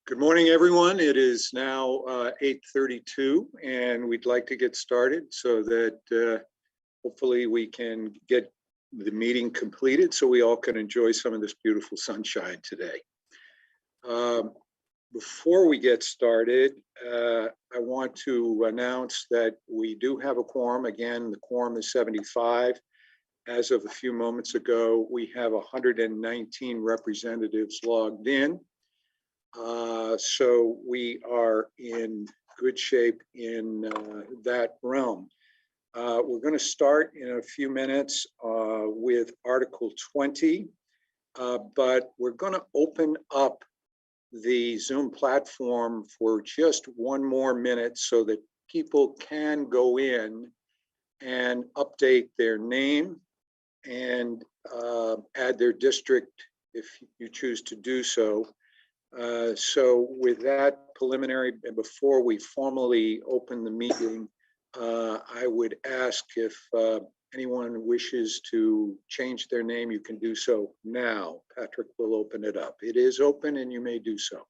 Good morning, everyone. It is now 8:32, and we'd like to get started so that hopefully we can get the meeting completed so we all can enjoy some of this beautiful sunshine today. Before we get started, I want to announce that we do have a quorum. Again, the quorum is 75. As of a few moments ago, we have 119 representatives logged in. So we are in good shape in that realm. We're going to start in a few minutes with Article 20, but we're going to open up the Zoom platform for just one more minute so that people can go in and update their name and add their district if you choose to do so. So with that preliminary, and before we formally open the meeting, I would ask if anyone wishes to change their name, you can do so now. Patrick will open it up. It is open and you may do so.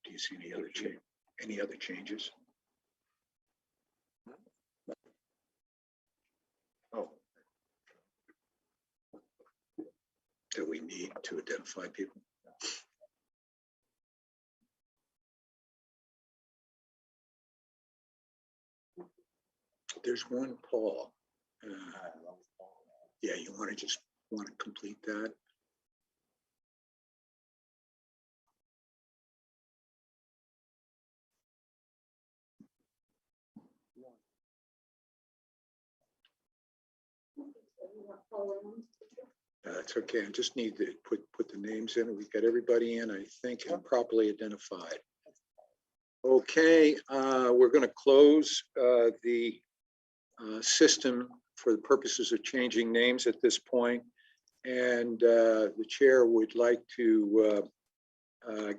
Do you see any other changes? Oh. Do we need to identify people? There's one, Paul. Yeah, you want to complete that? That's okay. I just need to put the names in. We got everybody in, I think, and properly identified. Okay, we're going to close the system for the purposes of changing names at this point, and the chair would like to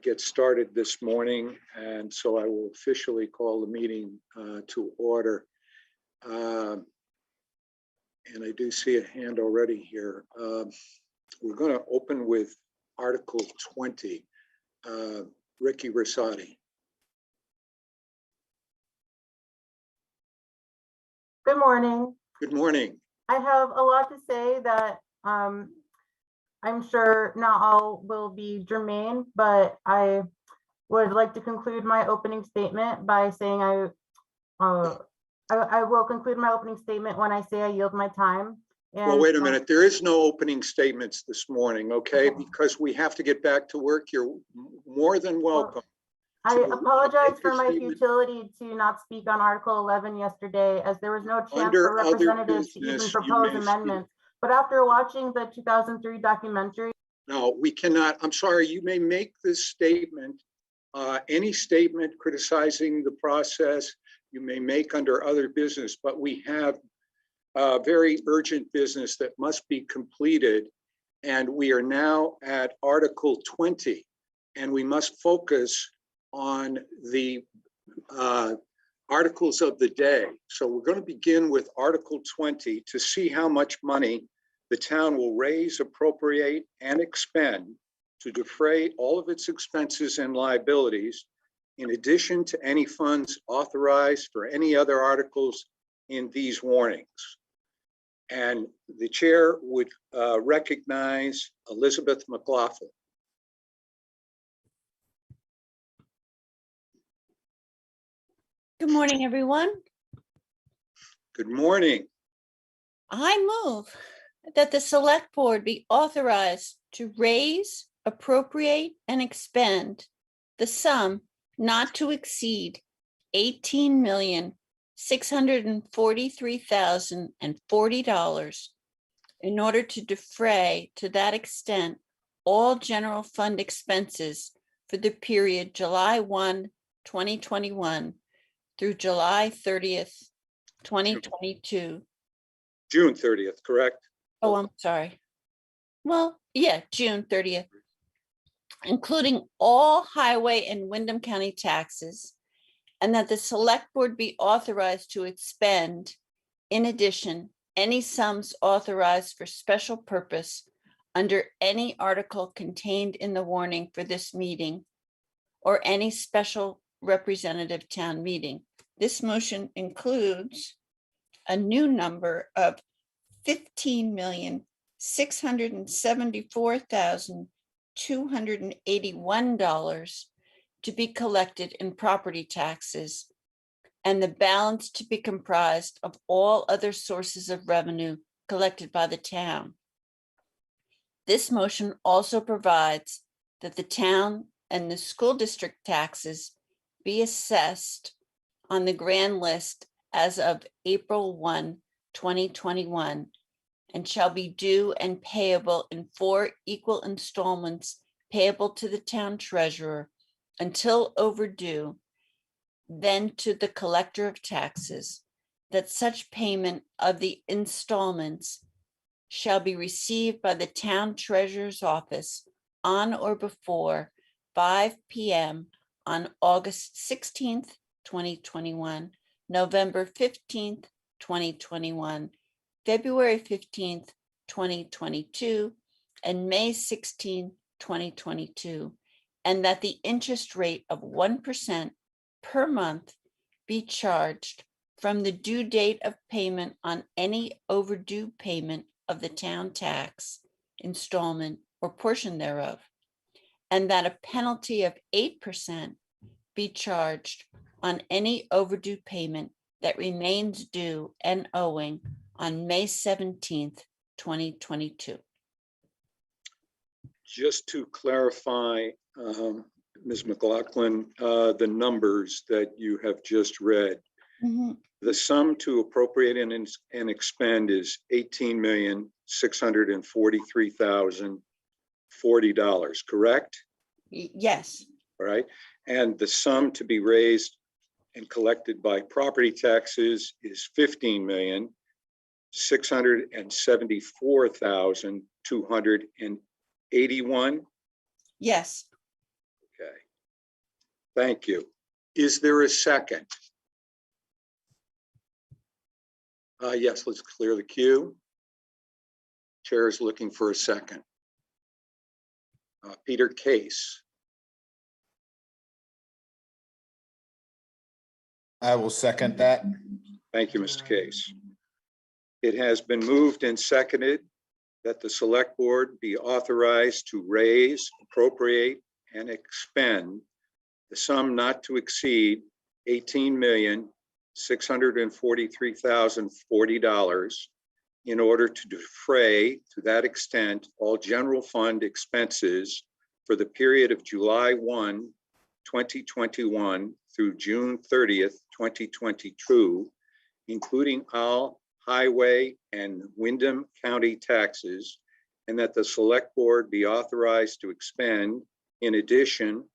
get started this morning, and so I will officially call the meeting to order. And I do see a hand already here. We're going to open with Article 20. Ricky Rosati. Good morning. Good morning. I have a lot to say that I'm sure not all will be germane, but I would like to conclude my opening statement by saying I will conclude my opening statement when I say I yield my time. And, well, wait a minute. There is no opening statements this morning, okay? Because we have to get back to work. You're more than welcome. I apologize for my futility to not speak on Article 11 yesterday, as there was no chance for representatives to even propose amendments. But after watching the 2003 documentary. No, we cannot. I'm sorry. You may make this statement, any statement criticizing the process you may make under other business, but we have very urgent business that must be completed. And we are now at Article 20, and we must focus on the articles of the day. So we're going to begin with Article 20 to see how much money the town will raise, appropriate, and expend to defray all of its expenses and liabilities, in addition to any funds authorized for any other articles in these warnings. And the chair would recognize Elizabeth McLaughlin. Good morning, everyone. Good morning. I move that the Select Board be authorized to raise, appropriate, and expend the sum not to exceed $18,643,040 in order to defray to that extent all general fund expenses for the period July 1, 2021 through July 30th, 2022, June 30th, correct? Oh, I'm sorry. Well, yeah, June 30th, including all highway and Wyndham County taxes, and that the select board be authorized to expend, in addition, any sums authorized for special purpose under any article contained in the warning for this meeting or any special representative town meeting. This motion includes a new number of $15,674,281 to be collected in property taxes, and the balance to be comprised of all other sources of revenue collected by the town. This motion also provides that the town and the school district taxes be assessed on the grand list as of April 1, 2021, and shall be due and payable in 4 equal installments payable to the town treasurer until overdue, then to the collector of taxes, that such payment of the installments shall be received by the town treasurer's office on or before 5 p.m. on August 16th, 2021, November 15th, 2021, February 15th, 2022, and May 16th, 2022, and that the interest rate of 1% per month be charged from the due date of payment on any overdue payment of the town tax, installment, or portion thereof, and that a penalty of 8% be charged on any overdue payment that remains due and owing on May 17th, 2022. Just to clarify, Ms. McLaughlin, the numbers that you have just read, the sum to appropriate and expend is $18,643,040, correct? Yes. All right. And the sum to be raised and collected by property taxes is $15,674,281. Yes. Okay. Thank you. Is there a second? Yes, let's clear the queue. Chair is looking for a second. Peter Case. I will second that. Thank you, Mr. Case. It has been moved and seconded that the select board be authorized to raise, appropriate, and expend the sum not to exceed $18,643,040 in order to defray, to that extent, all general fund expenses for the period of July 1, 2021 through June 30th, 2022, including all highway and Wyndham County taxes, and that the select board be authorized to expend, in addition,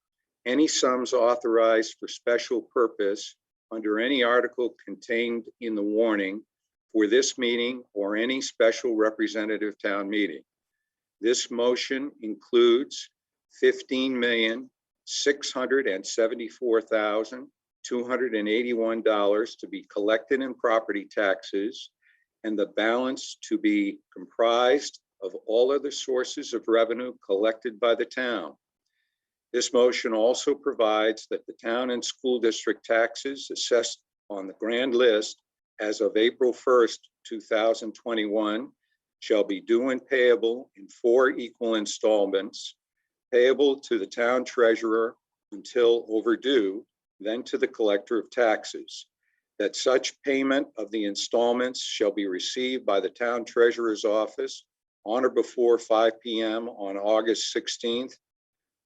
any sums authorized for special purpose under any article contained in the warning for this meeting or any special representative town meeting. This motion includes $15,674,281 to be collected in property taxes, and the balance to be comprised of all other sources of revenue collected by the town. This motion also provides that the town and school district taxes assessed on the grand list as of April 1st, 2021, shall be due and payable in 4 equal installments, payable to the town treasurer until overdue, then to the collector of taxes. That such payment of the installments shall be received by the town treasurer's office on or before 5 p.m. on August 16th,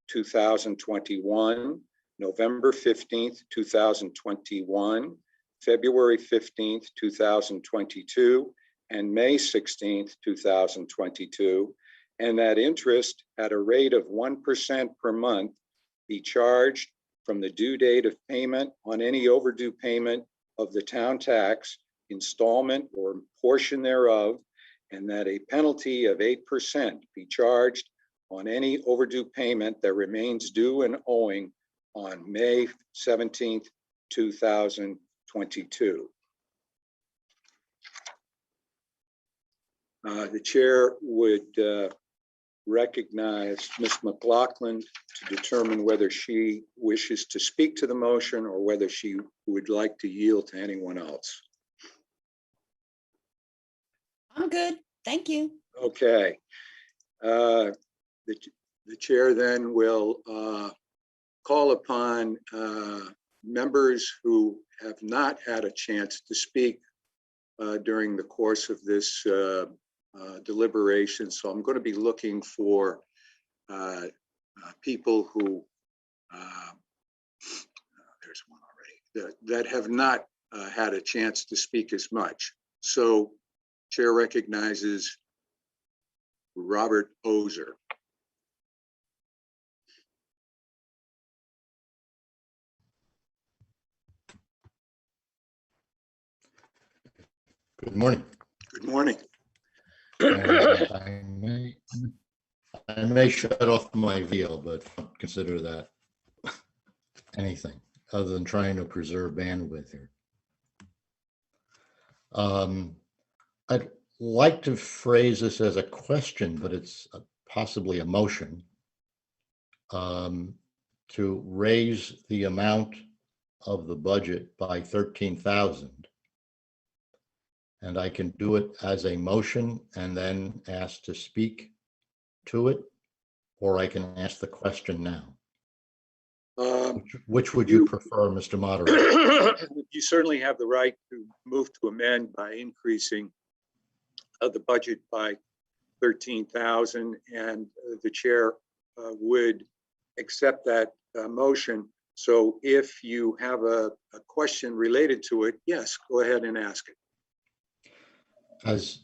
2021, November 15th, 2021, February 15th, 2022, and May 16th, 2022, and that interest at a rate of 1% per month be charged from the due date of payment on any overdue payment of the town tax, installment or portion thereof, and that a penalty of 8% be charged on any overdue payment that remains due and owing on May 17th, 2022. The chair would recognize Ms. McLaughlin to determine whether she wishes to speak to the motion or whether she would like to yield to anyone else. I'm good. Thank you. Okay. The chair then will call upon members who have not had a chance to speak during the course of this deliberation. So I'm going to be looking for people who, there's one already, that have not had a chance to speak as much. So chair recognizes Robert Ozer. Good morning. Good morning. I may shut off my video, but don't consider that anything other than trying to preserve bandwidth here. I'd like to phrase this as a question, but it's possibly a motion to raise the amount of the budget by 13,000. And I can do it as a motion and then ask to speak to it, or I can ask the question now. Which would you prefer, Mr. Moderator? You certainly have the right to move to amend by increasing the budget by 13,000, and the chair would accept that motion. So if you have a question related to it, yes, go ahead and ask it. As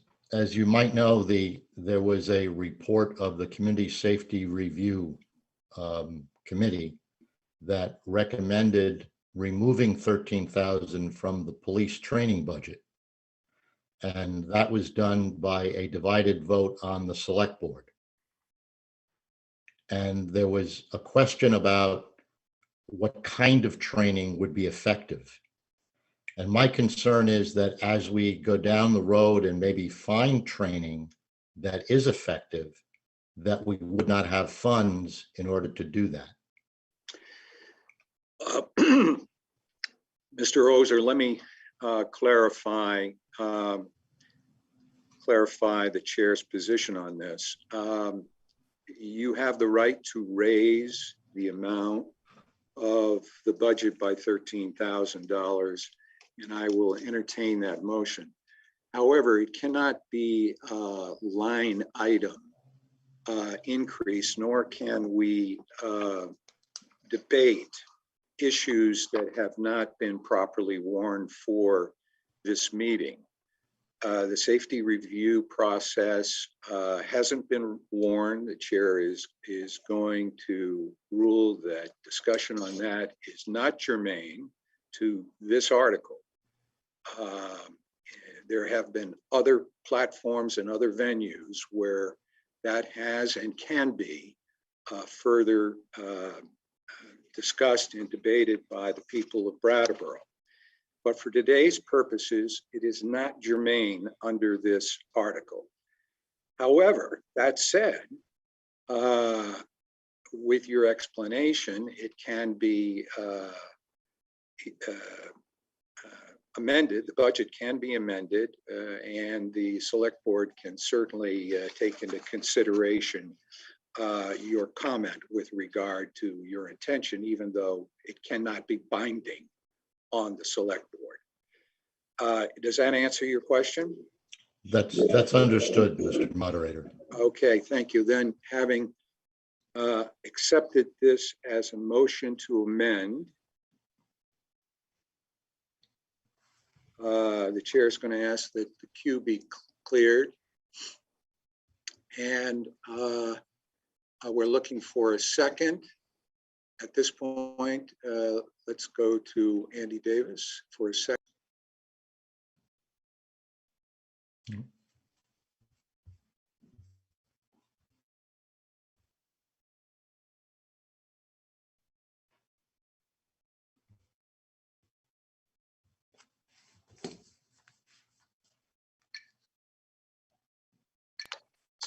you might know, there was a report of the Community Safety Review Committee that recommended removing 13,000 from the police training budget. And that was done by a divided vote on the select board. And there was a question about what kind of training would be effective. And my concern is that as we go down the road and maybe find training that is effective, that we would not have funds in order to do that. Mr. Ozer, let me clarify the chair's position on this. You have the right to raise the amount of the budget by $13,000, and I will entertain that motion. However, it cannot be a line item increase, nor can we debate issues that have not been properly warned for this meeting. The safety review process hasn't been warned. The chair is going to rule that discussion on that is not germane to this article. There have been other platforms and other venues where that has and can be further discussed and debated by the people of Brattleboro. But for today's purposes, it is not germane under this article. However, that said, with your explanation, it can be amended, the budget can be amended, and the select board can certainly take into consideration your comment with regard to your intention, even though it cannot be binding on the select board. Does that answer your question? That's understood, Mr. Moderator. Okay, thank you. Then, having accepted this as a motion to amend, the chair is going to ask that the queue be cleared, and we're looking for a second. At this point, let's go to Andy Davis for a second.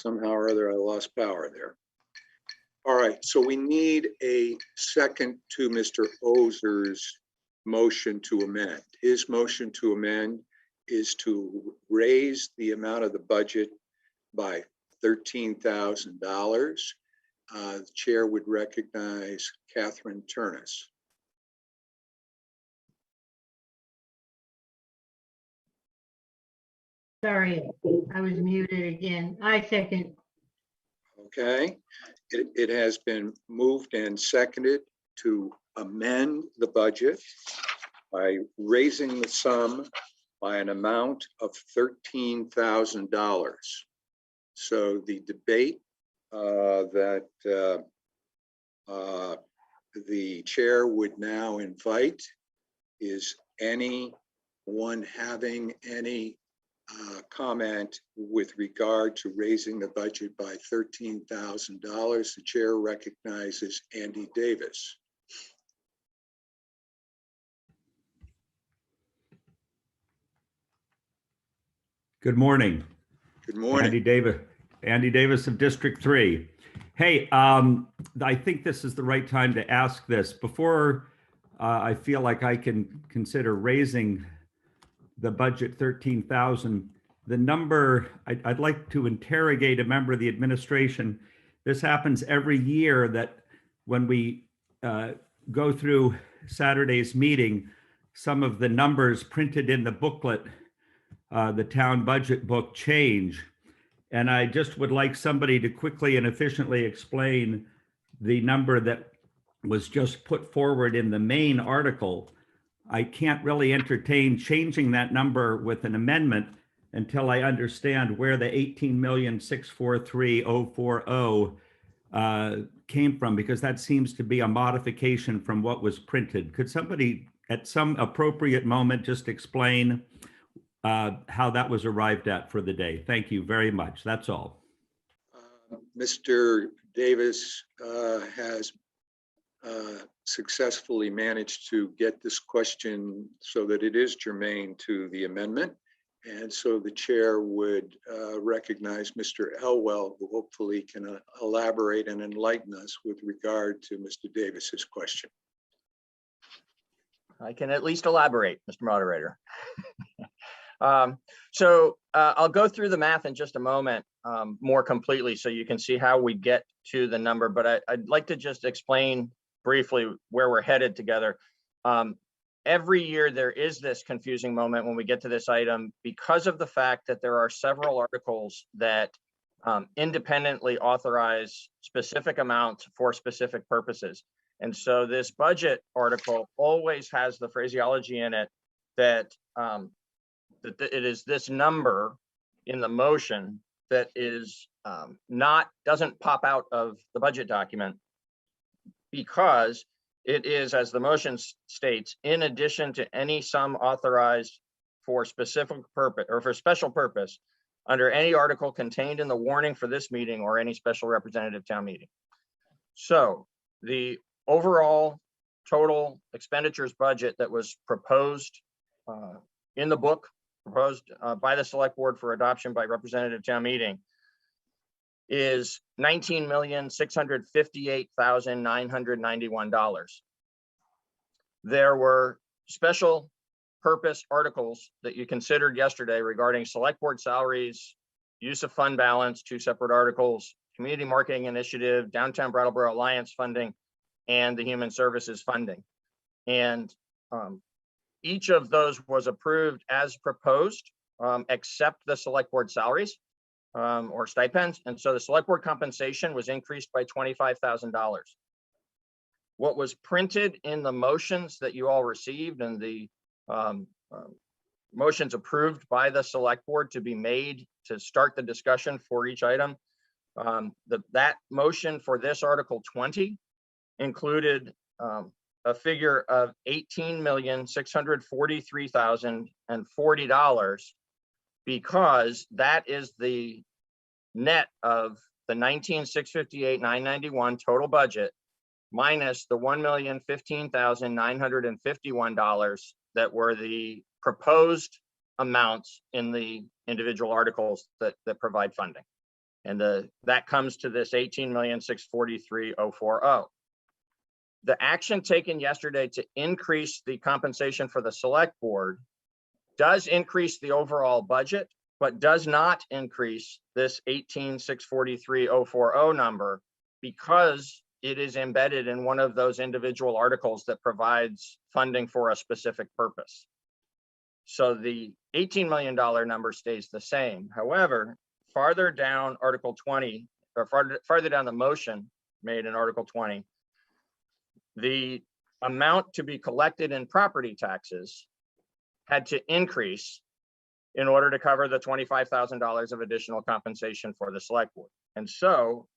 Somehow or other, I lost power there. All right, so we need a second to Mr. Ozer's motion to amend. His motion to amend is to raise the amount of the budget by $13,000. The chair would recognize Catherine Turnus. Sorry, I was muted again. I second. Okay, it has been moved and seconded to amend the budget by raising the sum by an amount of $13,000. So the debate that the chair would now invite is anyone having any comment with regard to raising the budget by $13,000. The chair recognizes Andy Davis. Good morning. Good morning. Andy Davis of District 3. Hey, I think this is the right time to ask this. Before I feel like I can consider raising the budget 13,000, the number, I'd like to interrogate a member of the administration. This happens every year that when we go through Saturday's meeting, some of the numbers printed in the booklet, the town budget book, change. And I just would like somebody to quickly and efficiently explain the number that was just put forward in the main article. I can't really entertain changing that number with an amendment until I understand where the 18,643,040 came from, because that seems to be a modification from what was printed. Could somebody at some appropriate moment just explain how that was arrived at for the day? Thank you very much. That's all. Mr. Davis has successfully managed to get this question so that it is germane to the amendment. And so the chair would recognize Mr. Elwell, who hopefully can elaborate and enlighten us with regard to Mr. Davis's question. I can at least elaborate, Mr. Moderator. I'll go through the math in just a moment more completely so you can see how we get to the number, but I'd like to just explain briefly where we're headed together. Every year there is this confusing moment when we get to this item because of the fact that there are several articles that independently authorize specific amounts for specific purposes. And so this budget article always has the phraseology in it that it is this number in the motion that is doesn't pop out of the budget document, because it is, as the motion states, in addition to any sum authorized for specific purpose or for special purpose under any article contained in the warning for this meeting or any special representative town meeting. So the overall total expenditures budget that was proposed in the book, proposed by the select board for adoption by representative town meeting, is $19,658,991. There were special purpose articles that you considered yesterday regarding select board salaries, use of fund balance, 2 separate articles, community marketing initiative, downtown Brattleboro Alliance funding, and the human services funding. And each of those was approved as proposed, except the select board salaries or stipends. And so the select board compensation was increased by $25,000. What was printed in the motions that you all received and the motions approved by the select board to be made to start the discussion for each item, that motion for this Article 20 included a figure of $18,643,040, because that is the net of the $19,658,991 total budget minus the $1,015,951 that were the proposed amounts in the individual articles that provide funding. And that comes to this 18,643,040. The action taken yesterday to increase the compensation for the select board does increase the overall budget, but does not increase this 18,643,040 number because it is embedded in one of those individual articles that provides funding for a specific purpose. So the $18 million number stays the same. However, farther down Article 20, or farther down the motion made in Article 20, the amount to be collected in property taxes had to increase in order to cover the $25,000 of additional compensation for the select board. And so,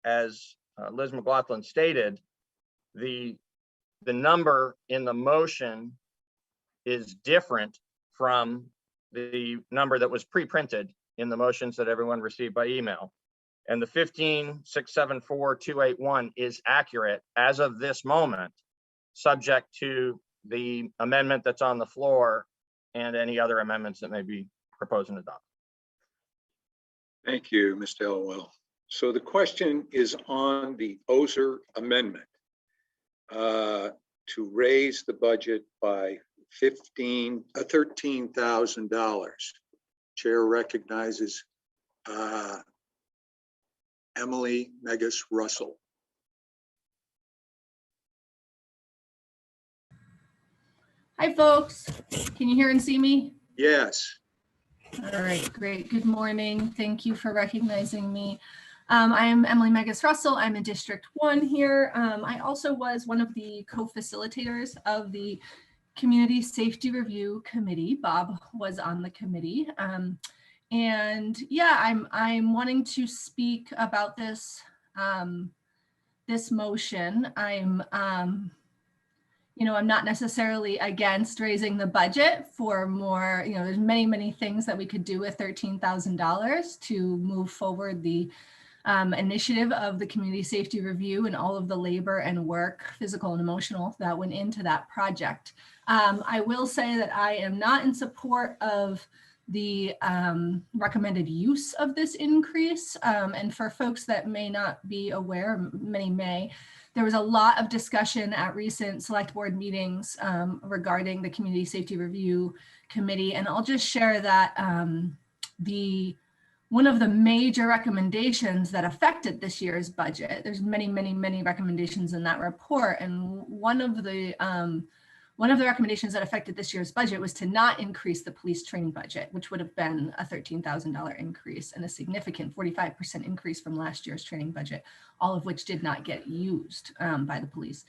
as Liz McLaughlin stated, the number in the motion is different from the number that was pre-printed in the motions that everyone received by email. And the 15,674,281 is accurate as of this moment, subject to the amendment that's on the floor and any other amendments that may be proposed and adopted. Thank you, Mr. Elwell. So the question is on the Ozer amendment to raise the budget by $13,000. Chair recognizes Emily Megas Russell. Hi, folks. Can you hear and see me? Yes. All right, great. Good morning. Thank you for recognizing me. I am Emily Megas Russell. I'm in District 1 here. I also was one of the co-facilitators of the Community Safety Review Committee. Bob was on the committee. And yeah, I'm wanting to speak about this this motion. I'm not necessarily against raising the budget for more, there's many things that we could do with $13,000 to move forward the initiative of the Community Safety Review and all of the labor and work, physical and emotional, that went into that project. I will say that I am not in support of the recommended use of this increase. And for folks that may not be aware, many may, there was a lot of discussion at recent select board meetings regarding the Community Safety Review Committee. And I'll just share that one of the major recommendations that affected this year's budget, there's many recommendations in that report. And one of the recommendations that affected this year's budget was to not increase the police training budget, which would have been a $13,000 increase and a significant 45% increase from last year's training budget, all of which did not get used by the police.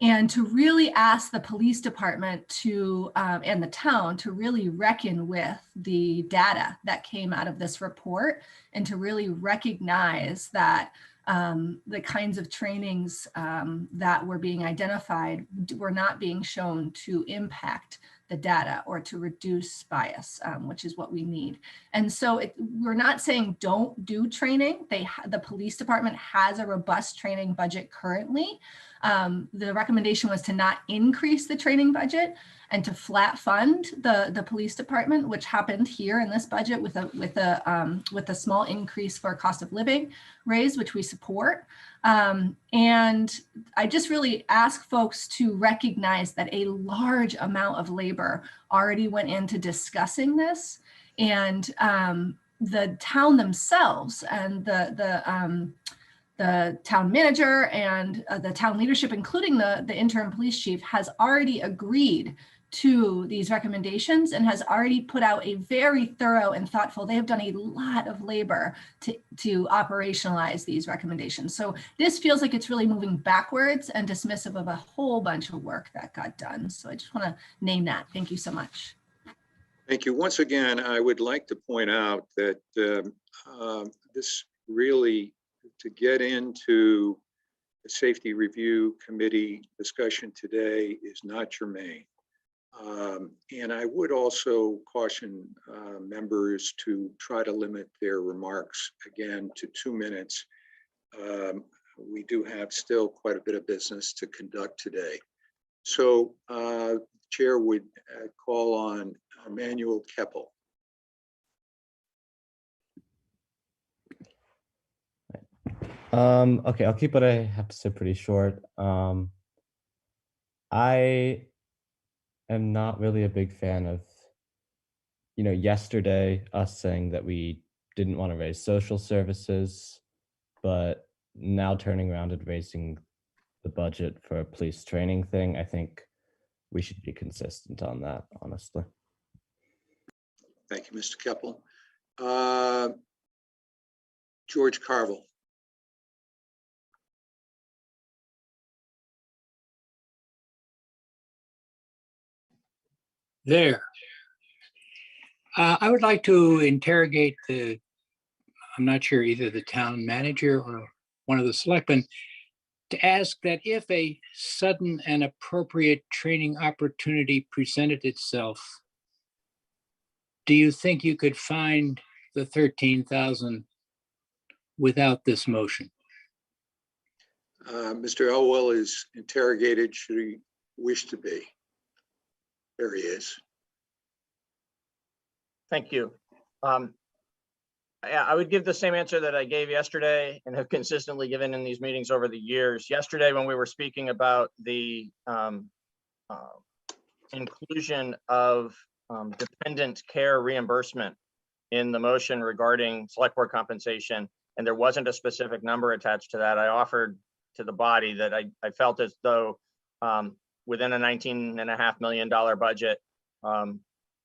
And to really ask the police department to, and the town to really reckon with the data that came out of this report and to really recognize that the kinds of trainings that were being identified were not being shown to impact the data or to reduce bias, which is what we need. And so we're not saying don't do training. The police department has a robust training budget currently. The recommendation was to not increase the training budget and to flat fund the police department, which happened here in this budget with a small increase for cost of living raise, which we support. And I just really ask folks to recognize that a large amount of labor already went into discussing this, and the town themselves and the town manager and the town leadership, including the interim police chief, has already agreed to these recommendations and has already put out a very thorough and thoughtful, they have done a lot of labor to operationalize these recommendations. So this feels like it's really moving backwards and dismissive of a whole bunch of work that got done. So I just want to name that. Thank you so much. Thank you. Once again, I would like to point out that this really, to get into the Safety Review Committee discussion today is not germane. And I would also caution members to try to limit their remarks again to 2 minutes. We do have still quite a bit of business to conduct today. So Chair would call on Emmanuel Keppel. Okay, I'll keep what I have to say pretty short. I am not really a big fan of, yesterday us saying that we didn't want to raise social services, but now turning around and raising the budget for a police training thing. I think we should be consistent on that, honestly. Thank you, Mr. Keppel. George Carvel. There. I would like to interrogate I'm not sure, either the town manager or one of the selectmen, to ask that if a sudden and appropriate training opportunity presented itself, do you think you could find the 13,000 without this motion? Mr. Elwell is interrogated, should he wish to be. There he is. Thank you. I would give the same answer that I gave yesterday and have consistently given in these meetings over the years. Yesterday, when we were speaking about the inclusion of dependent care reimbursement in the motion regarding select board compensation, and there wasn't a specific number attached to that, I offered to the body that I felt as though within a $19.5 million budget,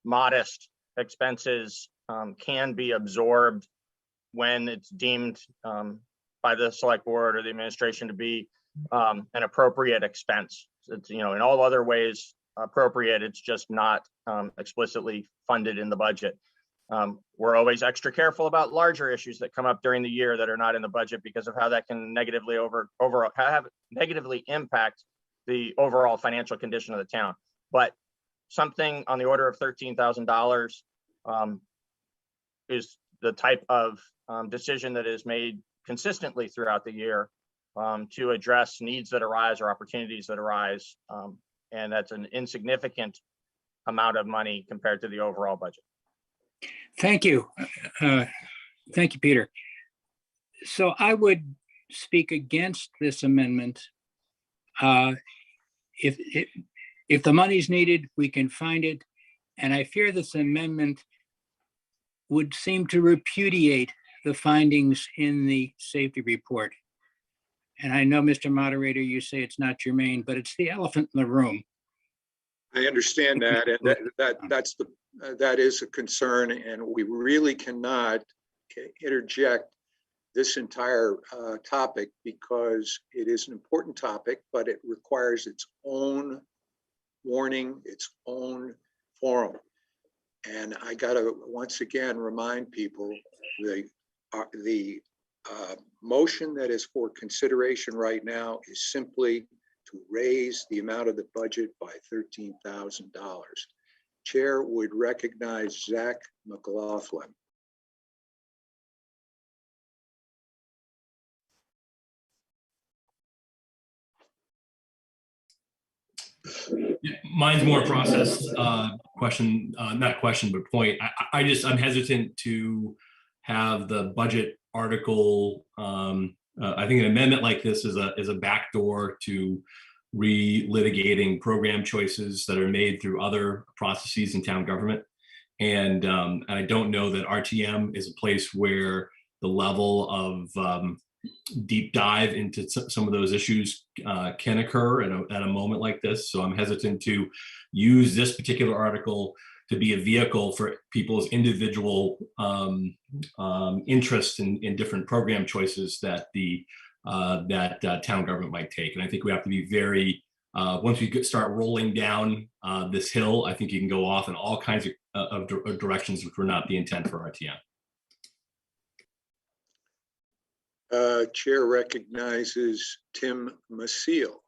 modest expenses can be absorbed when it's deemed by the select board or the administration to be an appropriate expense. It's, in all other ways appropriate, it's just not explicitly funded in the budget. We're always extra careful about larger issues that come up during the year that are not in the budget because of how that can negatively negatively impact the overall financial condition of the town. But something on the order of $13,000 is the type of decision that is made consistently throughout the year to address needs that arise or opportunities that arise. And that's an insignificant amount of money compared to the overall budget. Thank you. Thank you, Peter. So I would speak against this amendment. If the money's needed, we can find it. And I fear this amendment would seem to repudiate the findings in the safety report. And I know, Mr. Moderator, you say it's not germane, but it's the elephant in the room. I understand that, and that is a concern, and we really cannot interject this entire topic because it is an important topic, but it requires its own warning, its own forum. And I gotta once again remind people the motion that is for consideration right now is simply to raise the amount of the budget by $13,000. Chair would recognize Zach McLaughlin. Mine's more process question, not question, but point. I'm hesitant to have the budget article. I think an amendment like this is a backdoor to relitigating program choices that are made through other processes in town government. And I don't know that RTM is a place where the level of deep dive into some of those issues can occur at a moment like this. So I'm hesitant to use this particular article to be a vehicle for people's individual interest in different program choices that town government might take. And I think we have to be very, once we start rolling down this hill, I think you can go off in all kinds of directions which were not the intent for RTM. Chair recognizes Tim Masil.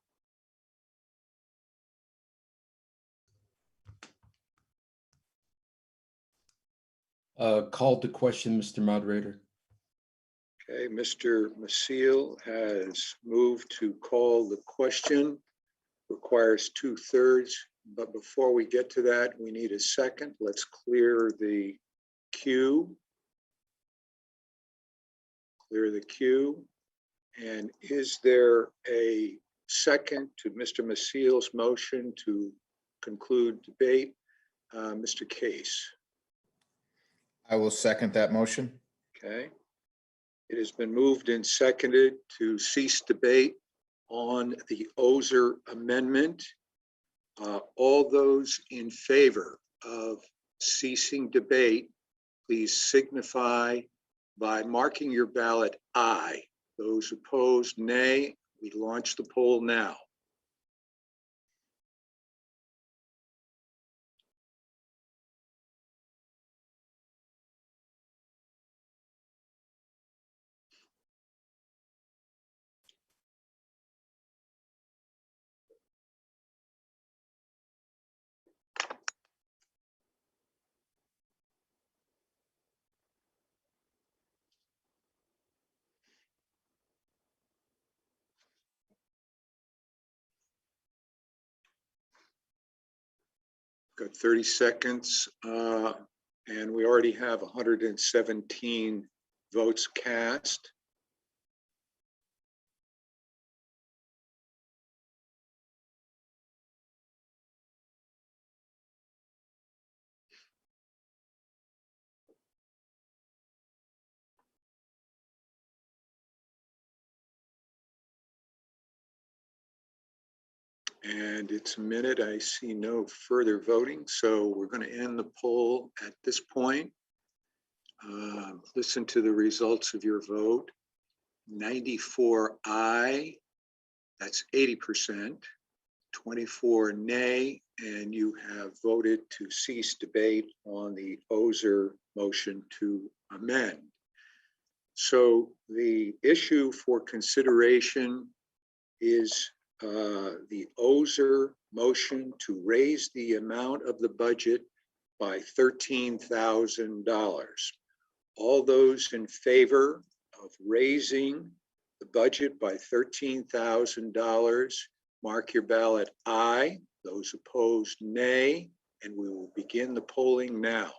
Called to question, Mr. Moderator. Okay, Mr. Masil has moved to call the question. Requires 2/3, but before we get to that, we need a second. Let's clear the queue. Clear the queue. And is there a second to Mr. Maciel's motion to conclude debate? Mr. Case. I will second that motion. Okay. It has been moved and seconded to cease debate on the Ozer amendment. All those in favor of ceasing debate, please signify by marking your ballot aye. Those opposed, nay. We launch the poll now. Got 30 seconds, and we already have 117 votes cast. And it's a minute. I see no further voting, so we're going to end the poll at this point. Listen to the results of your vote. 94 aye, that's 80%, 24 nay, and you have voted to cease debate on the Ozer motion to amend. So the issue for consideration is the Ozer motion to raise the amount of the budget by $13,000. All those in favor of raising the budget by $13,000, mark your ballot aye. Those opposed, nay, and we will begin the polling now.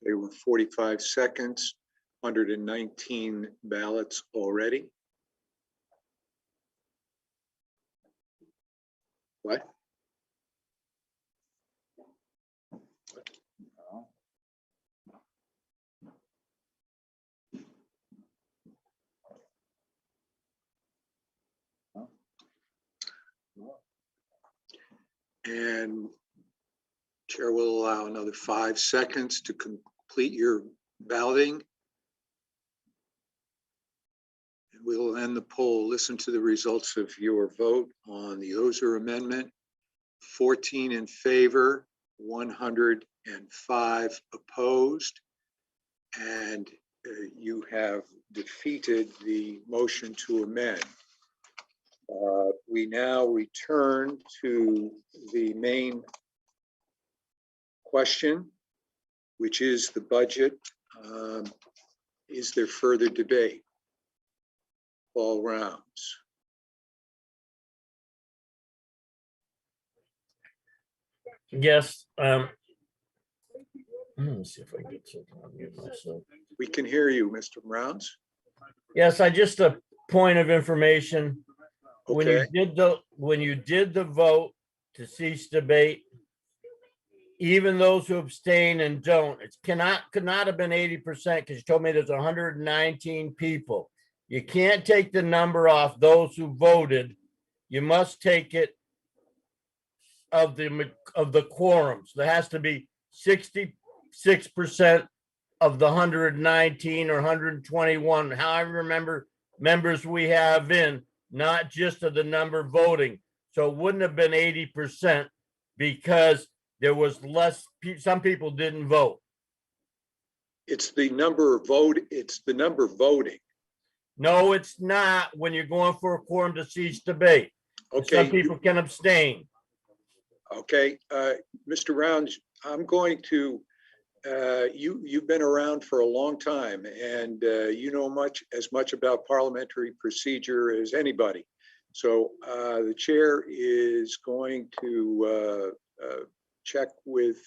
Okay, we're 45 seconds, 119 ballots already. What? And Chair will allow another 5 seconds to complete your balloting. And we will end the poll. Listen to the results of your vote on the Ozer amendment. 14 in favor, 105 opposed, and you have defeated the motion to amend. We now return to the main question, which is the budget. Is there further debate? All rounds. Yes. Let me see if I can get something on mute myself. We can hear you, Mr. Rounds. Yes, I just a point of information. When Okay. you did the vote to cease debate, even those who abstain and don't, it could not have been 80% because you told me there's 119 people. You can't take the number off those who voted. You must take it of the quorums. There has to be 66% of the 119 or 121, however remember members we have in, not just of the number voting. So it wouldn't have been 80% because there was less, some people didn't vote. It's the number of vote, it's the number voting. No, it's not when you're going for a quorum to cease debate. Okay. Some people can abstain. Okay, Mr. Rounds, I'm going to, you've been around for a long time, and you know as much about parliamentary procedure as anybody. So the chair is going to check with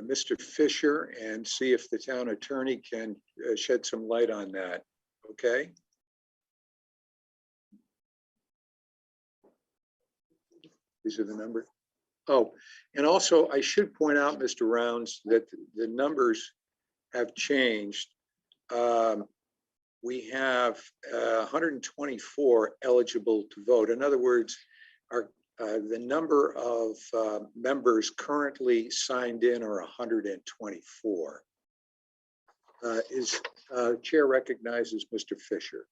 Mr. Fisher and see if the town attorney can shed some light on that. Okay. These are the numbers. Oh, and also I should point out, Mr. Rounds, that the numbers have changed. We have 124 eligible to vote. In other words, the number of members currently signed in are 124. Chair recognizes Mr. Fisher.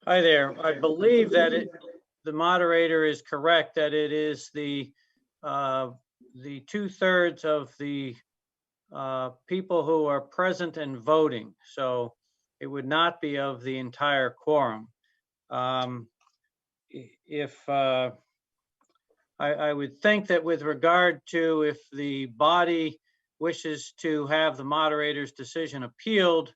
Hi there. I believe that the moderator is correct that it is the 2/3 of the people who are present and voting. So it would not be of the entire quorum. I would think that with regard to if the body wishes to have the moderator's decision appealed,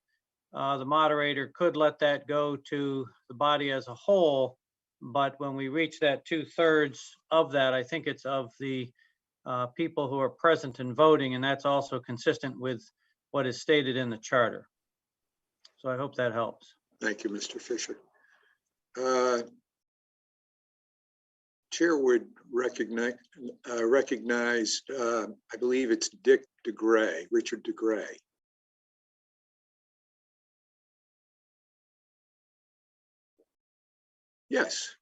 the moderator could let that go to the body as a whole. But when we reach that 2/3 of that, I think it's of the people who are present and voting, and that's also consistent with what is stated in the charter. So I hope that helps. Thank you, Mr. Fisher. Chair would recognize, I believe it's Dick DeGray, Richard DeGray. Yes.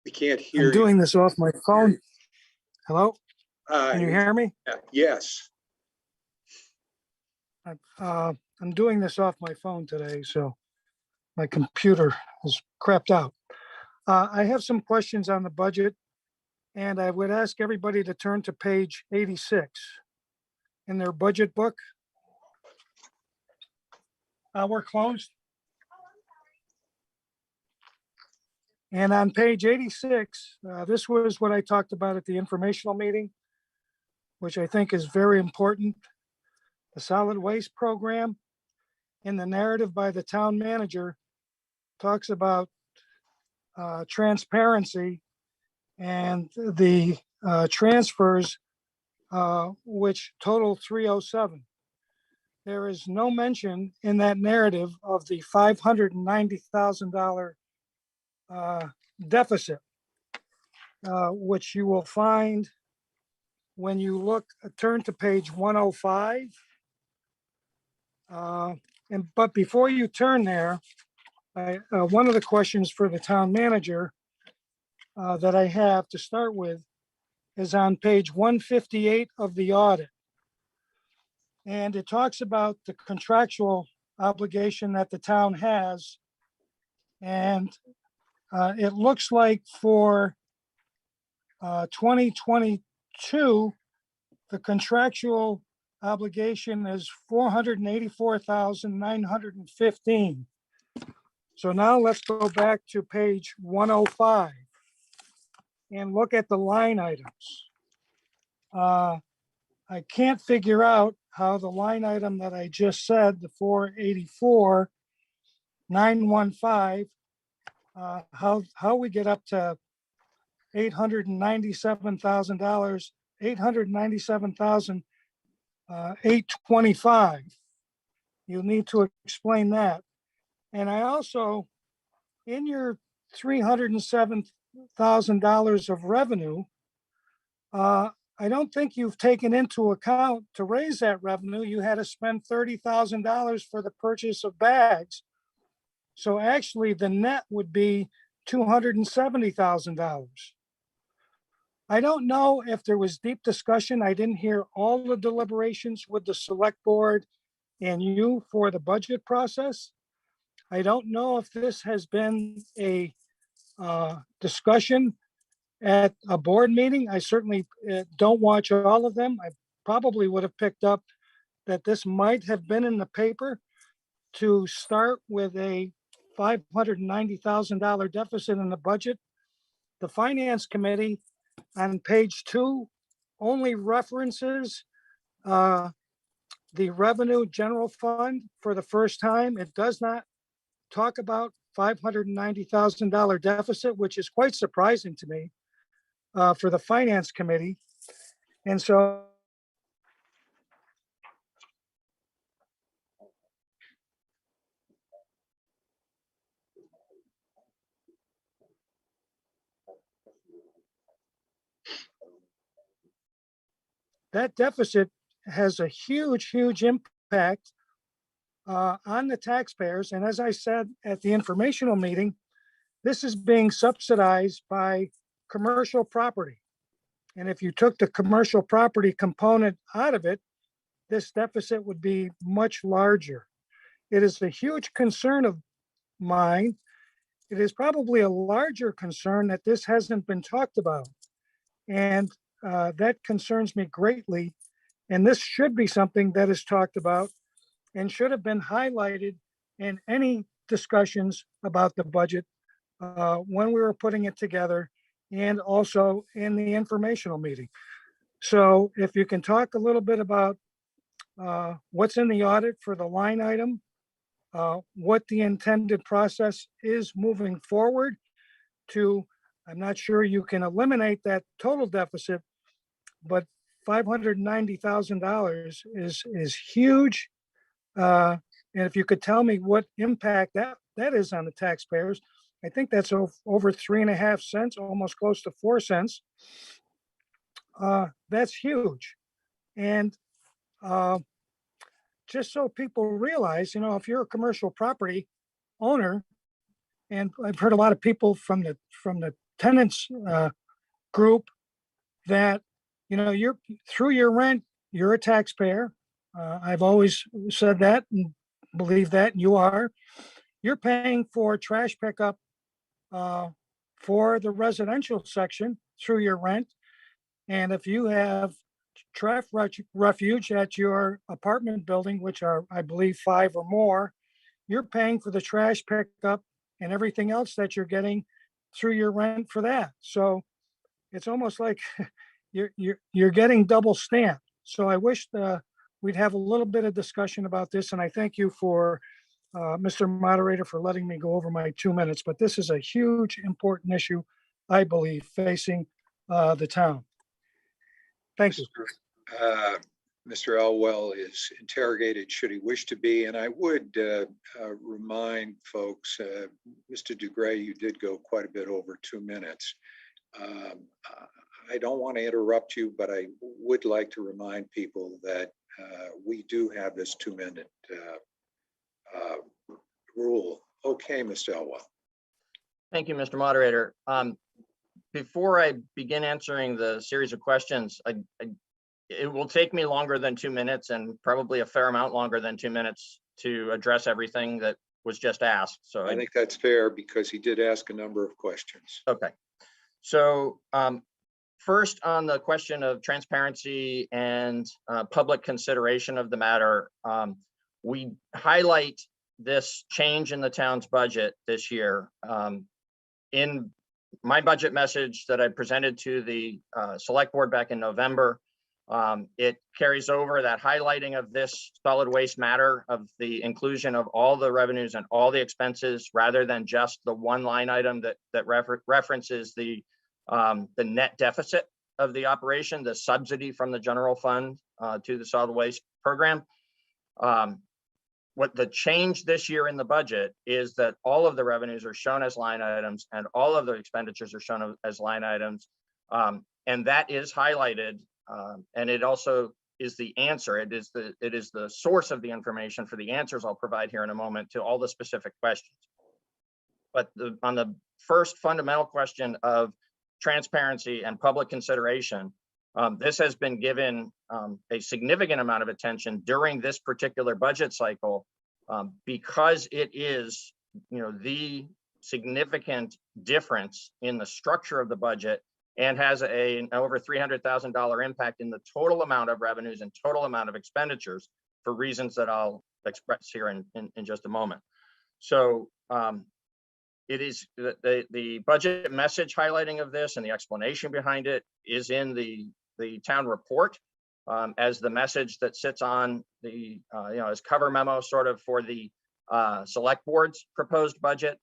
We can't hear I'm doing you. this off my phone. Hello? Can you hear me? Yes. I'm doing this off my phone today, so my computer is crapped out. I have some questions on the budget, and I would ask everybody to turn to page 86 in their budget book. We're closed. And on page 86, this was what I talked about at the informational meeting, which I think is very important. The solid waste program in the narrative by the town manager talks about transparency and the transfers, which total 307. There is no mention in that narrative of the $590,000 deficit, which you will find when you look, turn to page 105. But before you turn there, one of the questions for the town manager that I have to start with is on page 158 of the audit. And it talks about the contractual obligation that the town has. And it looks like for 2022, the contractual obligation is $484,915. So now let's go back to page 105 and look at the line items. I can't figure out how the line item that I just said, the 484,915, how we get up to $897,000, $897,825. You need to explain that. And I also, in your $307,000 of revenue, I don't think you've taken into account to raise that revenue. You had to spend $30,000 for the purchase of bags. So actually the net would be $270,000. I don't know if there was deep discussion. I didn't hear all the deliberations with the select board and you for the budget process. I don't know if this has been a discussion at a board meeting. I certainly don't watch all of them. I probably would have picked up that this might have been in the paper to start with a $590,000 deficit in the budget. The Finance Committee on page 2 only references the Revenue General Fund for the first time. It does not talk about $590,000 deficit, which is quite surprising to me for the Finance Committee. And so that deficit has a huge, huge impact on the taxpayers. And as I said at the informational meeting, this is being subsidized by commercial property. And if you took the commercial property component out of it, this deficit would be much larger. It is a huge concern of mine. It is probably a larger concern that this hasn't been talked about. And that concerns me greatly. And this should be something that is talked about and should have been highlighted in any discussions about the budget when we were putting it together and also in the informational meeting. So if you can talk a little bit about what's in the audit for the line item, what the intended process is moving forward to, I'm not sure you can eliminate that total deficit, but $590,000 is huge. And if you could tell me what impact that is on the taxpayers, I think that's over 3.5 cents, almost close to 4 cents. That's huge. And just so people realize, if you're a commercial property owner, and I've heard a lot of people from the tenants group that, you're through your rent, you're a taxpayer. I've always said that and believe that, and you are. You're paying for trash pickup for the residential section through your rent. And if you have trash refuge at your apartment building, which are, I believe, 5 or more, you're paying for the trash pickup and everything else that you're getting through your rent for that. So it's almost like you're getting double stamped. So I wish we'd have a little bit of discussion about this. And I thank you for Mr. Moderator for letting me go over my 2 minutes. But this is a huge, important issue, I believe, facing the town. Thank you. Mr. Elwell is interrogated should he wish to be, and I would remind folks, Mr. DeGray, you did go quite a bit over 2 minutes. I don't want to interrupt you, but I would like to remind people that we do have this 2-minute rule. Okay, Mr. Elwell. Thank you, Mr. Moderator. Before I begin answering the series of questions, it will take me longer than 2 minutes and probably a fair amount longer than 2 minutes to address everything that was just asked. So I think that's fair because he did ask a number of questions. Okay. So first on the question of transparency and public consideration of the matter, we highlight this change in the town's budget this year. In my budget message that I presented to the select board back in November, it carries over that highlighting of this solid waste matter of the inclusion of all the revenues and all the expenses rather than just the one line item that references the net deficit of the operation, the subsidy from the general fund to the solid waste program. What the change this year in the budget is that all of the revenues are shown as line items and all of the expenditures are shown as line items. And that is highlighted. And it also is the answer. It is the source of the information for the answers I'll provide here in a moment to all the specific questions. But on the first fundamental question of transparency and public consideration, This has been given a significant amount of attention during this particular budget cycle because it is, the significant difference in the structure of the budget and has an over $300,000 impact in the total amount of revenues and total amount of expenditures for reasons that I'll express here in just a moment. So it is the budget message highlighting of this and the explanation behind it is in the town report as the message that sits on the, as cover memo sort of for the select board's proposed budget.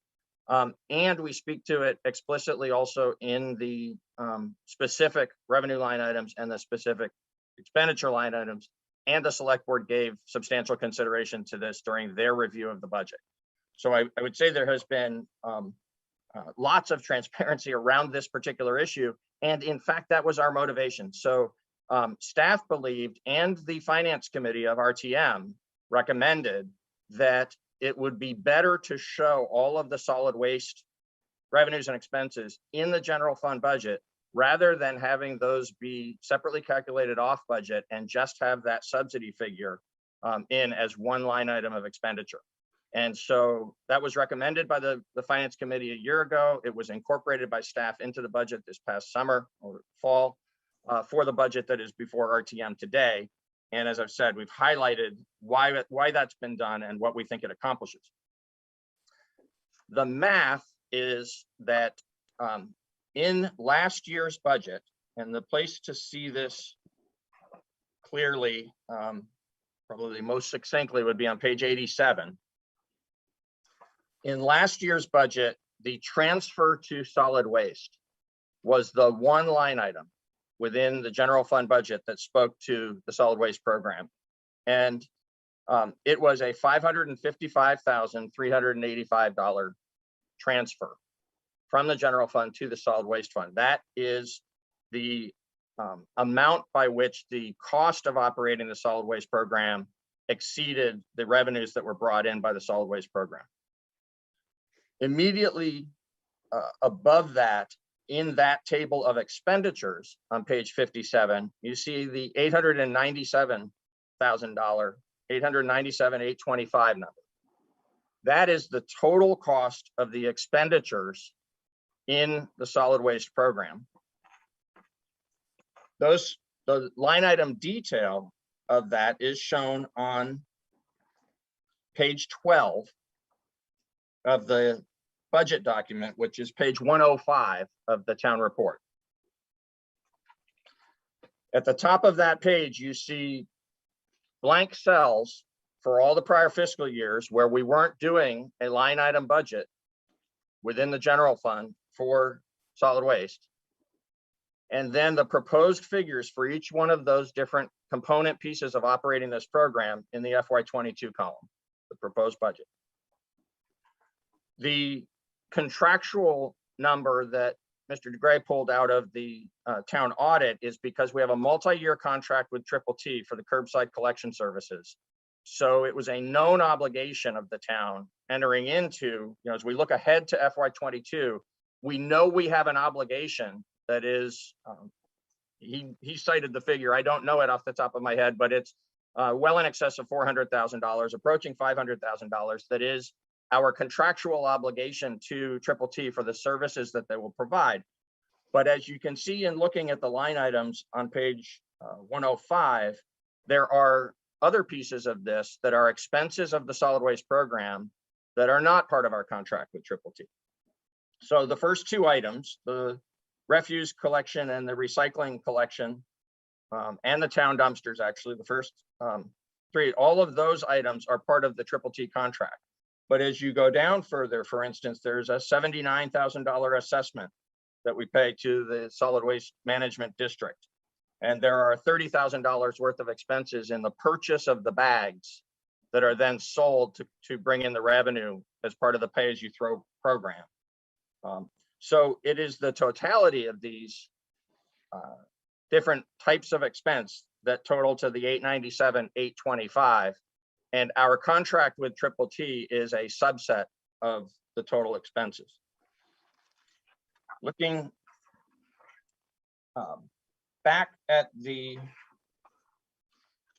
And we speak to it explicitly also in the specific revenue line items and the specific expenditure line items. And the select board gave substantial consideration to this during their review of the budget. So I would say there has been lots of transparency around this particular issue. And in fact, that was our motivation. So staff believed and the finance committee of RTM recommended that it would be better to show all of the solid waste revenues and expenses in the general fund budget rather than having those be separately calculated off budget and just have that subsidy figure in as one line item of expenditure. And so that was recommended by the finance committee a year ago. It was incorporated by staff into the budget this past summer or fall for the budget that is before RTM today. And as I've said, we've highlighted why that's been done and what we think it accomplishes. The math is that in last year's budget, and the place to see this clearly, probably most succinctly would be on page 87. In last year's budget, the transfer to solid waste was the one line item within the general fund budget that spoke to the solid waste program. And it was a $555,385 transfer from the general fund to the solid waste fund. That is the amount by which the cost of operating the solid waste program exceeded the revenues that were brought in by the solid waste program. Immediately above that, in that table of expenditures on page 57, you see the $897,000, $897,825 number. That is the total cost of the expenditures in the solid waste program. The line item detail of that is shown on page 12 of the budget document, which is page 105 of the town report. At the top of that page, you see blank cells for all the prior fiscal years where we weren't doing a line item budget within the general fund for solid waste. And then the proposed figures for each one of those different component pieces of operating this program in the FY22 column, the proposed budget. The contractual number that Mr. DeGray pulled out of the town audit is because we have a multi-year contract with Triple T for the curbside collection services. So it was a known obligation of the town entering into, as we look ahead to FY22, we know we have an obligation that is, he cited the figure, I don't know it off the top of my head, but it's well in excess of $400,000, approaching $500,000. That is our contractual obligation to Triple T for the services that they will provide. But as you can see in looking at the line items on page 105, there are other pieces of this that are expenses of the solid waste program that are not part of our contract with Triple T. So the first two items, the refuse collection and the recycling collection, and the town dumpsters, actually, the first three, all of those items are part of the Triple T contract. But as you go down further, for instance, there's a $79,000 assessment that we pay to the solid waste management district. And there are $30,000 worth of expenses in the purchase of the bags that are then sold to bring in the revenue as part of the pay-as-you-throw program. So it is the totality of these different types of expense that total to the $897,825. And our contract with Triple T is a subset of the total expenses. Looking back at the,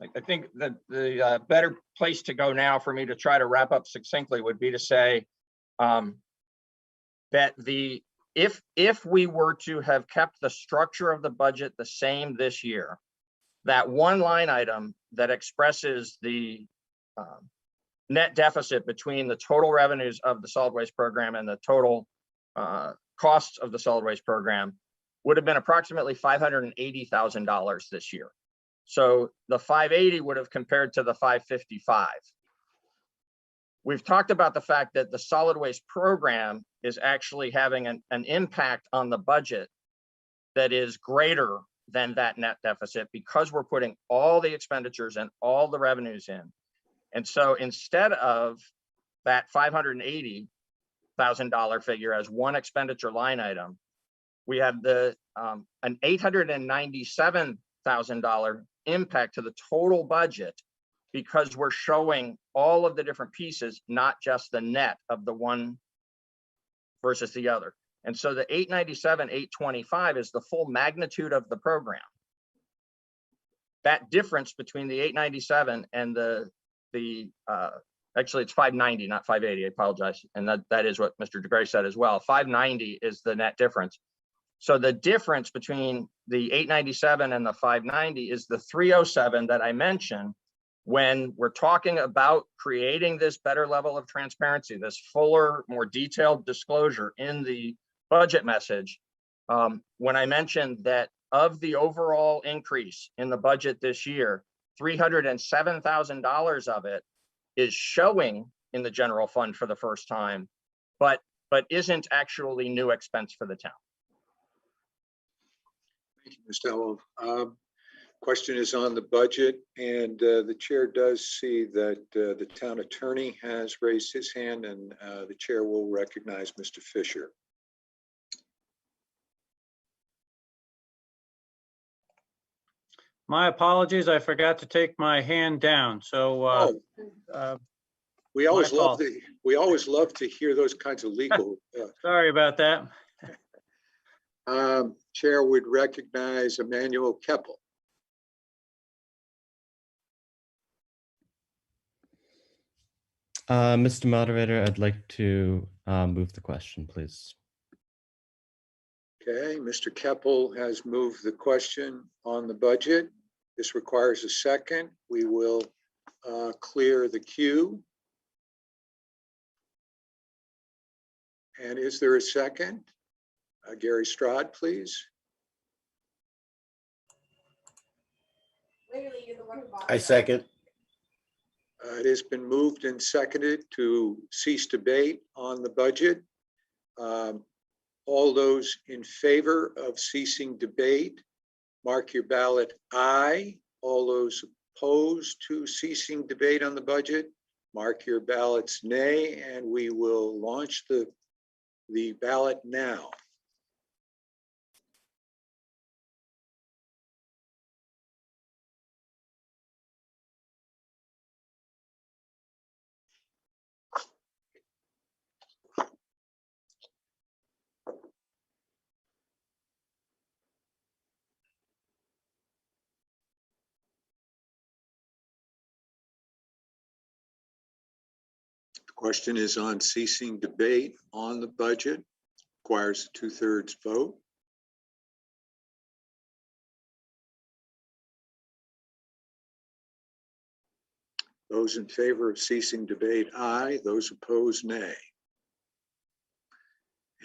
I think that the better place to go now for me to try to wrap up succinctly would be to say that if we were to have kept the structure of the budget the same this year, that one line item that expresses the net deficit between the total revenues of the solid waste program and the total costs of the solid waste program would have been approximately $580,000 this year. So the 580 would have compared to the 555. We've talked about the fact that the solid waste program is actually having an impact on the budget that is greater than that net deficit because we're putting all the expenditures and all the revenues in. And so instead of that $580,000 figure as one expenditure line item, we have the an $897,000 impact to the total budget because we're showing all of the different pieces, not just the net of the one versus the other. And so the 897, 825 is the full magnitude of the program. That difference between the 897 and actually it's 590, not 580, I apologize. And that is what Mr. DeGray said as well. 590 is the net difference. So the difference between the 897 and the 590 is the 307 that I mentioned when we're talking about creating this better level of transparency, this fuller, more detailed disclosure in the budget message. When I mentioned that of the overall increase in the budget this year, $307,000 of it is showing in the general fund for the first time, but isn't actually new expense for the town. Thank you, Mr. Elwell. Question is on the budget, and the chair does see that the town attorney has raised his hand, and the chair will recognize Mr. Fisher. My apologies, I forgot to take my hand down, so we always love to hear those kinds of legal. Sorry about that. Chair would recognize Emmanuel Keppel. Mr. Moderator, I'd like to move the question, please. Okay, Mr. Keppel has moved the question on the budget. This requires a second. We will clear the queue. And is there a second? Gary Strad, please. I second. It has been moved and seconded to cease debate on the budget. All those in favor of ceasing debate, mark your ballot aye. All those opposed to ceasing debate on the budget, mark your ballots nay, and we will launch the ballot now. Question is on ceasing debate on the budget. Requires a 2/3 vote. Those in favor of ceasing debate, aye. Those opposed, nay.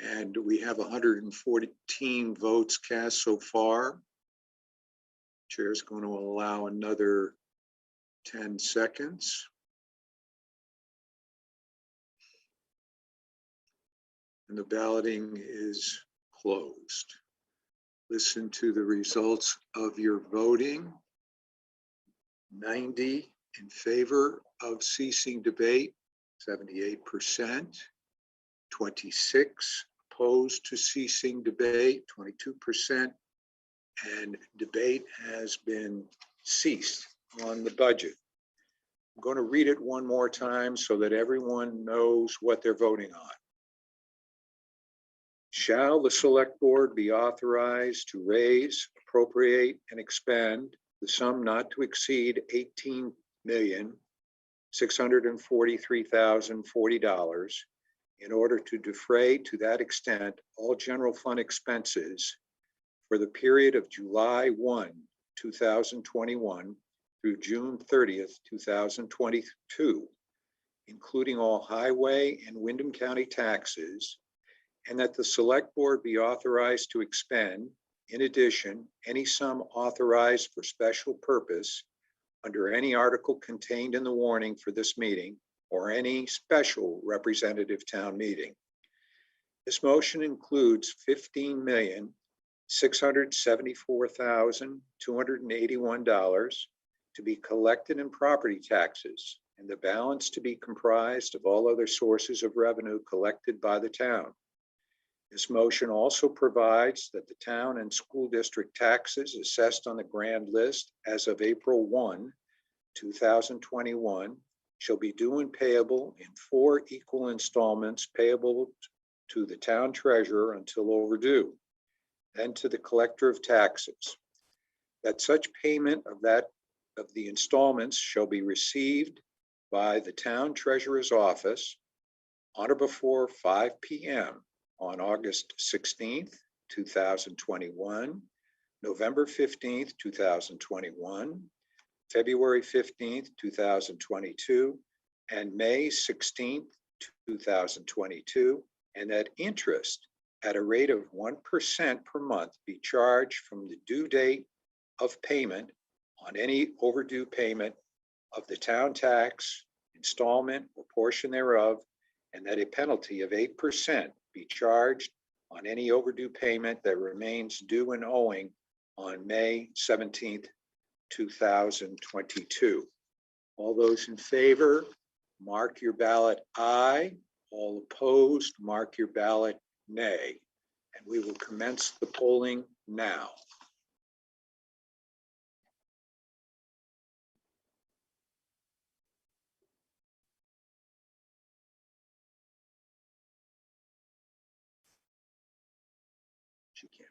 And we have 114 votes cast so far. Chair is going to allow another 10 seconds. And the balloting is closed. Listen to the results of your voting. 90 in favor of ceasing debate, 78%. 26 opposed to ceasing debate, 22%. And debate has been ceased on the budget. I'm going to read it one more time so that everyone knows what they're voting on. Shall the select board be authorized to raise, appropriate, and expend the sum not to exceed $18,643,040 in order to defray to that extent all general fund expenses for the period of July 1, 2021 through June 30th, 2022, including all highway and Windham County taxes, and that the select board be authorized to expend, in addition, any sum authorized for special purpose under any article contained in the warning for this meeting or any special representative town meeting. This motion includes $15,674,281 to be collected in property taxes, and the balance to be comprised of all other sources of revenue collected by the town. This motion also provides that the town and school district taxes assessed on the grand list as of April 1, 2021 shall be due and payable in 4 equal installments payable to the town treasurer until overdue, then to the collector of taxes. That such payment of the installments shall be received by the town treasurer's office on or before 5 p.m. on August 16th, 2021, November 15th, 2021, February 15th, 2022, and May 16th, 2022, and that interest at a rate of 1% per month be charged from the due date of payment on any overdue payment of the town tax, installment, or portion thereof, and that a penalty of 8% be charged on any overdue payment that remains due and owing on May 17th, 2022. All those in favor, mark your ballot aye. All opposed, mark your ballot nay. And we will commence the polling now. She can't.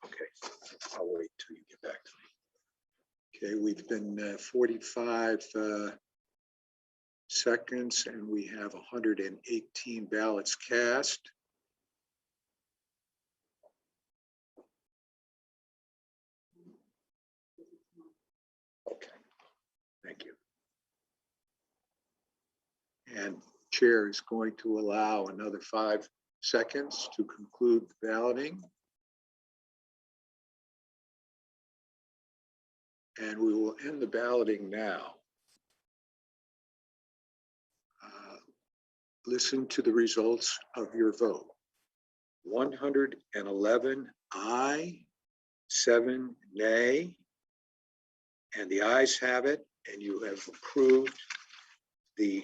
Okay, I'll wait till you get back to me. Okay, we've been 45 seconds and we have 118 ballots cast. Okay, thank you. And chair is going to allow another 5 seconds to conclude the balloting. And we will end the balloting now. Listen to the results of your vote. 111 aye, 7 nay, and the ayes have it, and you have approved the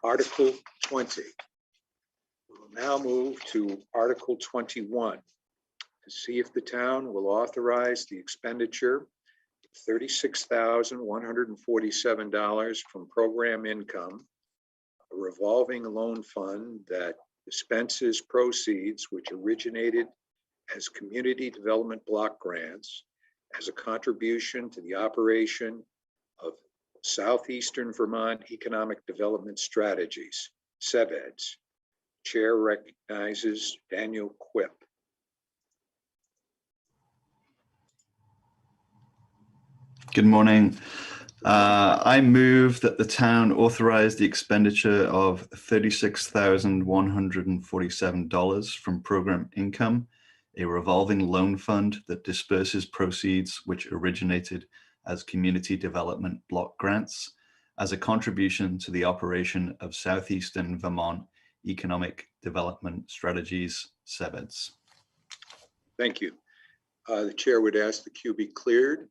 Article 20. We will now move to Article 21. To see if the town will authorize the expenditure of $36,147 from program income, a revolving loan fund that dispenses proceeds which originated as community development block grants as a contribution to the operation of Southeastern Vermont Economic Development Strategies, CEVEDS. Chair recognizes Daniel Quip. Good morning. I move that the town authorize the expenditure of $36,147 from program income, a revolving loan fund that disperses proceeds which originated as community development block grants, as a contribution to the operation of Southeastern Vermont Economic Development Strategies, CEVEDS. Thank you. The chair would ask the queue be cleared.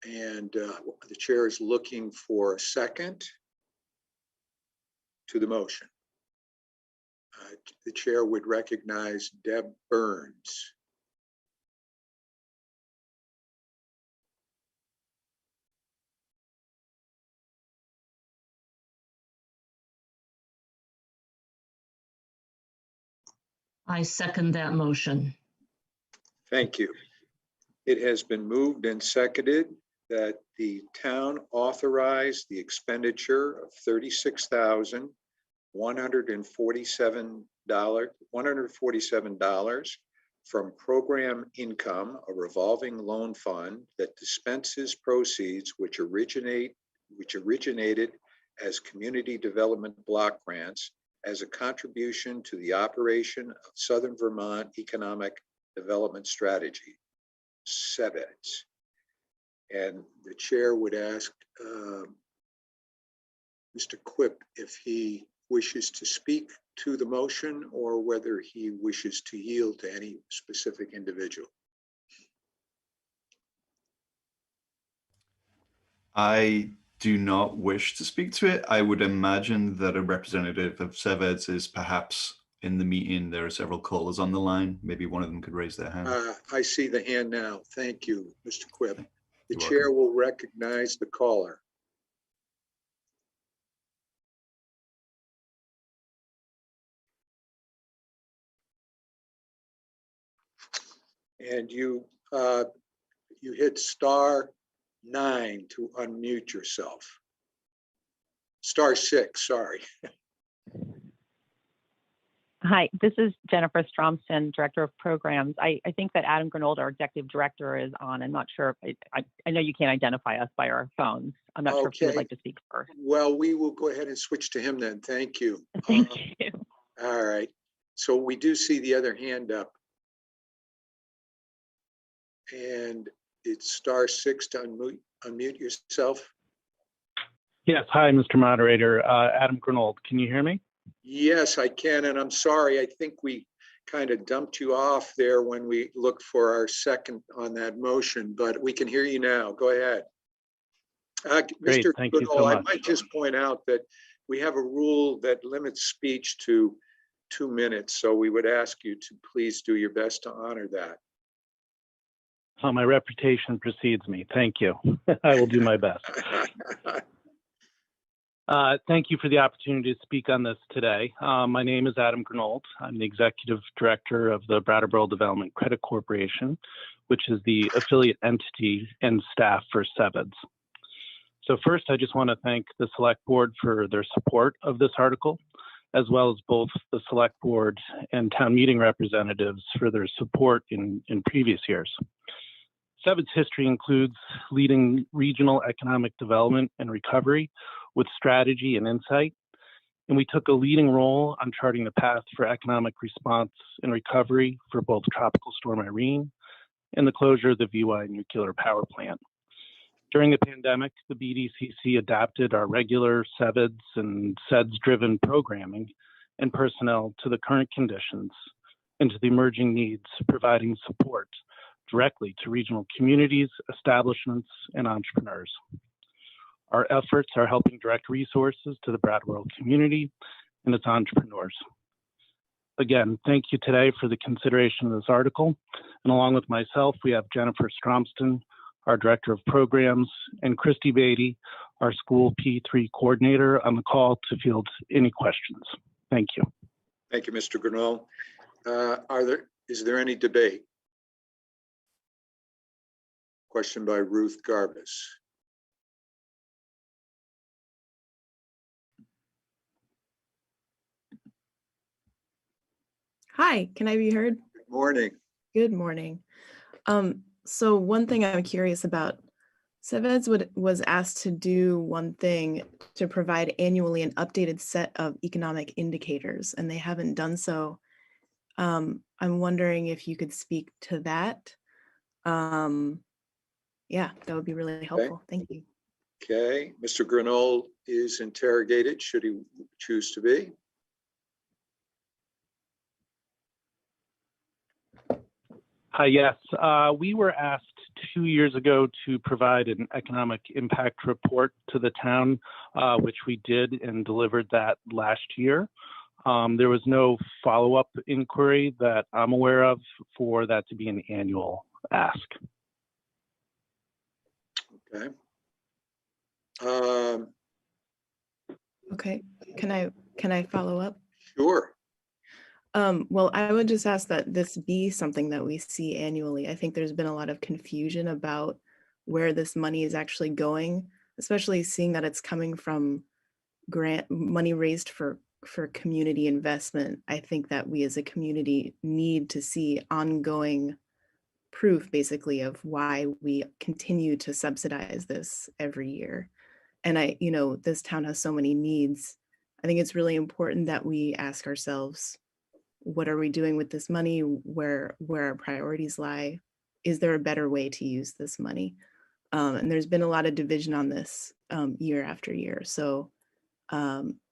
And the chair is looking for a second to the motion. The chair would recognize Deb Burns. I second that motion. Thank you. It has been moved and seconded that the town authorize the expenditure of $36,147 from program income, a revolving loan fund that dispenses proceeds which originated as community development block grants as a contribution to the operation of Southern Vermont Economic Development Strategy, SEVEDS. And the chair would ask Mr. Quip if he wishes to speak to the motion or whether he wishes to yield to any specific individual. I do not wish to speak to it. I would imagine that a representative of SEVEDS is perhaps in the meeting. There are several callers on the line. Maybe one of them could raise their hand. I see the hand now. Thank you, Mr. Quip. The You're chair welcome. will recognize the caller. And you hit *9 to unmute yourself. *6, sorry. Hi, this is Jennifer Stromson, Director of Programs. I think that Adam Grinold, our Executive Director, is on. I'm not sure. I know you can't identify us by our phones. I'm not sure if you would like to speak first. Well, we will go ahead and switch to him then. Thank you. Thank you. All right. So we do see the other hand up. And it's *6 to unmute yourself. Yes. Hi, Mr. Moderator. Adam Grinold. Can you hear me? Yes, I can. And I'm sorry. I think we kind of dumped you off there when we looked for our second on that motion, but we can hear you now. Go ahead. Great. Mr. Thank you so Goodall, I much. might just point out that we have a rule that limits speech to 2 minutes. So we would ask you to please do your best to honor that. My reputation precedes me. Thank you. I will do my best. Thank you for the opportunity to speak on this today. My name is Adam Grinold. I'm the Executive Director of the Brattleboro Development Credit Corporation, which is the affiliate entity and staff for SEVEDS. So first, I just want to thank the Select Board for their support of this article, as well as both the Select Board and town meeting representatives for their support in previous years. SEVED's history includes leading regional economic development and recovery with strategy and insight, and we took a leading role on charting the path for economic response and recovery for both Tropical Storm Irene and the closure of the VY nuclear power plant. During the pandemic, the BDCC adapted our regular SEVEDS and SEDS-driven programming and personnel to the current conditions and to the emerging needs, providing support directly to regional communities, establishments, and entrepreneurs. Our efforts are helping direct resources to the Brattleboro community and its entrepreneurs. Again, thank you today for the consideration of this article. And along with myself, we have Jennifer Stromston, our Director of Programs, and Christy Beatty, our School P3 Coordinator, on the call to field any questions. Thank you. Thank you, Mr. Grinold. Is there any debate? Question by Ruth Garbus. Hi, can I be heard? Good morning. Good morning. So one thing I'm curious about, SEVEDS was asked to do one thing, to provide annually an updated set of economic indicators, and they haven't done so. I'm wondering if you could speak to that. Yeah, that would be really helpful. Thank you. Okay, Mr. Grinold is interrogated, should he choose to be. Yes, we were asked 2 years ago to provide an economic impact report to the town, which we did and delivered that last year. There was no follow-up inquiry that I'm aware of for that to be an annual ask. Okay. Okay, can I follow up? Sure. Well, I would just ask that this be something that we see annually. I think there's been a lot of confusion about where this money is actually going, especially seeing that it's coming from grant money raised for community investment. I think that we as a community need to see ongoing proof basically of why we continue to subsidize this every year. And this town has so many needs. I think it's really important that we ask ourselves, what are we doing with this money? Where our priorities lie? Is there a better way to use this money? And there's been a lot of division on this year after year. So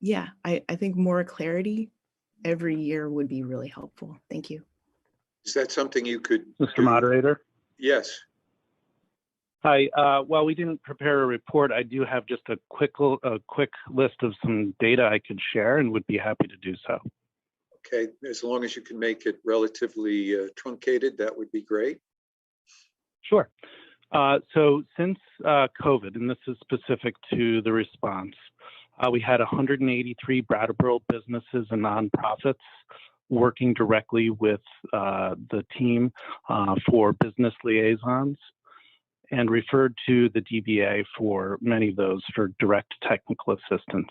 yeah, I think more clarity every year would be really helpful. Thank you. Is that something you could Mr. do? Moderator? Yes. Hi, while we didn't prepare a report, I do have just a quick list of some data I could share and would be happy to do so. Okay, as long as you can make it relatively truncated, that would be great. Sure. So since COVID, and this is specific to the response, we had 183 Brattleboro businesses and nonprofits working directly with the team for business liaisons, and referred to the DBA for many of those for direct technical assistance.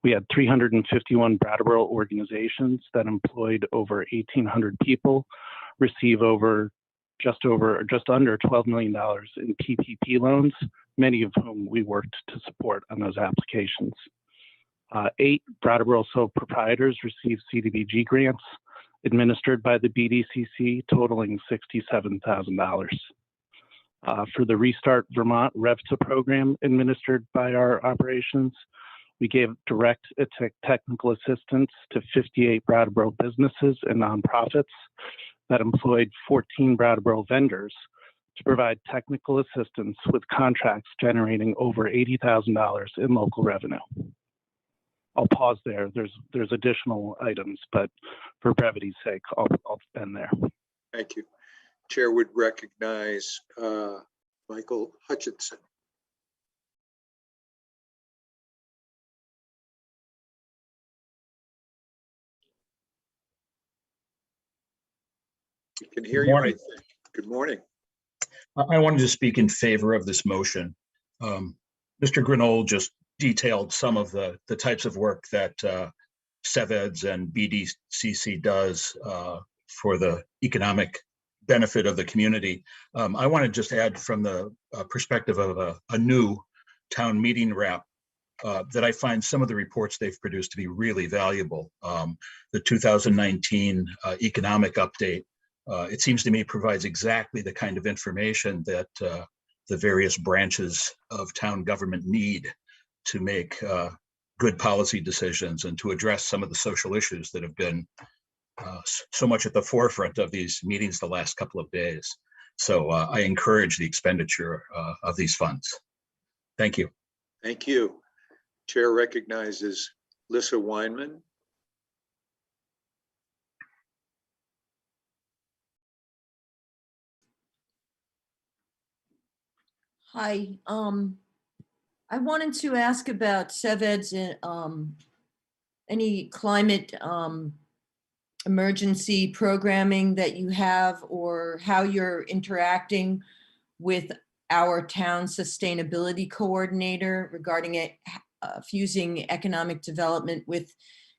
We had 351 Brattleboro organizations that employed over 1,800 people receive just under $12 million in PPP loans, many of whom we worked to support on those applications. 8 Brattleboro sole proprietors received CDBG grants administered by the BDCC, totaling $67,000. For the Restart Vermont REVTA program administered by our operations, we gave direct technical assistance to 58 Brattleboro businesses and nonprofits that employed 14 Brattleboro vendors to provide technical assistance with contracts generating over $80,000 in local revenue. I'll pause there. There's additional items, but for brevity's sake, I'll end there. Thank you. Chair would recognize Michael Hutchinson. We can hear you, I think. Good morning. I wanted to speak in favor of this motion. Mr. Grinold just detailed some of the types of work that CEVEDS and BDCC does for the economic benefit of the community. I want to just add from the perspective of a new town meeting rep that I find some of the reports they've produced to be really valuable. The 2019 economic update, it seems to me, provides exactly the kind of information that the various branches of town government need to make good policy decisions and to address some of the social issues that have been so much at the forefront of these meetings the last couple of days. So I encourage the expenditure of these funds. Thank you. Thank you. Chair recognizes Lissa Weinman. Hi, I wanted to ask about CEVEDS and any climate emergency programming that you have, or how you're interacting with our town sustainability coordinator regarding it, fusing economic development with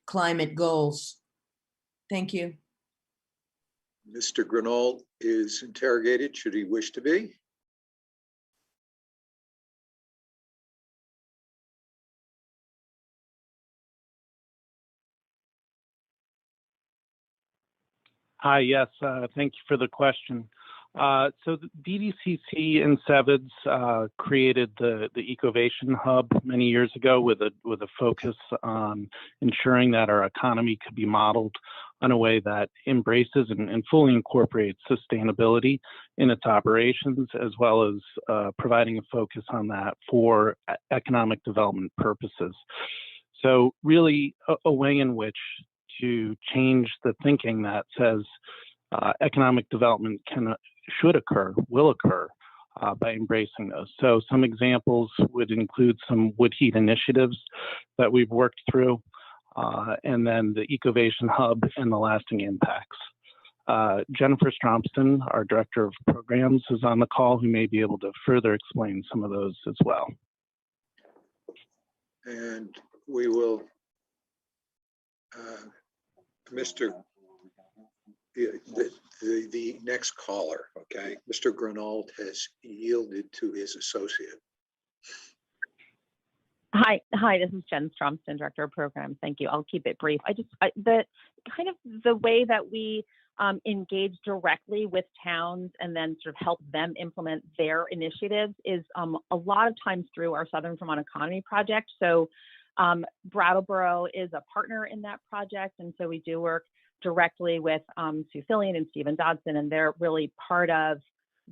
climate goals. Thank you. Mr. Grinold is interrogated, should he wish to be. Hi, yes, thank you for the question. So the BDCC and CEVIDS created the Ecovation Hub many years ago with a focus on ensuring that our economy could be modeled in a way that embraces and fully incorporates sustainability in its operations, as well as providing a focus on that for economic development purposes. So really a way in which to change the thinking that says economic development should occur, will occur by embracing those. So some examples would include some wood heat initiatives that we've worked through, and then the Ecovation Hub and the lasting impacts. Jennifer Stromston, our Director of Programs, is on the call, who may be able to further explain some of those as well. And we will, the next caller, okay? Mr. Grenold has yielded to his associate. Hi, this is Jen Stromston, Director of Programs. Thank you. I'll keep it brief. The way that we engage directly with towns and then sort of help them implement their initiatives is a lot of times through our Southern Vermont Economy Project. So Brattleboro is a partner in that project, and so we do work directly with Sue Fillion and Stephen Dodson, and they're really part of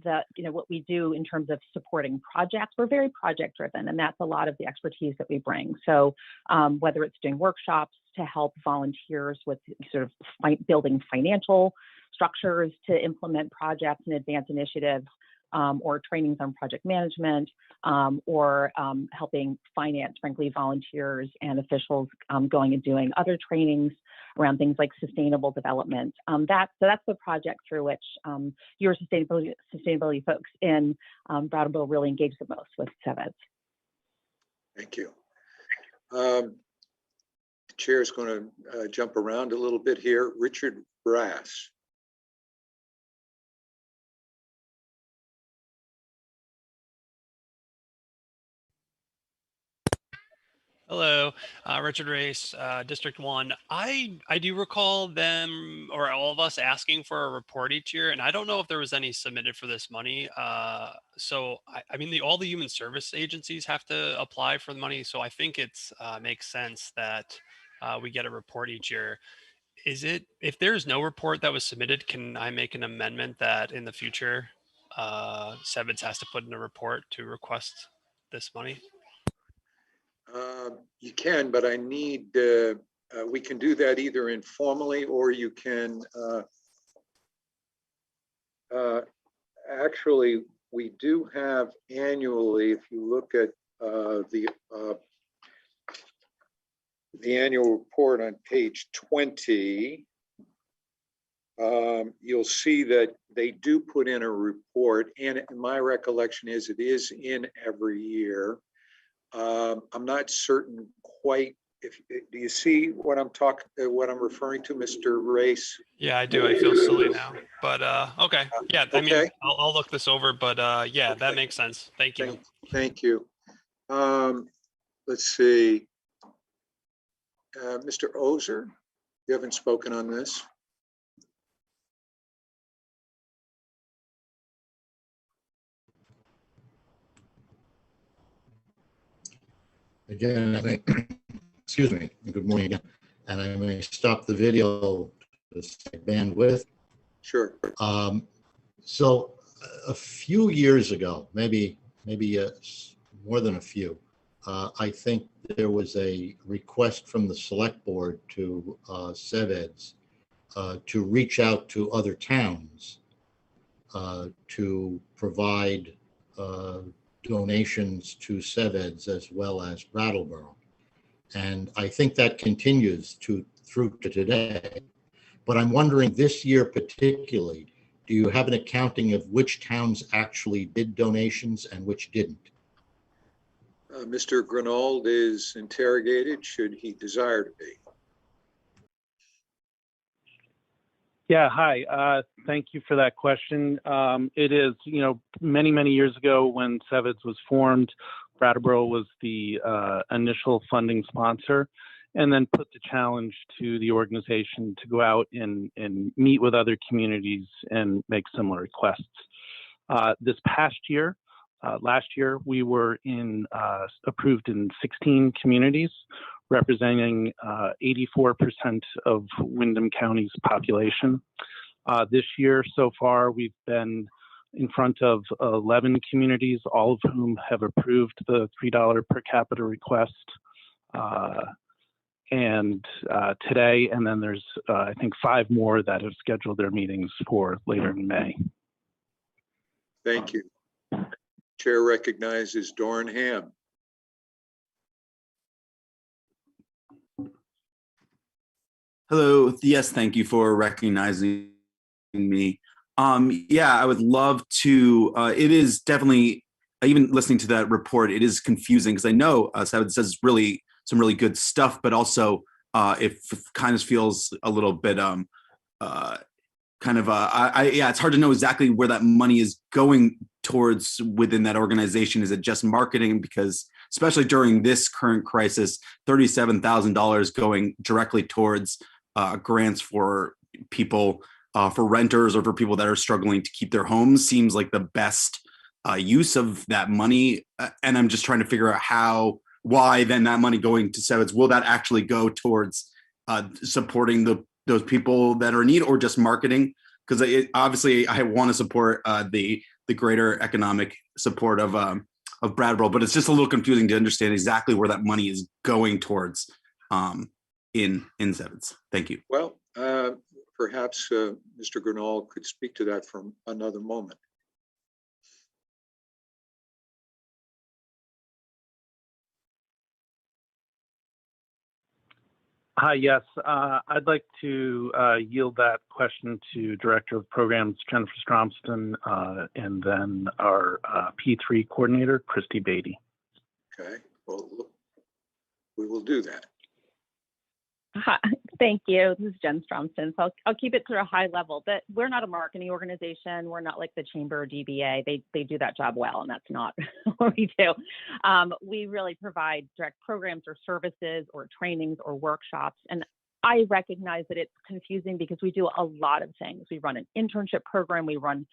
what we do in terms of supporting projects. We're very project driven, and that's a lot of the expertise that we bring. So whether it's doing workshops to help volunteers with sort of building financial structures to implement projects and advance initiatives, or trainings on project management, or helping finance, frankly, volunteers and officials going and doing other trainings around things like sustainable development. That's the project through which your sustainability folks in Brattleboro really engage the most with CEVIDS. Thank you. The chair is going to jump around a little bit here. Richard Brass. Hello, Richard Race, District 1. I do recall them, or all of us, asking for a report each year, and I don't know if there was any submitted for this money. So I mean, all the human service agencies have to apply for the money, so I think it's makes sense that we get a report each year. If there's no report that was submitted, can I make an amendment that in the future, CEVIDS has to put in a report to request this money? You can, but I need, we can do that either informally, or you can, actually, we do have annually, if you look at the annual report on page 20, you'll see that they do put in a report, and my recollection is it is in every year. I'm not certain quite. Do you see what I'm referring to, Mr. Race? Yeah, I do. I feel silly now, but okay. Yeah, I mean, Okay. I'll look this over, but yeah, that makes sense. Thank you. Thank you. Let's see. Mr. Ozer, you haven't spoken on this. Again, I think, excuse me, good morning again. And I may stop the video to save bandwidth. Sure. So a few years ago, maybe more than a few, I think there was a request from the select board to CEVIDS to reach out to other towns to provide donations to CEVIDS as well as Brattleboro. And I think that continues through to today. But I'm wondering this year particularly, do you have an accounting of which towns actually did donations and which didn't? Mr. Grenold is interrogated, should he desire to be. Yeah, hi. Thank you for that question. It is, many years ago when CEVIDS was formed, Brattleboro was the initial funding sponsor, and then put the challenge to the organization to go out and meet with other communities and make similar requests. This past year, last year, we were approved in 16 communities, representing 84% of Windham County's population. This year, so far, we've been in front of 11 communities, all of whom have approved the $3 per capita request. And today, and then there's, I think, 5 more that have scheduled their meetings for later in May. Thank you. Chair recognizes Doran Ham. Hello. Yes, thank you for recognizing me. Yeah, I would love to. It is definitely, even listening to that report, it is confusing because I know it says really some really good stuff, but also it kind of feels a little bit yeah, it's hard to know exactly where that money is going towards within that organization. Is it just marketing? Because especially during this current crisis, $37,000 going directly towards grants for people, for renters or for people that are struggling to keep their homes seems like the best use of that money. And I'm just trying to figure out why then that money going to Sevitz, will that actually go towards supporting those people that are in need, or just marketing? Because obviously I want to support the greater economic support of Brattleboro, but it's just a little confusing to understand exactly where that money is going towards in Sevitz. Thank you. Well, perhaps Mr. Grunwald could speak to that for another moment. Hi, yes. I'd like to yield that question to Director of Programs, Jennifer Stromston, and then our P3 coordinator, Christy Beatty. Okay, well, we will do that. Hi, thank you. This is Jen Stromson. So I'll keep it to a high level, but we're not a marketing organization. We're not like the Chamber or DBA. They do that job well, and that's not what we do. We really provide direct programs or services or trainings or workshops. And I recognize that it's confusing because we do a lot of things. We run an internship program. We run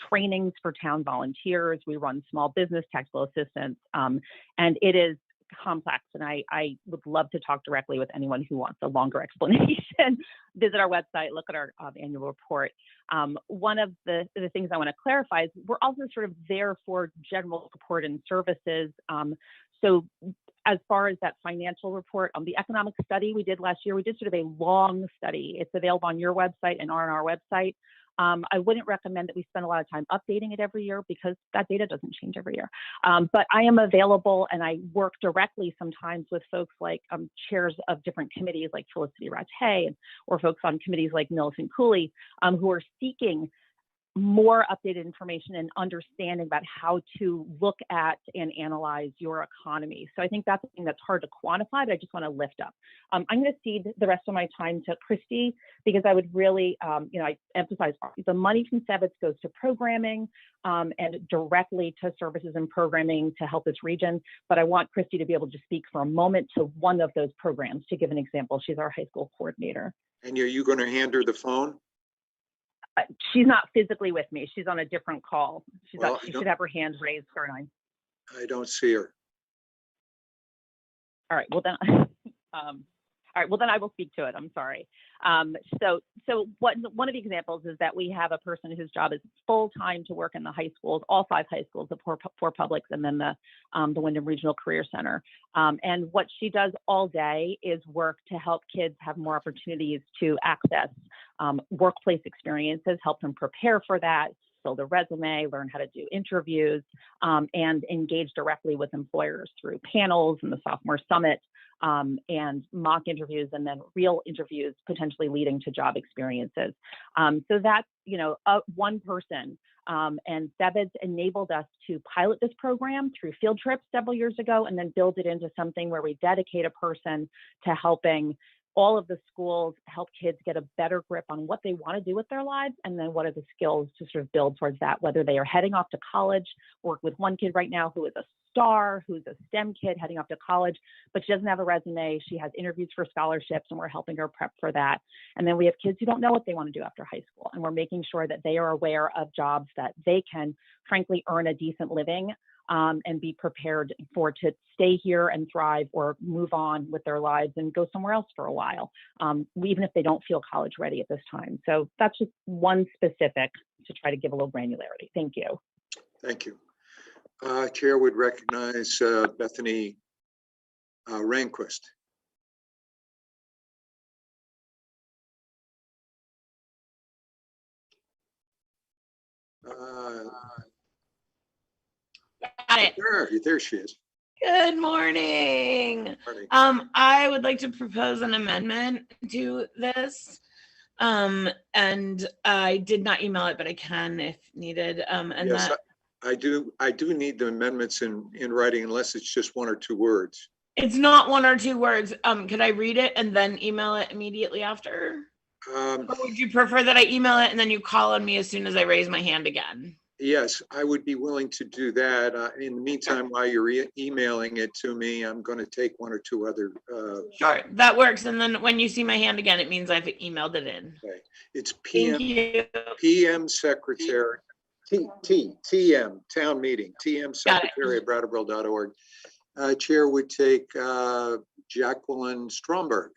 trainings for town volunteers. We run small business technical assistance. And it is complex, and I would love to talk directly with anyone who wants a longer explanation. Visit our website, look at our annual report. One of the things I want to clarify is we're also sort of there for general support and services. So as far as that financial report, the economic study we did last year, we did sort of a long study. It's available on your website and on our website. I wouldn't recommend that we spend a lot of time updating it every year because that data doesn't change every year. But I am available, and I work directly sometimes with folks like chairs of different committees like Felicity Rattay, or folks on committees like Millicent Cooley, who are seeking more updated information and understanding about how to look at and analyze your economy. So I think that's something that's hard to quantify, but I just want to lift up. I'm going to cede the rest of my time to Christy, because I would really, I emphasize the money from Sevitz goes to programming and directly to services and programming to help this region. But I want Christy to be able to speak for a moment to one of those programs to give an example. She's our high school coordinator. And are you going to hand her the phone? She's not physically with me. She's on a different call. She should have her hand raised for nine. I don't see her. All right. Well then, I will speak to it. I'm sorry. So one of the examples is that we have a person whose job is full time to work in the high schools, all 5 high schools, the 4 publics, and then the Windham Regional Career Center. And what she does all day is work to help kids have more opportunities to access workplace experiences, help them prepare for that, build a resume, learn how to do interviews, and engage directly with employers through panels and the Sophomore Summit, and mock interviews, and then real interviews potentially leading to job experiences. So that's, one person. And Sevitz enabled us to pilot this program through field trips several years ago, and then build it into something where we dedicate a person to helping all of the schools help kids get a better grip on what they want to do with their lives, and then what are the skills to sort of build towards that, whether they are heading off to college. Work with one kid right now who is a star, who's a STEM kid heading off to college, but she doesn't have a resume. She has interviews for scholarships, and we're helping her prep for that. And then we have kids who don't know what they want to do after high school, and we're making sure that they are aware of jobs that they can, frankly, earn a decent living, and be prepared to stay here and thrive, or move on with their lives and go somewhere else for a while, even if they don't feel college ready at this time. So that's just one specific to try to give a little granularity. Thank you. Thank you. Chair would recognize Bethany Rehnquist. Got it. There she is. Good morning. Morning. I would like to propose an amendment to this. And I did not email it, but I can if needed. And Yes, that I do need the amendments in writing, unless it's just one or two words. it's not one or two words. Could I read it and then email it immediately after? Or would you prefer that I email it and then you call on me as soon as I raise my hand again? Yes, I would be willing to do that. In the meantime, while you're emailing it to me, I'm going to take one or two other. Sure, that works. And then when you see my hand again, it means I've emailed it in. Okay. It's Thank PM, you. PM Secretary, TM, Town Meeting, TM Secretary at Brattleboro.org. Chair would take Jacqueline Stromberg.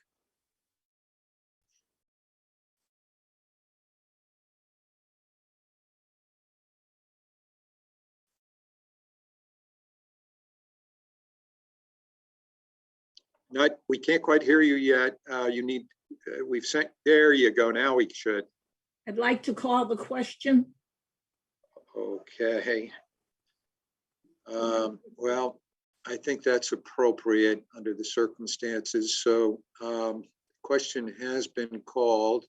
We can't quite hear you yet. You need, we've sent, there you go. Now we should. I'd like to call the question. Okay. Well, I think that's appropriate under the circumstances. So question has been called.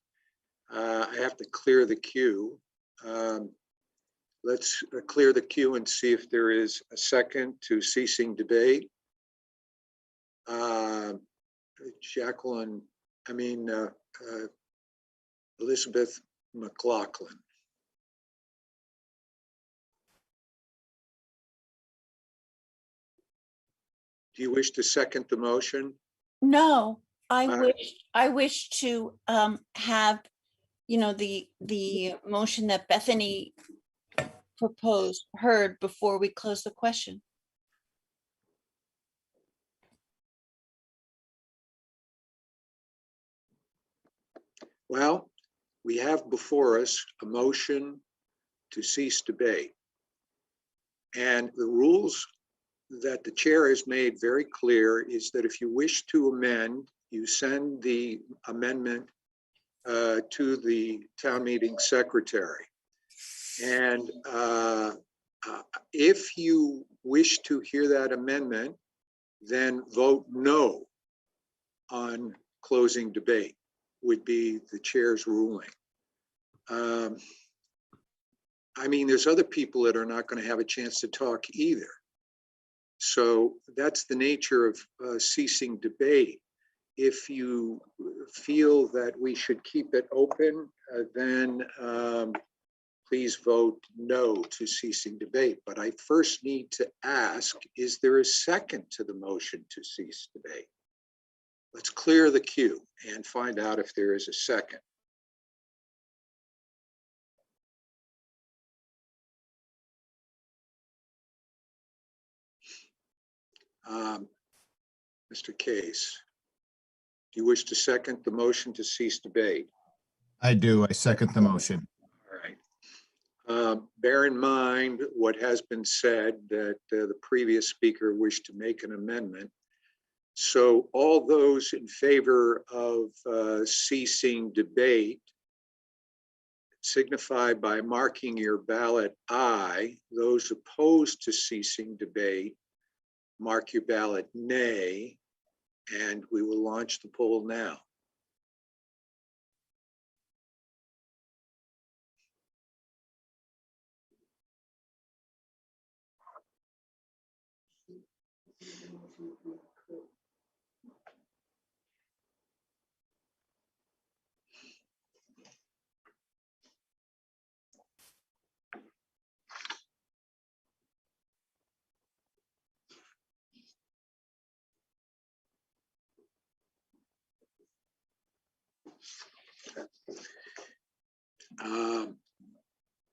I have to clear the queue. Let's clear the queue and see if there is a second to ceasing debate. Jacqueline, Elizabeth McLaughlin. Do you wish to second the motion? No, I wish to have, the motion that Bethany proposed heard before we close the question. Well, we have before us a motion to cease debate. And the rules that the chair has made very clear is that if you wish to amend, you send the amendment to the town meeting secretary. And if you wish to hear that amendment, then vote no on closing debate would be the chair's ruling. There's other people that are not going to have a chance to talk either. So that's the nature of ceasing debate. If you feel that we should keep it open, then please vote no to ceasing debate. But I first need to ask, is there a second to the motion to cease debate? Let's clear the queue and find out if there is a second. Mr. Case, do you wish to second the motion to cease debate? I do. I second the motion. All right. Bear in mind what has been said, that the previous speaker wished to make an amendment. So all those in favor of ceasing debate signify by marking your ballot aye. Those opposed to ceasing debate, mark your ballot nay, and we will launch the poll now.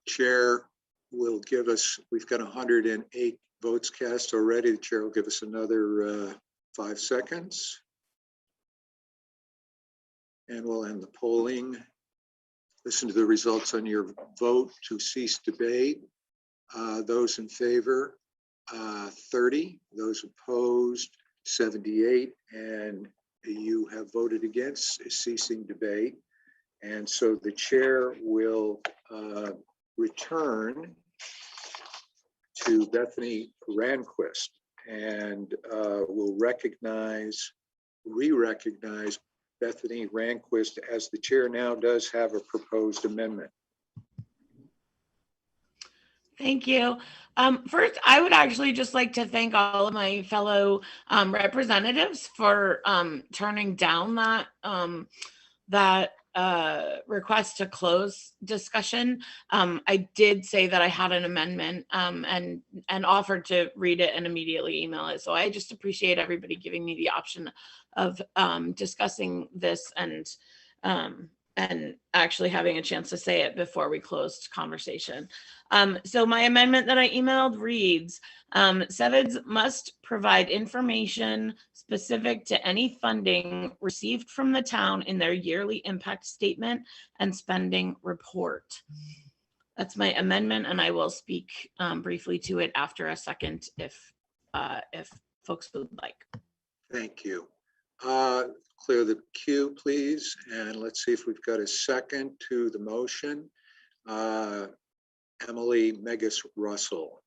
Chair will give us, we've got 108 votes cast already. The chair will give us another 5 seconds. And we'll end the polling. Listen to the results on your vote to cease debate. Those in favor, 30. Those opposed, 78. And you have voted against ceasing debate. And so the chair will return to Bethany Ranquist and will re-recognize Bethany Ranquist as the chair now does have a proposed amendment. Thank you. First, I would actually just like to thank all of my fellow representatives for turning down that request to close discussion. I did say that I had an amendment and offered to read it and immediately email it. So I just appreciate everybody giving me the option of discussing this and actually having a chance to say it before we closed conversation. So my amendment that I emailed reads, CEVIDS must provide information specific to any funding received from the town in their yearly impact statement and spending report. That's my amendment, and I will speak briefly to it after a second if folks would like. Thank you. Clear the queue, please, and let's see if we've got a second to the motion. Emily Megas Russell.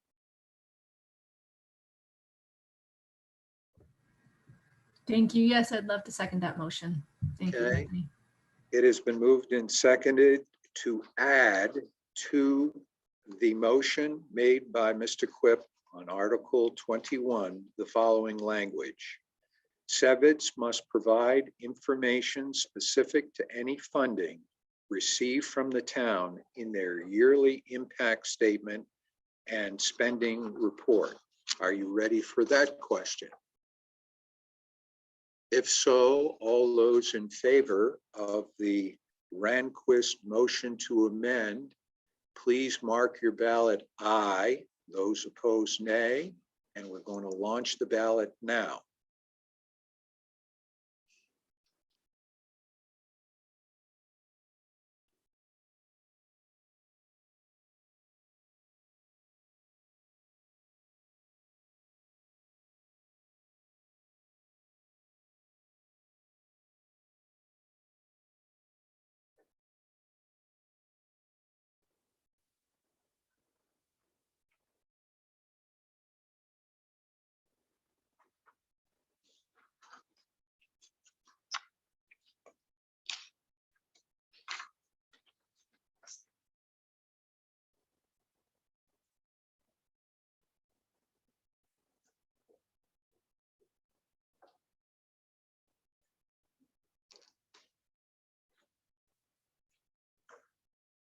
Thank you. Yes, I'd love to second that motion. Thank you, Okay. Bethany. It has been moved and seconded to add to the motion made by Mr. Quip on Article 21 the following language. CEVIDS must provide information specific to any funding received from the town in their yearly impact statement and spending report. Are you ready for that question? If so, all those in favor of the Ranquist motion to amend, please mark your ballot aye. Those opposed, nay. And we're going to launch the ballot now.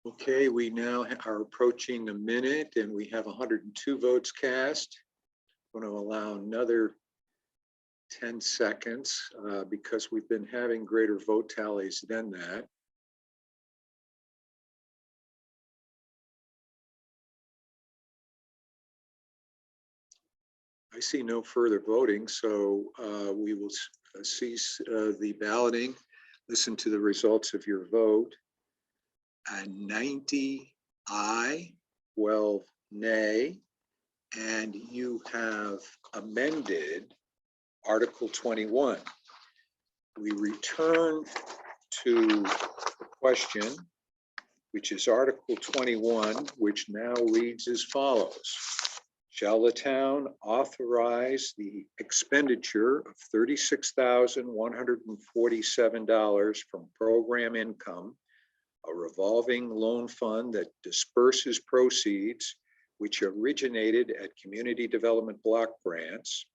Okay, we now are approaching a minute and we have 102 votes cast. I'm going to allow another 10 seconds because we've been having greater vote tallies than that. I see no further voting, so we will cease the balloting. Listen to the results of your vote. 90 aye, 12 nay, and you have amended Article 21. We return to the question, which is Article 21, which now reads as follows. Shall the town authorize the expenditure of $36,147 from program income, a revolving loan fund that disperses proceeds which originated at community development block grants,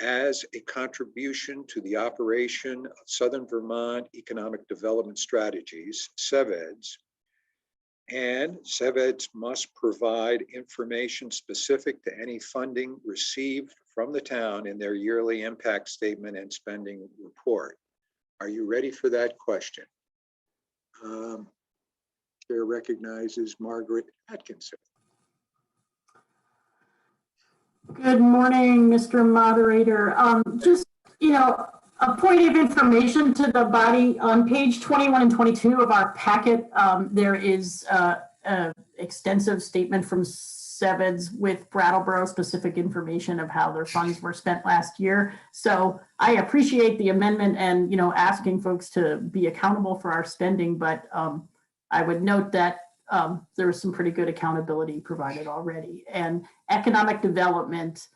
as a contribution to the operation of Southern Vermont Economic Development Strategies, CEVEDS, and CEVEDS must provide information specific to any funding received from the town in their yearly impact statement and spending report. Are you ready for that question? Chair recognizes Margaret Atkinson. Good morning, Mr. Moderator. Just, a point of information to the body. On page 21 and 22 of our packet, there is an extensive statement from SEVEDS with Brattleboro specific information of how their funds were spent last year. So I appreciate the amendment and, asking folks to be accountable for our spending, but I would note that there was some pretty good accountability provided already. And economic development,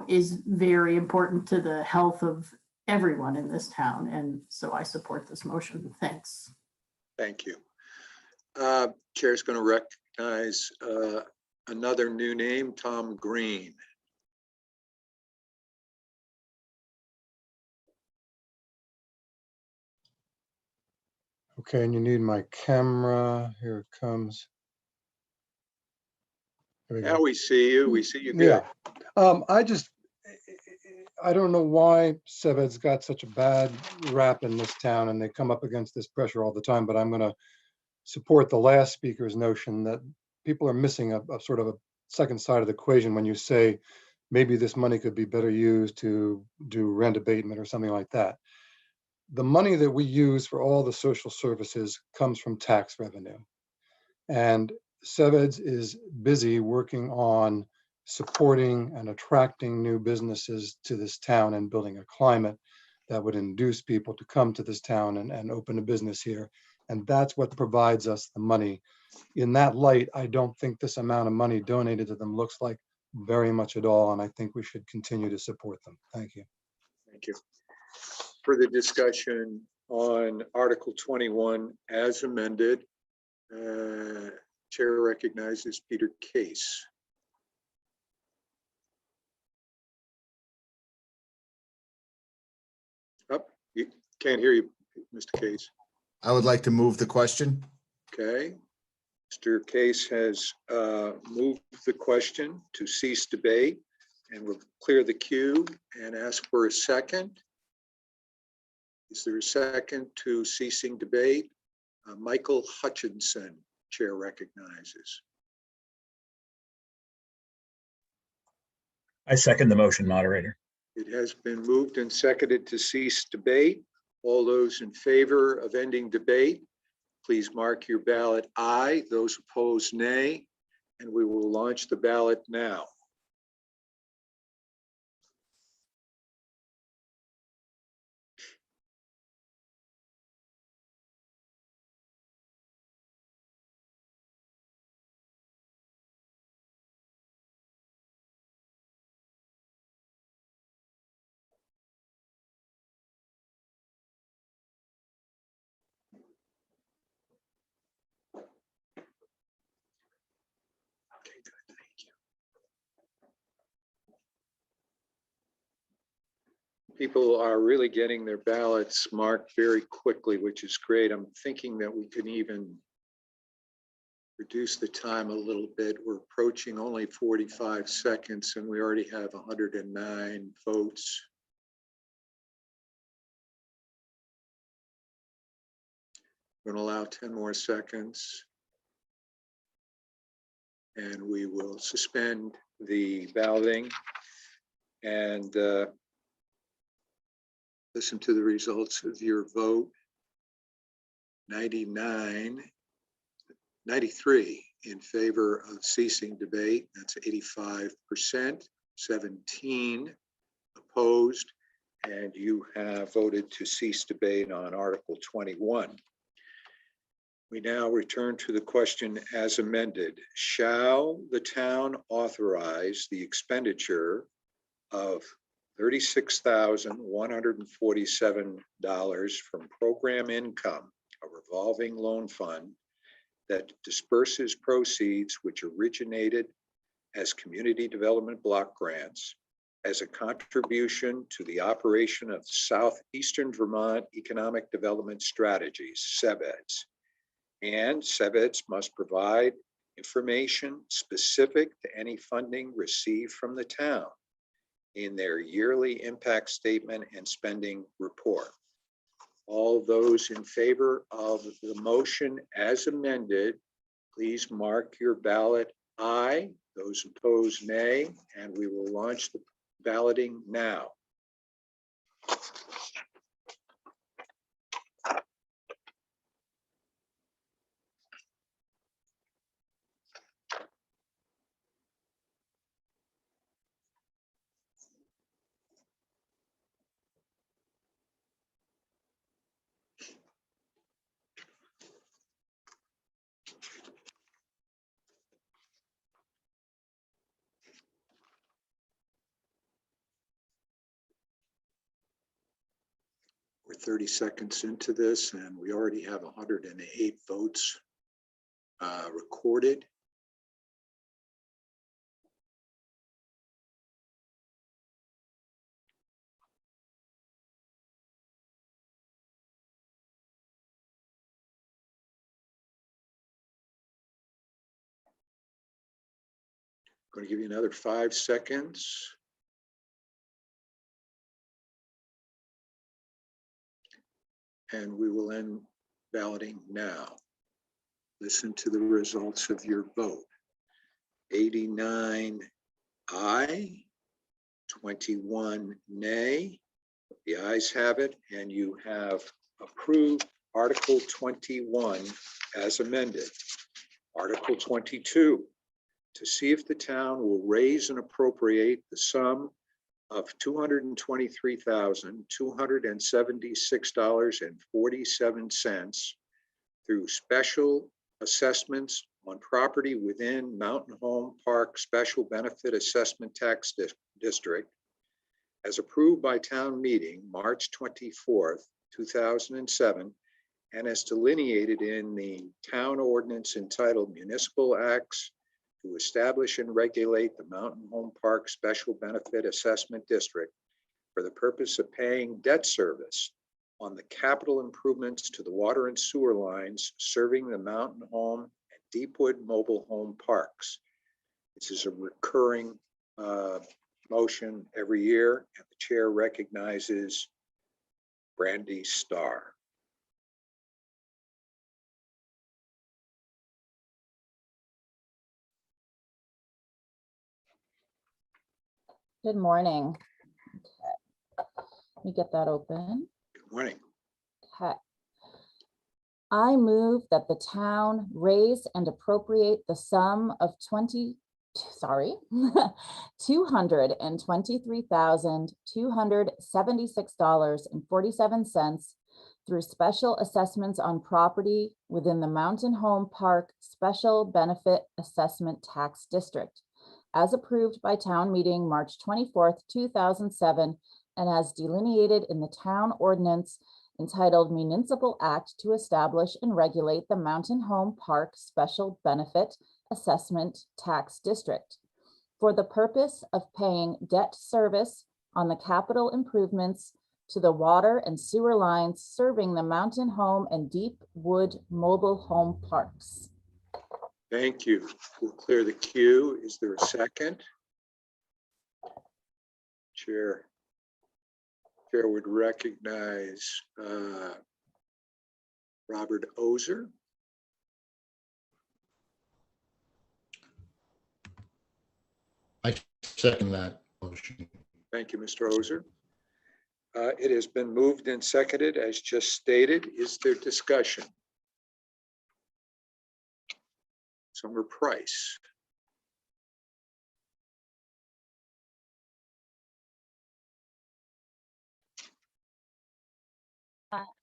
is very important to the health of everyone in this town. And so I support this motion. Thanks. Thank you. Chair's going to recognize another new name, Tom Green. Okay, and you need my camera. Here it comes. Now we see you. We see you good. Yeah. I don't know why SEVED's got such a bad rap in this town, and they come up against this pressure all the time, but I'm going to support the last speaker's notion that people are missing a sort of a second side of the equation when you say maybe this money could be better used to do rent abatement or something like that. The money that we use for all the social services comes from tax revenue. And SEVEDS is busy working on supporting and attracting new businesses to this town and building a climate that would induce people to come to this town and open a business here. And that's what provides us the money. In that light, I don't think this amount of money donated to them looks like very much at all. And I think we should continue to support them. Thank you. Thank you. Further discussion on Article 21 as amended. Chair recognizes Peter Case. You can't hear you, Mr. Case. I would like to move the question. Okay. Mr. Case has moved the question to cease debate, and we'll clear the queue and ask for a second. Is there a second to ceasing debate? Michael Hutchinson, Chair recognizes. I second the motion, moderator. It has been moved and seconded to cease debate. All those in favor of ending debate, please mark your ballot aye. Those opposed, nay. And we will launch the ballot now. People are really getting their ballots marked very quickly, which is great. I'm thinking that we can even reduce the time a little bit. We're approaching only 45 seconds and we already have 109 votes. I'm going to allow 10 more seconds. And we will suspend the balloting and listen to the results of your vote. 93 in favor of ceasing debate. That's 85%, 17 opposed, and you have voted to cease debate on Article 21. We now return to the question as amended. Shall the town authorize the expenditure of $36,147 from program income, a revolving loan fund that disperses proceeds which originated as community development block grants as a contribution to the operation of Southeastern Vermont Economic Development Strategies, SEVEDS. And SEVEDS must provide information specific to any funding received from the town in their yearly impact statement and spending report. All those in favor of the motion as amended, please mark your ballot aye. Those opposed, nay, and we will launch the balloting now. We're 30 seconds into this, and we already have 108 votes recorded. I'm going to give you another 5 seconds. And we will end balloting now. Listen to the results of your vote. 89 aye, 21 nay. The ayes have it, and you have approved Article 21 as amended. Article 22, to see if the town will raise and appropriate the sum of $223,276.47 through special assessments on property within Mountain Home Park Special Benefit Assessment Tax District, as approved by town meeting March 24th, 2007, and as delineated in the town ordinance entitled Municipal Acts to establish and regulate the Mountain Home Park Special Benefit Assessment District for the purpose of paying debt service on the capital improvements to the water and sewer lines serving the Mountain Home and Deepwood Mobile Home Parks. This is a recurring motion every year, and the chair recognizes Brandy Starr. Good morning. Okay. Let me get that open. Good morning. Okay. I move that the town raise and appropriate the sum of $223,276.47 through special assessments on property within the Mountain Home Park Special Benefit Assessment Tax District, as approved by town meeting March 24th, 2007, and as delineated in the town ordinance entitled Municipal Act to establish and regulate the Mountain Home Park Special Benefit Assessment Tax District for the purpose of paying debt service on the capital improvements to the water and sewer lines serving the Mountain Home and Deepwood Mobile Home Parks. Thank you. We'll clear the queue. Is there a second? Chair would recognize Robert Ozer. I second that motion. Thank you, Mr. Ozer. It has been moved and seconded as just stated. Is there discussion? Summer Price.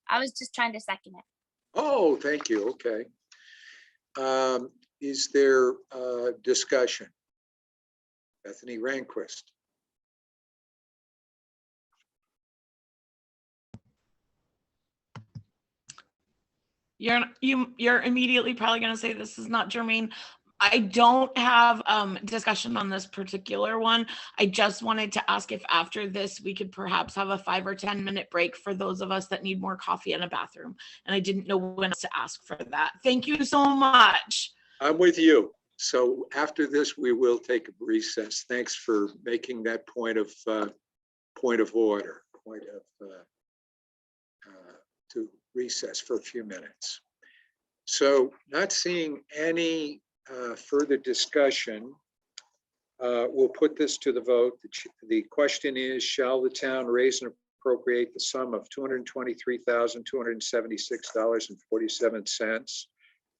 I was just trying to second it. Oh, thank you. Okay. Is there discussion? Bethany Rehnquist. You're immediately probably going to say this is not germane. I don't have discussion on this particular one. I just wanted to ask if after this we could perhaps have a 5 or 10 minute break for those of us that need more coffee and a bathroom. And I didn't know when else to ask for that. Thank you so much. I'm with you. So after this, we will take a recess. Thanks for making that point of order, recess for a few minutes. So not seeing any further discussion, we'll put this to the vote. The question is, shall the town raise and appropriate the sum of $223,276.47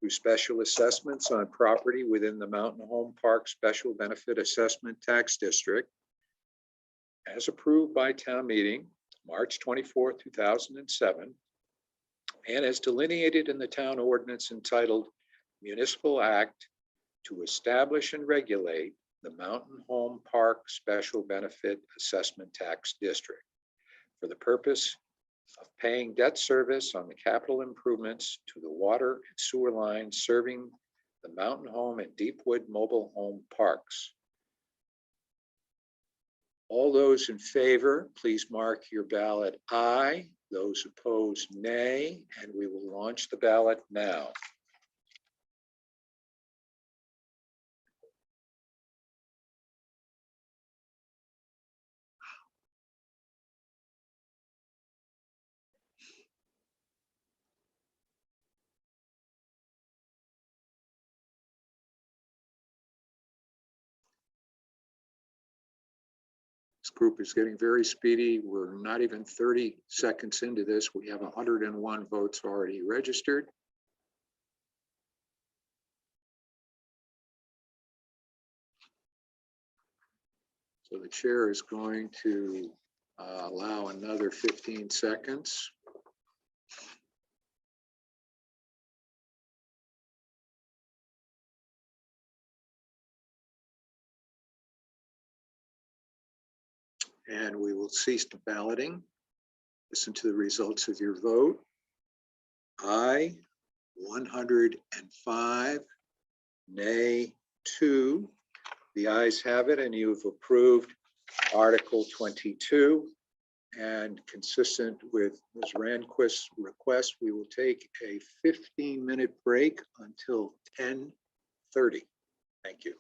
through special assessments on property within the Mountain Home Park Special Benefit Assessment Tax District, as approved by town meeting, March 24, 2007, and as delineated in the town ordinance entitled Municipal Act to establish and regulate the Mountain Home Park Special Benefit Assessment Tax District for the purpose of paying debt service on the capital improvements to the water and sewer lines serving the Mountain Home and Deepwood Mobile Home Parks. All those in favor, please mark your ballot aye. Those opposed, nay, and we will launch the ballot now. This group is getting very speedy. We're not even 30 seconds into this. We have 101 votes already registered. So the chair is going to allow another 15 seconds. And we will cease the balloting. Listen to the results of your vote. Aye, 105, nay, 2. The ayes have it, and you've approved Article 22. And consistent with Ms. Randquist's request, we will take a 15-minute break until 10:30. Thank you.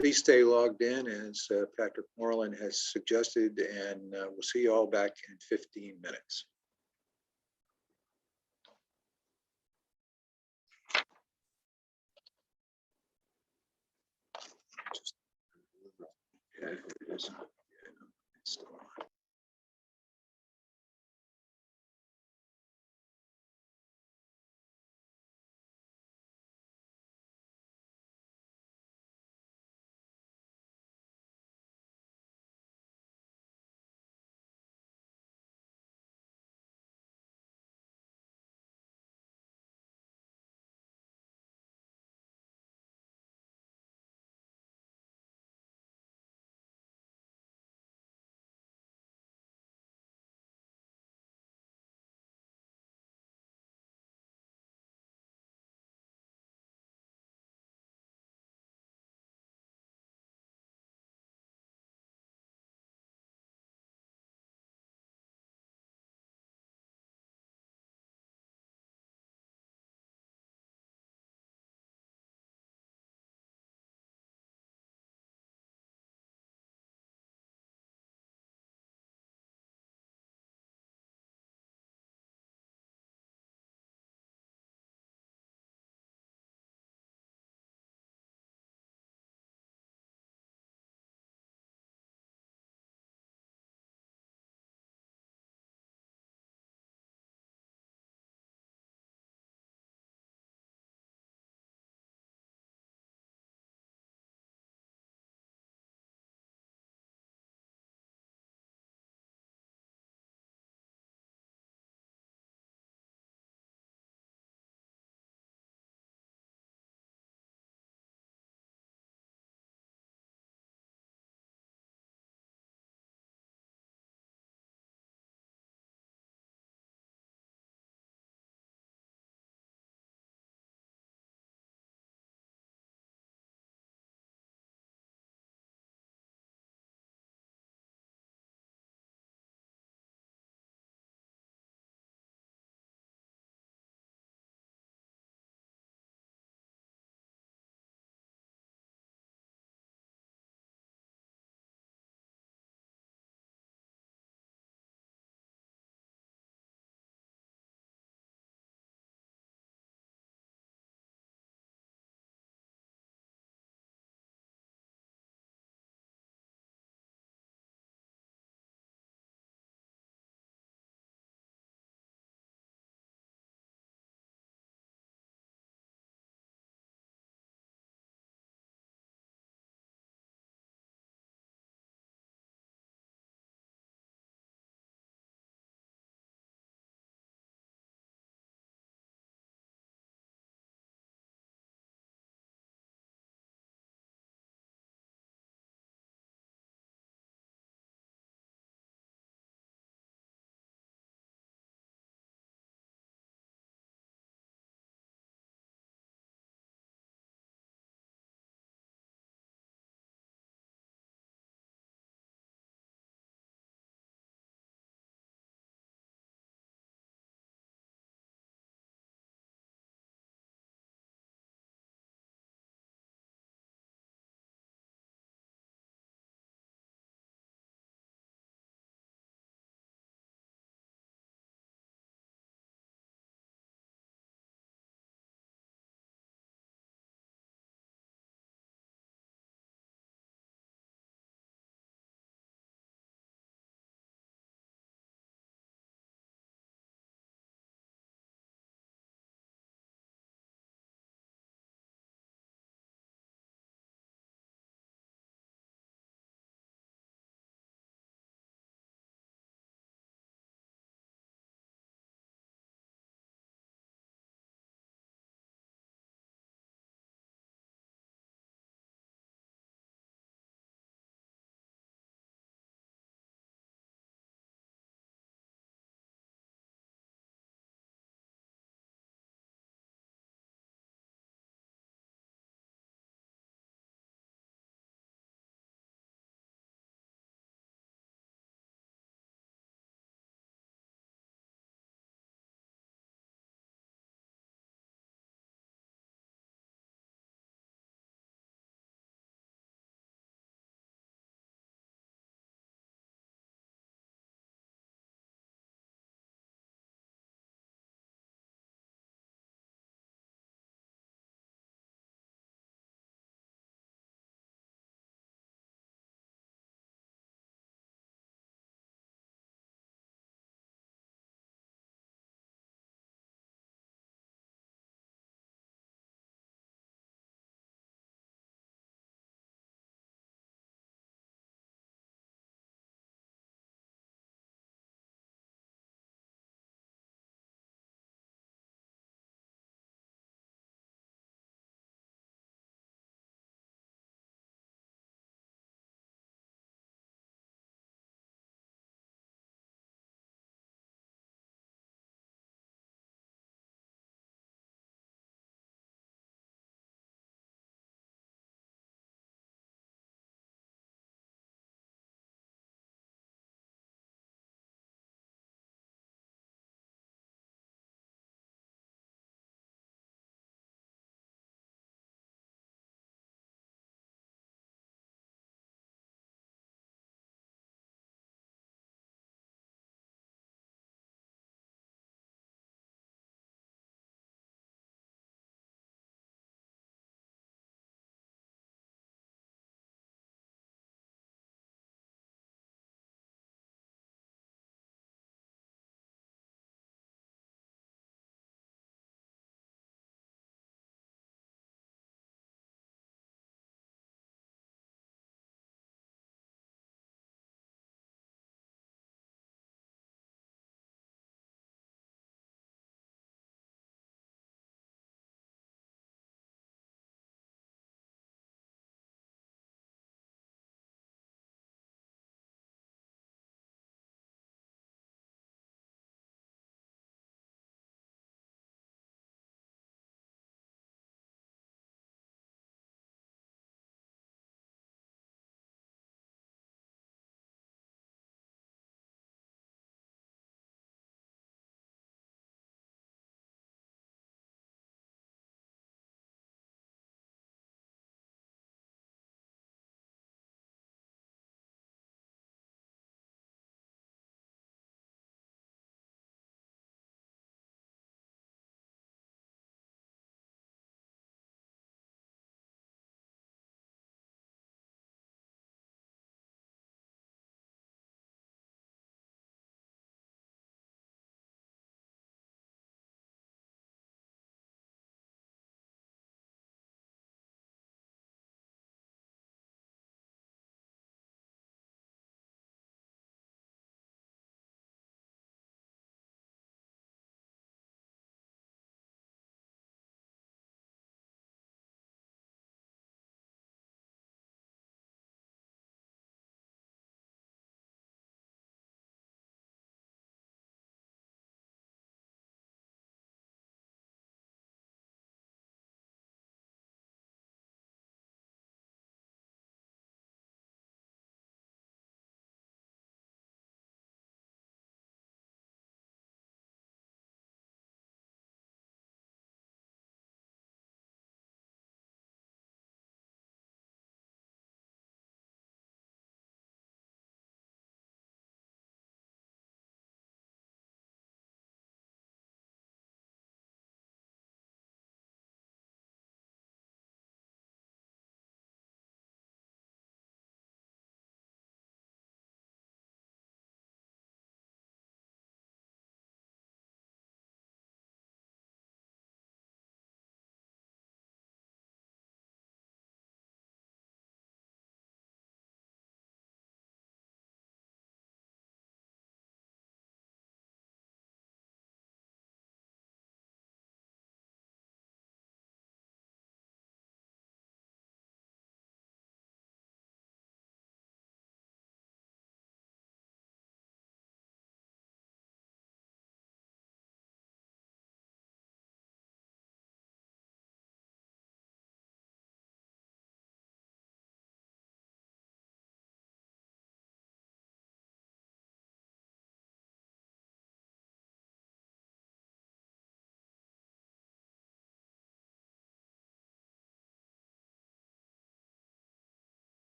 Please stay logged in as Patrick Moreland has suggested, and we'll see you all back in 15 minutes. Yeah, it is. It's still on.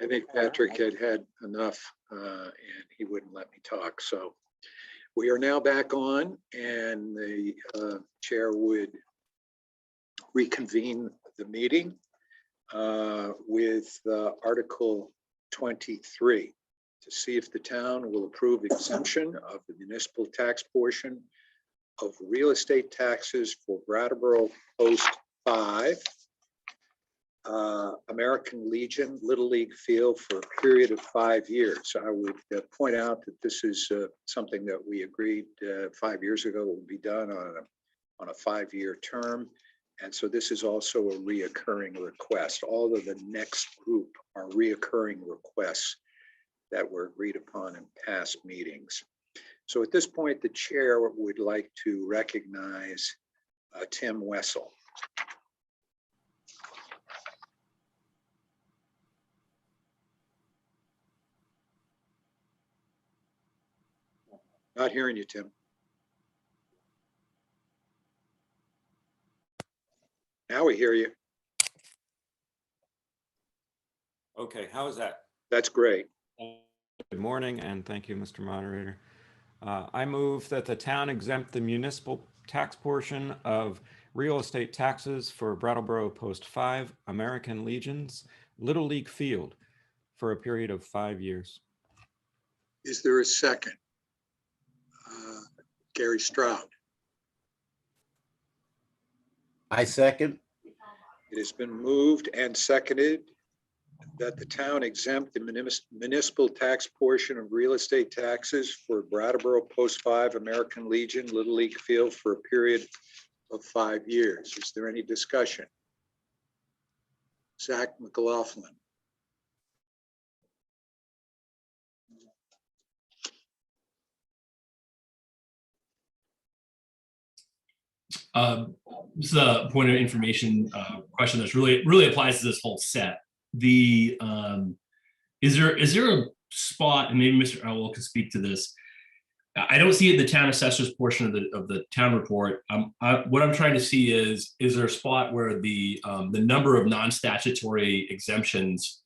I think Patrick had enough and he wouldn't let me talk. So we are now back on, and the chair would reconvene the meeting with Article 23 to see if the town will approve exemption of the municipal tax portion of real estate taxes for Brattleboro Post 5, American Legion Little League Field for a period of 5 years. I would point out that this is something that we agreed 5 years ago would be done on a 5-year term. And so this is also a reoccurring request. All of the next group are reoccurring requests that were agreed upon in past meetings. So at this point, the chair would like to recognize Tim Wessel. Not hearing you, Tim. Now we hear you. Okay, how is that? That's great. Good morning, and thank you, Mr. Moderator. I move that the town exempt the municipal tax portion of real estate taxes for Brattleboro Post 5, American Legion's Little League Field for a period of 5 years. Is there a second? Gary Stroud. I second. It has been moved and seconded that the town exempt the municipal tax portion of real estate taxes for Brattleboro Post 5 American Legion Little League Field for a period of 5 years. Is there any discussion? Zach McLaughlin. This is a point of information question that's really applies to this whole set. The is there a spot, and maybe Mr. Elwell can speak to this. I don't see it in the town assessor's portion of the town report. What I'm trying to see is there a spot where the number of non-statutory exemptions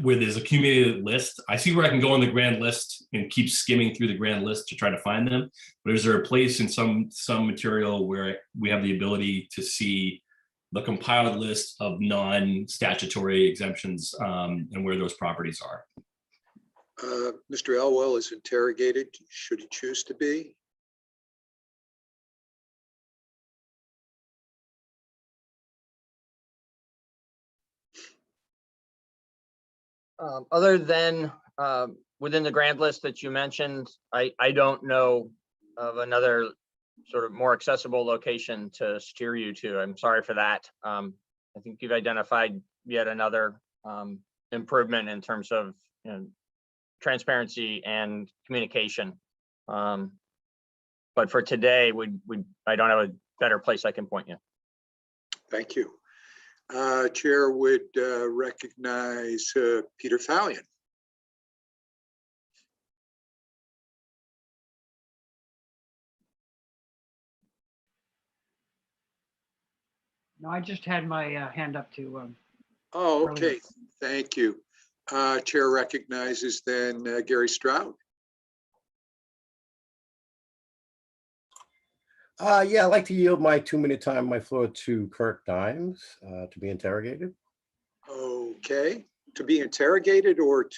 where there's a accumulated list? I see where I can go on the grand list and keep skimming through the grand list to try to find them. But is there a place in some material where we have the ability to see the compiled list of non-statutory exemptions and where those properties are? Mr. Elwell is interrogated. Should he choose to be? Other than within the grand list that you mentioned, I don't know of another sort of more accessible location to steer you to. I'm sorry for that. I think you've identified yet another improvement in terms of transparency and communication. But for today, I don't have a better place I can point you. Thank you. Chair would recognize Peter Fallion. No, I just had my hand up to. Oh, okay. Thank you. Chair recognizes then Gary Stroud. Yeah, I'd like to yield my 2-minute time, my floor to Kirk Dimes to be interrogated. Okay, to be interrogated or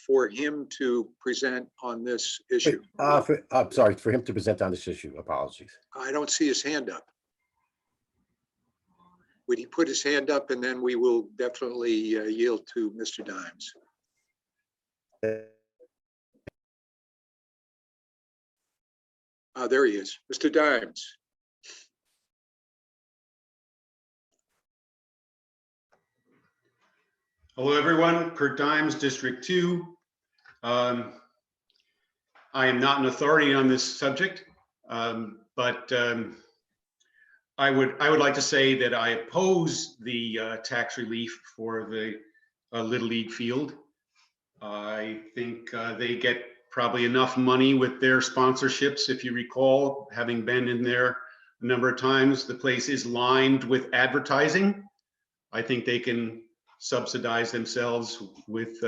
for him to present on this issue? I'm sorry, for him to present on this issue. Apologies. I don't see his hand up. Would he put his hand up, and then we will definitely yield to Mr. Dimes. There he is, Mr. Dimes. Hello, everyone. Kurt Dimes, District 2. I am not an authority on this subject, but I would like to say that I oppose the tax relief for the Little League field. I think they get probably enough money with their sponsorships. If you recall, having been in there a number of times, the place is lined with advertising. I think they can subsidize themselves with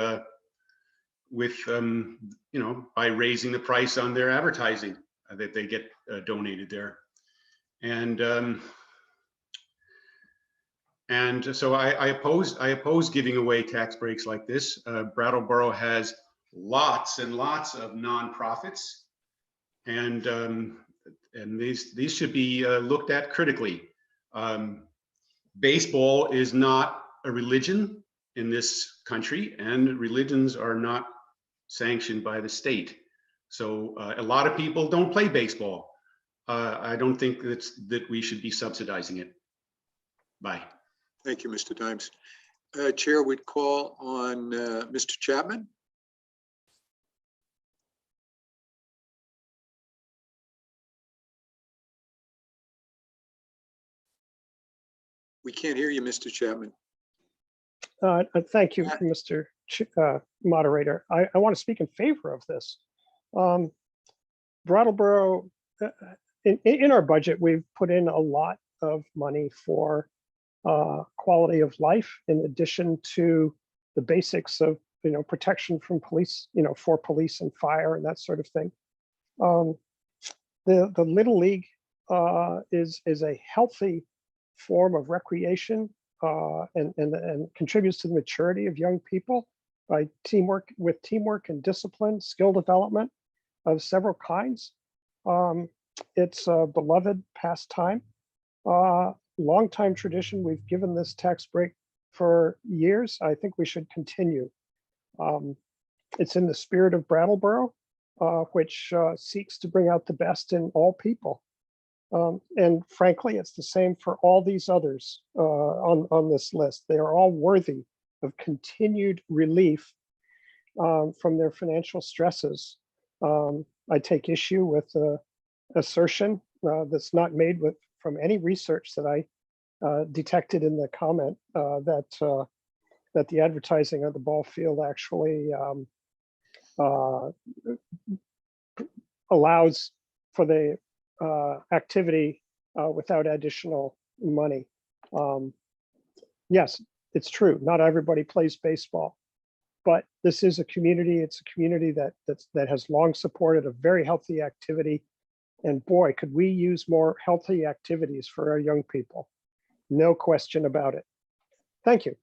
by raising the price on their advertising that they get donated there. And so I oppose giving away tax breaks like this. Brattleboro has lots and lots of nonprofits, and these should be looked at critically. Baseball is not a religion in this country, and religions are not sanctioned by the state. So a lot of people don't play baseball. I don't think that we should be subsidizing it. Bye. Thank you, Mr. Dimes. Chair would call on Mr. Chapman. We can't hear you, Mr. Chapman. Thank you, Mr. Moderator. I want to speak in favor of this. Brattleboro, in our budget, we've put in a lot of money for quality of life, in addition to the basics of protection from police, for police and fire and that sort of thing. The Little League is a healthy form of recreation and contributes to the maturity of young people by teamwork and discipline, skill development of several kinds. It's a beloved pastime. Long-time tradition. We've given this tax break for years. I think we should continue. It's in the spirit of Brattleboro, which seeks to bring out the best in all people. And frankly, it's the same for all these others on this list. They are all worthy of continued relief from their financial stresses. I take issue with the assertion that's not made from any research that I detected in the comment that the advertising of the ball field actually allows for the activity without additional money. Yes, it's true. Not everybody plays baseball, but this is a community. It's a community that has long supported a very healthy activity. And boy, could we use more healthy activities for our young people. No question about it. Thank you.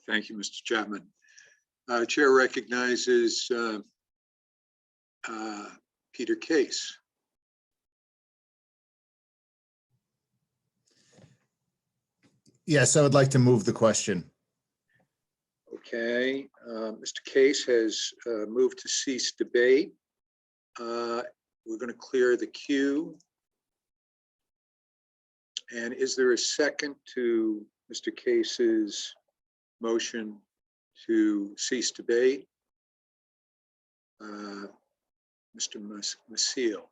Thank you, Mr. Chapman. Chair recognizes Peter Case. Yes, I would like to move the question. Okay, Mr. Case has moved to cease debate. We're going to clear the queue. And is there a second to Mr. Case's motion to cease debate? Mr. Maciel.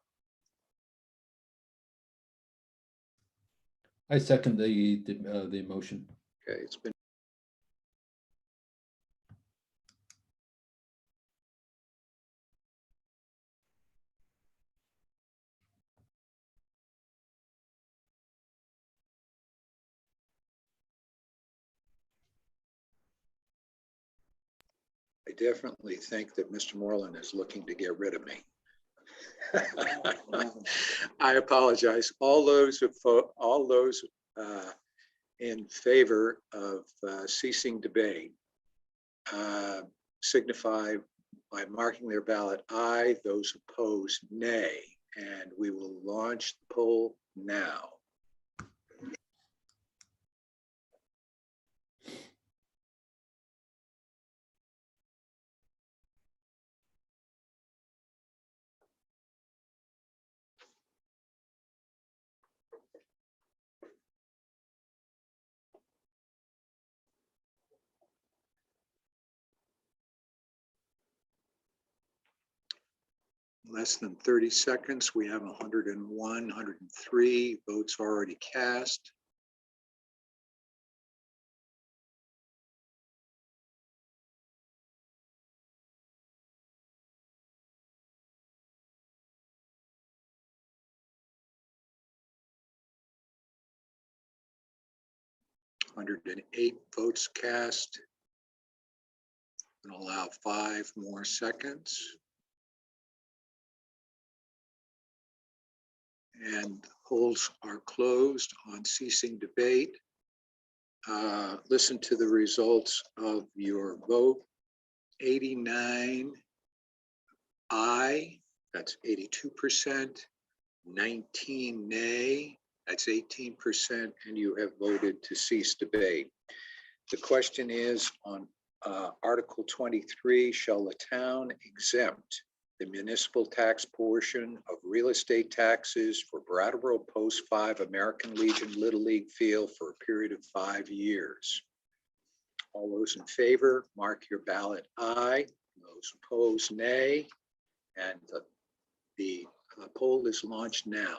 I second the motion. Okay, it's been. I definitely think that Mr. Moreland is looking to get rid of me. I apologize. All those in favor of ceasing debate signify by marking their ballot aye. Those opposed, nay. And we will launch the poll now. Less than 30 seconds. We have 101, 103 votes already cast. 108 votes cast. And allow 5 more seconds. And the polls are closed on ceasing debate. Listen to the results of your vote. 89 aye, that's 82%. 19 nay, that's 18%, and you have voted to cease debate. The question is on Article 23, shall the town exempt the municipal tax portion of real estate taxes for Brattleboro Post 5 American Legion Little League Field for a period of 5 years? All those in favor, mark your ballot aye. Those opposed, nay. And the poll is launched now.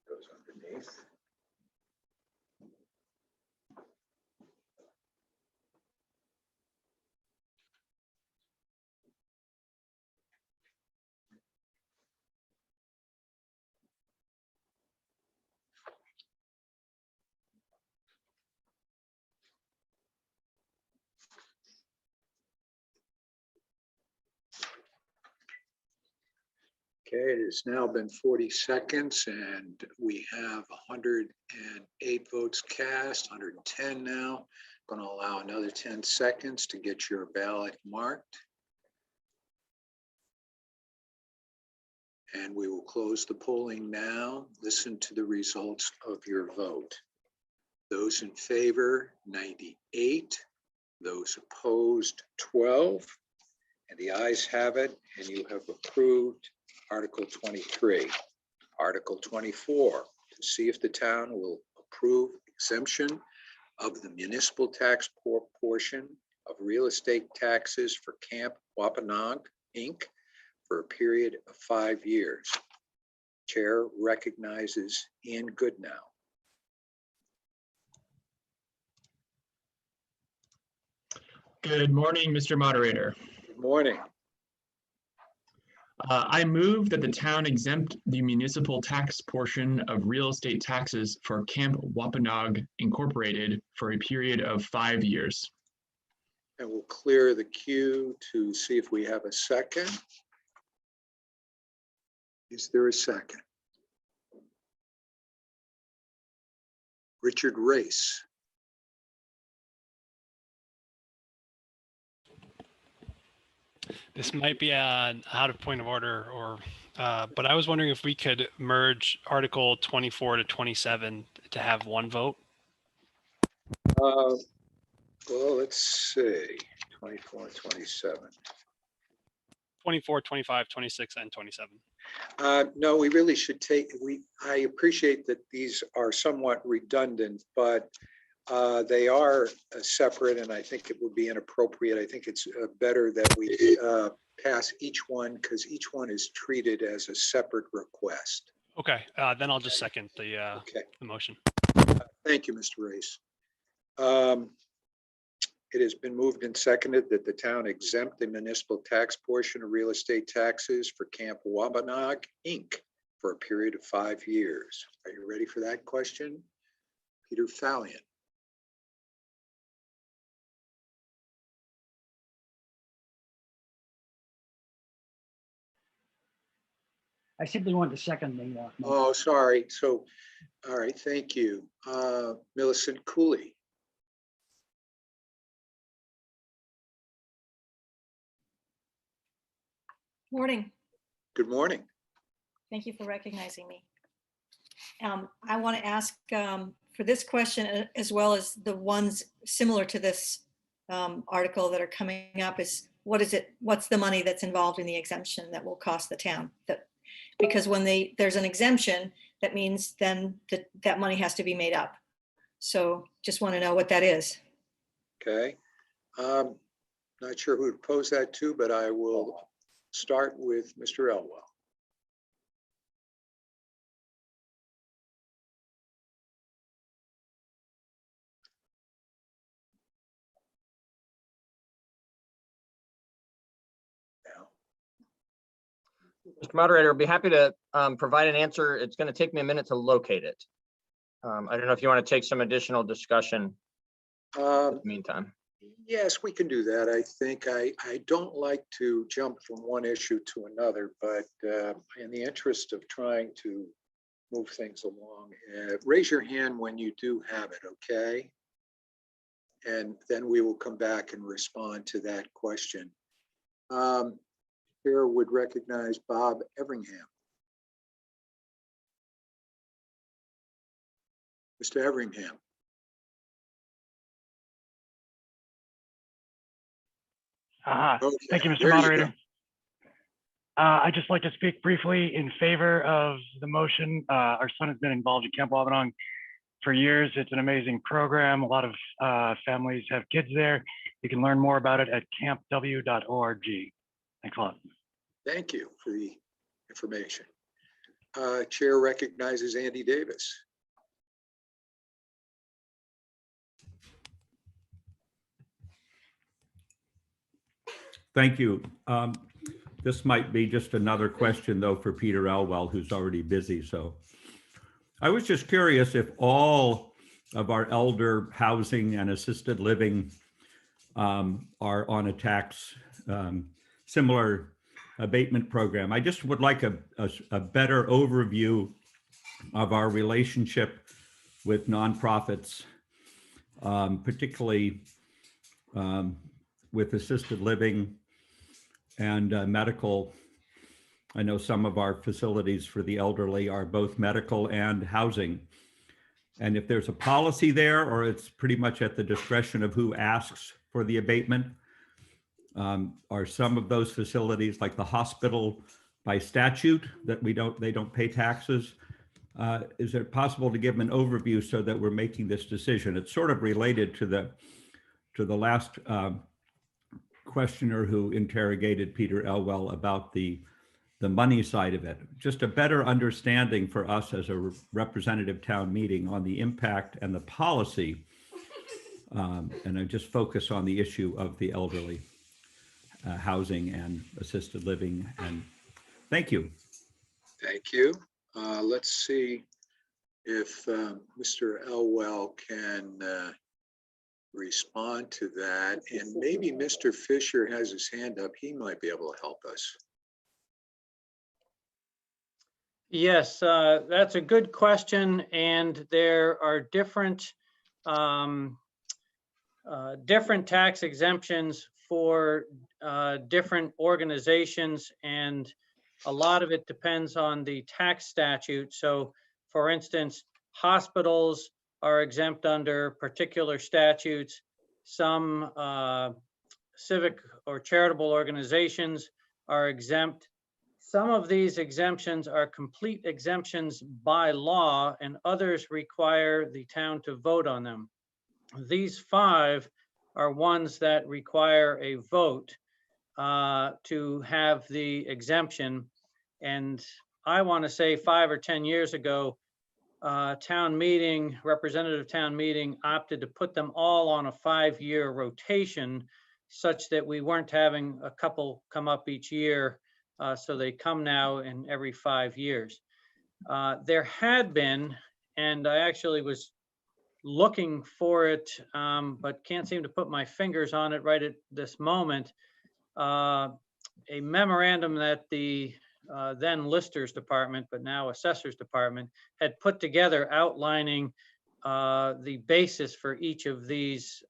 Goes underneath. Okay, it has now been 40 seconds and we have 108 votes cast, 110 now. Going to allow another 10 seconds to get your ballot marked. And we will close the polling now. Listen to the results of your vote. Those in favor, 98. Those opposed, 12. And the ayes have it, and you have approved Article 23. Article 24, to see if the town will approve exemption of the municipal tax portion of real estate taxes for Camp Wampanoag, Inc. for a period of 5 years. Chair recognizes Ian Goodnow. Good morning, Mr. Moderator. Good morning. I move that the town exempt the municipal tax portion of real estate taxes for Camp Wampanoag Incorporated for a period of 5 years. And we'll clear the queue to see if we have a second. Is there a second? Richard Race. This might be an out of point of order, or but I was wondering if we could merge Article 24 to 27 to have one vote. Well, let's see, 24, 27. 24, 25, 26, and 27. No, we really should take, I appreciate that these are somewhat redundant, but they are separate, and I think it would be inappropriate. I think it's better that we pass each one because each one is treated as a separate request. Okay, then I'll just second the motion. Thank you, Mr. Race. It has been moved and seconded that the town exempt the municipal tax portion of real estate taxes for Camp Wampanoag, Inc. for a period of 5 years. Are you ready for that question? Peter Fallion. I simply wanted to second the. Oh, sorry. So, all right, thank you. Millicent Cooley. Morning. Good morning. Thank you for recognizing me. I want to ask for this question, as well as the ones similar to this article that are coming up, is what's the money that's involved in the exemption that will cost the town? Because when there's an exemption, that means then that money has to be made up. So just want to know what that is. Okay. Not sure who to pose that to, but I will start with Mr. Elwell. Mr. Moderator, I'd be happy to provide an answer. It's going to take me a minute to locate it. I don't know if you want to take some additional discussion in the meantime. Yes, we can do that. I think I don't like to jump from one issue to another, but in the interest of trying to move things along, raise your hand when you do have it, okay? And then we will come back and respond to that question. Chair would recognize Bob Everingham. Mr. Everingham. Okay, thank you, Mr. there you Moderator. I'd just like to speak briefly in favor of the motion. Our son has been involved in Camp Wabanong for years. It's an amazing program. A lot of families have kids there. You can learn more about it at campw.org. Thanks a lot. Thank you for the information. Chair recognizes Andy Davis. Thank you. This might be just another question, though, for Peter Elwell, who's already busy. So I was just curious if all of our elder housing and assisted living are on a tax similar abatement program. I just would like a better overview of our relationship with nonprofits, particularly with assisted living and medical. I know some of our facilities for the elderly are both medical and housing. And if there's a policy there, or it's pretty much at the discretion of who asks for the abatement, are some of those facilities, like the hospital, by statute that they don't pay taxes? Is it possible to give them an overview so that we're making this decision? It's sort of related to the last questioner who interrogated Peter Elwell about the money side of it. Just a better understanding for us as a representative town meeting on the impact and the policy. And I just focus on the issue of the elderly housing and assisted living. And thank you. Thank you. Let's see if Mr. Elwell can respond to that. And maybe Mr. Fisher has his hand up. He might be able to help us. Yes, that's a good question. And there are different tax exemptions for different organizations, and a lot of it depends on the tax statute. So for instance, hospitals are exempt under particular statutes. Some civic or charitable organizations are exempt. Some of these exemptions are complete exemptions by law, and others require the town to vote on them. These 5 are ones that require a vote to have the exemption. And I want to say 5 or 10 years ago, representative town meeting opted to put them all on a 5-year rotation, such that we weren't having a couple come up each year. So they come now in every 5 years. There had been, and I actually was looking for it, but can't seem to put my fingers on it right at this moment, a memorandum that the then Listers Department, but now Assessors Department, had put together outlining the basis for each of these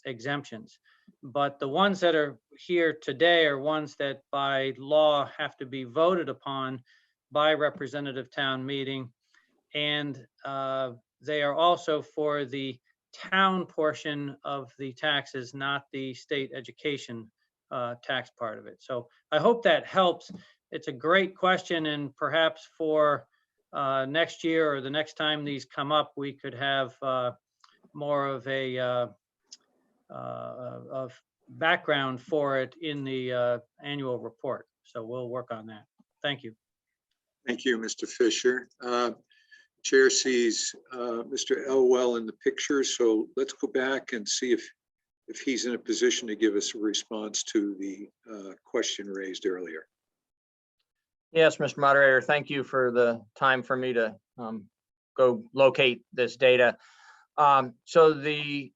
exemptions. But the ones that are here today are ones that by law have to be voted upon by representative town meeting. And they are also for the town portion of the taxes, not the state education tax part of it. So I hope that helps. It's a great question, and perhaps for next year or the next time these come up, we could have more of a of background for it in the annual report. So we'll work on that. Thank you. Thank you, Mr. Fisher. Chair sees Mr. Elwell in the picture, so let's go back and see if he's in a position to give us a response to the question raised earlier. Yes, Mr. Moderator, thank you for the time for me to go locate this data. So the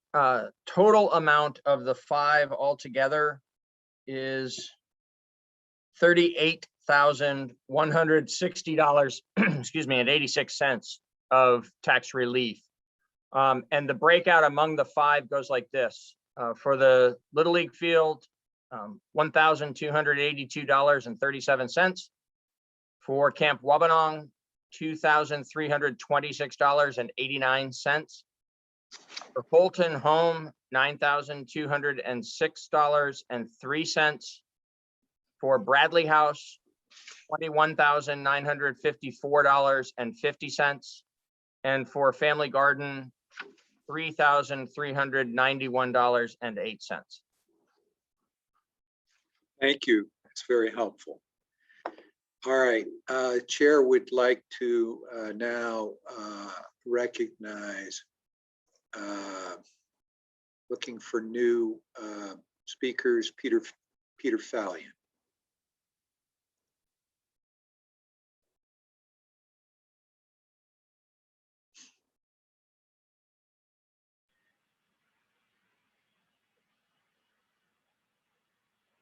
total amount of the 5 altogether is $38,160, excuse me, and 86 cents of tax relief. And the breakout among the 5 goes like this. For the Little League field, $1,282.37. For Camp Wabanong, $2,326.89. For Fulton Home, $9,206.03. For Bradley House, $21,954.50. And for Family Garden, $3,391.08. Thank you. It's very helpful. All right, Chair would like to now recognize, looking for new speakers, Peter Fallion.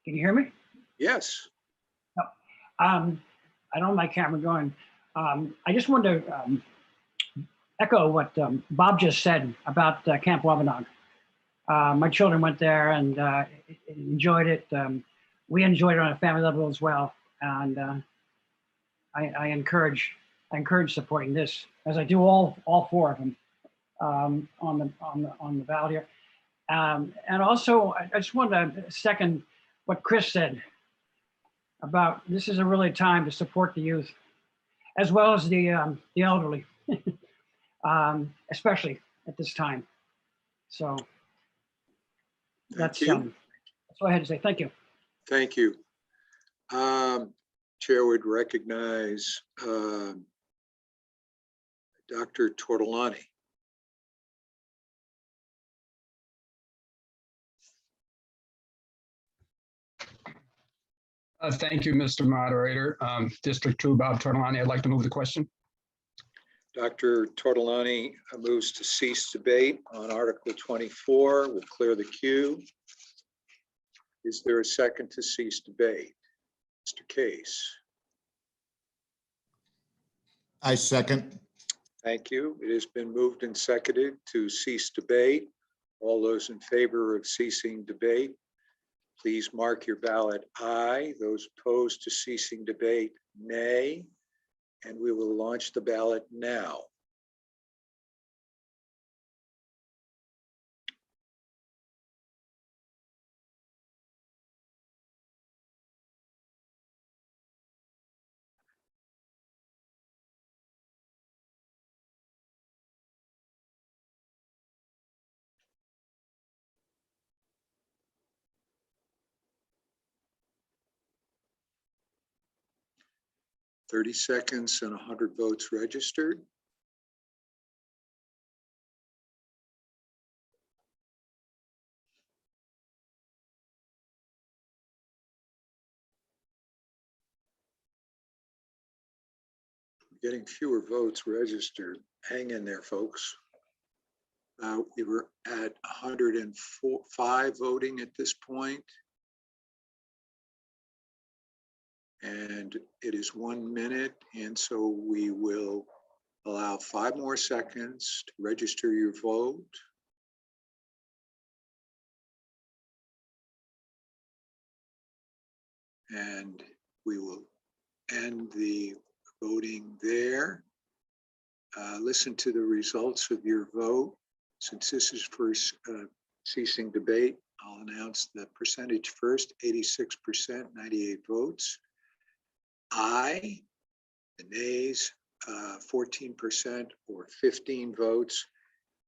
Can you hear me? Yes. I don't have my camera going. I just wanted to echo what Bob just said about Camp Wabanong. My children went there and enjoyed it. We enjoyed it on a family level as well. And I encourage supporting this, as I do all 4 of them on the ballot here. And also, I just wanted to second what Chris said about this is a really time to support the youth, as well as the elderly, especially at this time. So that's what I had to say. Thank you. Thank you. Chair would recognize Dr. Tortolani. Thank you, Mr. Moderator. District 2, Bob Tortolani. I'd like to move the question. Dr. Tortolani moves to cease debate on Article 24. We'll clear the queue. Is there a second to cease debate? Mr. Case. I second. Thank you. It has been moved and seconded to cease debate. All those in favor of ceasing debate, please mark your ballot aye. Those opposed to ceasing debate, nay. And we will launch the ballot now. Thirty seconds and 100 votes registered. Getting fewer votes registered. Hang in there, folks. We were at 105 voting at this point. And it is 1 minute. And so we will allow 5 more seconds to register your vote. And we will end the voting there. Listen to the results of your vote. Since this is first ceasing debate, I'll announce the percentage first. 86%, 98 votes. Aye. The nays, 14% or 15 votes.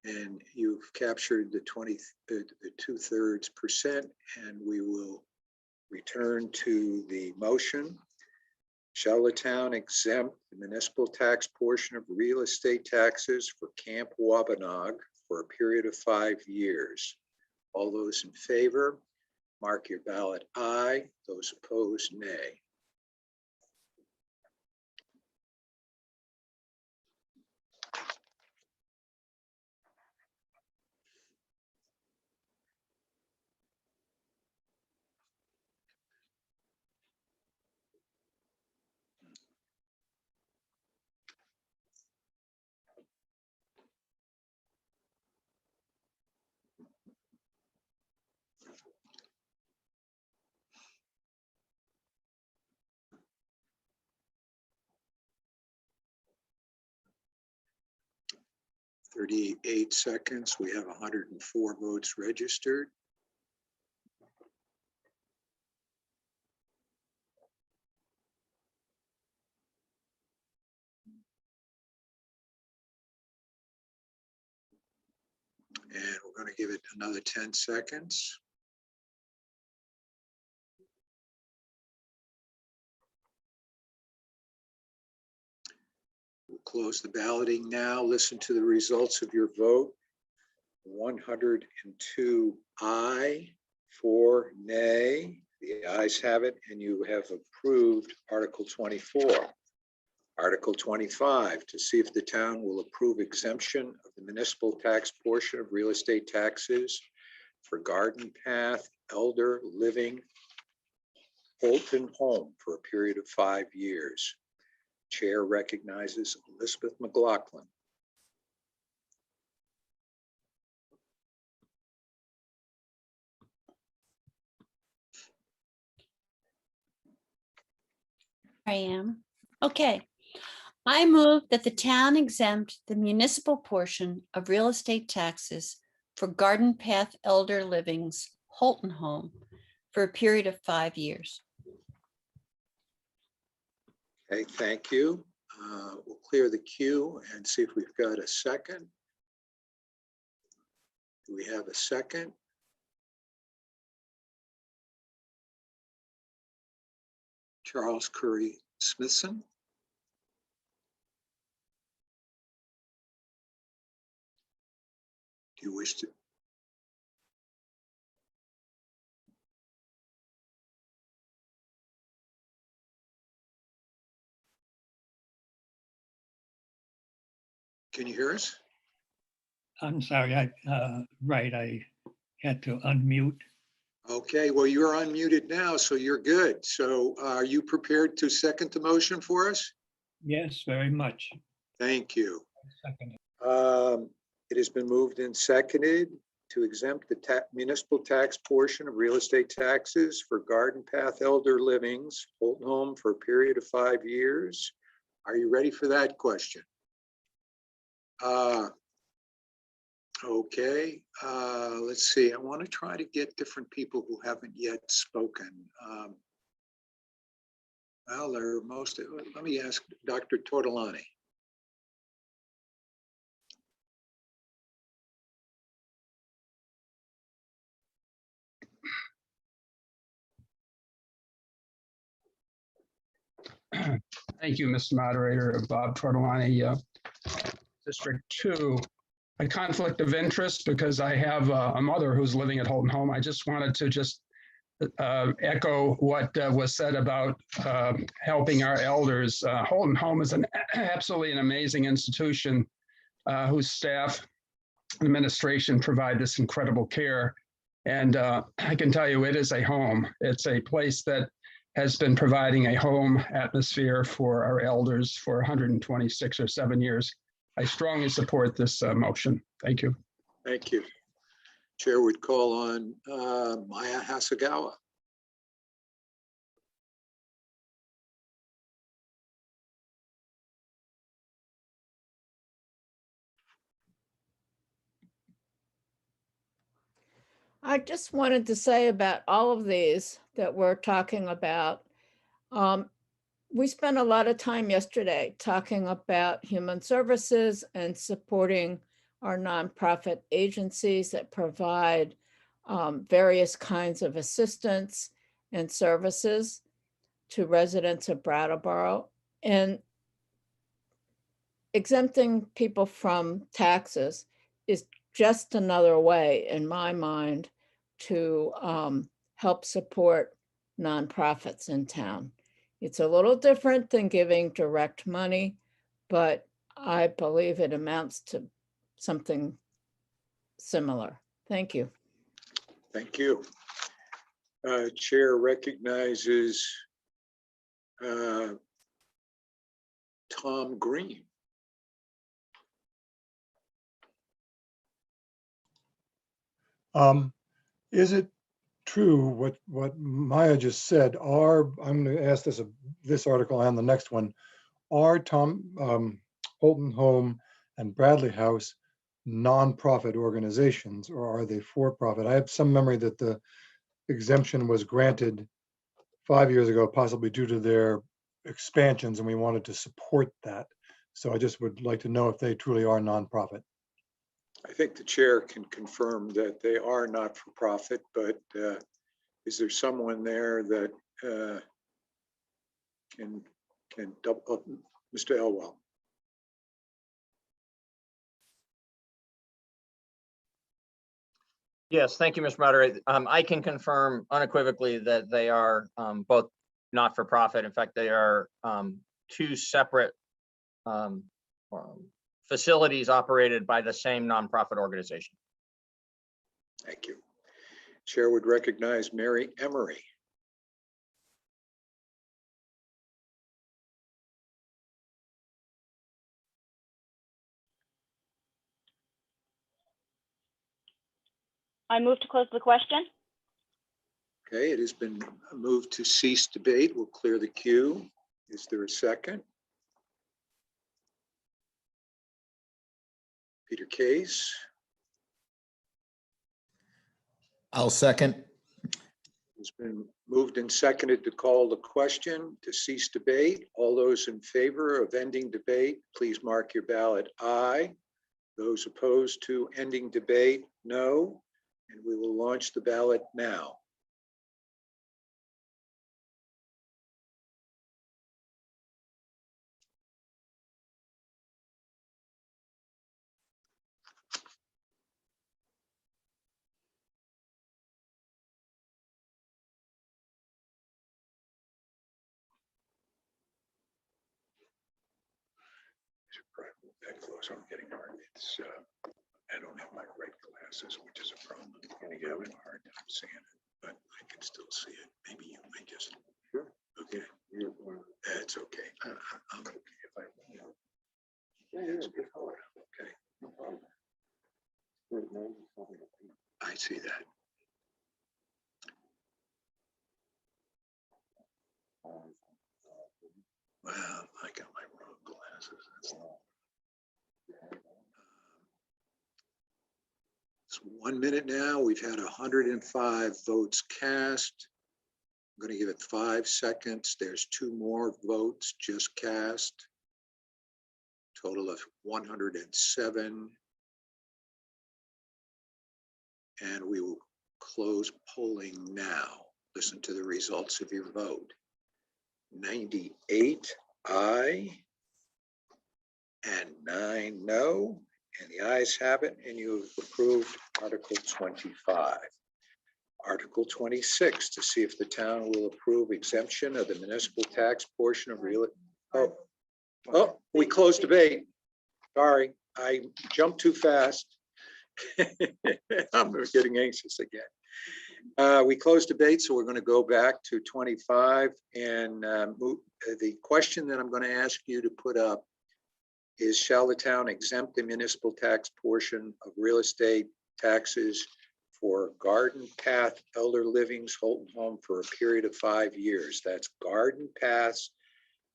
And you've captured the 2/3%, and we will return to the motion. Shall the town exempt the municipal tax portion of real estate taxes for Camp Wabanong for a period of 5 years? All those in favor, mark your ballot aye. Those opposed, nay. 38 seconds. We have 104 votes registered. And we're going to give it another 10 seconds. We'll close the balloting now. Listen to the results of your vote. 102 aye, 4 nay. The ayes have it, and you have approved Article 24. Article 25, to see if the town will approve exemption of the municipal tax portion of real estate taxes for Garden Path Elder Living Holton Home for a period of 5 years. Chair recognizes Elizabeth McLaughlin. I am. Okay. I move that the town exempt the municipal portion of real estate taxes for Garden Path Elder Living's Holton Home for a period of 5 years. Okay, thank you. We'll clear the queue and see if we've got a second. Do we have a second? Charles Curry Smithson. Do you wish to? Can you hear us? I'm sorry, I had to unmute. Okay, well, you're unmuted now, so you're good. So are you prepared to second the motion for us? Yes, very much. Thank you. Second. It has been moved and seconded to exempt the municipal tax portion of real estate taxes for Garden Path Elder Living's Holton Home for a period of 5 years. Are you ready for that question? Okay, let's see. I want to try to get different people who haven't yet spoken. Well, they're most, let me ask Dr. Tortolani. Thank you, Mr. Moderator. Bob Tortolani, District 2. A conflict of interest because I have a mother who's living at Holton Home. I just wanted to echo what was said about helping our elders. Holton Home is absolutely an amazing institution whose staff and administration provide this incredible care. And I can tell you it is a home. It's a place that has been providing a home atmosphere for our elders for 126 or 7 years. I strongly support this motion. Thank you. Thank you. Chair would call on Maya Hasagawa. I just wanted to say about all of these that we're talking about. We spent a lot of time yesterday talking about human services and supporting our nonprofit agencies that provide various kinds of assistance and services to residents of Brattleboro. And exempting people from taxes is just another way, in my mind, to help support nonprofits in town. It's a little different than giving direct money, but I believe it amounts to something similar. Thank you. Thank you. Chair recognizes Tom Green. Is it true what Maya just said? I'm going to ask this article and the next one. Are Holton Home and Bradley House nonprofit organizations, or are they for-profit? I have some memory that the exemption was granted 5 years ago, possibly due to their expansions, and we wanted to support that. So I just would like to know if they truly are nonprofit. I think the chair can confirm that they are not for profit, but is there someone there that can double, Mr. Elwell? Yes, thank you, Mr. Moderator. I can confirm unequivocally that they are both not-for-profit. In fact, they are two separate facilities operated by the same nonprofit organization. Thank you. Chair would recognize Mary Emery. I move to close the question. Okay, it has been moved to cease debate. We'll clear the queue. Is there a second? Peter Case. I'll second. It's been moved and seconded to call the question to cease debate. All those in favor of ending debate, please mark your ballot aye. Those opposed to ending debate, no. And we will launch the ballot now. That close, I'm getting hard. It's I don't have my right glasses, which is a problem. I'm having a hard time seeing it, but I can still see it. Maybe you might just. Sure. Okay. That's okay. I'm okay if I. Okay. I see that. Well, I got my wrong glasses. That's it's 1 minute now. We've had 105 votes cast. I'm going to give it 5 seconds. There's 2 more votes just cast. Total of 107. And we will close polling now. Listen to the results of your vote. 98 aye and 9 no. And the ayes have it, and you have approved Article 25. Article 26, to see if the town will approve exemption of the municipal tax portion of real. Oh, we closed debate. Sorry, I jumped too fast. I'm getting anxious again. We closed debate, so we're going to go back to 25 and move. The question that I'm going to ask you to put up is, shall the town exempt the municipal tax portion of real estate taxes for Garden Path Elder Living's Holton Home for a period of 5 years? That's Garden Path's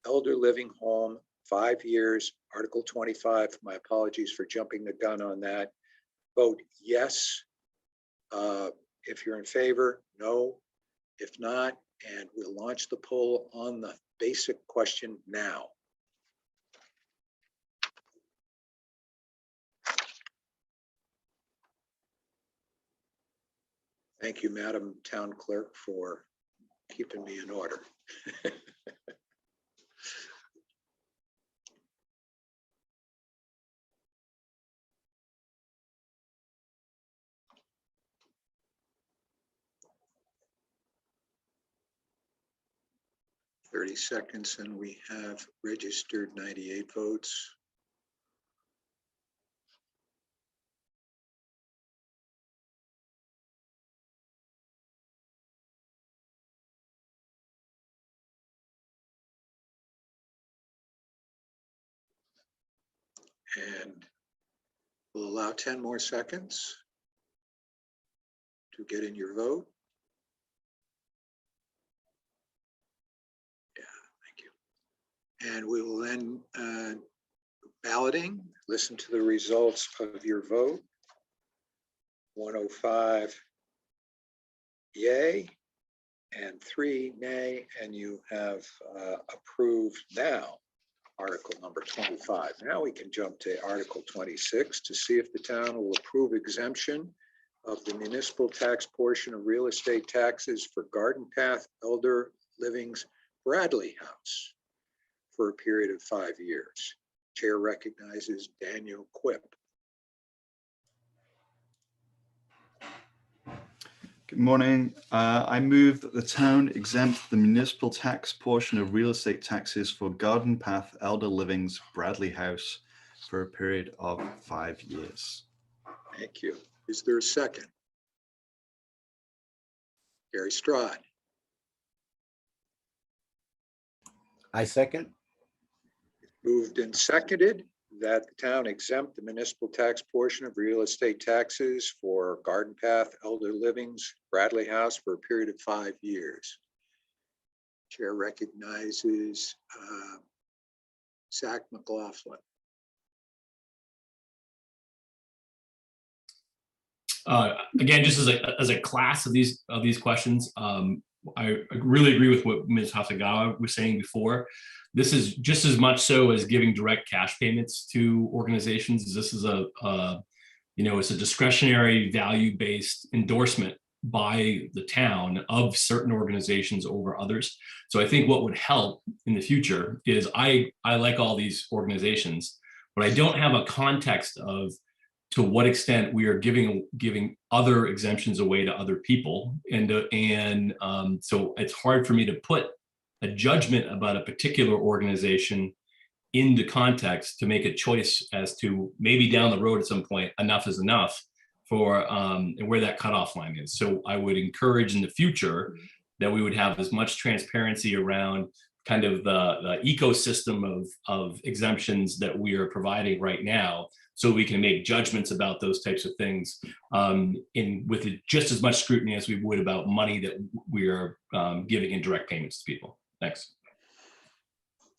Elder Living Home, 5 years, Article 25. My apologies for jumping the gun on that. Vote yes if you're in favor, no if not, and we'll launch the poll on the basic question now. Thank you, Madam Town Clerk, for keeping me in order. 30 seconds, and we have registered 98 votes. And we'll allow 10 more seconds to get in your vote. Yeah, thank you. And we will then balloting. Listen to the results of your vote. 105 yay and 3 nay, and you have approved now Article number 25. Now we can jump to Article 26 to see if the town will approve exemption of the municipal tax portion of real estate taxes for Garden Path Elder Living's Bradley House for a period of 5 years. Chair recognizes Daniel Quip. Good morning. I move that the town exempt the municipal tax portion of real estate taxes for Garden Path Elder Living's Bradley House for a period of 5 years. Thank you. Is there a second? Gary Strad. I second. Moved and seconded that the town exempt the municipal tax portion of real estate taxes for Garden Path Elder Living's Bradley House for a period of 5 years. Chair recognizes Zach McLaughlin. Again, just as a class of these questions, I really agree with what Ms. Hasagawa was saying before. This is just as much so as giving direct cash payments to organizations. This is it's a discretionary value-based endorsement by the town of certain organizations over others. So I think what would help in the future is I like all these organizations, but I don't have a context of to what extent we are giving other exemptions away to other people. And so it's hard for me to put a judgment about a particular organization into context to make a choice as to maybe down the road at some point, enough is enough for and where that cutoff line is. So I would encourage in the future that we would have as much transparency around kind of the ecosystem of exemptions that we are providing right now, so we can make judgments about those types of things with just as much scrutiny as we would about money that we are giving in direct payments to people. Thanks.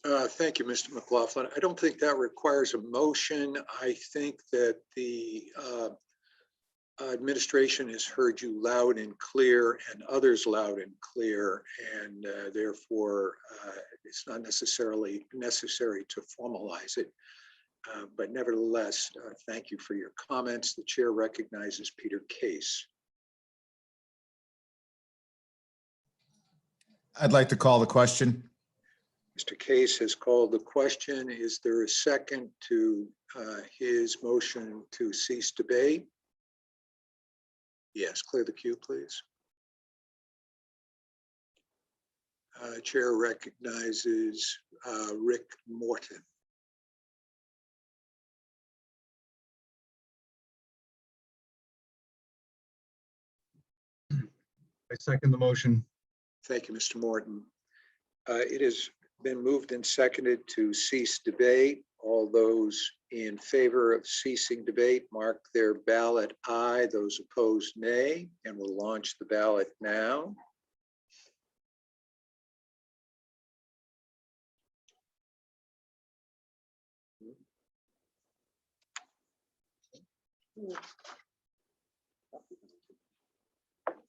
Thank you, Mr. McLaughlin. I don't think that requires a motion. I think that the administration has heard you loud and clear and others loud and clear, and therefore it's not necessarily necessary to formalize it. But nevertheless, thank you for your comments. The chair recognizes Peter Case. I'd like to call the question. Mr. Case has called the question. Is there a second to his motion to cease debate? Yes, clear the queue, please. Chair recognizes Rick Morton. I second the motion. Thank you, Mr. Morton. It has been moved and seconded to cease debate. All those in favor of ceasing debate mark their ballot aye. Those opposed nay, and we'll launch the ballot now.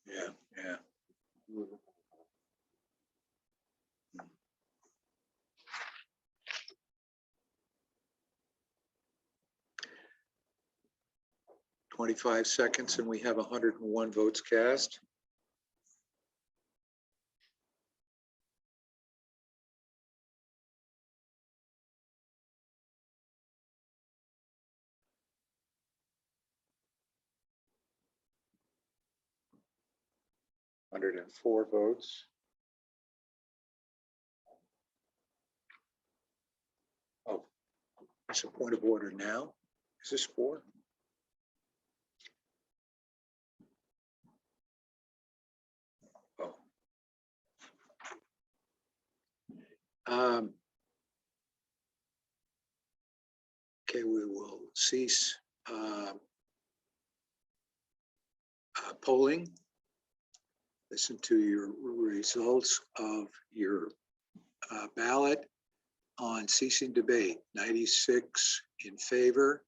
Yeah. 25 seconds and we have 101 votes cast. Hundred and 4 votes. Oh, it's a point of order now. Is this 4? Okay, we will cease polling. Listen to your results of your ballot. on ceasing debate. 96 in favor,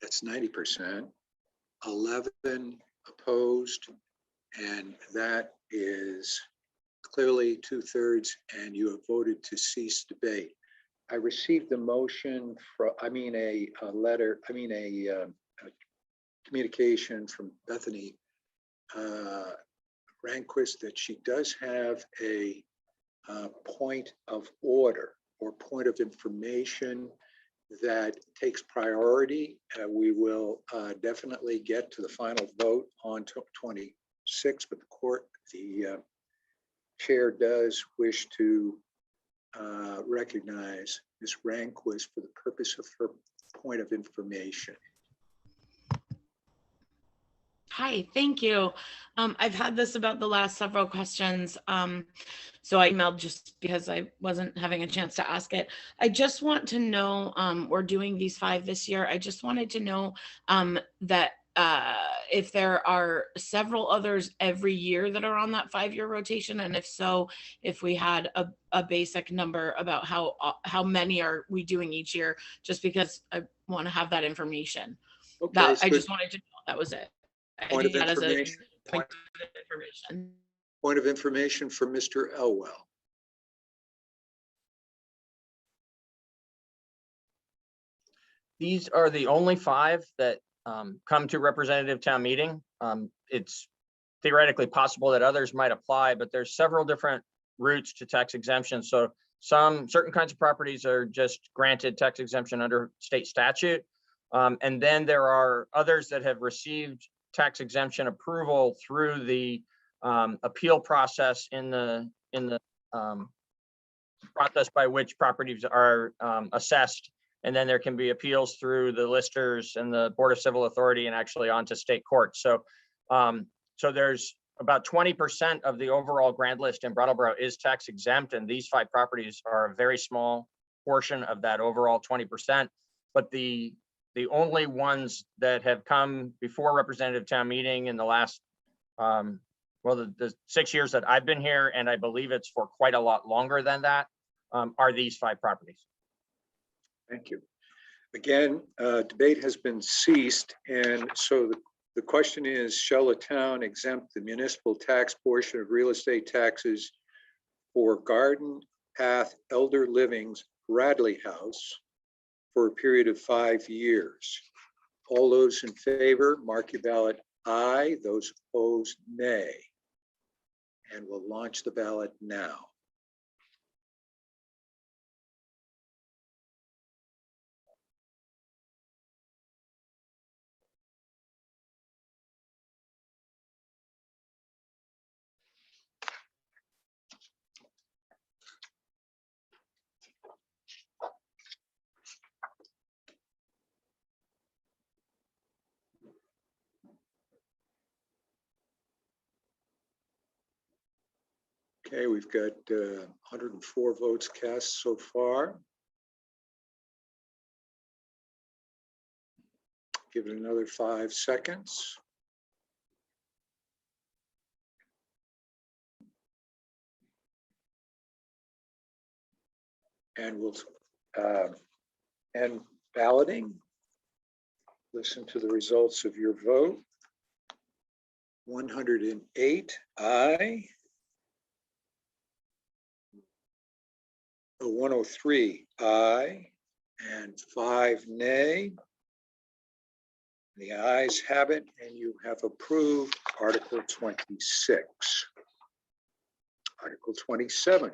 that's 90%. 11 opposed, and that is clearly 2/3, and you have voted to cease debate. I received a motion from, a letter, a communication from Bethany Rehnquist that she does have a point of order or point of information that takes priority. We will definitely get to the final vote on 26, but the chair does wish to recognize Ms. Rehnquist for the purpose of her point of information. Hi, thank you. I've had this about the last several questions. So I emailed just because I wasn't having a chance to ask it. I just want to know, we're doing these 5 this year. I just wanted to know that if there are several others every year that are on that 5-year rotation, and if so, if we had a basic number about how many are we doing each year, just because I want to have that information. Okay, I just wanted to know that was it. Point of information. Point of information. Point of information for Mr. Elwell. These are the only 5 that come to representative town meeting. It's theoretically possible that others might apply, but there's several different routes to tax exemption. So certain kinds of properties are just granted tax exemption under state statute. And then there are others that have received tax exemption approval through the appeal process in the process by which properties are assessed. And then there can be appeals through the listers and the Board of Civil Authority and actually onto state court. So there's about 20% of the overall grand list in Brattleboro is tax exempt, and these 5 properties are a very small portion of that overall 20%. But the only ones that have come before representative town meeting in the last, the 6 years that I've been here, and I believe it's for quite a lot longer than that, are these 5 properties. Thank you. Again, debate has been ceased, and so the question is, shall a town exempt the municipal tax portion of real estate taxes for Garden Path Elder Living's Bradley House for a period of 5 years? All those in favor, mark your ballot aye. Those opposed, nay. And we'll launch the ballot now. Okay, we've got 104 votes cast so far. Give it another 5 seconds. And we'll end balloting. Listen to the results of your vote. 108 aye. 103 aye and 5 nay. The ayes have it, and you have approved Article 26. Article 27,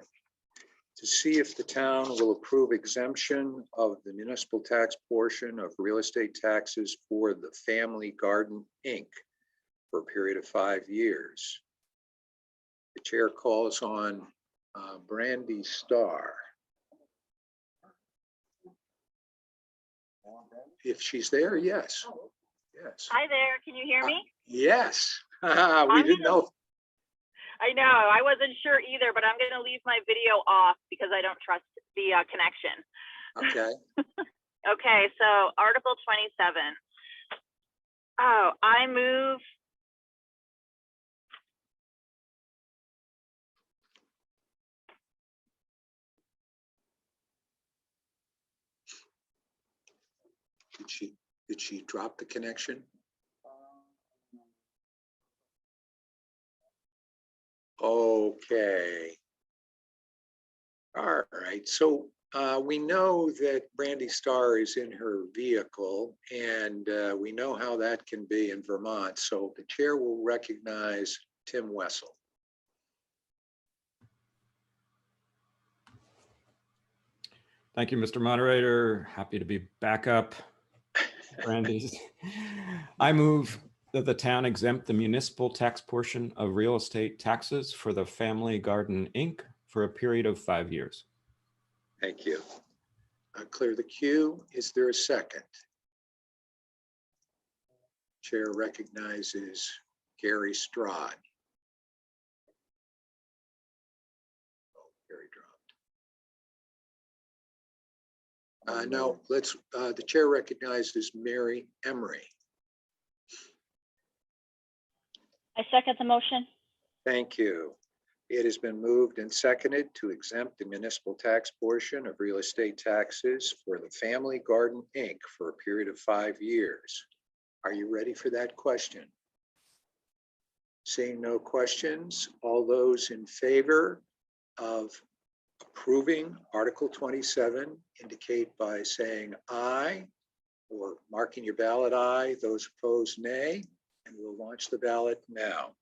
to see if the town will approve exemption of the municipal tax portion of real estate taxes for the Family Garden, Inc. for a period of 5 years. The chair calls on Brandy Starr. If she's there, yes. Yes. Hi there, can you hear me? Yes. We didn't know. I know, I wasn't sure either, but I'm gonna leave my video off because I don't trust the connection. Okay. Okay, so Article 27. Oh, I move. Did she drop the connection? Okay. All right, so we know that Brandy Starr is in her vehicle, and we know how that can be in Vermont. So the chair will recognize Tim Wessel. Thank you, Mr. Moderator. Happy to be back up. Brandy's. I move that the town exempt the municipal tax portion of real estate taxes for the Family Garden Inc. for a period of 5 years. Thank you. I'll clear the queue. Is there a second? Chair recognizes Gary Strad. Oh, Gary dropped. No, let's, the chair recognizes Mary Emery. I second the motion. Thank you. It has been moved and seconded to exempt the municipal tax portion of real estate taxes for the Family Garden Inc. for a period of 5 years. Are you ready for that question? Seeing no questions, all those in favor of approving Article 27 indicate by saying aye or marking your ballot aye. Those opposed nay, and we'll launch the ballot now.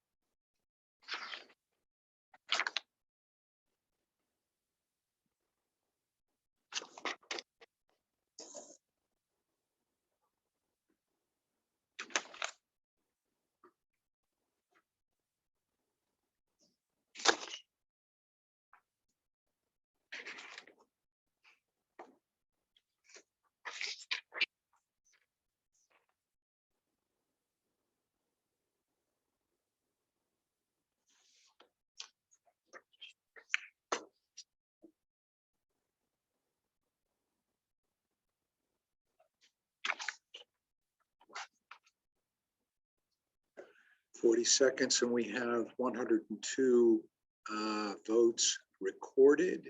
Forty seconds, and we have 102 votes recorded.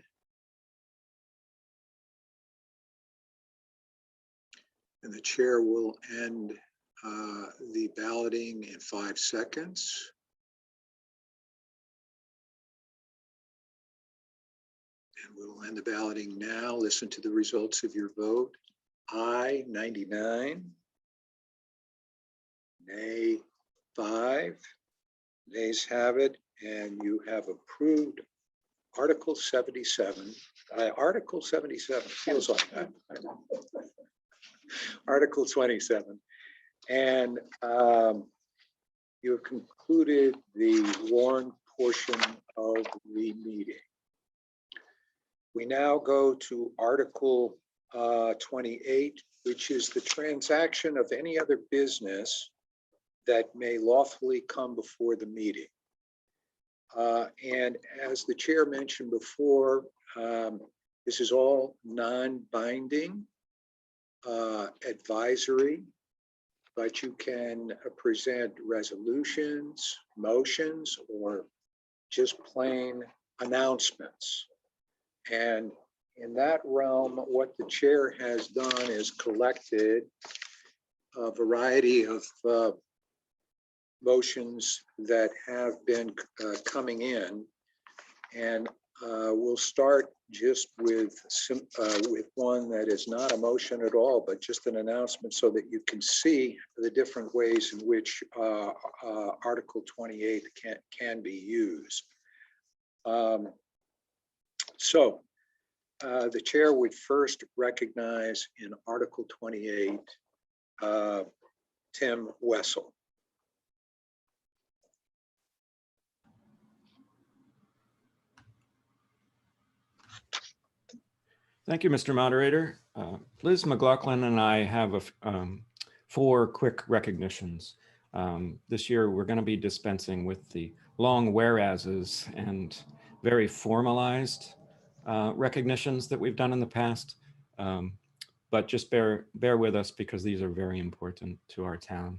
And the chair will end the balloting in 5 seconds. And we'll end the balloting now. Listen to the results of your vote. Aye, 99. Nay, 5. Nays have it, and you have approved Article 77. Article 77 feels like that. Article 27. And you have concluded the warrant portion of the meeting. We now go to Article 28, which is the transaction of any other business that may lawfully come before the meeting. And as the chair mentioned before, this is all non-binding, advisory, but you can present resolutions, motions, or just plain announcements. And in that realm, what the chair has done is collected a variety of motions that have been coming in, and we'll start just with one that is not a motion at all, but just an announcement so that you can see the different ways in which Article 28 can be used. So the chair would first recognize in Article 28 Tim Wessel. Thank you, Mr. Moderator. Liz McLaughlin and I have 4 quick recognitions. This year, we're going to be dispensing with the long whereases and very formalized recognitions that we've done in the past. But just bear with us because these are very important to our town.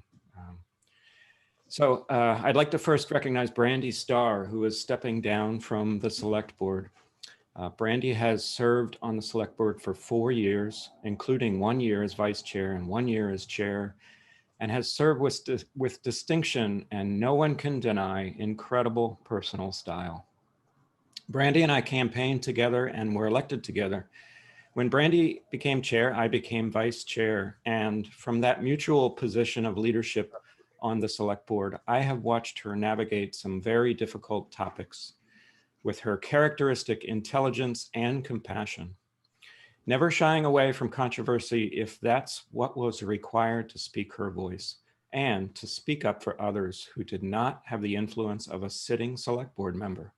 So I'd like to first recognize Brandy Starr, who is stepping down from the select board. Brandy has served on the select board for 4 years, including 1 year as vice chair and 1 year as chair, and has served with distinction and no one can deny incredible personal style. Brandy and I campaigned together and were elected together. When Brandy became chair, I became vice chair. And from that mutual position of leadership on the select board, I have watched her navigate some very difficult topics with her characteristic intelligence and compassion, never shying away from controversy if that's what was required to speak her voice and to speak up for others who did not have the influence of a sitting select board member.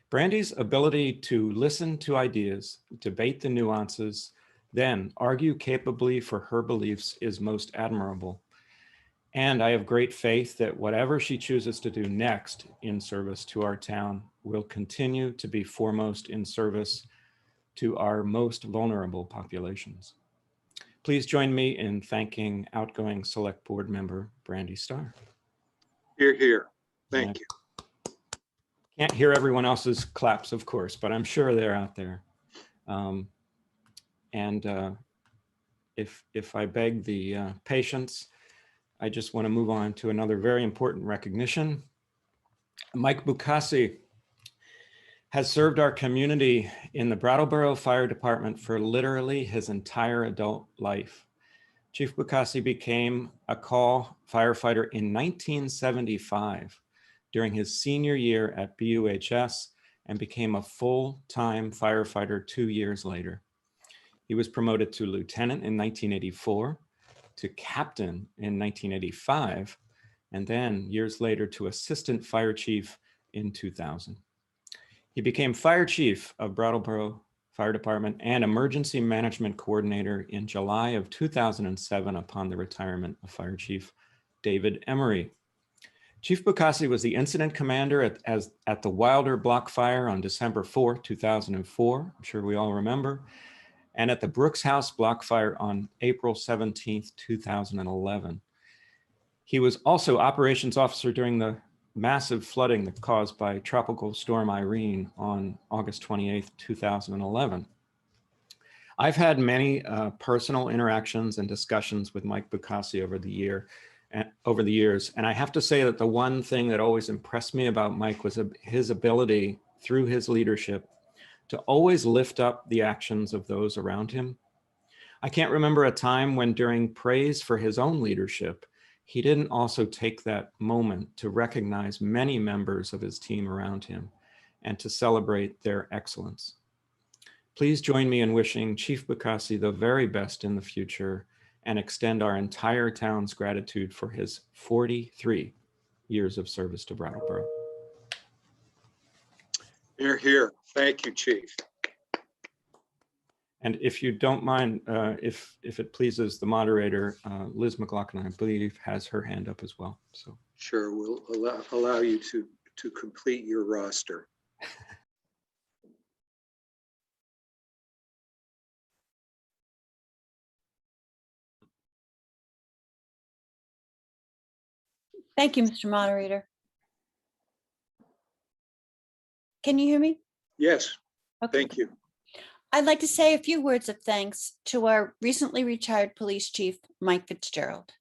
Brandy's ability to listen to ideas, debate the nuances, then argue capably for her beliefs is most admirable. And I have great faith that whatever she chooses to do next in service to our town will continue to be foremost in service to our most vulnerable populations. Please join me in thanking outgoing select board member Brandy Starr. Hear, hear. Thank you. Can't hear everyone else's claps, of course, but I'm sure they're out there. If I beg the patience, I just want to move on to another very important recognition. Mike Bukasi has served our community in the Brattleboro Fire Department for literally his entire adult life. Chief Bukasi became a call firefighter in 1975 during his senior year at BUHS and became a full-time firefighter 2 years later. He was promoted to lieutenant in 1984, to captain in 1985, and then years later to assistant fire chief in 2000. He became fire chief of Brattleboro Fire Department and emergency management coordinator in July of 2007 upon the retirement of Fire Chief David Emery. Chief Bukasi was the incident commander at the Wilder Block Fire on December 4, 2004. I'm sure we all remember. And at the Brooks House Block Fire on April 17, 2011. He was also operations officer during the massive flooding that caused by Tropical Storm Irene on August 28, 2011. I've had many personal interactions and discussions with Mike Bukasi over the years, and I have to say that the one thing that always impressed me about Mike was his ability through his leadership to always lift up the actions of those around him. I can't remember a time when during praise for his own leadership, he didn't also take that moment to recognize many members of his team around him and to celebrate their excellence. Please join me in wishing Chief Bukasi the very best in the future and extend our entire town's gratitude for his 43 years of service to Brattleboro. Hear, hear. Thank you, Chief. And if you don't mind, if it pleases the moderator, Liz McLaughlin, I believe, has her hand up as well. So sure, we'll allow you to complete your roster. Thank you, Mr. Moderator. Can you hear me? Yes, okay. Thank you. I'd like to say a few words of thanks to our recently retired police chief, Mike Fitzgerald.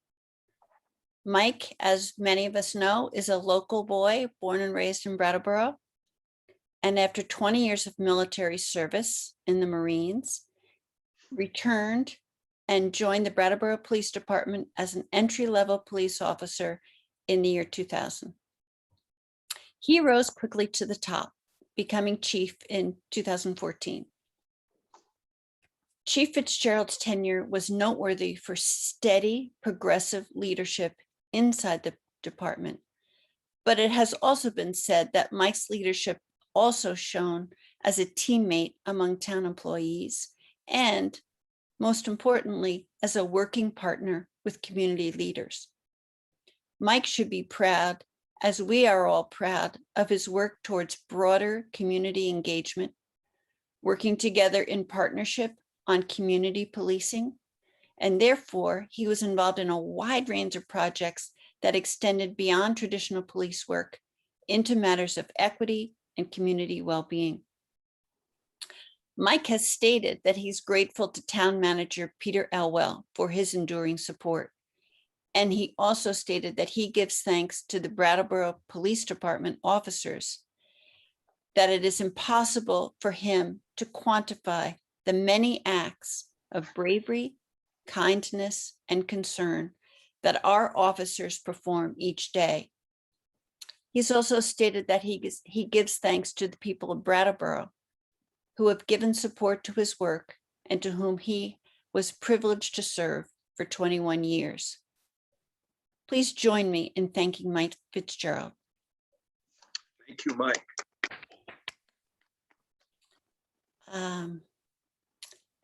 Mike, as many of us know, is a local boy born and raised in Brattleboro. And after 20 years of military service in the Marines, returned and joined the Brattleboro Police Department as an entry-level police officer in the year 2000. He rose quickly to the top, becoming chief in 2014. Chief Fitzgerald's tenure was noteworthy for steady, progressive leadership inside the department, but it has also been said that Mike's leadership also shone as a teammate among town employees and, most importantly, as a working partner with community leaders. Mike should be proud, as we are all proud, of his work towards broader community engagement, working together in partnership on community policing, and therefore he was involved in a wide range of projects that extended beyond traditional police work into matters of equity and community well-being. Mike has stated that he's grateful to Town Manager Peter Elwell for his enduring support. And he also stated that he gives thanks to the Brattleboro Police Department officers, that it is impossible for him to quantify the many acts of bravery, kindness, and concern that our officers perform each day. He's also stated that he gives thanks to the people of Brattleboro who have given support to his work and to whom he was privileged to serve for 21 years. Please join me in thanking Mike Fitzgerald. Thank you, Mike.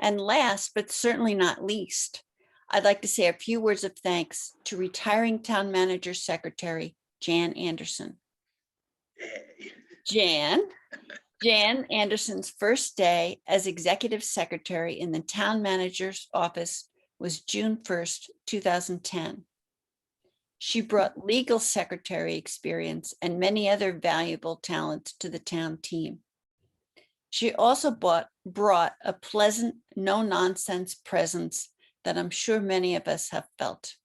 And last, but certainly not least, I'd like to say a few words of thanks to retiring Town Manager Secretary Jan Anderson. Jan Anderson's first day as Executive Secretary in the Town Manager's office was June 1st, 2010. She brought legal secretary experience and many other valuable talents to the town team. She also brought a pleasant, no-nonsense presence that I'm sure many of us have felt.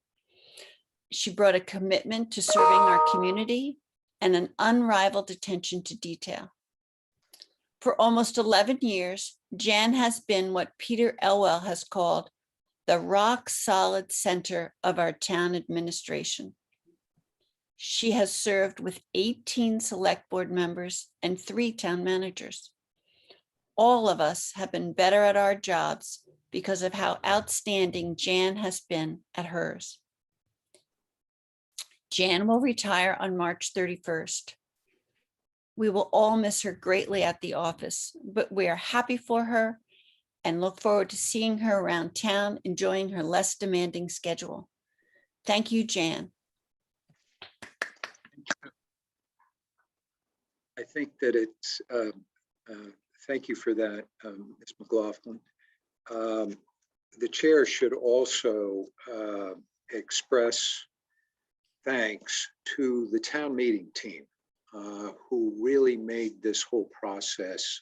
She brought a commitment to serving our community and an unrivaled attention to detail. For almost 11 years, Jan has been what Peter Elwell has called the rock-solid center of our town administration. She has served with 18 select board members and 3 town managers. All of us have been better at our jobs because of how outstanding Jan has been at hers. Jan will retire on March 31st. We will all miss her greatly at the office, but we are happy for her and look forward to seeing her around town, enjoying her less demanding schedule. Thank you, Jan. I think that it's, thank you for that, Ms. McLaughlin. The chair should also express thanks to the town meeting team who really made this whole process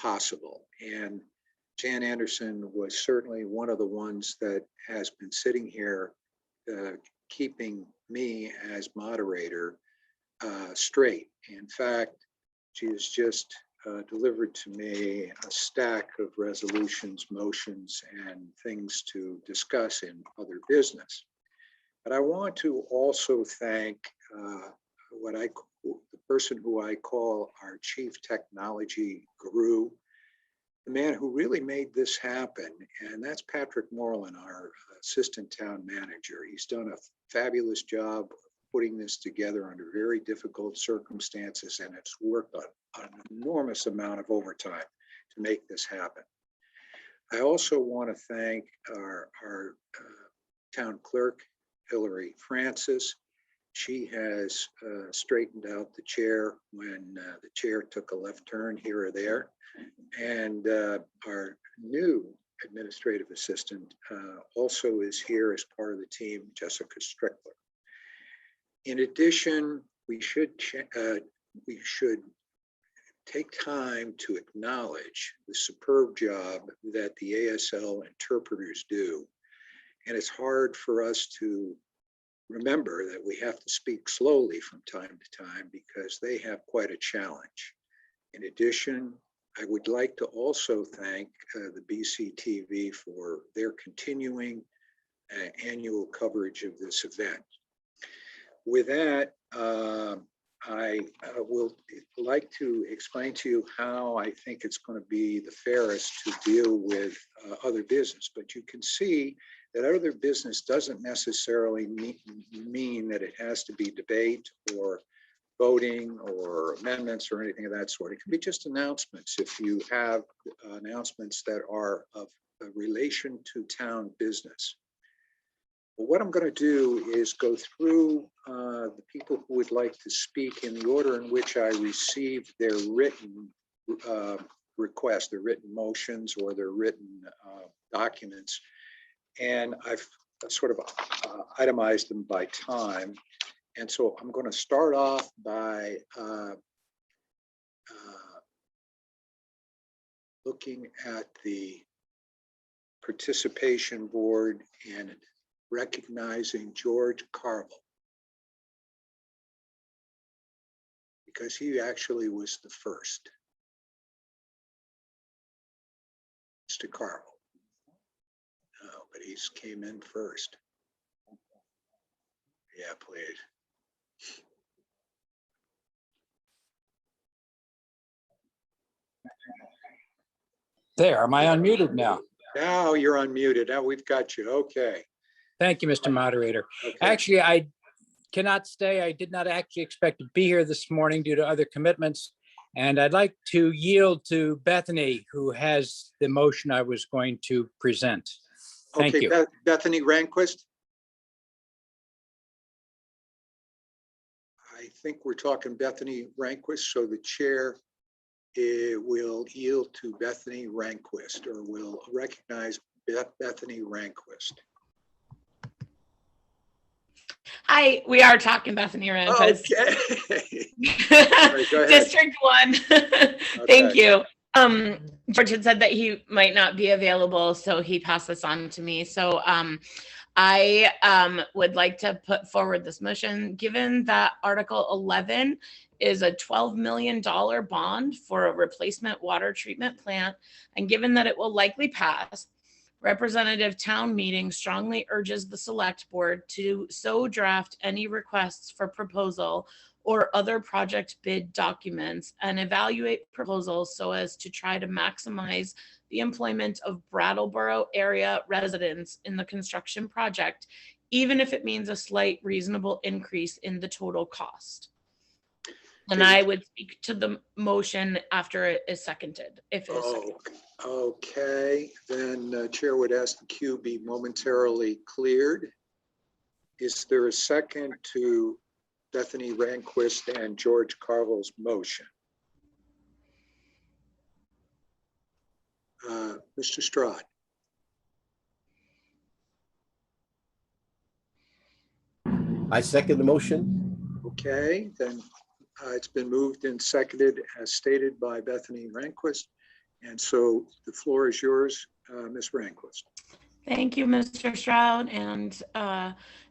possible. And Jan Anderson was certainly one of the ones that has been sitting here keeping me as moderator straight. In fact, she has just delivered to me a stack of resolutions, motions, and things to discuss in other business. But I want to also thank the person who I call our chief technology guru, the man who really made this happen, and that's Patrick Moreland, our assistant town manager. He's done a fabulous job putting this together under very difficult circumstances, and it's worked on an enormous amount of overtime to make this happen. I also want to thank our town clerk, Hillary Francis. She has straightened out the chair when the chair took a left turn here or there. And our new administrative assistant also is here as part of the team, Jessica Strickler. In addition, we should take time to acknowledge the superb job that the ASL interpreters do. And it's hard for us to remember that we have to speak slowly from time to time because they have quite a challenge. In addition, I would like to also thank the BCTV for their continuing annual coverage of this event. With that, I will like to explain to you how I think it's going to be the fairest to deal with other business. But you can see that other business doesn't necessarily mean that it has to be debate or voting or amendments or anything of that sort. It can be just announcements if you have announcements that are of relation to town business. Well, what I'm going to do is go through the people who would like to speak in the order in which I received their written requests, their written motions or their written documents. And I've sort of itemized them by time. And so I'm going to start off by looking at the participation board and recognizing George Carvel, because he actually was the first. Mr. Carvel. No, but he's came in first. Yeah, please. There, am I unmuted now? Now you're unmuted. Now we've got you. Okay. Thank you, Mr. Moderator. Okay. Actually, I cannot stay. I did not actually expect to be here this morning due to other commitments. And I'd like to yield to Bethany, who has the motion I was going to present. Thank Okay, you. Bethany Ranquist. I think we're talking Bethany Ranquist, so the chair will yield to Bethany Ranquist, or will recognize Bethany Ranquist. Hi, we are talking Bethany Ranquist. Okay. Right, go ahead. District 1. Thank you. George had said that he might not be available, so he passed this on to me. So I would like to put forward this motion, given that Article 11 is a $12 million bond for a replacement water treatment plant, and given that it will likely pass, Representative Town Meeting strongly urges the Select Board to so draft any requests for proposal or other project bid documents and evaluate proposals so as to try to maximize the employment of Brattleboro area residents in the construction project, even if it means a slight reasonable increase in the total cost. And I would speak to the motion after it is seconded, if it is seconded. Okay, then Chair would ask the queue be momentarily cleared. Is there a second to Bethany Ranquist and George Carvel's motion? Mr. Stroud. I second the motion. Okay, then it's been moved and seconded as stated by Bethany Ranquist. And so the floor is yours, Ms. Ranquist. Thank you, Mr. Stroud and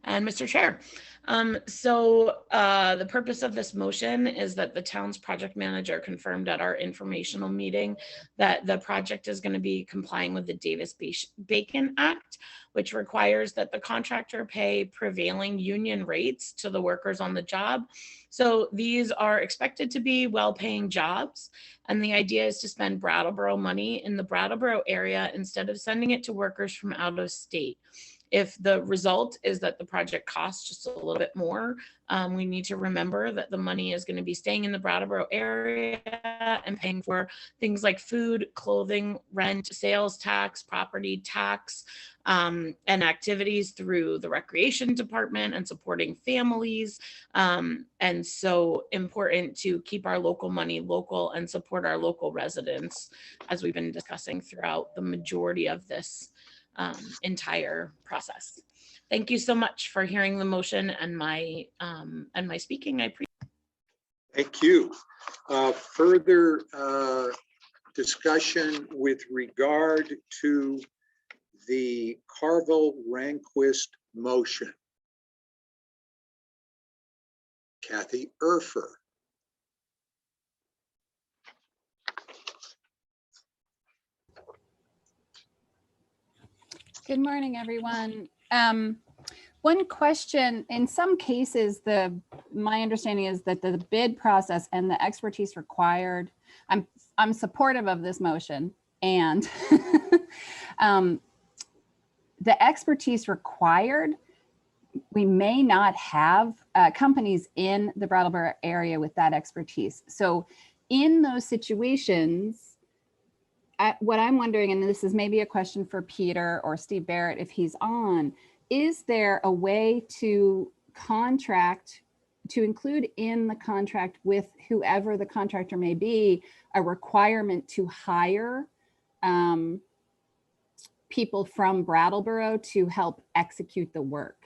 Mr. Chair. The purpose of this motion is that the town's project manager confirmed at our informational meeting that the project is going to be complying with the Davis-Bacon Act, which requires that the contractor pay prevailing union rates to the workers on the job. So these are expected to be well-paying jobs. And the idea is to spend Brattleboro money in the Brattleboro area instead of sending it to workers from out of state. If the result is that the project costs just a little bit more, we need to remember that the money is going to be staying in the Brattleboro area and paying for things like food, clothing, rent, sales tax, property tax, and activities through the recreation department and supporting families. And so important to keep our local money local and support our local residents, as we've been discussing throughout the majority of this entire process. Thank you so much for hearing the motion and my speaking. I appreciate it. Thank you. Further discussion with regard to the Carvel-Ranquist motion. Kathy Erfer. Good morning, everyone. One question, in some cases, my understanding is that the bid process and the expertise required, I'm supportive of this motion, and the expertise required, we may not have companies in the Brattleboro area with that expertise. So in those situations, what I'm wondering, and this is maybe a question for Peter or Steve Barrett if he's on, is there a way to contract, to include in the contract with whoever the contractor may be, a requirement to hire people from Brattleboro to help execute the work?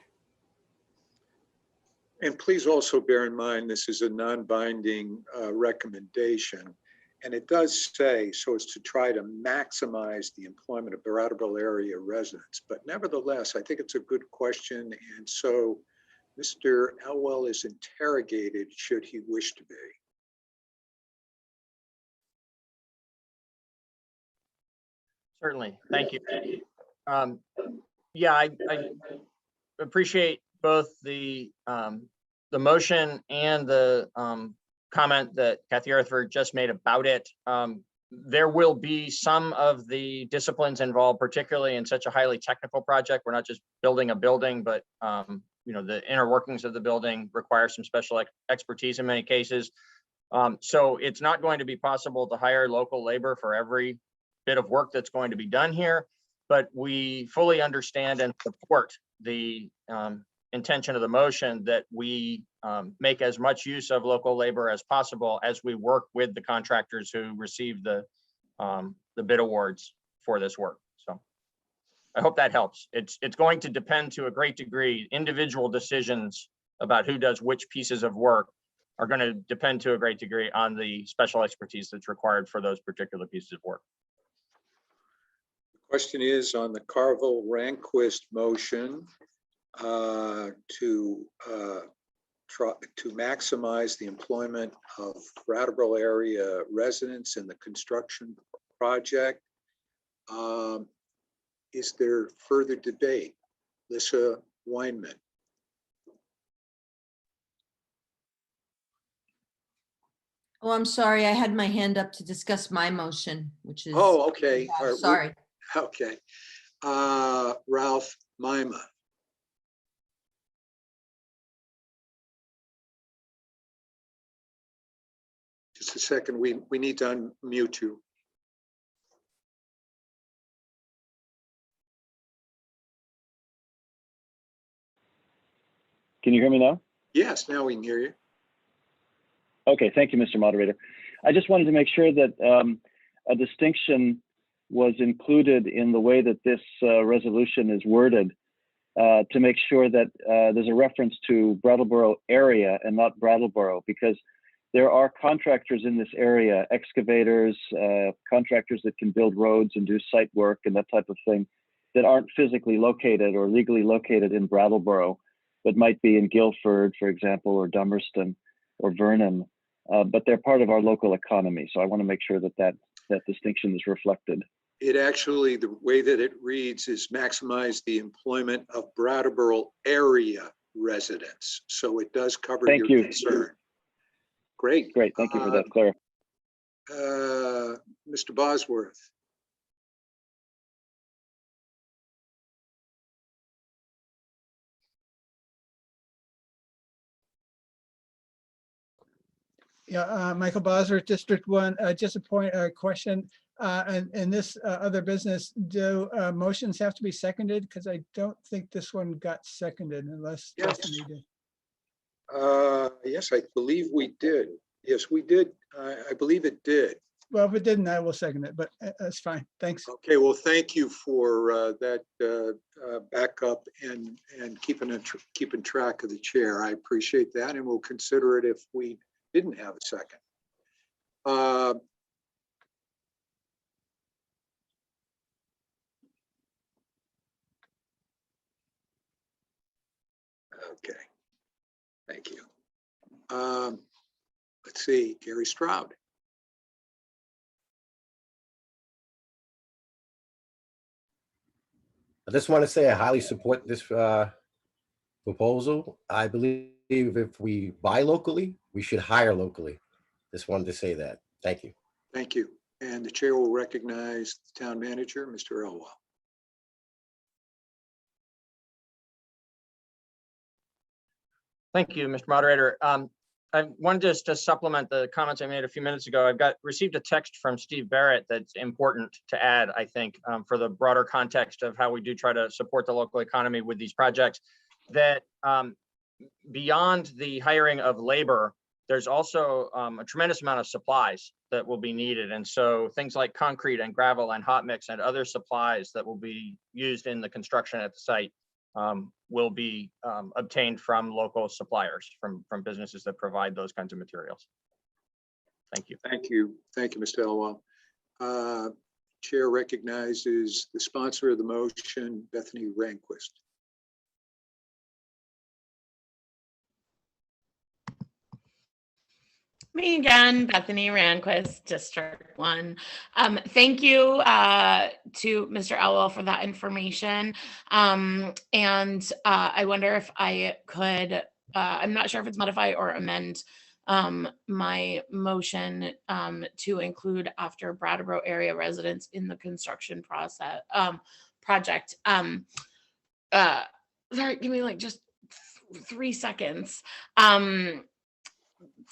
And please also bear in mind, this is a non-binding recommendation. And it does say so as to try to maximize the employment of Brattleboro area residents. But nevertheless, I think it's a good question. And so Mr. Elwell is interrogated should he wish to be. Certainly. Thank you. Yeah, I appreciate both the motion and the comment that Kathy Arthur just made about it. There will be some of the disciplines involved, particularly in such a highly technical project. We're not just building a building, but you know, the inner workings of the building require some special expertise in many cases. So it's not going to be possible to hire local labor for every bit of work that's going to be done here, but we fully understand and support the intention of the motion that we make as much use of local labor as possible as we work with the contractors who receive the bid awards for this work. So I hope that helps. It's going to depend to a great degree. Individual decisions about who does which pieces of work are going to depend to a great degree on the special expertise that's required for those particular pieces of work. Question is on the Carville-Rehnquist motion to maximize the employment of Brattleboro area residents in the construction project. Is there further debate? Lisa Weinman. Oh, I'm sorry. I had my hand up to discuss my motion, which is. Oh, okay. Yeah, All right. sorry. Okay. Ralph Mima. Just a second. We need to unmute you. Can you hear me now? Yes, now we can hear you. Okay, thank you, Mr. Moderator. I just wanted to make sure that a distinction was included in the way that this resolution is worded to make sure that there's a reference to Brattleboro area and not Brattleboro, because there are contractors in this area, excavators, contractors that can build roads and do site work and that type of thing, that aren't physically located or legally located in Brattleboro, but might be in Guilford, for example, or Dummerston or Vernon, but they're part of our local economy. So I want to make sure that that distinction is reflected. It actually, the way that it reads is maximize the employment of Brattleboro area residents. So it does cover Thank your you. concern. Great. Great, thank you for that, Claire. Mr. Bosworth. Yeah, Michael Bosworth, District 1. Just a question. And this other business, do motions have to be seconded? Because I don't think this one got seconded unless Stephanie did. Yes, I believe we did. Yes, we did. I believe it did. Well, if it didn't, I will second it, but that's fine. Thanks. Okay, well, thank you for that backup and keeping track of the chair. I appreciate that, and we'll consider it if we didn't have a second. Okay, thank you. Let's see, Gary Stroud. I just want to say I highly support this proposal. I believe if we buy locally, we should hire locally. Just wanted to say that. Thank you. Thank you. And the chair will recognize the town manager, Mr. Elwell. Thank you, Mr. Moderator. I wanted just to supplement the comments I made a few minutes ago. I've received a text from Steve Barrett that's important to add, I think, for the broader context of how we do try to support the local economy with these projects, that beyond the hiring of labor, there's also a tremendous amount of supplies that will be needed. And so things like concrete and gravel and hot mix and other supplies that will be used in the construction at the site will be obtained from local suppliers, from businesses that provide those kinds of materials. Thank you. Thank you. Thank you, Mr. Elwell. Chair recognizes the sponsor of the motion, Bethany Rehnquist. Me again, Bethany Rehnquist, District 1. Thank you to Mr. Elwell for that information. I wonder if I could, I'm not sure if it's modify or amend my motion to include after Brattleboro area residents in the construction process project. Sorry, give me like just 3 seconds.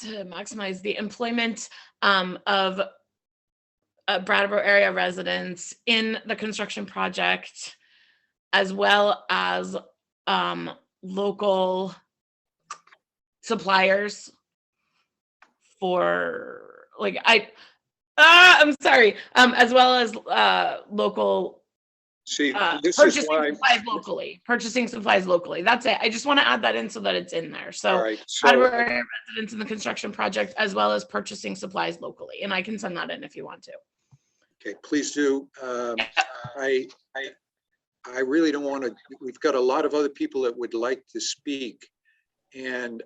To maximize the employment of Brattleboro area residents in the construction project, as well as local suppliers for like I'm sorry, as well as local See, this is purchasing why. supplies locally. Purchasing supplies locally. That's it. I just want to add that in so that it's in there. All So, right. Brattleboro area residents in the construction project, as well as purchasing supplies locally, and I can send that in if you want to. Okay, please do. I really don't want to. We've got a lot of other people that would like to speak, and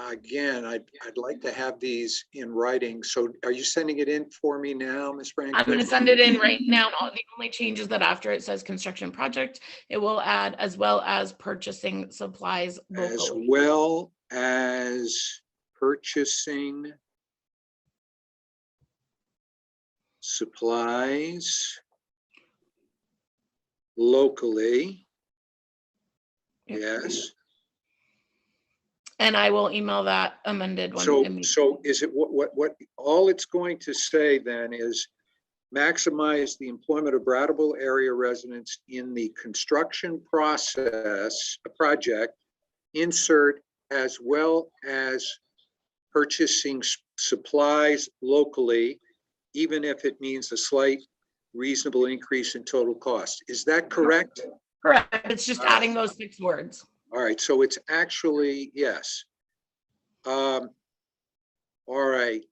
again, I'd like to have these in writing. So, are you sending it in for me now, Ms. Rehnquist? I'm going to send it in right now. The only change is that after it says construction project, it will add as well as purchasing supplies locally. As well as purchasing supplies locally. Yes. And I will email that amended one. So is it what all it's going to say then is maximize the employment of Brattleboro area residents in the construction project, insert as well as purchasing supplies locally, even if it means a slight reasonable increase in total cost. Is that correct? Correct. It's just adding those 6 words. All right, so it's actually, yes. All right.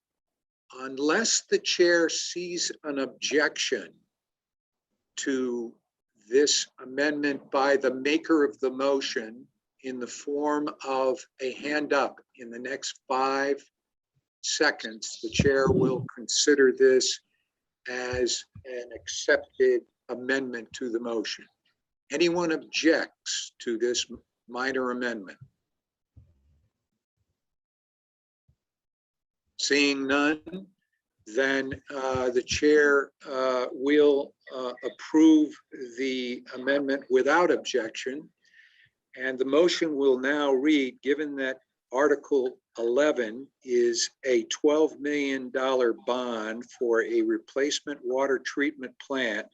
Unless the chair sees an objection to this amendment by the maker of the motion in the form of a hand up in the next 5 seconds, the chair will consider this as an accepted amendment to the motion. Anyone objects to this minor amendment? Seeing none, then the chair will approve the amendment without objection. And the motion will now read, given that Article 11 is a $12 million bond for a replacement water treatment plant,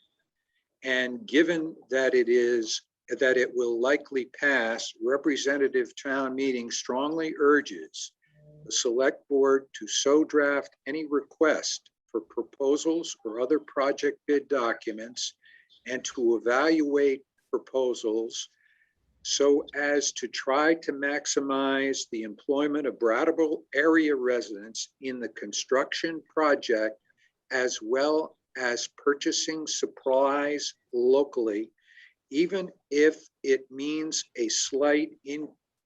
and given that it will likely pass, representative town meeting strongly urges the select board to so draft any request for proposals or other project bid documents and to evaluate proposals so as to try to maximize the employment of Brattleboro area residents in the construction project, as well as purchasing supplies locally, even if it means a slight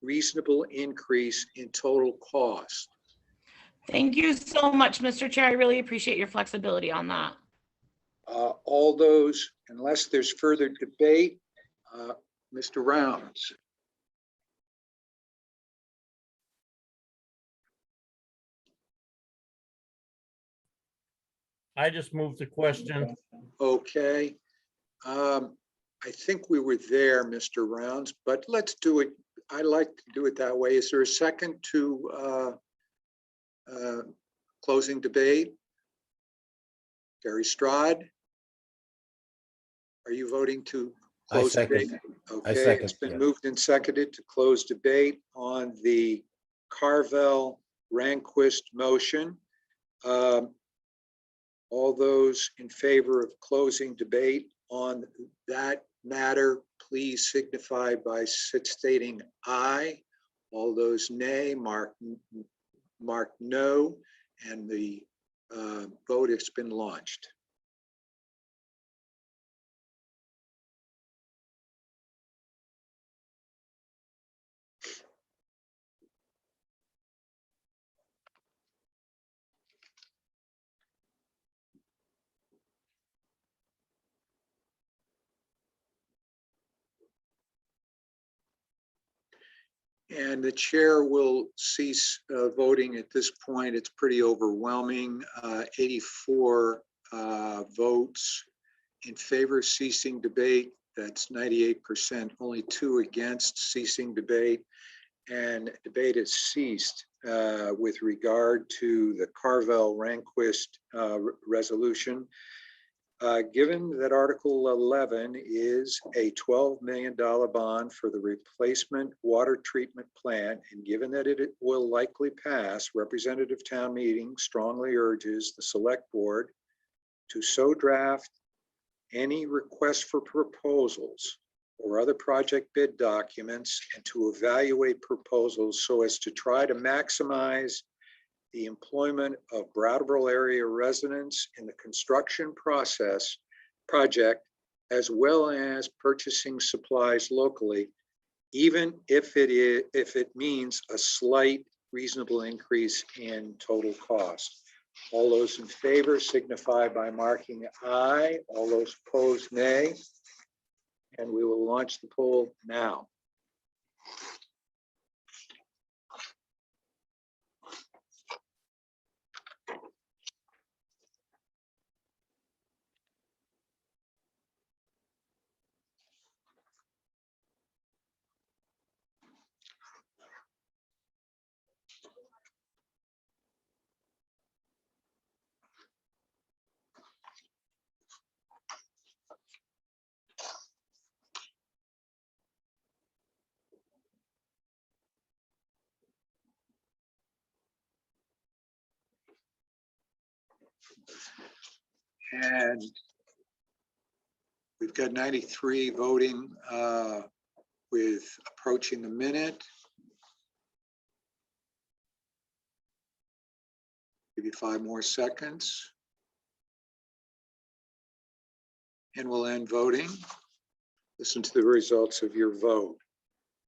reasonable increase in total cost. Thank you so much, Mr. Chair. I really appreciate your flexibility on that. All those, unless there's further debate, Mr. Rounds. I just moved the question. Okay. I think we were there, Mr. Rounds, but let's do it. I like to do it that way. Is there a second to closing debate? Gary Strad, are you voting to close debate? Okay, it's been moved and seconded to close debate on the Carvel Rehnquist motion. All those in favor of closing debate on that matter, please signify by stating aye. All those nay, mark no. and the vote has been launched. And the chair will cease voting at this point. It's pretty overwhelming. 84 votes in favor of ceasing debate. That's 98%. Only 2 against ceasing debate. And debate has ceased with regard to the Carvel-Rehnquist resolution. Given that Article 11 is a $12 million bond for the replacement water treatment plant, and given that it will likely pass, Representative Town Meeting strongly urges the Select Board to so draft any request for proposals or other project bid documents and to evaluate proposals so as to try to maximize the employment of Brattleboro area residents in the construction project, as well as purchasing supplies locally, even if it means a slight reasonable increase in total cost. All those in favor signify by marking aye. All those opposed, nay. And we will launch the poll now. And we've got 93 voting with approaching the minute. Give you 5 more seconds. And we'll end voting. Listen to the results of your vote.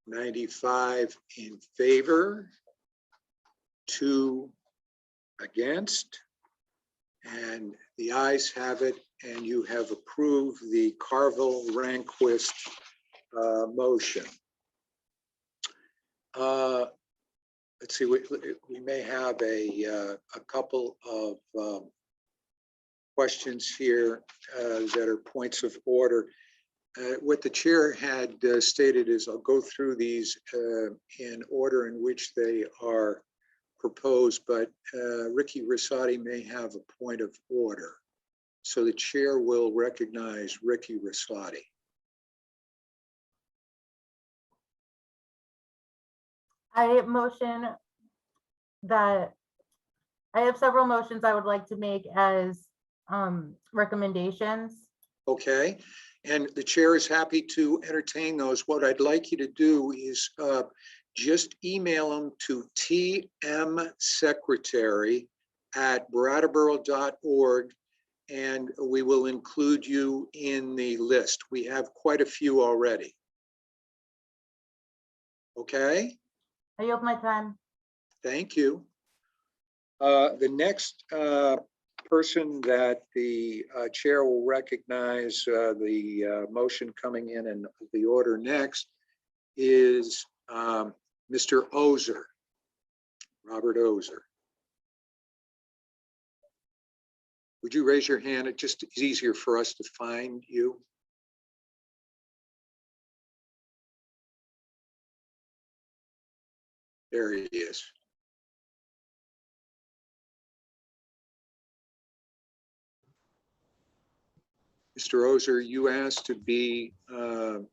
95 in favor, 2 against, and the ayes have it, and you have approved the Carvel-Rehnquist motion. Let's see, we may have a couple of questions here that are points of order. What the chair had stated is I'll go through these in order in which they are proposed, but Ricky Rosati may have a point of order. So the chair will recognize Ricky Rosati. I motion that I have several motions I would like to make as recommendations. Okay, and the chair is happy to entertain those. What I'd like you to do is just email them to tmsecretary@brattleboro.org, and we will include you in the list. We have quite a few already. Okay? I yield my time. Thank you. The next person that the chair will recognize the motion coming in the order next is Mr. Ozer, Robert Ozer. Would you raise your hand? It just is easier for us to find you. There he is. Mr. Ozer, you asked to be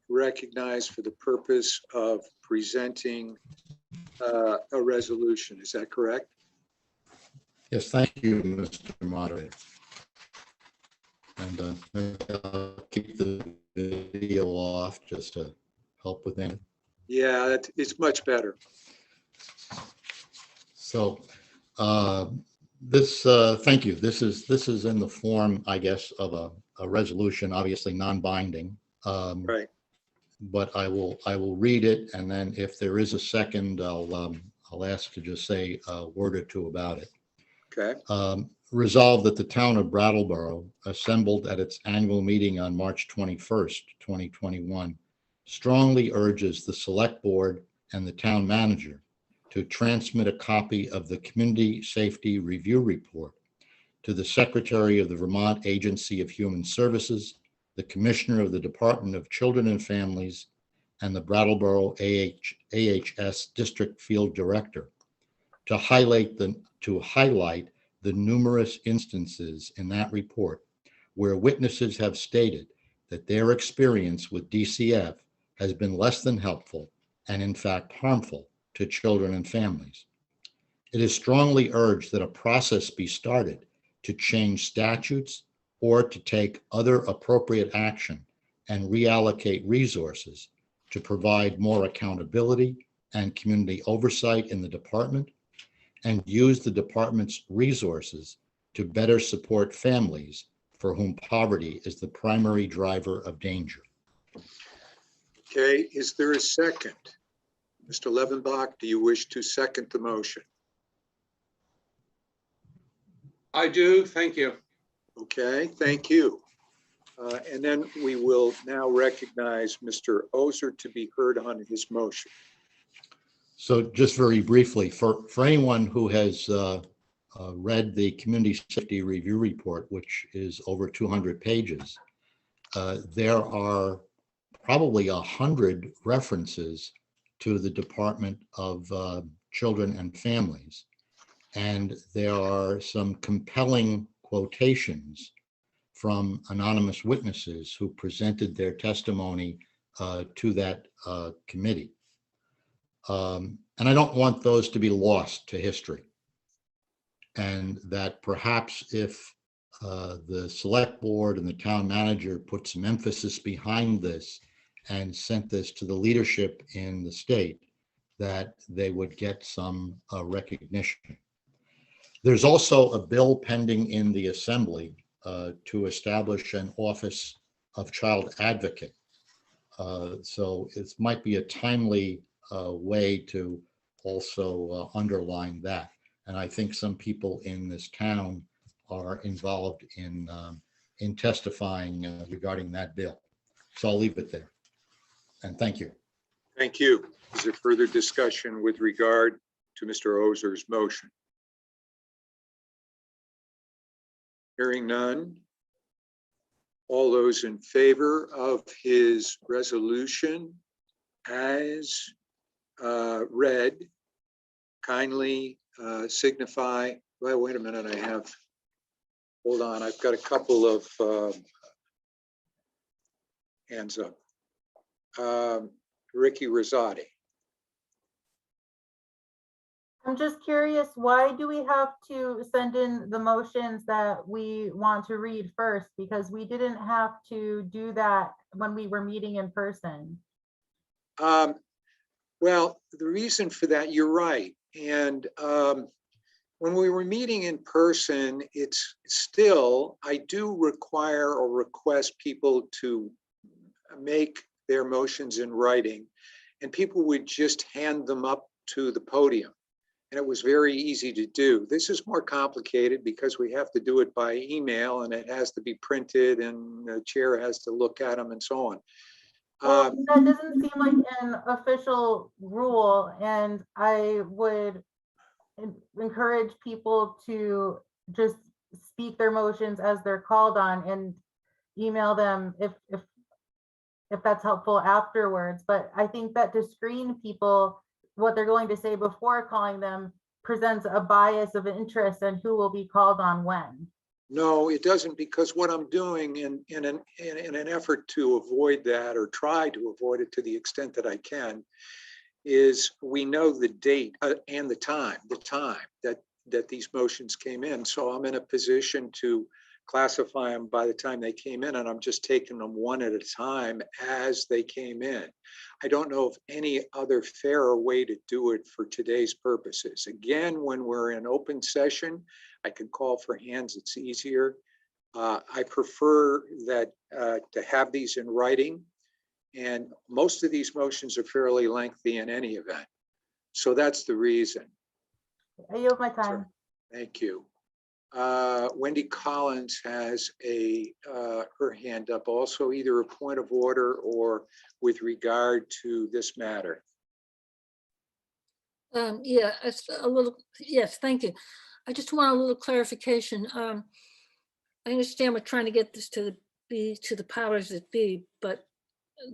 recognized for the purpose of presenting a resolution. Is that correct? Yes, thank you, Mr. Moderator. And I'll keep the video off just to help with that. Yeah, it's much better. So This, thank you. This is in the form, I guess, of a resolution, obviously non-binding. Right. But I will read it, and then if there is a second, I'll ask to just say a word or two about it. Okay. Resolved that the town of Brattleboro, assembled at its annual meeting on March 21st, 2021, strongly urges the select board and the town manager to transmit a copy of the Community Safety Review Report to the Secretary of the Vermont Agency of Human Services, the Commissioner of the Department of Children and Families, and the Brattleboro AHS District Field Director to highlight the numerous instances in that report where witnesses have stated that their experience with DCF has been less than helpful and in fact harmful to children and families. It is strongly urged that a process be started to change statutes or to take other appropriate action and reallocate resources to provide more accountability and community oversight in the department, and use the department's resources to better support families for whom poverty is the primary driver of danger. Okay, is there a second? Mr. Levenbach, do you wish to second the motion? I do, thank you. Okay, thank you. And then we will now recognize Mr. Ozer to be heard on his motion. So just very briefly, for anyone who has read the Community Safety Review Report, which is over 200 pages, there are probably 100 references to the Department of Children and Families. And there are some compelling quotations from anonymous witnesses who presented their testimony to that committee. And I don't want those to be lost to history. And that perhaps if the select board and the town manager put some emphasis behind this and sent this to the leadership in the state, that they would get some recognition. There's also a bill pending in the Assembly to establish an Office of Child Advocate. So it might be a timely way to also underline that. And I think some people in this town are involved in testifying regarding that bill. So I'll leave it there. And thank you. Thank you. Is there further discussion with regard to Mr. Ozer's motion? Hearing none. All those in favor of his resolution as read, kindly signify. Well, wait a minute, hold on, I've got a couple of hands up. Ricky Rosati. I'm just curious, why do we have to send in the motions that we want to read first? Because we didn't have to do that when we were meeting in person. Well, the reason for that, you're right. And when we were meeting in person, it's still, I do require or request people to make their motions in writing, and people would just hand them up to the podium. And it was very easy to do. This is more complicated because we have to do it by email and it has to be printed and the chair has to look at them and so on. Well, that doesn't seem like an official rule, and I would encourage people to just speak their motions as they're called on and email them if that's helpful afterwards. But I think that to screen people, what they're going to say before calling them presents a bias of interest in who will be called on when. No, it doesn't, because what I'm doing in an effort to avoid that, or try to avoid it to the extent that I can, is we know the date and the time that these motions came in. So I'm in a position to classify them by the time they came in, and I'm just taking them one at a time as they came in. I don't know of any other fairer way to do it for today's purposes. Again, when we're in open session, I can call for hands, it's easier. I prefer that to have these in writing, and most of these motions are fairly lengthy in any event. So that's the reason. I yield my time. Thank you. Wendy Collins has her hand up also, either a point of order or with regard to this matter. Yeah, it's a little, yes, thank you. I just want a little clarification. I understand we're trying to get this to the powers that be, but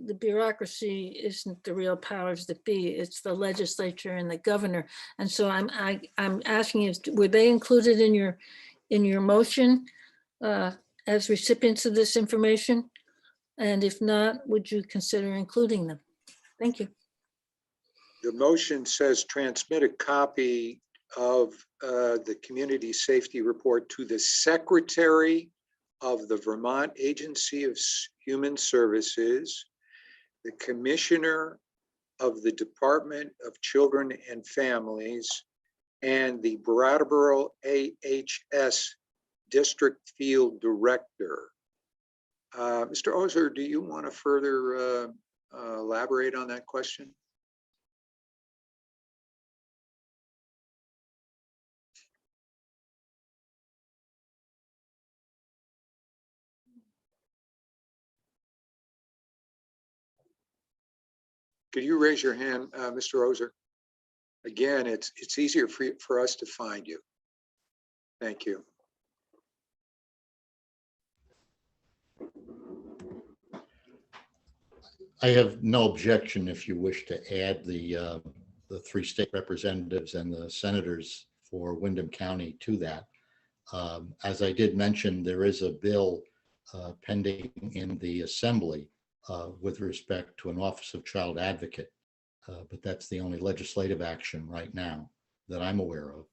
the bureaucracy isn't the real powers that be. It's the legislature and the governor. And so I'm asking you, were they included in your motion as recipients of this information? And if not, would you consider including them? Thank you. The motion says transmit a copy of the community safety report to the Secretary of the Vermont Agency of Human Services, the Commissioner of the Department of Children and Families, and the Brattleboro AHS District Field Director. Mr. Ozer, do you want to further elaborate on that question? Could you raise your hand, Mr. Ozer? Again, it's easier for us to find you. Thank you. I have no objection if you wish to add the 3 state representatives and the senators for Windham County to that. As I did mention, there is a bill pending in the Assembly with respect to an Office of Child Advocate, but that's the only legislative action right now that I'm aware of.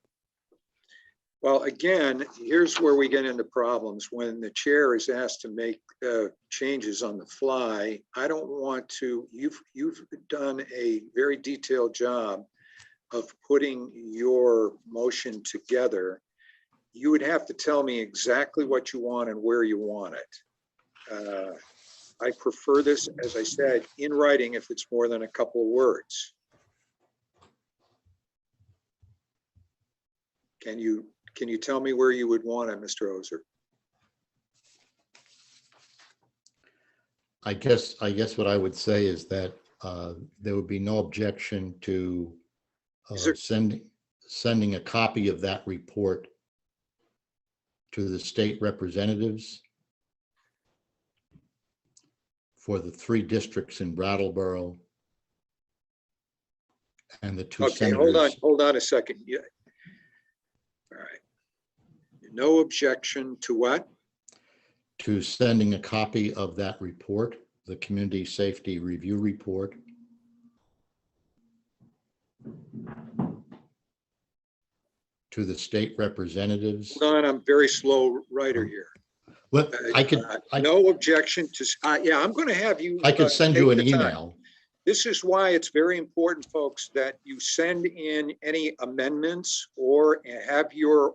Well, again, here's where we get into problems. When the chair is asked to make changes on the fly, I don't want to, you've done a very detailed job of putting your motion together. You would have to tell me exactly what you want and where you want it. I prefer this, as I said, in writing if it's more than a couple of words. Can you tell me where you would want it, Mr. Ozer? I guess what I would say is that there would be no objection to sending a copy of that report to the state representatives for the 3 districts in Brattleboro and the 2 senators. Okay, hold on a second. Yeah. All right. No objection to what? To sending a copy of that report, the Community Safety Review Report, to the state representatives. Hold on, I'm a very slow writer here. Well, no objection to, yeah, I'm going to have you. I can send you an take the time. email. This is why it's very important, folks, that you send in any amendments or have your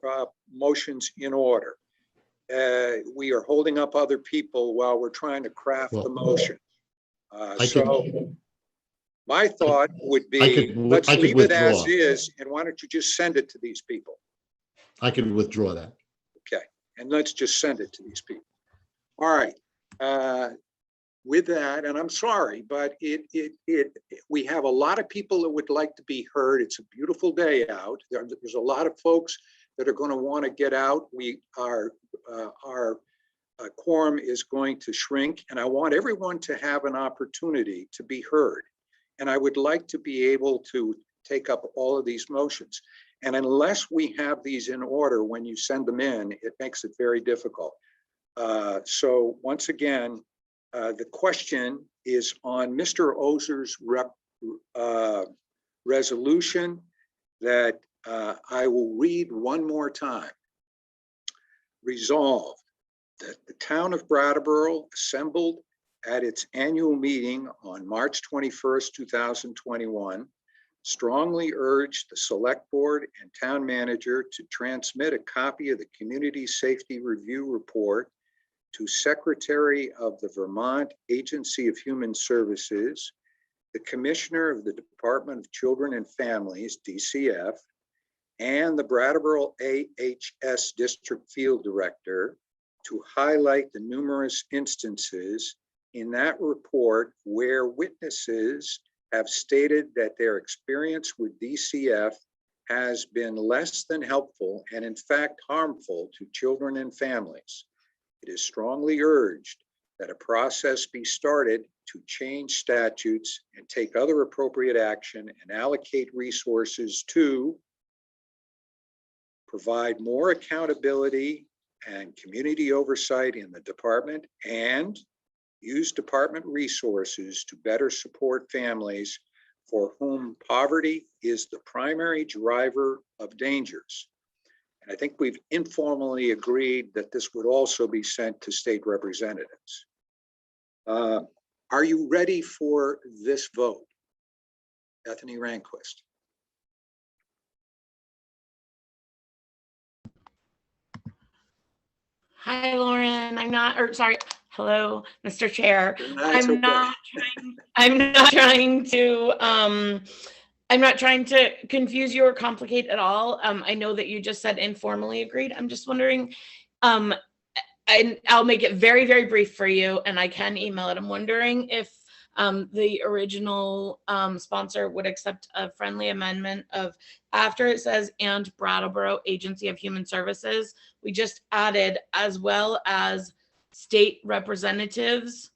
motions in order. We are holding up other people while we're trying to craft the motion. So my thought would be, let's leave it as is, and why don't you just send it to these people? I could withdraw that. Okay, and let's just send it to these people. All right. With that, and I'm sorry, but we have a lot of people that would like to be heard. It's a beautiful day out. There's a lot of folks that are going to want to get out. Our quorum is going to shrink, and I want everyone to have an opportunity to be heard. And I would like to be able to take up all of these motions. And unless we have these in order when you send them in, it makes it very difficult. So once again, the question is on Mr. Ozer's resolution that I will read one more time. Resolved that the town of Brattleboro assembled at its annual meeting on March 21st, 2021, strongly urged the select board and town manager to transmit a copy of the Community Safety Review Report to Secretary of the Vermont Agency of Human Services, the Commissioner of the Department of Children and Families, DCF, and the Brattleboro AHS District Field Director to highlight the numerous instances in that report where witnesses have stated that their experience with DCF has been less than helpful and in fact harmful to children and families. It is strongly urged that a process be started to change statutes and take other appropriate action and allocate resources to provide more accountability and community oversight in the department and use department resources to better support families for whom poverty is the primary driver of dangers. And I think we've informally agreed that this would also be sent to state representatives. Are you ready for this vote? Bethany Rehnquist. Hi, Lauren. I'm not, or sorry, hello, Mr. Chair. That's okay. I'm not trying to, I'm not trying to confuse you or complicate at all. I know that you just said informally agreed. I'm just wondering, and I'll make it very, very brief for you, and I can email it. I'm wondering if the original sponsor would accept a friendly amendment of after it says and Brattleboro Agency of Human Services, we just added as well as state representatives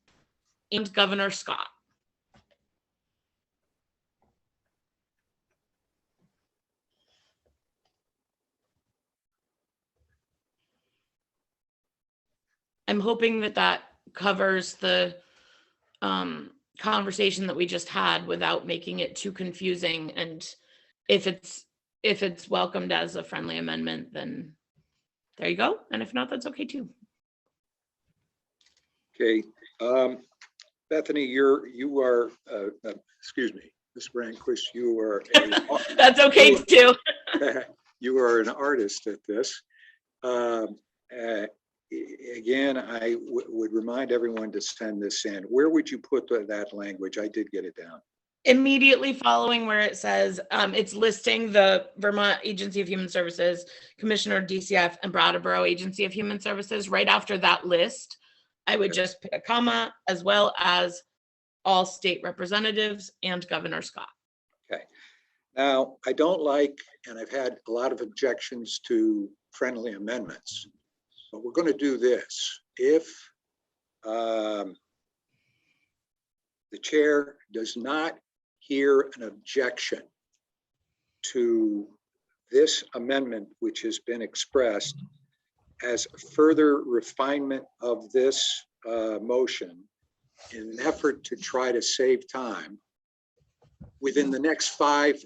and Governor Scott. I'm hoping that that covers the conversation that we just had without making it too confusing. And if it's welcomed as a friendly amendment, then there you go. And if not, that's okay too. Okay, Bethany, you are, excuse me, Ms. Rehnquist, you are. That's okay too. You are an artist at this. Again, I would remind everyone to send this in. Where would you put that language? I did get it down. Immediately following where it says it's listing the Vermont Agency of Human Services, Commissioner DCF, and Brattleboro Agency of Human Services. Right after that list, I would just put a comma as well as all state representatives and Governor Scott. Okay. Now, I don't like, and I've had a lot of objections to friendly amendments, but we're going to do this. If the chair does not hear an objection to this amendment, which has been expressed as a further refinement of this motion in an effort to try to save time, within the next 5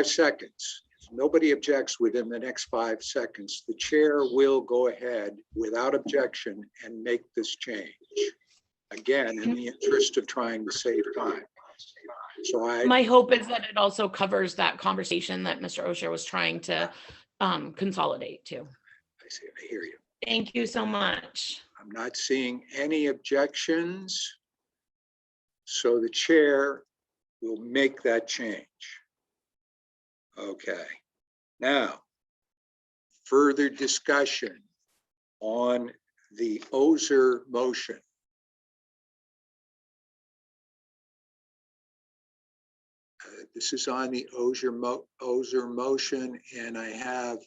seconds, if nobody objects within the next 5 seconds, the chair will go ahead without objection and make this change. Again, in the interest of trying to save time. So my hope is that it also covers that conversation that Mr. Osher was trying to consolidate to. I see, I hear you. Thank you so much. I'm not seeing any objections. So the chair will make that change. Okay. Now, further discussion on the Ozer motion. This is on the Ozer motion, and I have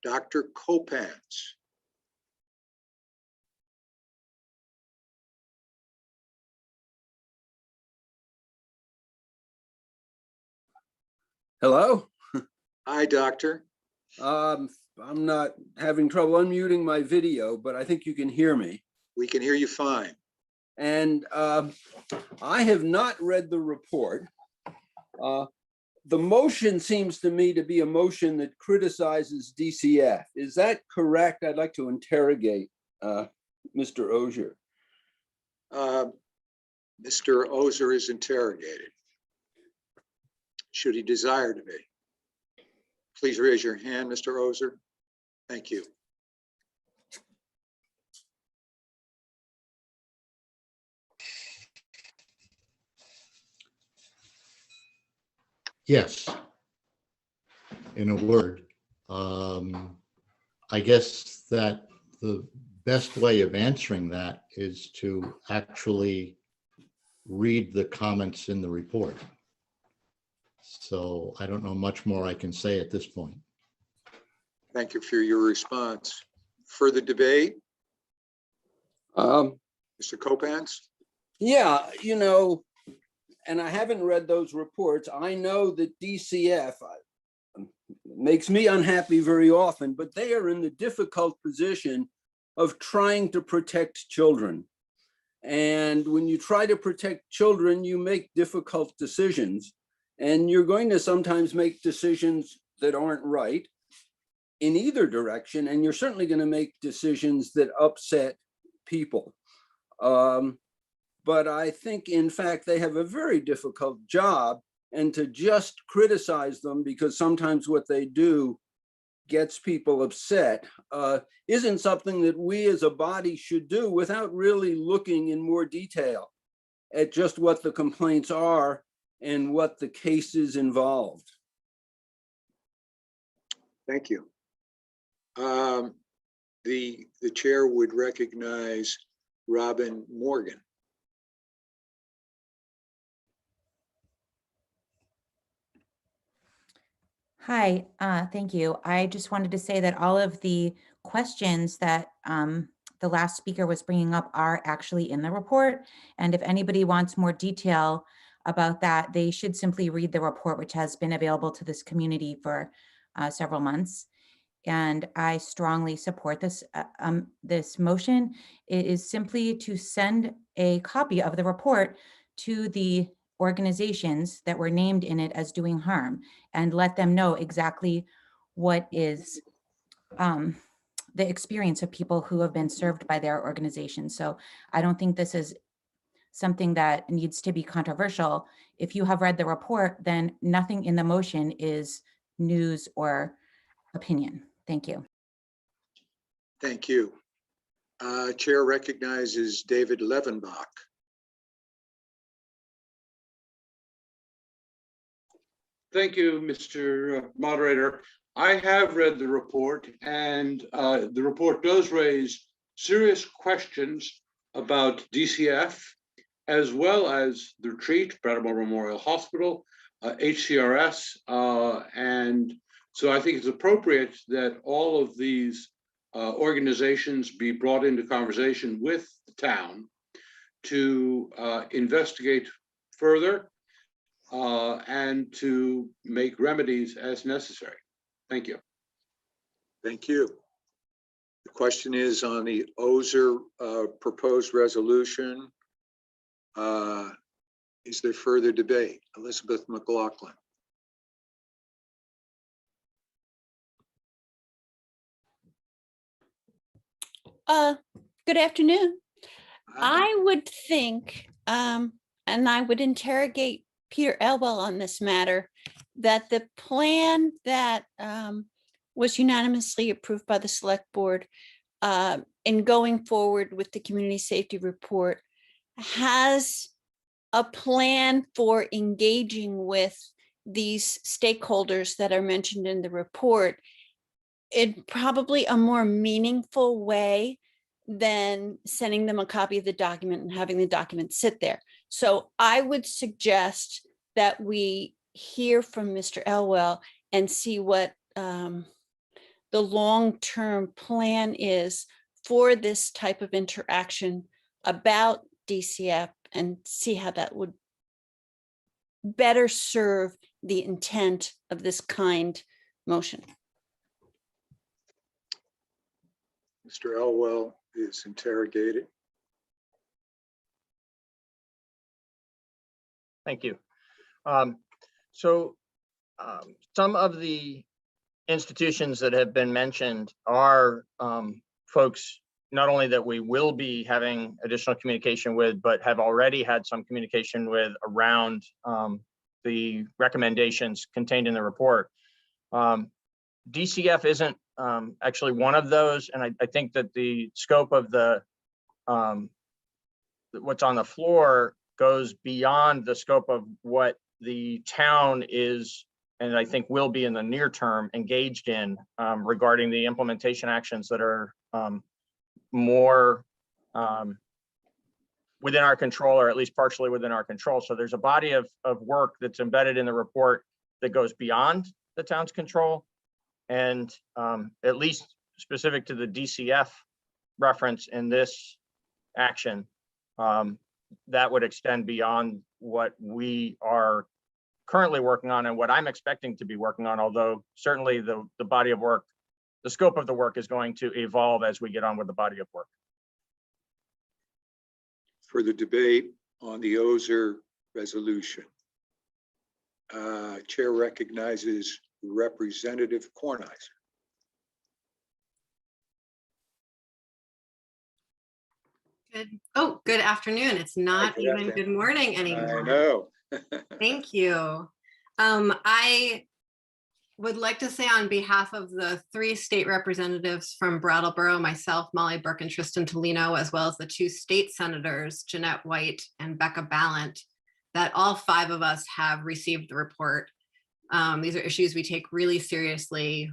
Dr. Kopans. Hello? Hi, doctor. I'm not having trouble unmuting my video, but I think you can hear me. We can hear you fine. And I have not read the report, the motion seems to me to be a motion that criticizes DCF. Is that correct? I'd like to interrogate Mr. Ogier. Mr. Ozer is interrogated. Should he desire to be? Please raise your hand, Mr. Ozer. Thank you. Yes. In a word, I guess that the best way of answering that is to actually read the comments in the report. So I don't know much more I can say at this point. Thank you for your response. Further debate? Mr. Copans? Yeah, you know, and I haven't read those reports. I know that DCF makes me unhappy very often, but they are in the difficult position of trying to protect children. And when you try to protect children, you make difficult decisions. And you're going to sometimes make decisions that aren't right in either direction. And you're certainly going to make decisions that upset people. But I think, in fact, they have a very difficult job, and to just criticize them because sometimes what they do gets people upset isn't something that we as a body should do without really looking in more detail at just what the complaints are and what the cases involved. Thank you. The chair would recognize Robin Morgan. Hi, thank you. I just wanted to say that all of the questions that the last speaker was bringing up are actually in the report. And if anybody wants more detail about that, they should simply read the report, which has been available to this community for several months. And I strongly support this, this motion. It is simply to send a copy of the report to the organizations that were named in it as doing harm and let them know exactly what is the experience of people who have been served by their organization. So I don't think this is something that needs to be controversial. If you have read the report, then nothing in the motion is news or opinion. Thank you. Thank you. Chair recognizes David Levenbach. Thank you, Mr. Moderator. I have read the report, and the report does raise serious questions about DCF, as well as the retreat, Brattleboro Memorial Hospital, HCRS, and so I think it's appropriate that all of these organizations be brought into conversation with the town to investigate further and to make remedies as necessary. Thank you. Thank you. The question is on the Ozer proposed resolution. Is there further debate? Elizabeth McLaughlin. Good afternoon. I would think, and I would interrogate Peter Elwell on this matter, that the plan that was unanimously approved by the select board in going forward with the community safety report has a plan for engaging with these stakeholders that are mentioned in the report in probably a more meaningful way than sending them a copy of the document and having the document sit there. So I would suggest that we hear from Mr. Elwell and see what the long-term plan is for this type of interaction about DCF and see how that would better serve the intent of this kind motion. Mr. Elwell is interrogated. Thank you. So some of the institutions that have been mentioned are folks not only that we will be having additional communication with, but have already had some communication with around the recommendations contained in the report. DCF isn't actually one of those, and I think that the scope of the what's on the floor goes beyond the scope of what the town is, and I think will be in the near term, engaged in regarding the implementation actions that are more within our control, or at least partially within our control. So there's a body of work that's embedded in the report that goes beyond the town's control, and at least specific to the DCF reference in this action, that would extend beyond what we are currently working on and what I'm expecting to be working on, although certainly the body of work, the scope of the work is going to evolve as we get on with the body of work. For the debate on the Ozer resolution, Chair recognizes Representative Kornheiser. Good afternoon. It's not Good even afternoon. good morning anymore. I know. Thank you. I would like to say on behalf of the 3 state representatives from Brattleboro, myself, Molly Burke, and Tristan Tolino, as well as the 2 state senators, Jeanette White and Becca Ballant, that all 5 of us have received the report. These are issues we take really seriously.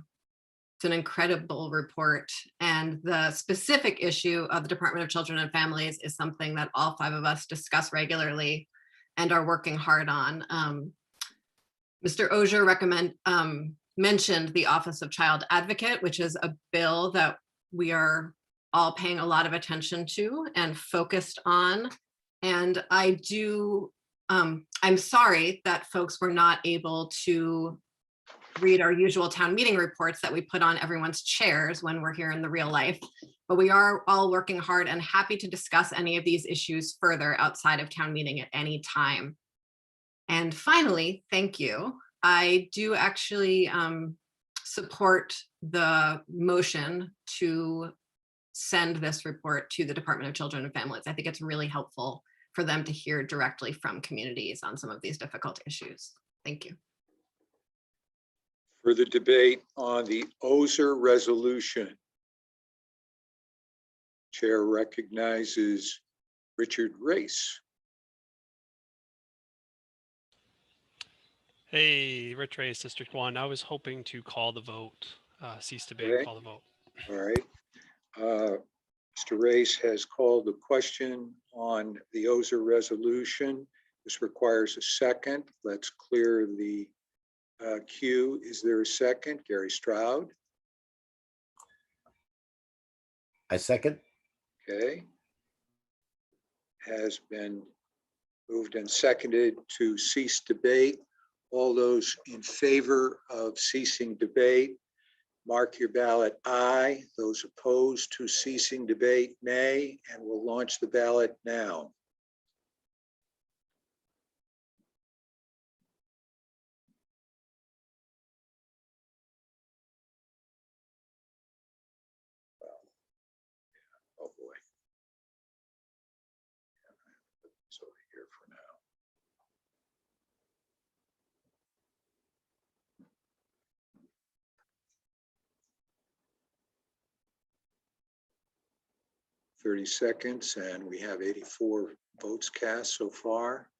It's an incredible report. And the specific issue of the Department of Children and Families is something that all 5 of us discuss regularly and are working hard on. Mr. Ozier mentioned the Office of Child Advocate, which is a bill that we are all paying a lot of attention to and focused on. And I'm sorry that folks were not able to read our usual town meeting reports that we put on everyone's chairs when we're here in the real life, but we are all working hard and happy to discuss any of these issues further outside of town meeting at any time. And finally, thank you. I do actually support the motion to send this report to the Department of Children and Families. I think it's really helpful for them to hear directly from communities on some of these difficult issues. Thank you. For the debate on the Ozer resolution, Chair recognizes Richard Race. Hey, Rich Race, District 1. I was hoping to call the vote, cease debate, Okay. call the vote. All right. Mr. Race has called the question on the Ozer resolution. This requires a second. Let's clear the queue. Is there a second? Gary Stroud. I second. Okay. Has been moved and seconded to cease debate. All those in favor of ceasing debate, mark your ballot aye. Those opposed to ceasing debate, nay, and we'll launch the ballot now. Oh boy. It's over here for now. .30 seconds, and we have 84 votes cast so far.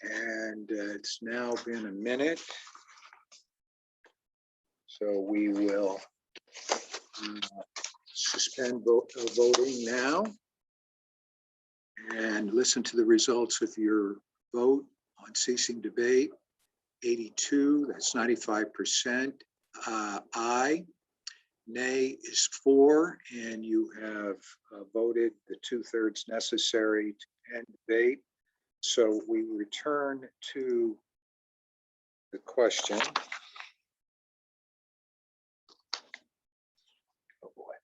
And it's now been a minute. So we will suspend voting now and listen to the results of your vote On ceasing debate, 82, that's 95%. Aye. Nay is 4, and you have voted the 2/3 necessary to end debate. So we return to the question. Oh boy.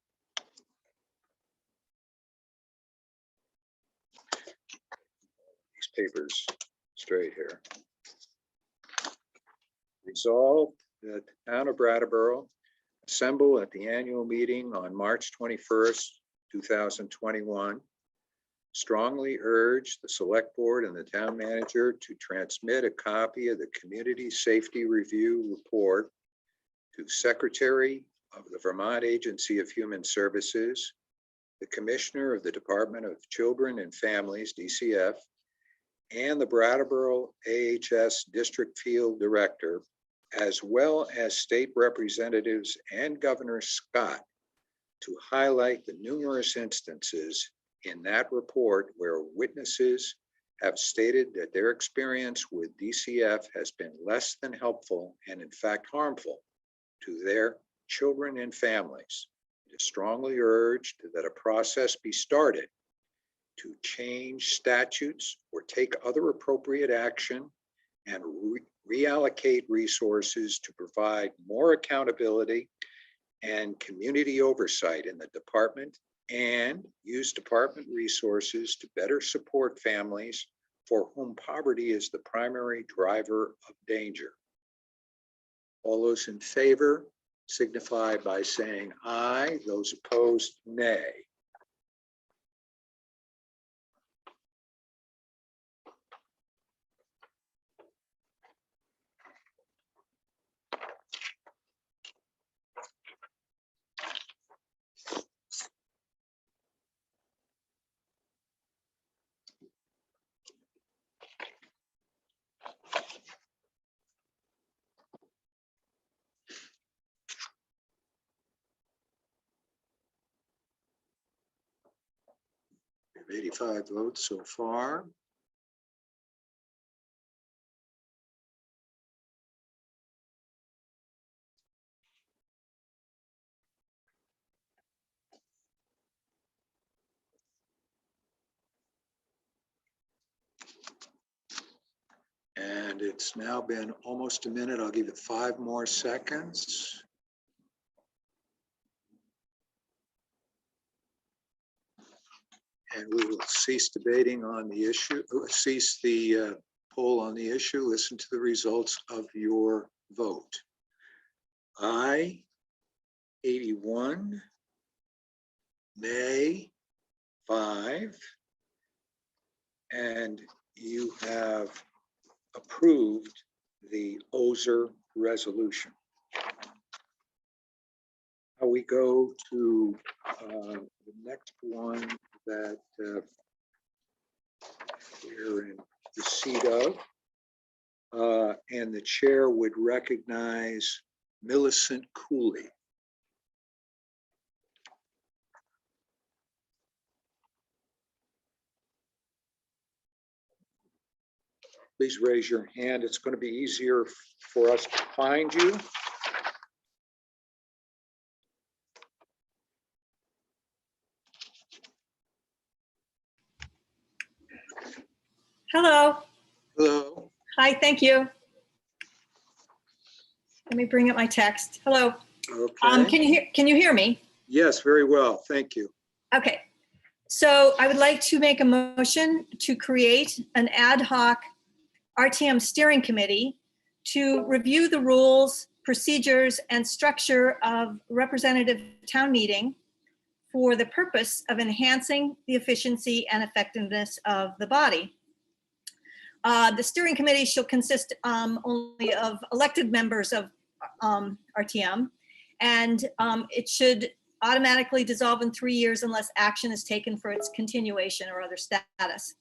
These papers straight here. Resolved that the town of Brattleboro assemble at the annual meeting on March 21st, 2021. Strongly urge the select board and the town manager to transmit a copy of the Community Safety Review Report to Secretary of the Vermont Agency of Human Services, the Commissioner of the Department of Children and Families, DCF, and the Brattleboro AHS District Field Director, as well as state representatives and Governor Scott, to highlight the numerous instances in that report where witnesses have stated that their experience with DCF has been less than helpful and in fact harmful to their children and families. It is strongly urged that a process be started to change statutes or take other appropriate action and reallocate resources to provide more accountability and community oversight in the department, and use department resources to better support families for whom poverty is the primary driver of danger. All those in favor signify by saying aye. Those opposed, nay. We have 85 votes so far. And it's now been almost a minute. I'll give it 5 more seconds. And we will cease debating on the issue, cease the poll on the issue, listen to the results of your vote. Aye, 81, nay, 5, and you have approved the OSER resolution. Now we go to the next one that we're in receipt of, and the chair would recognize Millicent Cooley. Please raise your hand. It's going to be easier for us to find you. Hello. Hello. Hi, thank you. Let me bring up my text. Hello. Okay. Can you hear me? Yes, very well. Thank you. Okay. So I would like to make a motion to create an ad hoc RTM steering committee to review the rules, procedures, and structure of representative town meeting for the purpose of enhancing the efficiency and effectiveness of the body. The steering committee shall consist only of elected members of RTM, and it should automatically dissolve in 3 years unless action is taken for its continuation or other status.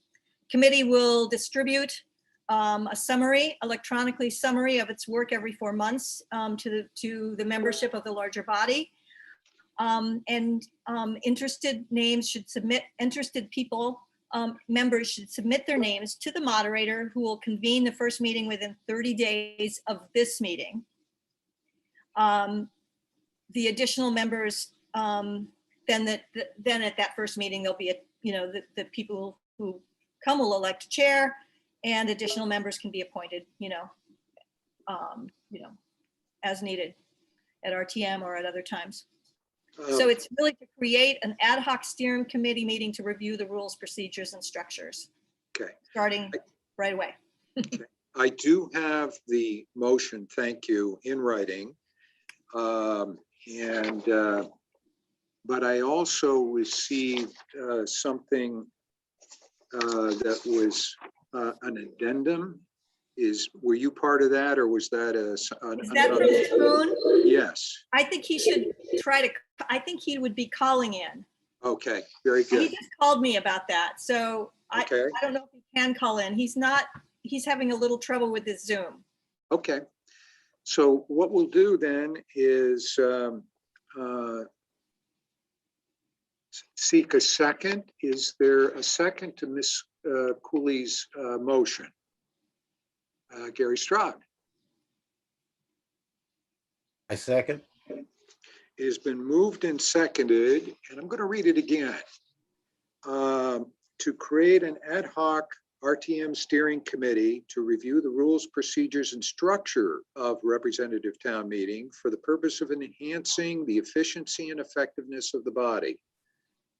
Committee will distribute a summary, electronically summary of its work every 4 months to the membership of the larger body. Interested names should submit, interested people members should submit their names to the moderator, who will convene the first meeting within 30 days of this meeting. The additional members, then at that first meeting, there'll be the people who come will elect a chair, and additional members can be appointed, as needed at RTM or at other times. So it's really to create an ad hoc steering committee meeting to review the rules, procedures, and structures. Okay. Starting right away. I do have the motion, thank you, in writing. But I also received something that was an addendum. Were you part of that, or was that Is that from Spoon? Yes. I think he should I think he would be calling in. Okay, very He good. just called me about that. So Okay. I don't know if he can call in. He's having a little trouble with his Zoom. Okay. So what we'll do then is seek a second. Is there a second to Ms. Cooley's motion? Gary Stroud. I second. It has been moved and seconded, and I'm going to read it again. To create an ad hoc RTM steering committee to review the rules, procedures, and structure of representative town meeting for the purpose of enhancing the efficiency and effectiveness of the body.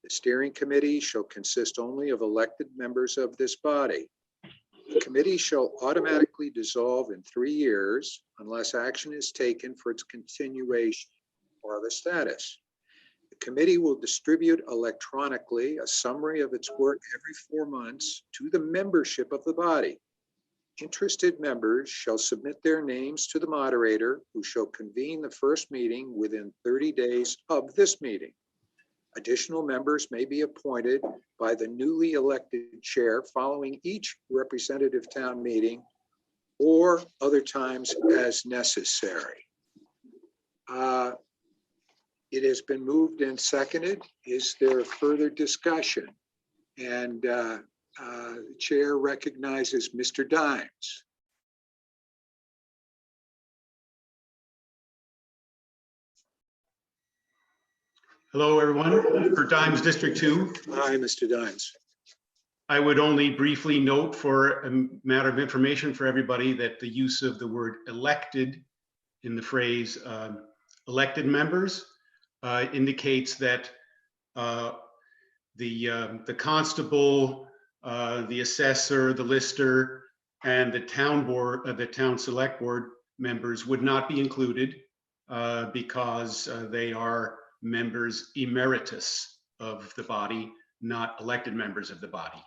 The steering committee shall consist only of elected members of this body. The committee shall automatically dissolve in 3 years unless action is taken for its continuation or other status. The committee will distribute electronically a summary of its work every 4 months to the membership of the body. Interested members shall submit their names to the moderator, who shall convene the first meeting within 30 days of this meeting. Additional members may be appointed by the newly elected chair following each representative town meeting or other times as necessary. It has been moved and seconded. Is there further discussion? And the chair recognizes Mr. Dimes. Hello, everyone. For Dimes District 2. Hi, Mr. Dimes. I would only briefly note, for a matter of information for everybody, that the use of the word elected in the phrase elected members indicates that the constable, the assessor, the lister, and the town board, the town select board members would not be included because they are members emeritus of the body, not elected members of the body.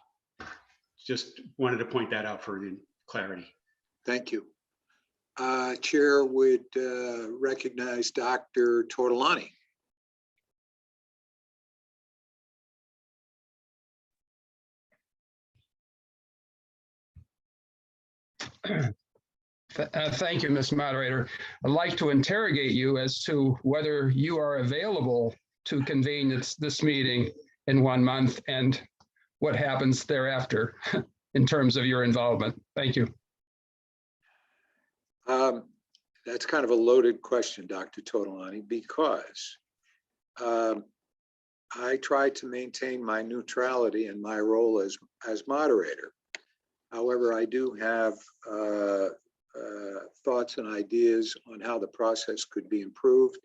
Just wanted to point that out for clarity. Thank you. Chair would recognize Dr. Tortolani. Thank you, Ms. Moderator. I'd like to interrogate you as to whether you are available to convene this meeting in 1 month and what happens thereafter in terms of your involvement. Thank you. That's kind of a loaded question, Dr. Totolani, because I try to maintain my neutrality in my role as moderator. However, I do have thoughts and ideas on how the process could be improved.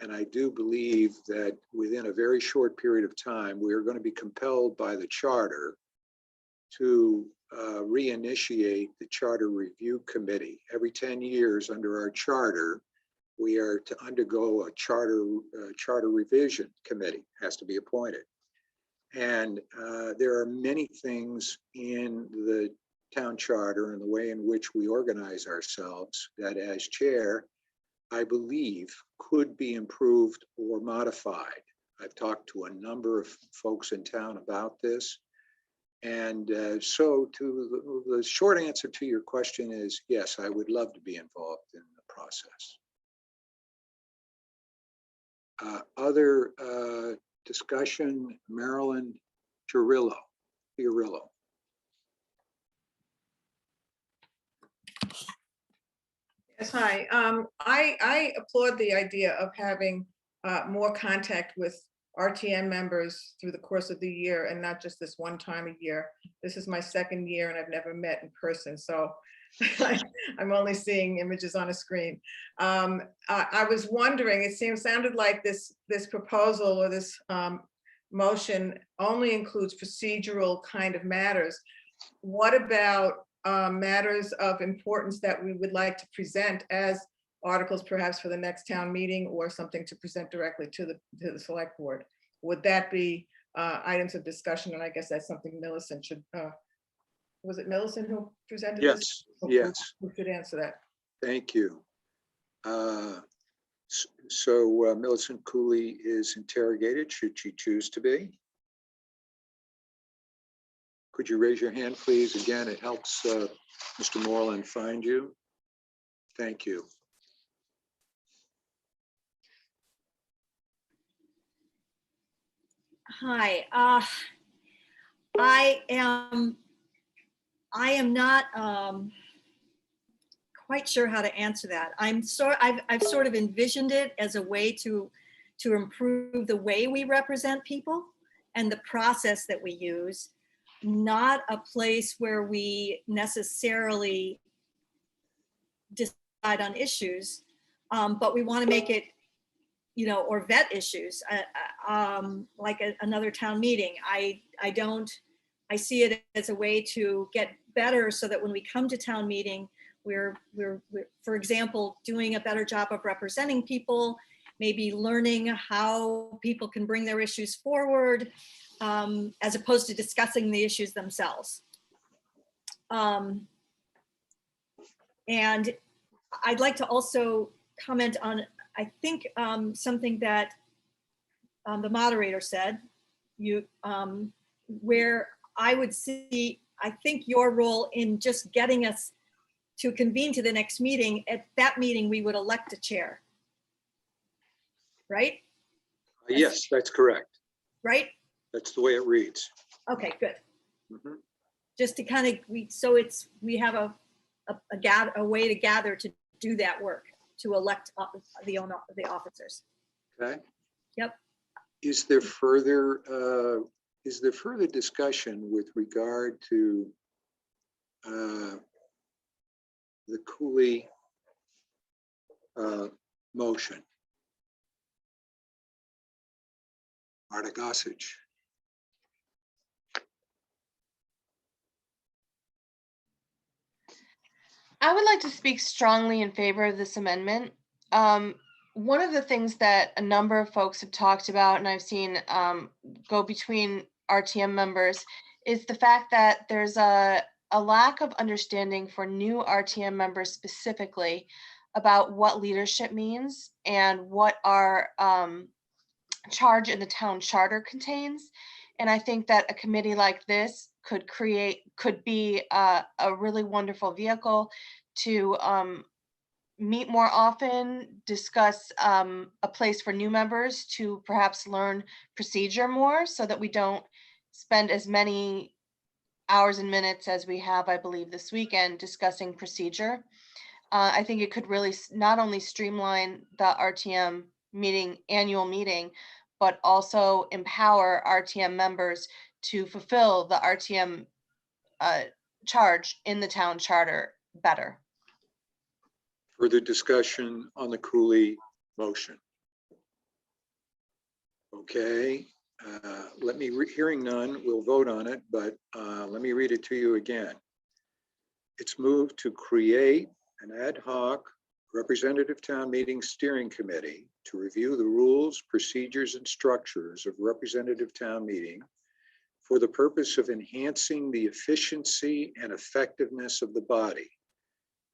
And I do believe that within a very short period of time, we are going to be compelled by the charter to reinitiate the Charter Review Committee. Every 10 years under our charter, we are to undergo a charter revision committee, has to be appointed. And there are many things in the town charter and the way in which we organize ourselves that, as chair, I believe could be improved or modified. I've talked to a number of folks in town about this. And so the short answer to your question is, yes, I would love to be involved in the process. Other discussion, Marilyn Cirillo. Fiorillo. Yes, hi. I applaud the idea of having more contact with RTM members through the course of the year and not just this one time a year. This is my second year and I've never met in person, so I'm only seeing images on a screen. I was wondering, it sounded like this proposal or this motion only includes procedural kind of matters. What about matters of importance that we would like to present as articles perhaps for the next town meeting or something to present directly to the select board? Would that be items of discussion? And I guess that's something Millicent should, was it Millicent who presented this? Yes. Who could answer that? Thank you. Millicent Cooley is interrogated, should she choose to be. Could you raise your hand, please? Again, it helps Mr. Moreland find you. Thank you. Hi, I am not quite sure how to answer that. I've sort of envisioned it as a way to improve the way we represent people and the process that we use, not a place where we necessarily decide on issues, but we want to make it, or vet issues, like another town meeting. I see it as a way to get better so that when we come to town meeting, we're, for example, doing a better job of representing people, maybe learning how people can bring their issues forward, as opposed to discussing the issues themselves. And I'd like to also comment on, I think, something that the moderator said, where I would see, I think your role in just getting us to convene to the next meeting. At that meeting, we would elect a chair. Right? Yes, that's correct. Right? That's the way it reads. Okay, good. Mhm. Just to kind of, we have a way to gather to do that work, to elect the officers. Okay. Yep. Is there further discussion with regard to the Cooley motion? Marta Gossage. I would like to speak strongly in favor of this amendment. One of the things that a number of folks have talked about, and I've seen go between RTM members, is the fact that there's a lack of understanding for new RTM members specifically about what leadership means and what our charge in the town charter contains. And I think that a committee like this could be a really wonderful vehicle to meet more often, discuss a place for new members to perhaps learn procedure more so that we don't spend as many hours and minutes as we have, I believe, this weekend discussing procedure. I think it could really not only streamline the RTM annual meeting, but also empower RTM members to fulfill the RTM charge in the town charter better. Further discussion on the Cooley motion? Okay, hearing none, we'll vote on it, but let me read it to you again. It's moved to create an ad hoc representative town meeting steering committee to review the rules, procedures, and structures of representative town meeting for the purpose of enhancing the efficiency and effectiveness of the body.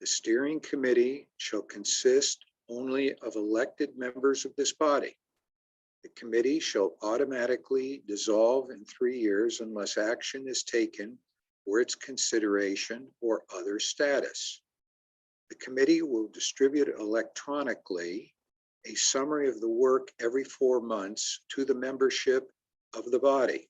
The steering committee shall consist only of elected members of this body. The committee shall automatically dissolve in 3 years unless action is taken for its consideration or other status. The committee will distribute electronically a summary of the work every 4 months to the membership of the body.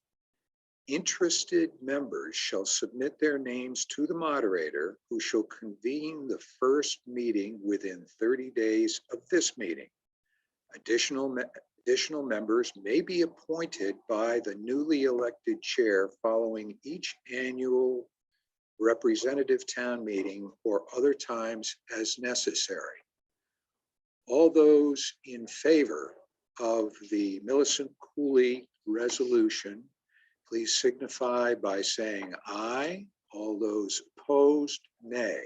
Interested members shall submit their names to the moderator, who shall convene the first meeting within 30 days of this meeting. Additional members may be appointed by the newly elected chair following each annual representative town meeting or other times as necessary. All those in favor of the Millicent Cooley resolution, please signify by saying aye. All those opposed, nay.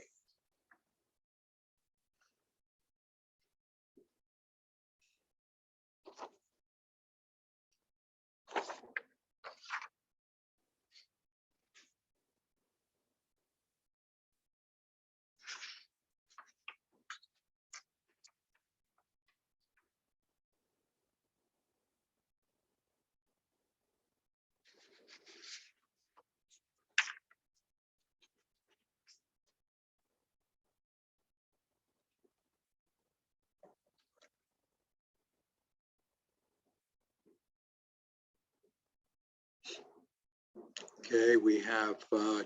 Okay, we have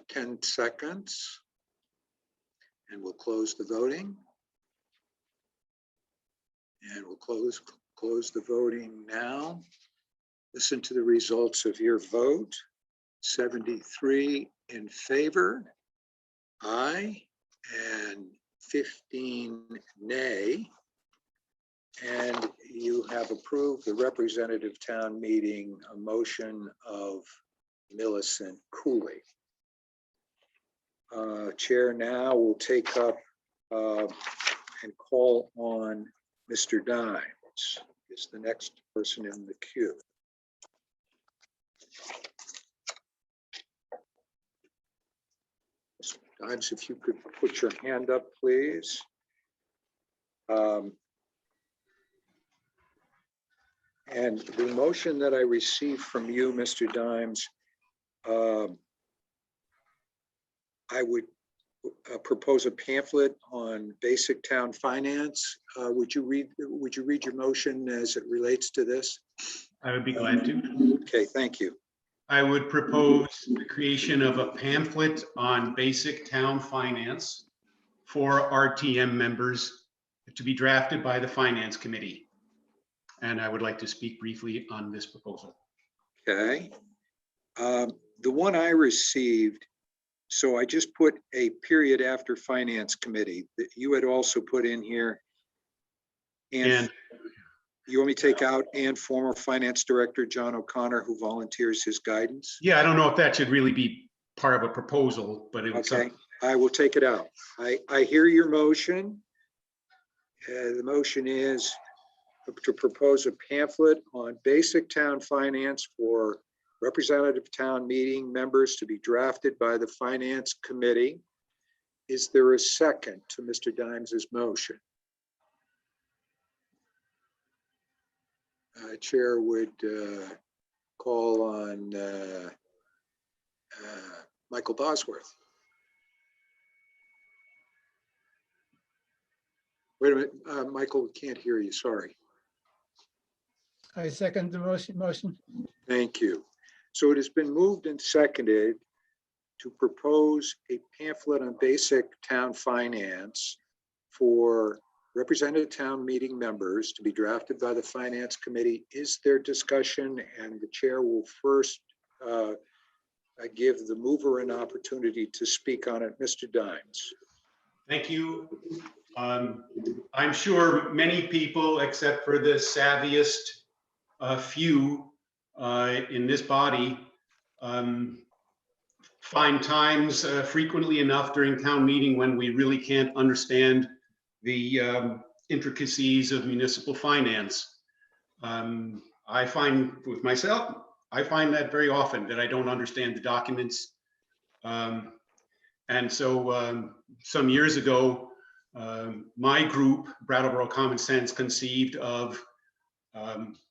10 seconds and we'll close the voting. And we'll close the voting now. Listen to the results of your vote. 73 in favor, aye, and 15 nay. And you have approved the representative town meeting a motion of Millicent Cooley. Chair now will take up and call on Mr. Dimes, is the next person in the queue. Mr. Dimes, if you could put your hand up, please. And the motion that I received from you, Mr. Dimes, I would propose a pamphlet on basic town finance. Would you read your motion as it relates to this? I would be glad to. Okay, thank you. I would propose the creation of a pamphlet on basic town finance for RTM members to be drafted by the Finance Committee. And I would like to speak briefly on this proposal. Okay. The one I received, so I just put a period after Finance Committee that you had also put in here. And you want me to take out and former Finance Director John O'Connor, who volunteers his guidance? Yeah, I don't know if that should really be part of a proposal, but it was okay. I will take it out. I hear your motion. The motion is to propose a pamphlet on basic town finance for representative town meeting members to be drafted by the Finance Committee. Is there a second to Mr. Dimes's motion? Chair would call on Michael Bosworth. Wait a minute, Michael, can't hear you, sorry. I second the motion. Thank you. So it has been moved and seconded to propose a pamphlet on basic town finance for representative town meeting members to be drafted by the Finance Committee. Is there discussion? And the chair will first give the mover an opportunity to speak on it. Mr. Dimes. Thank you. I'm sure many people, except for the savviest few in this body, find times frequently enough during town meeting when we really can't understand the intricacies of municipal finance. I find with myself, I find that very often that I don't understand the documents. And so some years ago, my group, Brattleboro Common Sense, conceived of,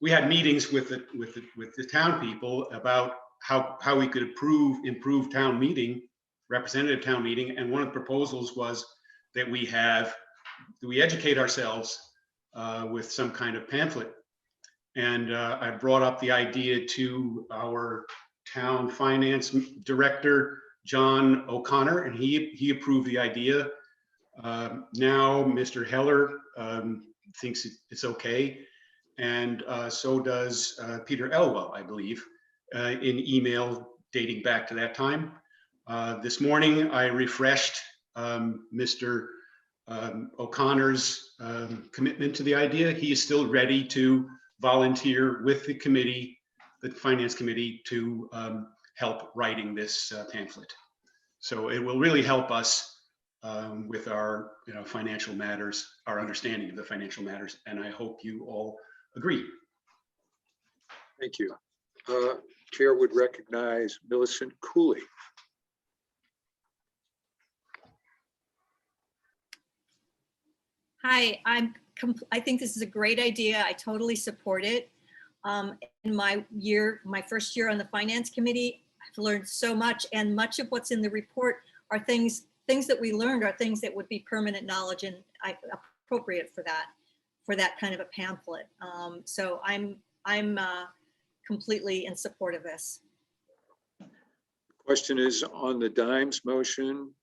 we had meetings with the town people about how we could improve town meeting, representative town meeting. And one of the proposals was that we educate ourselves with some kind of pamphlet. And I brought up the idea to our town finance director, John O'Connor, and he approved the idea. Now Mr. Heller thinks it's okay. And so does Peter Elwell, I believe, in email dating back to that time. This morning, I refreshed Mr. O'Connor's commitment to the idea. He is still ready to volunteer with the committee, the finance committee, to help writing this pamphlet. So it will really help us with our financial matters, our understanding of the financial matters, and I hope you all agree. Thank you. Chair would recognize Millicent Cooley. Hi, I think this is a great idea. I totally support it. In my first year on the finance committee, I've learned so much, and much of what's in the report are things that we learned are things that would be permanent knowledge and appropriate for that kind of a pamphlet. So I'm completely in support of this. Question is on the Dimes motion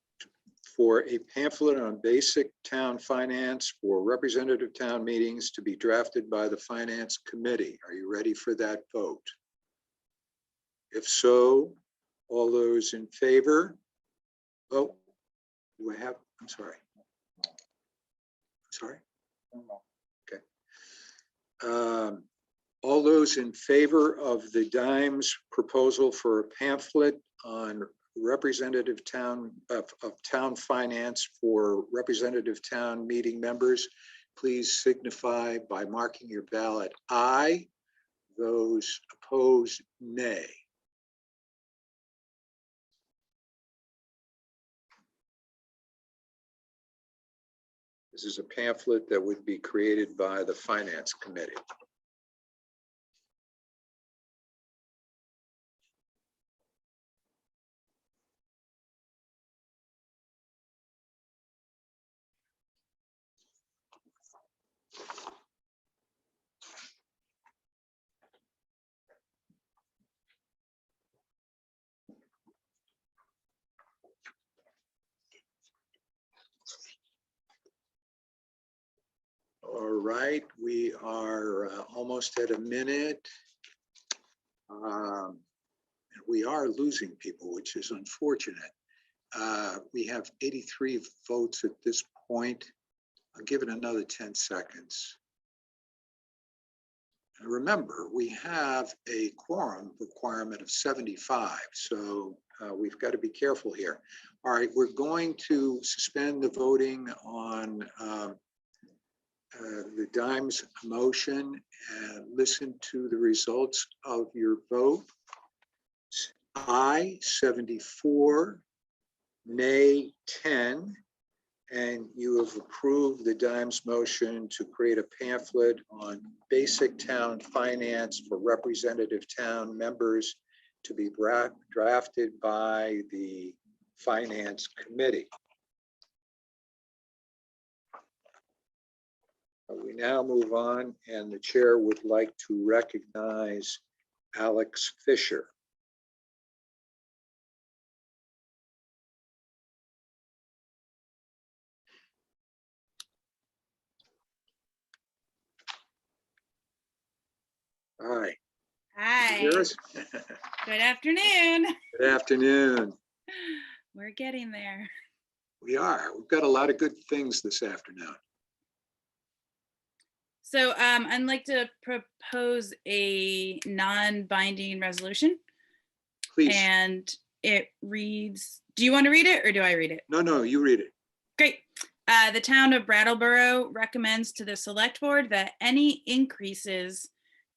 for a pamphlet on basic town finance for representative town meetings to be drafted by the finance committee. Are you ready for that vote? If so, all those in favor? Oh, do I have, I'm sorry. Sorry. Okay. All those in favor of the Dimes proposal for a pamphlet on representative town of town finance for representative town meeting members, please signify by marking your ballot aye. Those opposed, nay. This is a pamphlet that would be created by the finance committee. All right, we are almost at a minute. We are losing people, which is unfortunate. We have 83 votes at this point. I'll give it another 10 seconds. And remember, we have a quorum requirement of 75, so we've got to be careful here. All right, we're going to suspend the voting on the Dimes motion and listen to the results of your vote. Aye 74, nay 10, and you have approved the Dimes motion to create a pamphlet on basic town finance for representative town members to be drafted by the finance committee. We now move on, and the chair would like to recognize Alex Fisher. Hi. Hi. Yours? Good afternoon. Good afternoon. We're getting there. We are. We've got a lot of good things this afternoon. So I'd like to propose a non-binding resolution. Please. And it reads, do you want to read it or do I read it? No, you read it. Great. The town of Brattleboro recommends to the select board that any increases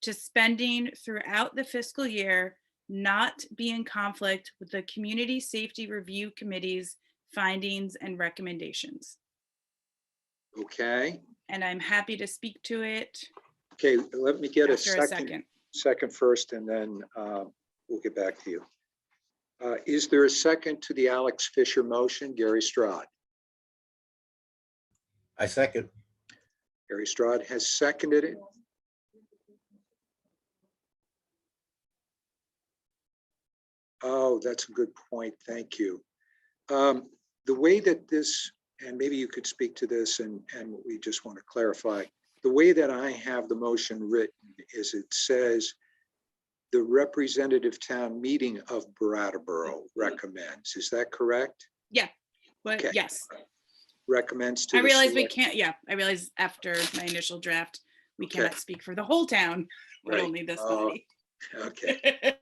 to spending throughout the fiscal year not be in conflict with the Community Safety Review Committee's findings and recommendations. Okay. And I'm happy to speak to it. Okay, let me get a second first, and then we'll get back to you. Is there a second to the Alex Fisher motion? Gary Strad. I second. Gary Strad has seconded it. Oh, that's a good point. Thank you. The way that this, and maybe you could speak to this and we just want to clarify, the way that I have the motion written is it says the representative town meeting of Brattleboro recommends. Is that correct? Yeah, but Okay. yes, Recommends to I the realize we select- can't, yeah, I realize after my initial draft, we Okay. cannot speak for the whole town, but Right. only this Oh, body. Okay.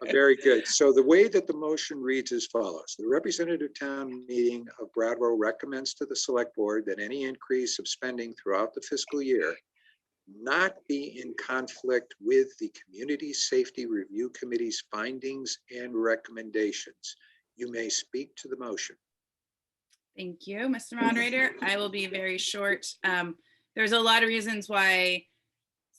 Very good. So the way that the motion reads as follows. The representative town meeting of Brattleboro recommends to the select board that any increase of spending throughout the fiscal year not be in conflict with the Community Safety Review Committee's findings and recommendations. You may speak to the motion. Thank you, Mr. Moderator. I will be very short. There's a lot of reasons why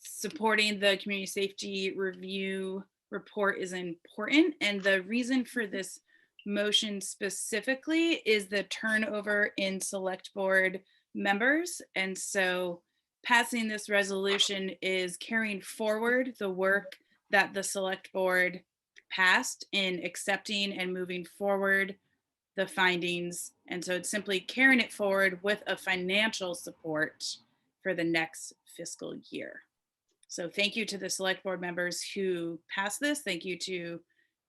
supporting the community safety review report is important. And the reason for this motion specifically is the turnover in select board members. And so passing this resolution is carrying forward the work that the select board passed in accepting and moving forward the findings. And so it's simply carrying it forward with a financial support for the next fiscal year. So thank you to the select board members who passed this. Thank you to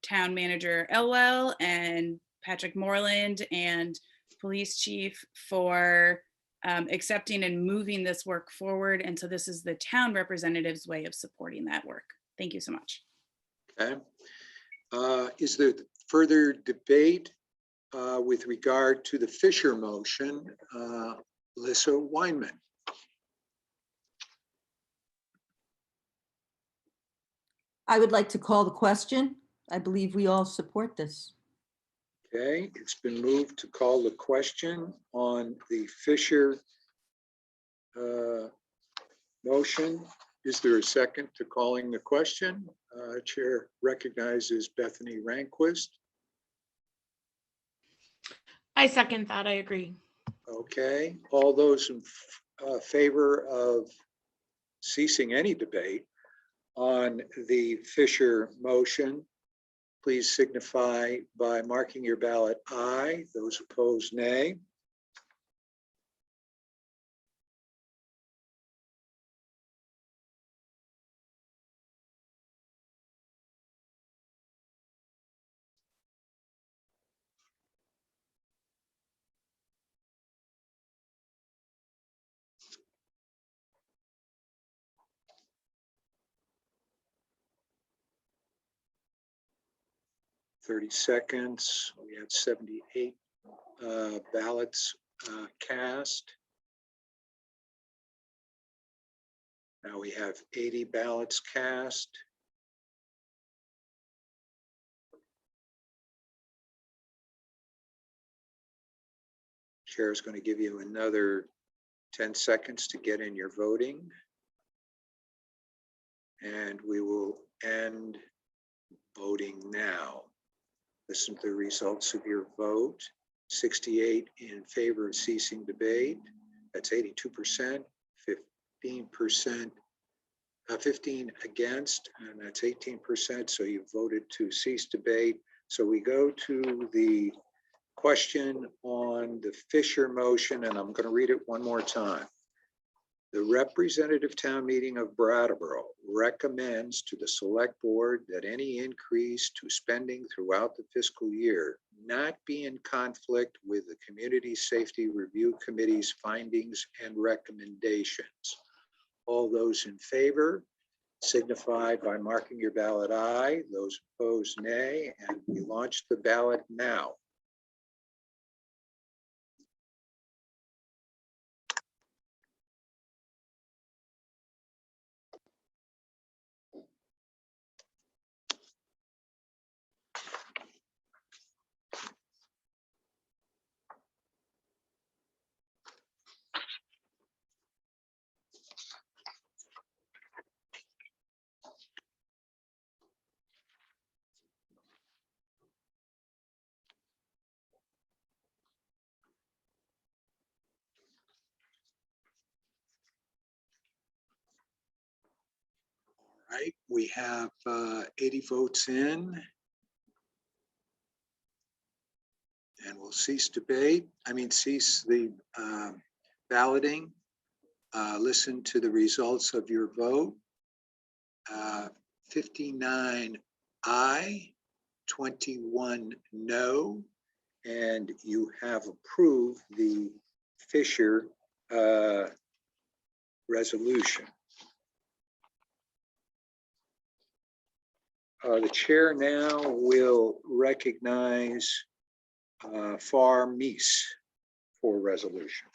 Town Manager Elwell and Patrick Moreland and Police Chief for accepting and moving this work forward. And so this is the town representative's way of supporting that work. Thank you so much. Okay. Is there further debate with regard to the Fisher motion? Lissa Weinman. I would like to call the question. I believe we all support this. Okay, it's been moved to call the question on the Fisher motion. Is there a second to calling the question? Chair recognizes Bethany Ranquist. I second that. I agree. Okay, all those in favor of ceasing any debate on the Fisher motion, please signify by marking your ballot aye. Those opposed, nay. Thirty seconds. We had 78 ballots cast. Now we have 80 ballots cast. Chair is going to give you another 10 seconds to get in your voting. And we will end voting now. Listen to the results of your vote. 68 in favor of ceasing debate. That's 82%, 15%, 15 against, and that's 18%. So you voted to cease debate. So we go to the question on the Fisher motion, and I'm going to read it one more time. The representative town meeting of Brattleboro recommends to the select board that any increase to spending throughout the fiscal year not be in conflict with the Community Safety Review Committee's findings and recommendations. All those in favor signify by marking your ballot aye. Those opposed, nay. And we launch the ballot now. Right, we have 80 votes in, And we'll cease debate, cease the balloting. Listen to the results of your vote. 59 aye, 21 no, and you have approved the Fisher resolution. The chair now will recognize Far Meese for resolution.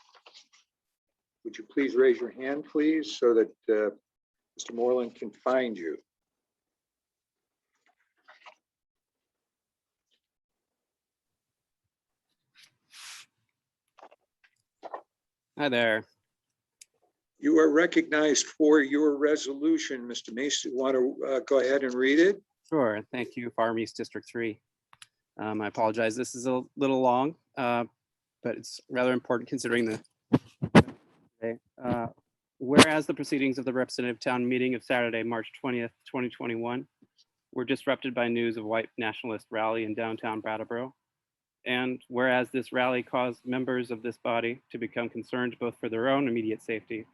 Would you please raise your hand, please, so that Mr. Moreland can find you? Hi there. You are recognized for your resolution, Mr. Meese. You want to go ahead and read it? Sure. Thank you, Farm East District 3. I apologize. This is a little long, but it's rather important considering the. Okay. Whereas the proceedings of the representative town meeting of Saturday, March 20th, 2021, were disrupted by news of white nationalist rally in downtown Brattleboro. And whereas this rally caused members of this body to become concerned both for their own immediate safety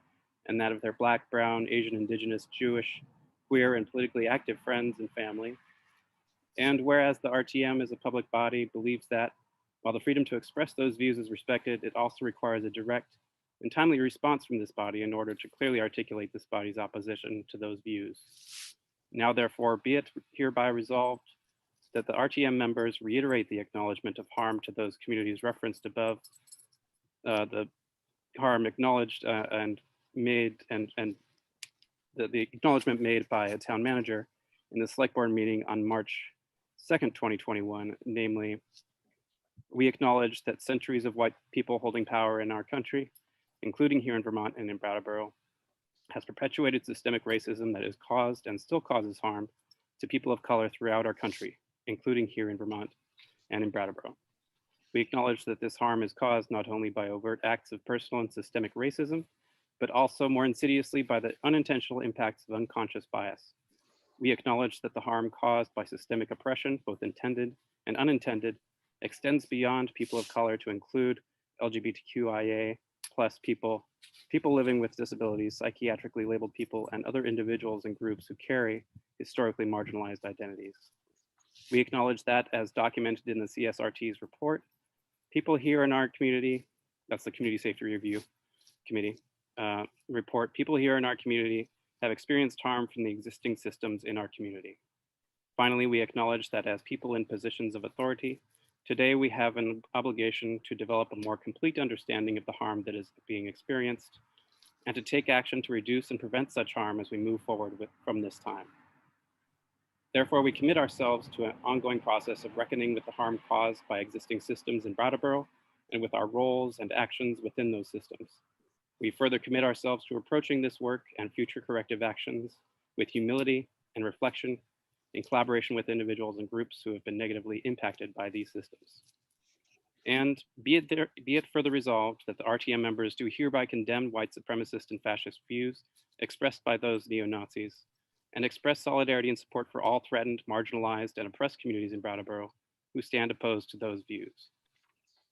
and that of their Black, Brown, Asian, Indigenous, Jewish, queer, and politically active friends and family. And whereas the RTM as a public body believes that while the freedom to express those views is respected, it also requires a direct and timely response from this body in order to clearly articulate this body's opposition to those views. Now, therefore, be it hereby resolved that the RTM members reiterate the acknowledgement of harm to those communities referenced above, the harm acknowledged and made, and the acknowledgement made by a town manager in the select board meeting on March 2nd, 2021, namely, we acknowledge that centuries of white people holding power in our country, including here in Vermont and in Brattleboro, has perpetuated systemic racism that has caused and still causes harm to people of color throughout our country, including here in Vermont and in Brattleboro. We acknowledge that this harm is caused not only by overt acts of personal and systemic racism, but also more insidiously by the unintentional impacts of unconscious bias. We acknowledge that the harm caused by systemic oppression, both intended and unintended, extends beyond people of color to include LGBTQIA plus people living with disabilities, psychiatrically labeled people, and other individuals and groups who carry historically marginalized identities. We acknowledge that, as documented in the CSRT's report, people here in our community, that's the Community Safety Review Committee report, people here in our community have experienced harm from the existing systems in our community. Finally, we acknowledge that as people in positions of authority, today we have an obligation to develop a more complete understanding of the harm that is being experienced and to take action to reduce and prevent such harm as we move forward from this time. Therefore, we commit ourselves to an ongoing process of reckoning with the harm caused by existing systems in Brattleboro and with our roles and actions within those systems. We further commit ourselves to approaching this work and future corrective actions with humility and reflection in collaboration with individuals and groups who have been negatively impacted by these systems. And be it further resolved that the RTM members do hereby condemn white supremacist and fascist views expressed by those neo-Nazis and express solidarity and support for all threatened, marginalized, and oppressed communities in Brattleboro who stand opposed to those views.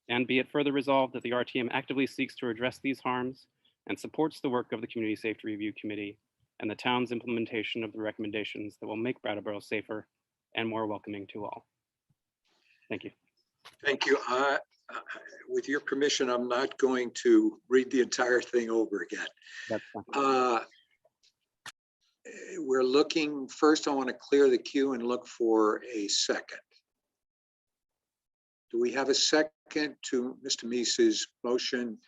And be it further resolved that the RTM actively seeks to address these harms and supports the work of the Community Safety Review Committee and the town's implementation of the recommendations that will make Brattleboro safer and more welcoming to all. Thank you. Thank you. With your permission, I'm not going to read the entire thing over again. That's fine. We're looking, first I want to clear the queue and look for a second. Do we have a second to Mr. Meese's motion?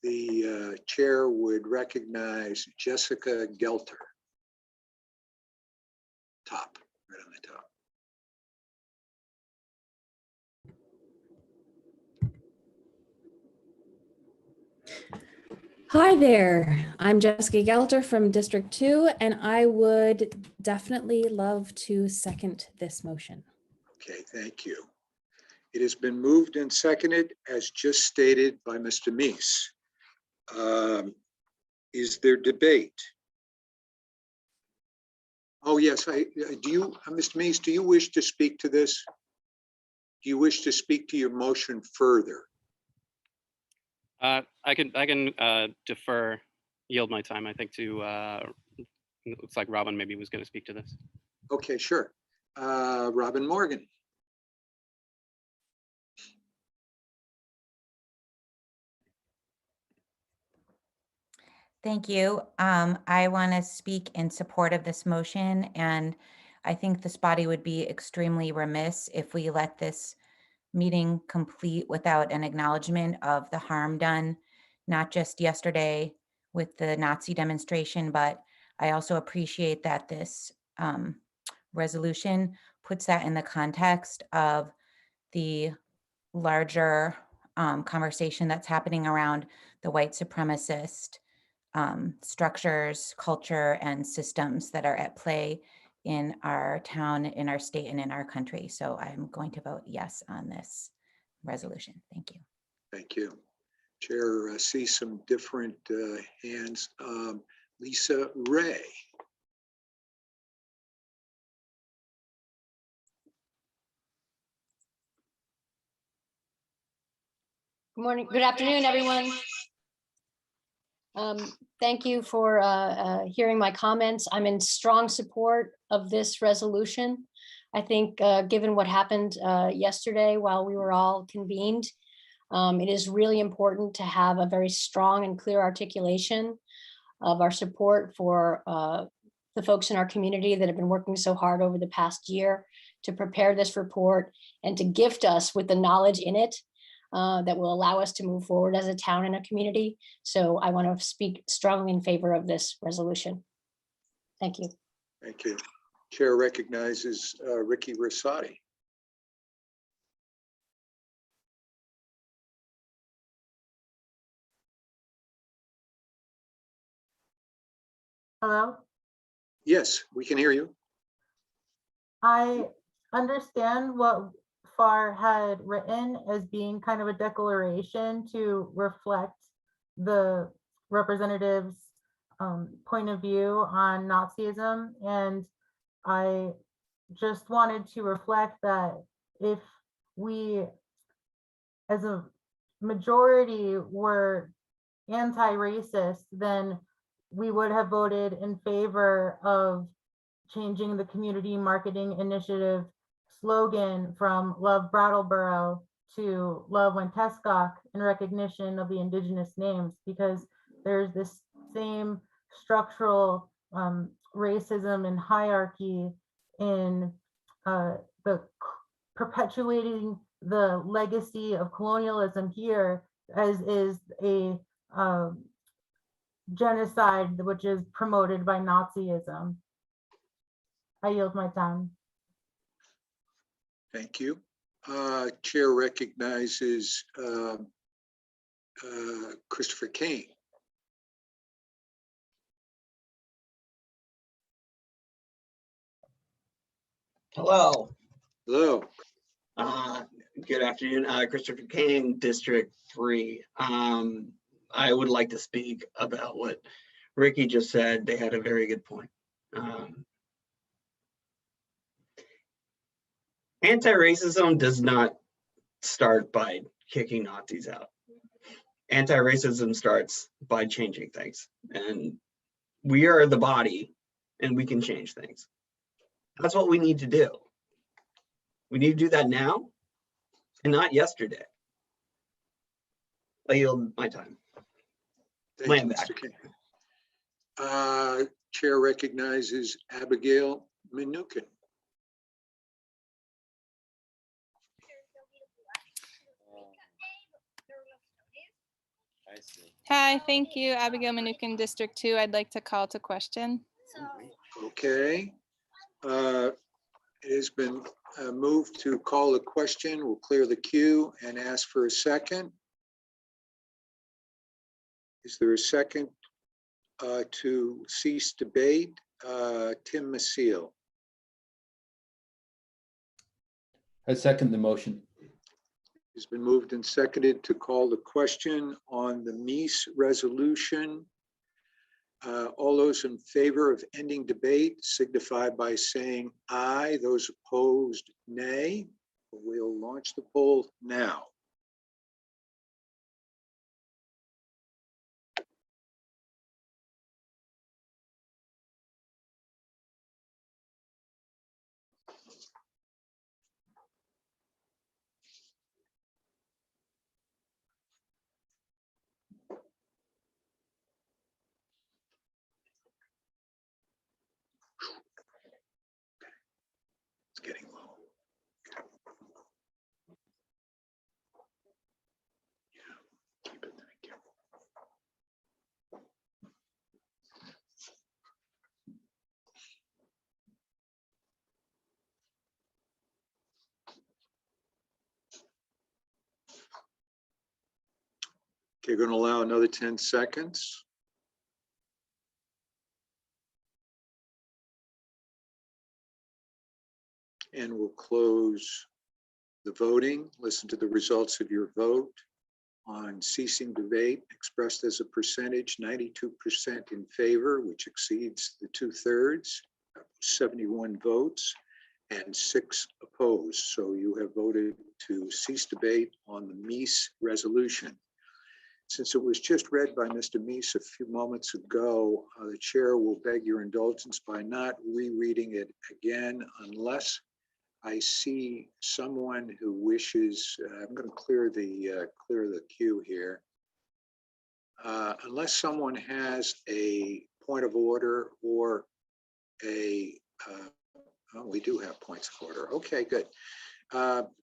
The chair would recognize Jessica Gelter. Top, right on the top. Hi there, I'm Jessica Gelter from District 2, and I would definitely love to second this motion. Okay, thank you. It has been moved and seconded as just stated by Mr. Meese. Is there debate? Oh yes, do you, Mr. Meese, do you wish to speak to this? Do you wish to speak to your motion further? I can defer, yield my time, I think, to, it looks like Robin maybe was going to speak to this. Okay, sure. Robin Morgan. Thank you. I want to speak in support of this motion, and I think this body would be extremely remiss if we let this meeting complete without an acknowledgement of the harm done, not just yesterday with the Nazi demonstration, but I also appreciate that this resolution puts that in the context of the larger conversation that's happening around the white supremacist structures, culture, and systems that are at play in our town, in our state, and in our country. So I'm going to vote yes on this resolution. Thank you. Thank you. Chair, see some different hands. Lisa Ray. Good morning, good afternoon, everyone. Thank you for hearing my comments. I'm in strong support of this resolution. I think given what happened yesterday while we were all convened, it is really important to have a very strong and clear articulation of our support for the folks in our community that have been working so hard over the past year to prepare this report and to gift us with the knowledge in it that will allow us to move forward as a town and a community. So I want to speak strongly in favor of this resolution. Thank you. Thank you. Chair recognizes Ricky Rosati. Hello? Yes, we can hear you. I understand what FAR had written as being kind of a declaration to reflect the representative's point of view on Nazism. And I just wanted to reflect that if we, as a majority, were anti-racist, then we would have voted in favor of changing the community marketing initiative slogan from Love Brattleboro to Love Wentescok in recognition of the indigenous names, because there's this same structural racism and hierarchy in the perpetuating the legacy of colonialism here, as is a genocide which is promoted by Nazism. I yield my time. Thank you. Chair recognizes Christopher Kane. Hello. Hello. Good afternoon. Christopher Kane, District 3. I would like to speak about what Ricky just said. They had a very good point. Anti-racism does not start by kicking Nazis out. Anti-racism starts by changing things. And we are the body and we can change things. That's what we need to do. We need to do that now and not yesterday. I yield my time. Thank you, Mr. King. Chair recognizes Abigail Minukin. Hi, thank you. Abigail Minukin, District 2. I'd like to call to question. Okay. It has been moved to call a question. We'll clear the queue and ask for a second. Is there a second to cease debate? Tim Masil. I second the motion. It's been moved and seconded to call the question on the Mies resolution. All those in favor of ending debate signify by saying aye. Those opposed, nay. We'll launch the poll now. It's getting low. Yeah, keep it, thank you. Okay, going to allow another 10 seconds. And we'll close the voting. Listen to the results of your vote on ceasing debate expressed as a percentage, 92% in favor, which exceeds the 2/3, 71 votes, and 6 opposed. So you have voted to cease debate on the Meese resolution. Since it was just read by Mr. Meese a few moments ago, the chair will beg your indulgence by not rereading it again unless I see someone who wishes. I'm going to clear the queue here. Unless someone has a point of order or a. Oh, we do have points of order. Okay, good.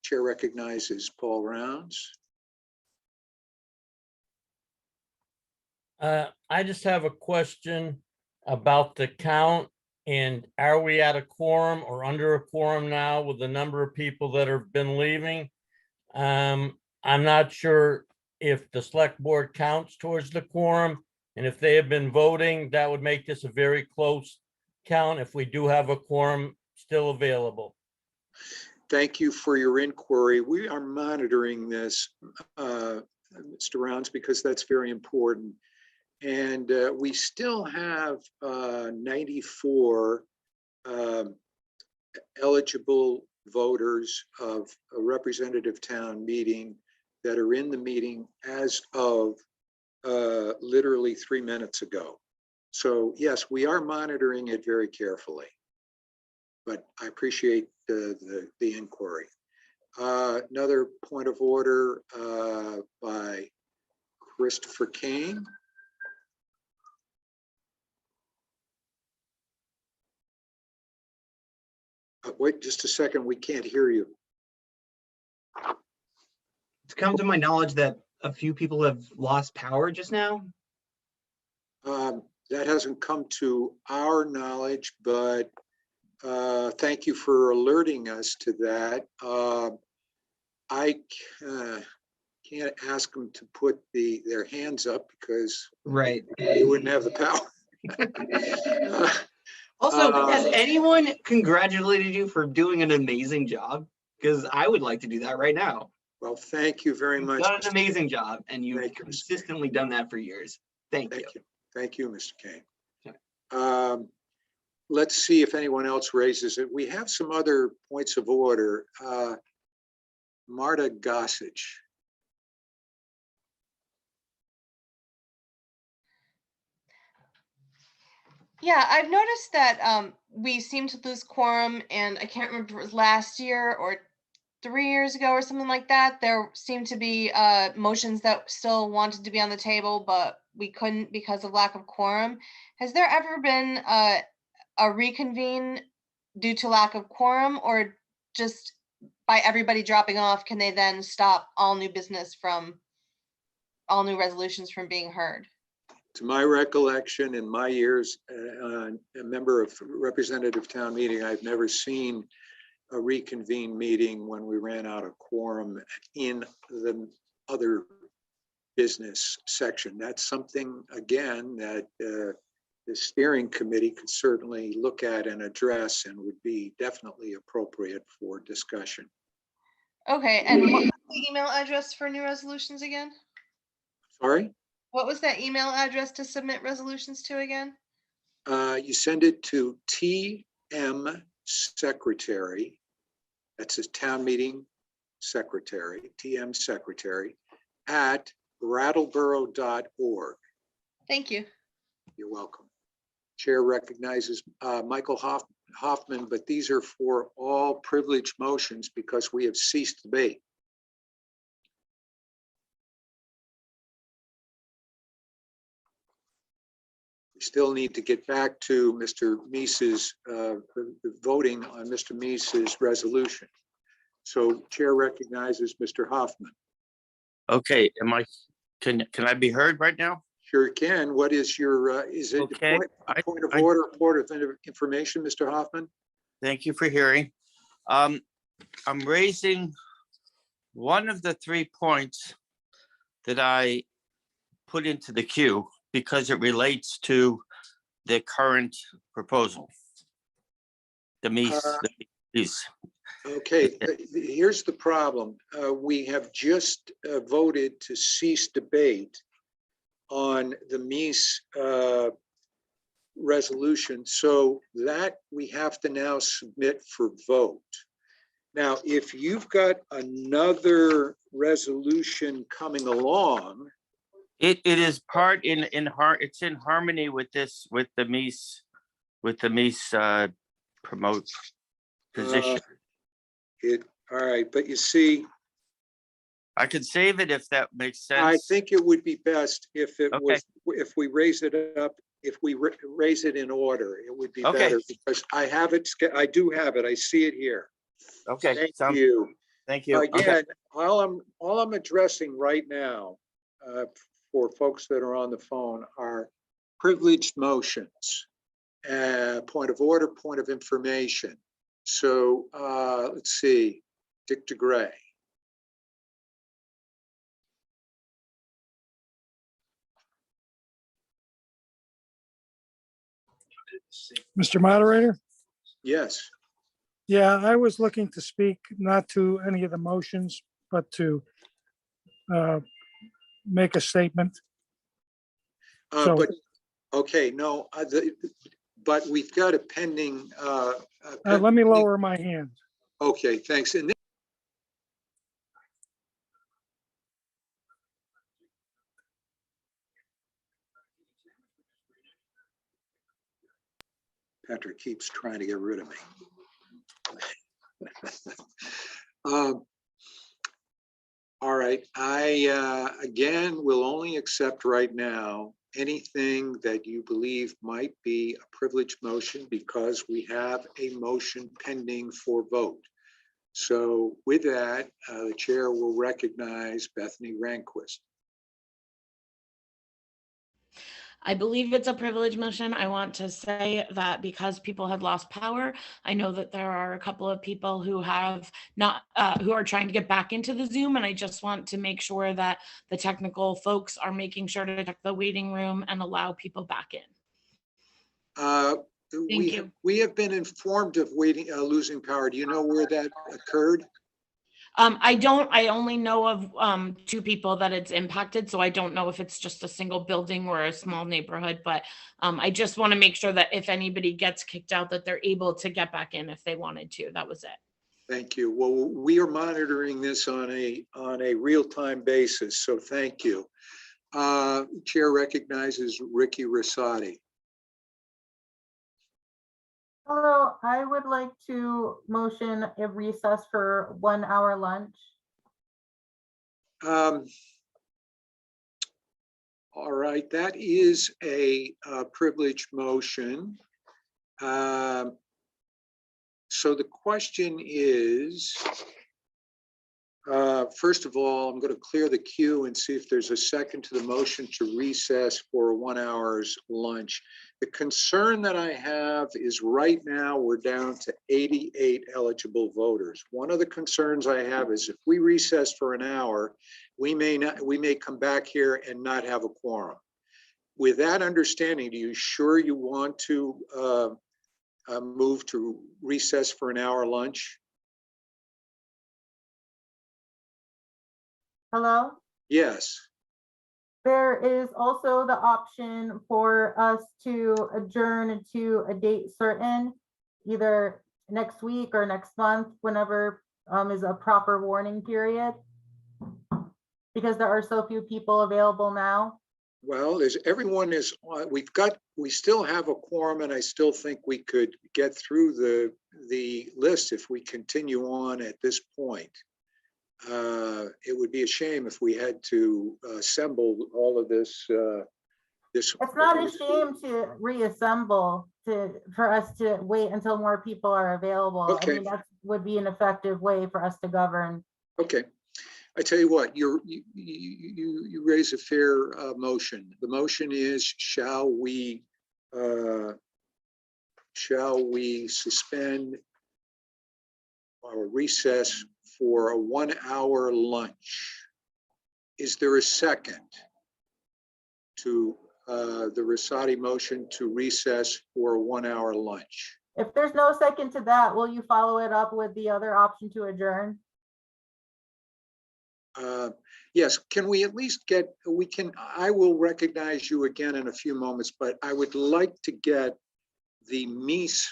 Chair recognizes Paul Rounds. I just have a question about the count, and are we at a quorum or under a quorum now with the number of people that have been leaving? I'm not sure if the select board counts towards the quorum, and if they have been voting, that would make this a very close count if we do have a quorum still available. Thank you for your inquiry. We are monitoring this, Mr. Rounds, because that's very important. And we still have 94 eligible voters of a representative town meeting that are in the meeting as of literally 3 minutes ago. So yes, we are monitoring it very carefully, but I appreciate the inquiry. Another point of order by Christopher Kane. Wait just a second, we can't hear you. It's come to my knowledge that a few people have lost power just now. That hasn't come to our knowledge, but thank you for alerting us to that. I can't ask them to put their hands up because right, they wouldn't have the power. Also, has anyone congratulated you for doing an amazing job? Because I would like to do that right now. Well, thank you very much. You've done an amazing job, and you've consistently done that for years. Thank you. Thank you, Mr. Kane. Let's see if anyone else raises it. We have some other points of order. Marta Gossage. Yeah, I've noticed that we seem to lose quorum, and I can't remember if it was last year or 3 years ago or something like that. There seemed to be motions that still wanted to be on the table, but we couldn't because of lack of quorum. Has there ever been a reconvene due to lack of quorum, or just by everybody dropping off, can they then stop all new business from, all new resolutions from being heard? To my recollection, in my years, a member of representative town meeting, I've never seen a reconvene meeting when we ran out of quorum in the other business section. That's something, again, that the steering committee could certainly look at and address and would be definitely appropriate for discussion. Okay, and what was the email address for new resolutions again? Sorry? What was that email address to submit resolutions to again? You send it to TM Secretary, that's a town meeting secretary, TM secretary, at brattleboro.org. Thank you. You're welcome. Chair recognizes Michael Hoffman, but these are for all privileged motions because we have ceased debate. We still need to get back to Mr. Meese's voting on Mr. Meese's resolution. So Chair recognizes Mr. Hoffman. Okay, can I be heard right now? Sure can. What is your, is it Okay, point of order, point of information, Mr. Hoffman? Thank you for hearing. I'm raising one of the 3 points that I put into the queue because it relates to the current proposal. The Meese. Okay, here's the problem. We have just voted to cease debate on the Meese resolution, so that we have to now submit for vote. Now, if you've got another resolution coming along, It is part it's in harmony with this, with the Meese promote position. All right, but you see, I could save it if that makes sense. I think it would be best if it was, if we raise it up, if we raise it in order, it would be better because I have it, I do have it, I see it here. Okay. Thank you. Thank you. Again, all I'm addressing right now for folks that are on the phone are privileged motions, point of order, point of information. So let's see, Dick DeGray. Mr. Moderator? Yes. Yeah, I was looking to speak not to any of the motions, but to make a statement. But okay, no, but we've got a pending. Let me lower my hand. Okay, thanks. And Patrick keeps trying to get rid of me. All right, I again will only accept right now anything that you believe might be a privileged motion because we have a motion pending for vote. So with that, the chair will recognize Bethany Rehnquist. I believe it's a privilege motion. I want to say that because people have lost power, I know that there are a couple of people who have not, who are trying to get back into the Zoom, and I just want to make sure that the technical folks are making sure to check the waiting room and allow people back in. We have been informed of losing power. Do you know where that occurred? I only know of 2 people that it's impacted, so I don't know if it's just a single building or a small neighborhood, but I just want to make sure that if anybody gets kicked out, that they're able to get back in if they wanted to. That was it. Thank you. Well, we are monitoring this on a real-time basis, so thank you. Chair recognizes Ricky Rosati. Hello, I would like to motion a recess for 1 hour lunch. All right, that is a privileged motion. So the question is, first of all, I'm going to clear the queue and see if there's a second to the motion to recess for 1 hour's lunch. The concern that I have is right now we're down to 88 eligible voters. One of the concerns I have is if we recess for an hour, we may come back here and not have a quorum. With that understanding, do you sure you want to move to recess for an hour lunch? Hello? Yes. There is also the option for us to adjourn to a date certain, either next week or next month, whenever is a proper warning period? Because there are so few people available now. Well, we still have a quorum, and I still think we could get through the list if we continue on at this point. It would be a shame if we had to assemble all of this. It's not a shame to reassemble for us to wait until more people are available. Okay. I mean, that would be an effective way for us to govern. Okay. I tell you what, you raise a fair motion. The motion is, shall we suspend or recess for a 1 hour lunch? Is there a second to the Rosati motion to recess for a 1 hour lunch? If there's no second to that, will you follow it up with the other option to adjourn? Yes, can we at least get, I will recognize you again in a few moments, but I would like to get the Mies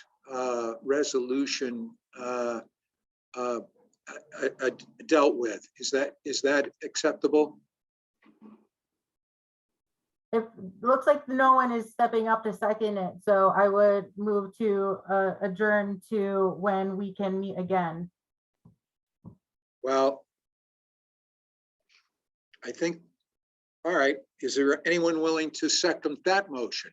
resolution dealt with. Is that acceptable? It looks like no one is stepping up to second it, so I would move to adjourn to when we can meet again. Well, I think, all right, is there anyone willing to second that motion?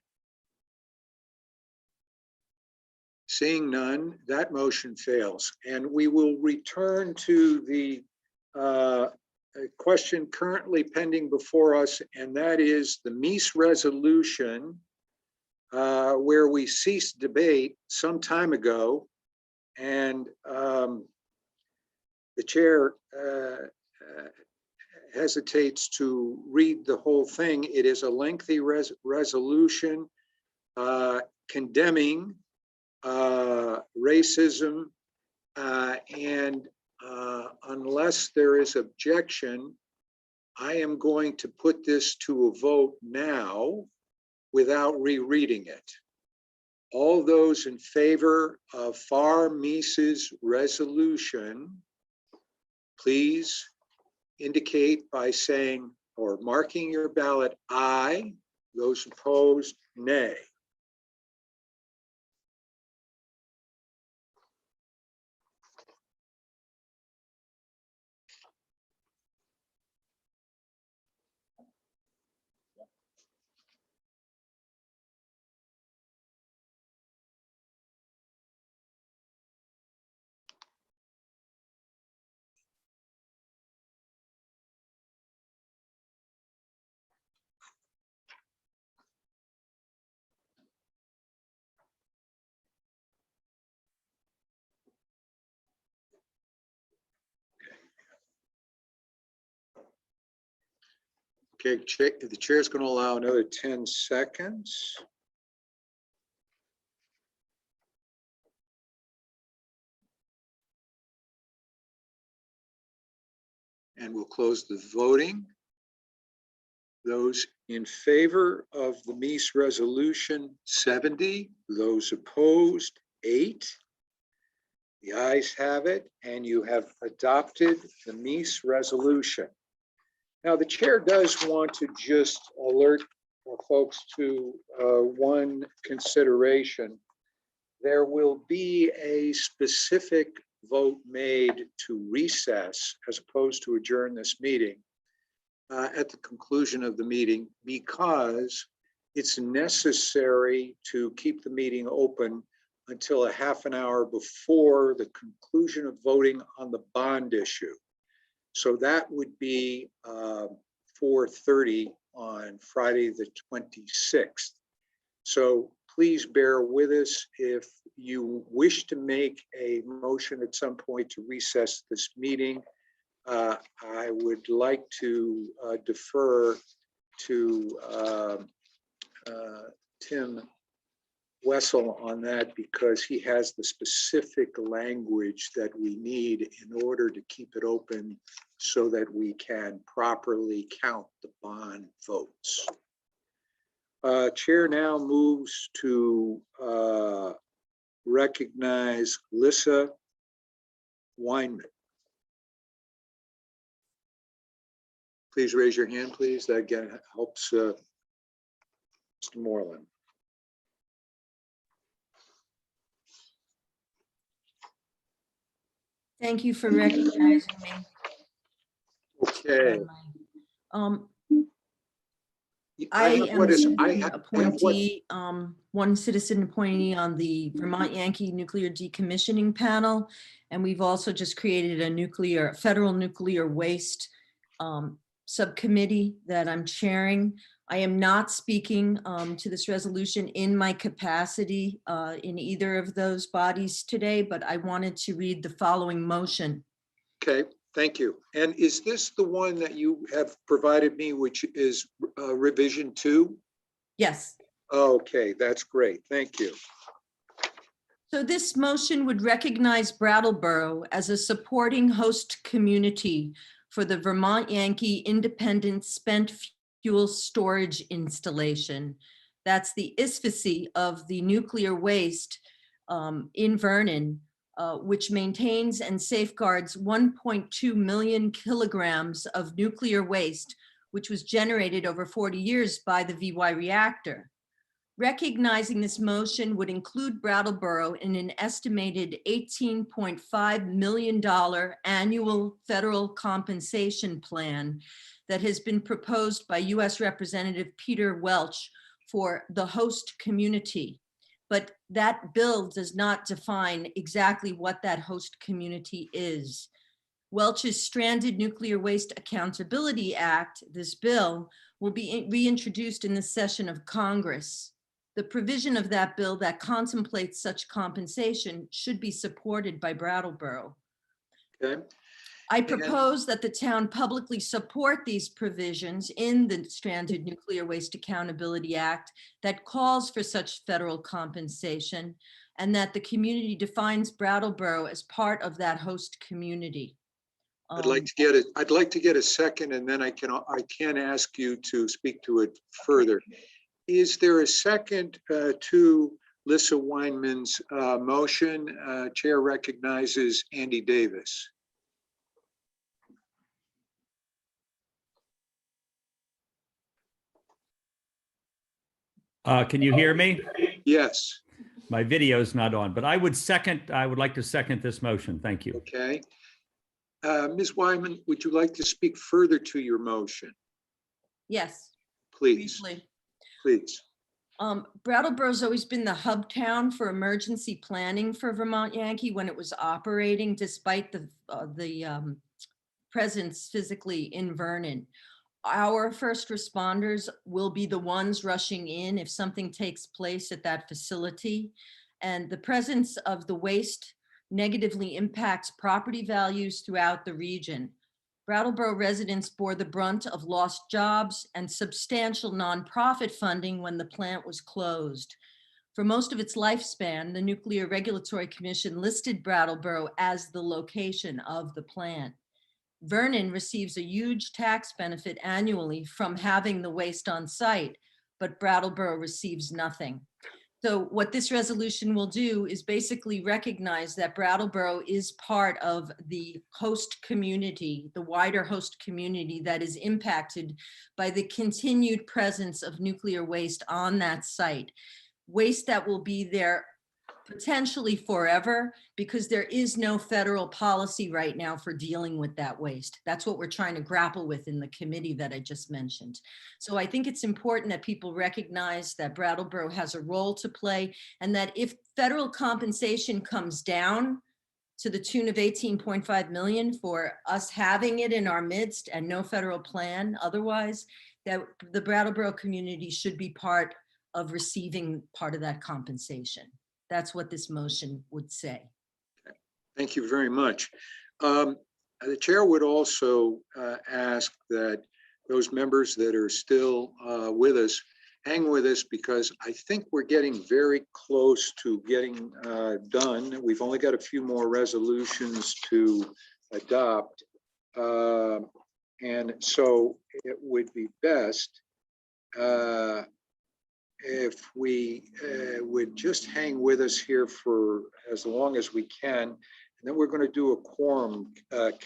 Seeing none, that motion fails, and we will return to the question currently pending before us, and that is the Mies resolution, where we ceased debate some time ago, and the chair hesitates to read the whole thing. It is a lengthy resolution condemning racism, and unless there is objection, I am going to put this to a vote now without rereading it. All those in favor of Far Mies's resolution, please indicate by saying or marking your ballot aye. Those opposed, nay. Okay, the chair is going to allow another 10 seconds. And we'll close the voting. Those in favor of the Mies resolution, 70. Those opposed, 8. The ayes have it, and you have adopted the Mies resolution. Now, the chair does want to just alert folks to one consideration. There will be a specific vote made to recess as opposed to adjourn this meeting at the conclusion of the meeting, because it's necessary to keep the meeting open until a half an hour before the conclusion of voting on the bond issue. So that would be 4:30 on Friday, the 26th. So please bear with us. If you wish to make a motion at some point to recess this meeting, I would like to defer to Tim Wessel on that, because he has the specific language that we need in order to keep it open so that we can properly count the bond votes. Chair now moves to recognize Lissa Weinman. Please raise your hand, please. That again helps Mr. Moreland. Thank you for recognizing me. Okay. I have am what is- a I citizen have what- appointee, one citizen appointee on the Vermont Yankee Nuclear Decommissioning Panel. And we've also just created a federal nuclear waste subcommittee that I'm chairing. I am not speaking to this resolution in my capacity in either of those bodies today, but I wanted to read the following motion. Okay, thank you. And is this the one that you have provided me, which is revision 2? Yes. Okay, that's great. Thank you. So this motion would recognize Brattleboro as a supporting host community for the Vermont Yankee Independent Spent Fuel Storage Installation. That's the ISFSI of the nuclear waste in Vernon, which maintains and safeguards 1.2 million kilograms of nuclear waste, which was generated over 40 years by the VY reactor. Recognizing this motion would include Brattleboro in an estimated $18.5 million annual federal compensation plan that has been proposed by U.S. Representative Peter Welch for the host community. But that bill does not define exactly what that host community is. Welch's Stranded Nuclear Waste Accountability Act, this bill, will be reintroduced in this session of Congress. The provision of that bill that contemplates such compensation should be supported by Brattleboro. Okay. I propose that the town publicly support these provisions in the Stranded Nuclear Waste Accountability Act that calls for such federal compensation, and that the community defines Brattleboro as part of that host community. I'd like to get a second, and then I can ask you to speak to it further. Is there a second to Lissa Weinman's motion? Chair recognizes Andy Davis. Can you hear me? Yes. My video is not on, but I would like to second this motion. Thank you. Okay. Ms. Wyman, would you like to speak further to your motion? Yes. Please. Briefly. Please. Brattleboro's always been the hub town for emergency planning for Vermont Yankee when it was operating, despite the presence physically in Vernon. Our first responders will be the ones rushing in if something takes place at that facility. And the presence of the waste negatively impacts property values throughout the region. Brattleboro residents bore the brunt of lost jobs and substantial nonprofit funding when the plant was closed. For most of its lifespan, the Nuclear Regulatory Commission listed Brattleboro as the location of the plant. Vernon receives a huge tax benefit annually from having the waste on site, but Brattleboro receives nothing. So what this resolution will do is basically recognize that Brattleboro is part of the host community, the wider host community that is impacted by the continued presence of nuclear waste on that site. Waste that will be there potentially forever, because there is no federal policy right now for dealing with that waste. That's what we're trying to grapple with in the committee that I just mentioned. So I think it's important that people recognize that Brattleboro has a role to play, and that if federal compensation comes down to the tune of 18.5 million for us having it in our midst and no federal plan otherwise, that the Brattleboro community should be part of receiving part of that compensation. That's what this motion would say. Thank you very much. The chair would also ask that those members that are still with us, hang with us, because I think we're getting very close to getting done. We've only got a few more resolutions to adopt. And so it would be best if we would just hang with us here for as long as we can. And then we're going to do a quorum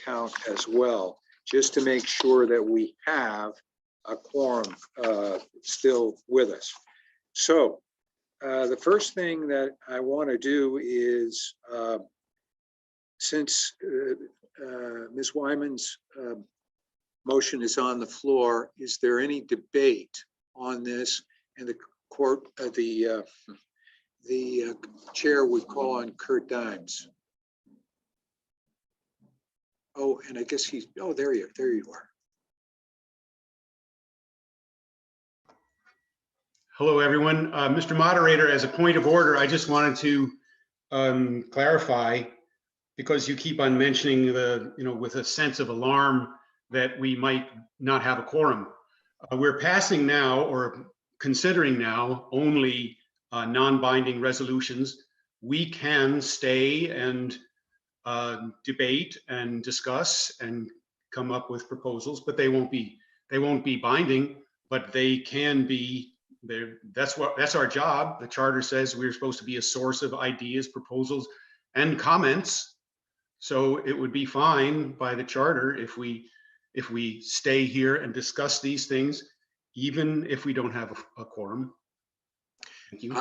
count as well. just to make sure that we have a quorum still with us. So the first thing that I want to do is, since Ms. Wyman's motion is on the floor, is there any debate on this? And the court, the chair would call on Kurt Dimes. Oh, and I guess he's, oh, there you are. Hello, everyone. Mr. Moderator, as a point of order, I just wanted to clarify, because you keep on mentioning with a sense of alarm that we might not have a quorum. We're passing now, or considering now, only non-binding resolutions. We can stay and debate and discuss and come up with proposals, but they won't be binding, but they can be. That's our job. The charter says we're supposed to be a source of ideas, proposals, and comments. So it would be fine by the charter if we stay here and discuss these things, even if we don't have a quorum. Thank you.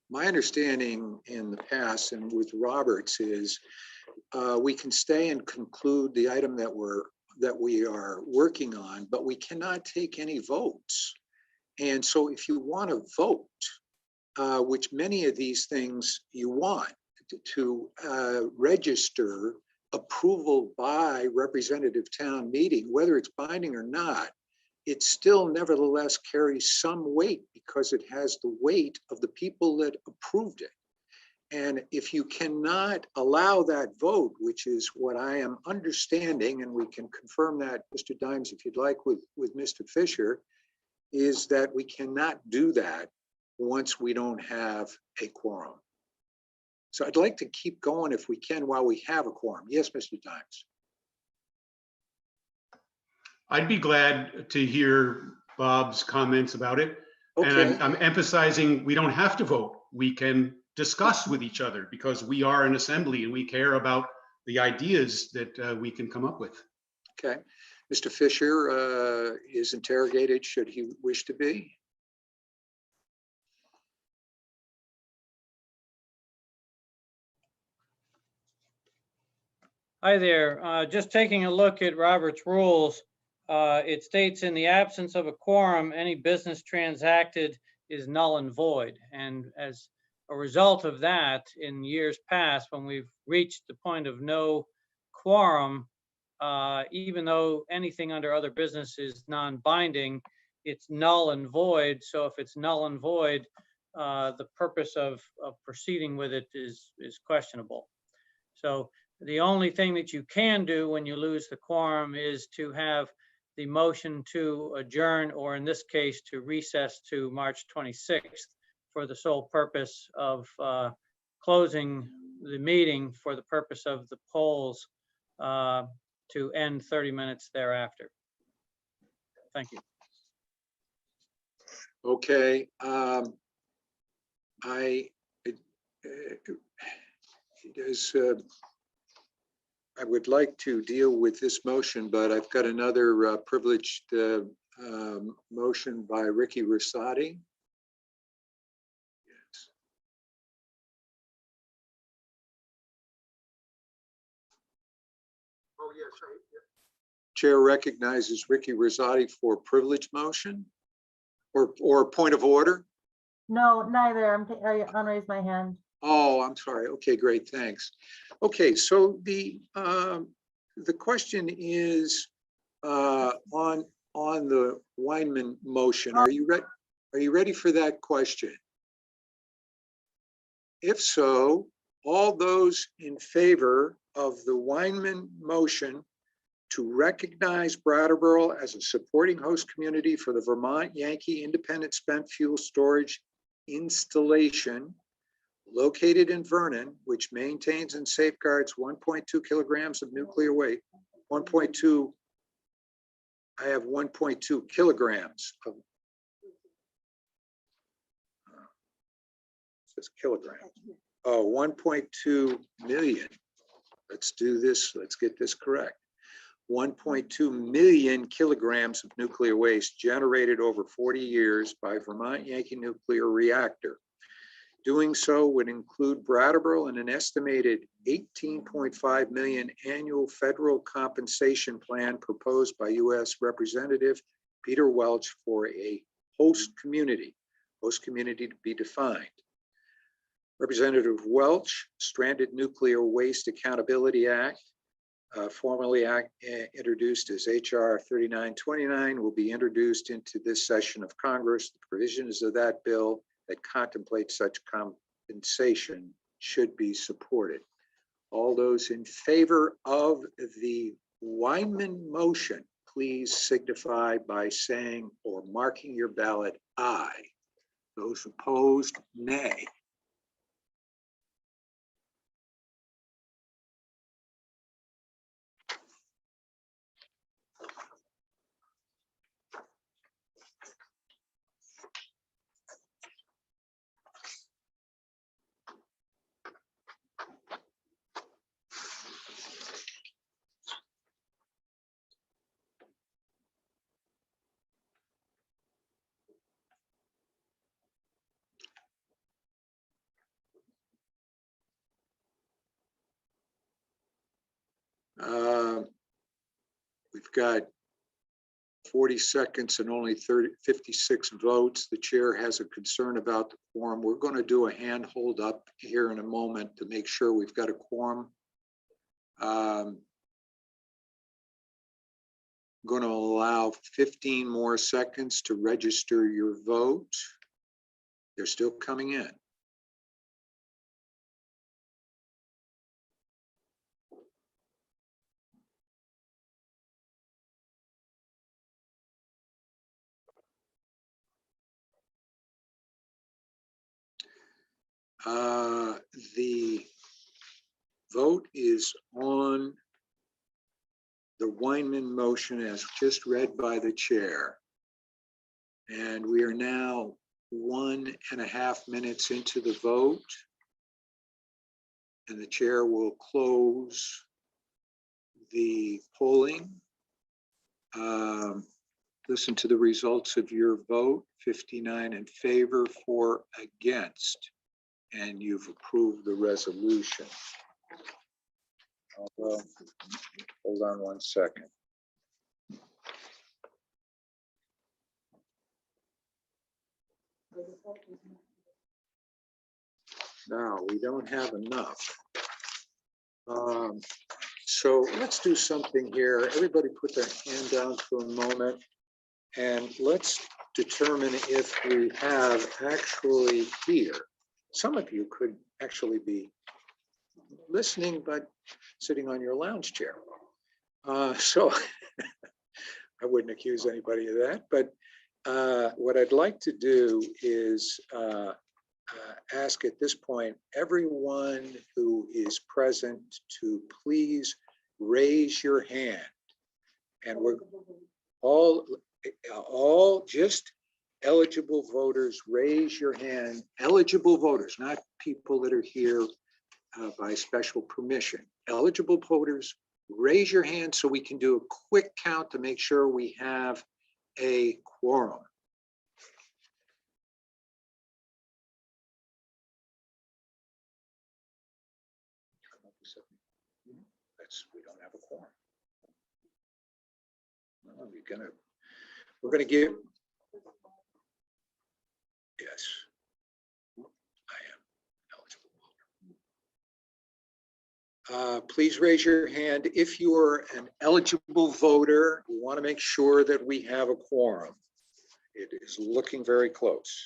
My understanding in the past and with Roberts is we can stay and conclude the item that we are working on, but we cannot take any votes. And so if you want to vote, which many of these things you want to register approval by representative town meeting, whether it's binding or not, it still nevertheless carries some weight because it has the weight of the people that approved it. And if you cannot allow that vote, which is what I am understanding, and we can confirm that, Mr. Dimes, if you'd like, with Mr. Fisher, is that we cannot do that once we don't have a quorum. So I'd like to keep going if we can while we have a quorum. Yes, Mr. Dimes. I'd be glad to hear Bob's comments about it. Okay. And I'm emphasizing we don't have to vote. We can discuss with each other because we are an assembly and we care about the ideas that we can come up with. Okay. Mr. Fisher is interrogated should he wish to be. Hi there. Just taking a look at Robert's rules, it states in the absence of a quorum, any business transacted is null and void. And as a result of that, in years past, when we've reached the point of no quorum, even though anything under other business is non-binding, it's null and void. So if it's null and void, the purpose of proceeding with it is questionable. So the only thing that you can do when you lose the quorum is to have the motion to adjourn, or in this case, to recess to March 26th for the sole purpose of closing the meeting for the purpose of the polls to end 30 minutes thereafter. Thank you. Okay. I would like to deal with this motion, but I've got another privileged motion by Ricky Rosati. Yes. Oh, yes. Chair recognizes Ricky Rosati for privilege motion or point of order. No, neither. I unraised my hand. Oh, I'm sorry. Okay, great. Thanks. Okay, so the question is on the Weinman motion. Are you ready? Are you ready for that question? If so, all those in favor of the Weinman motion to recognize Brattleboro as a supporting host community for the Vermont Yankee Independent Spent Fuel Storage installation located in Vernon, which maintains and safeguards 1.2 kilograms of nuclear waste, 1.2, I have 1.2 kilograms of, it says kilograms. Oh, 1.2 million. Let's do this, let's get this correct. 1.2 million kilograms of nuclear waste generated over 40 years by Vermont Yankee Nuclear Reactor. Doing so would include Brattleboro and an estimated 18.5 million annual federal compensation plan proposed by U.S. Representative Peter Welch for a host community to be defined. Representative Welch, Stranded Nuclear Waste Accountability Act, formally introduced as HR 3929, will be introduced into this session of Congress. The provisions of that bill that contemplate such compensation should be supported. All those in favor of the Weinman motion, please signify by saying or marking your ballot aye. Those opposed, nay. We've got 40 seconds and only 56 votes. The chair has a concern about the quorum. We're going to do a hand hold up here in a moment to make sure we've got a quorum. I'm going to allow 15 more seconds to register your vote. They're still coming in. The vote is on the Weinman motion as just read by the chair. And we are now 1.5 minutes into the vote. And the chair will close the polling. Listen to the results of your vote: 59 in favor, 4 against. And you've approved the resolution. Hold on 1 second. Now, we don't have enough. So let's do something here. Everybody put their hand down for a moment, and let's determine if we have actually here. Some of you could actually be listening, but sitting on your lounge chair. So I wouldn't accuse anybody of that, but what I'd like to do is ask at this point everyone who is present to please raise your hand. And we're all just eligible voters, raise your hand. Eligible voters, not people that are here by special permission. Eligible voters, raise your hand so we can do a quick count to make sure we have a quorum. We don't have a quorum. Well, we're gonna give. Yes, I am eligible. Please raise your hand if you're an eligible voter. We want to make sure that we have a quorum. It is looking very close.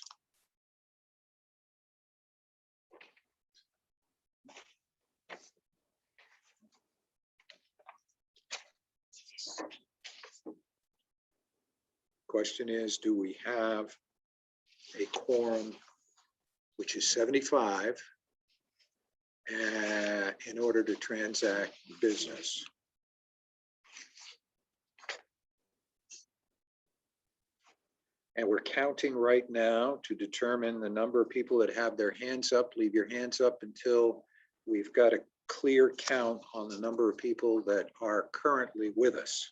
Question is, do we have a quorum, which is 75, in order to transact business? And we're counting right now to determine the number of people that have their hands up. Leave your hands up until we've got a clear count on the number of people that are currently with us.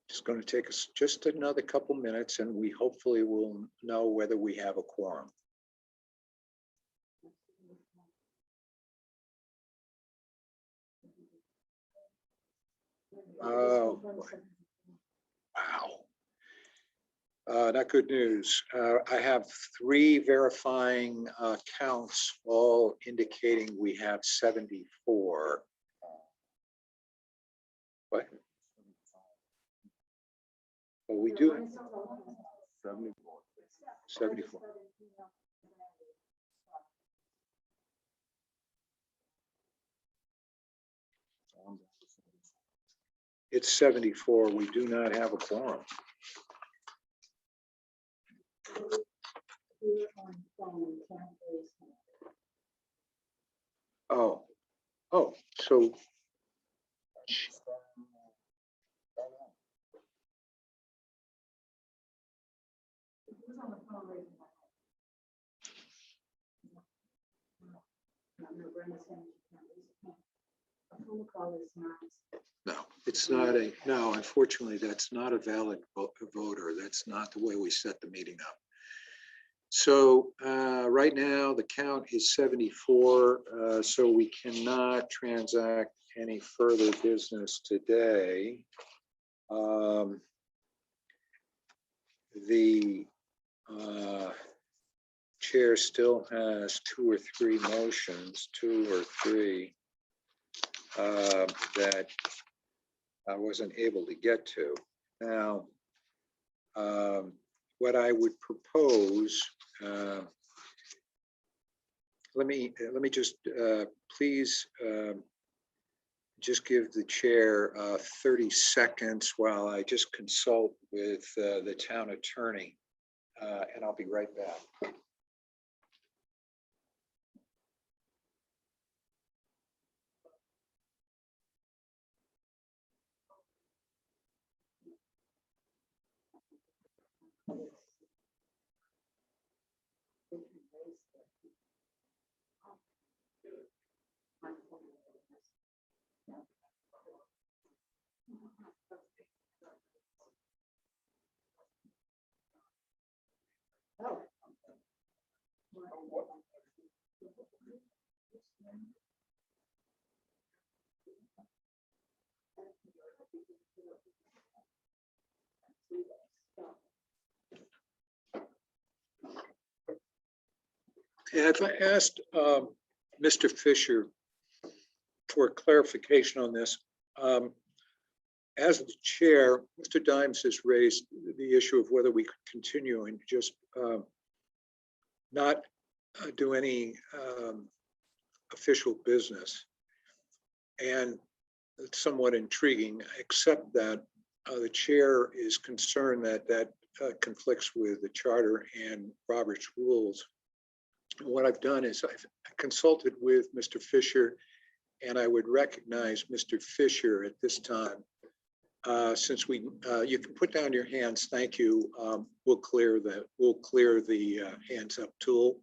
It's going to take us just another couple minutes, and we hopefully will know whether we have a quorum. Oh, boy. Wow. Not good news. I have 3 verifying counts, all indicating we have 74. What? Well, we do. 74. It's 74. We do not have a quorum. Oh, so. No, it's not no, unfortunately, that's not a valid voter. That's not the way we set the meeting up. So right now, the count is 74, so we cannot transact any further business today. The chair still has 2 or 3 motions, 2 or 3 that I wasn't able to get to. Now, what I would propose, let me just please just give the chair 30 seconds while I just consult with the town attorney, and I'll be right back. And if I asked Mr. Fisher for clarification on this, as the chair, Mr. Dimes has raised the issue of whether we could continue and just not do any official business. And it's somewhat intriguing, except that the chair is concerned that that conflicts with the charter and Robert's rules. What I've done is I've consulted with Mr. Fisher, and I would recognize Mr. Fisher at this time. Since you can put down your hands, thank you. We'll clear the hands up tool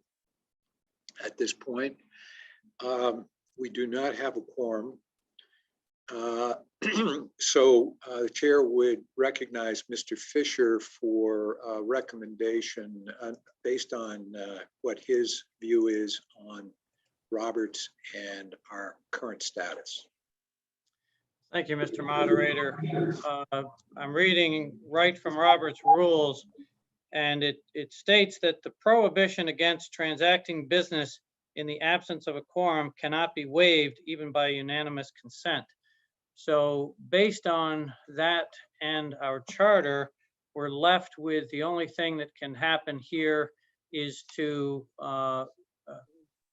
at this point. We do not have a quorum. So the chair would recognize Mr. Fisher for a recommendation based on what his view is on Roberts and our current status. Thank you, Mr. Moderator. I'm reading right from Robert's rules, and it states that the prohibition against transacting business in the absence of a quorum cannot be waived even by unanimous consent. So based on that and our charter, we're left with the only thing that can happen here is to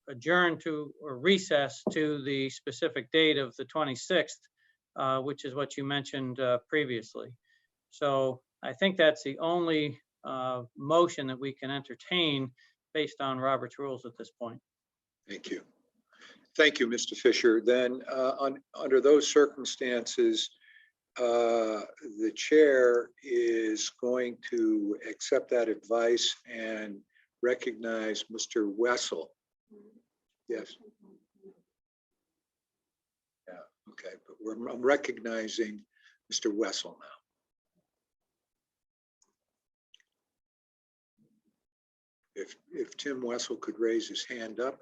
adjourn to or recess to the specific date of the 26th, which is what you mentioned previously. So I think that's the only motion that we can entertain based on Robert's rules at this point. Thank you. Thank you, Mr. Fisher. Then under those circumstances, the chair is going to accept that advice and recognize Mr. Wessel. Yes. Yeah, okay, but I'm recognizing Mr. Wessel now. If Tim Wessel could raise his hand up.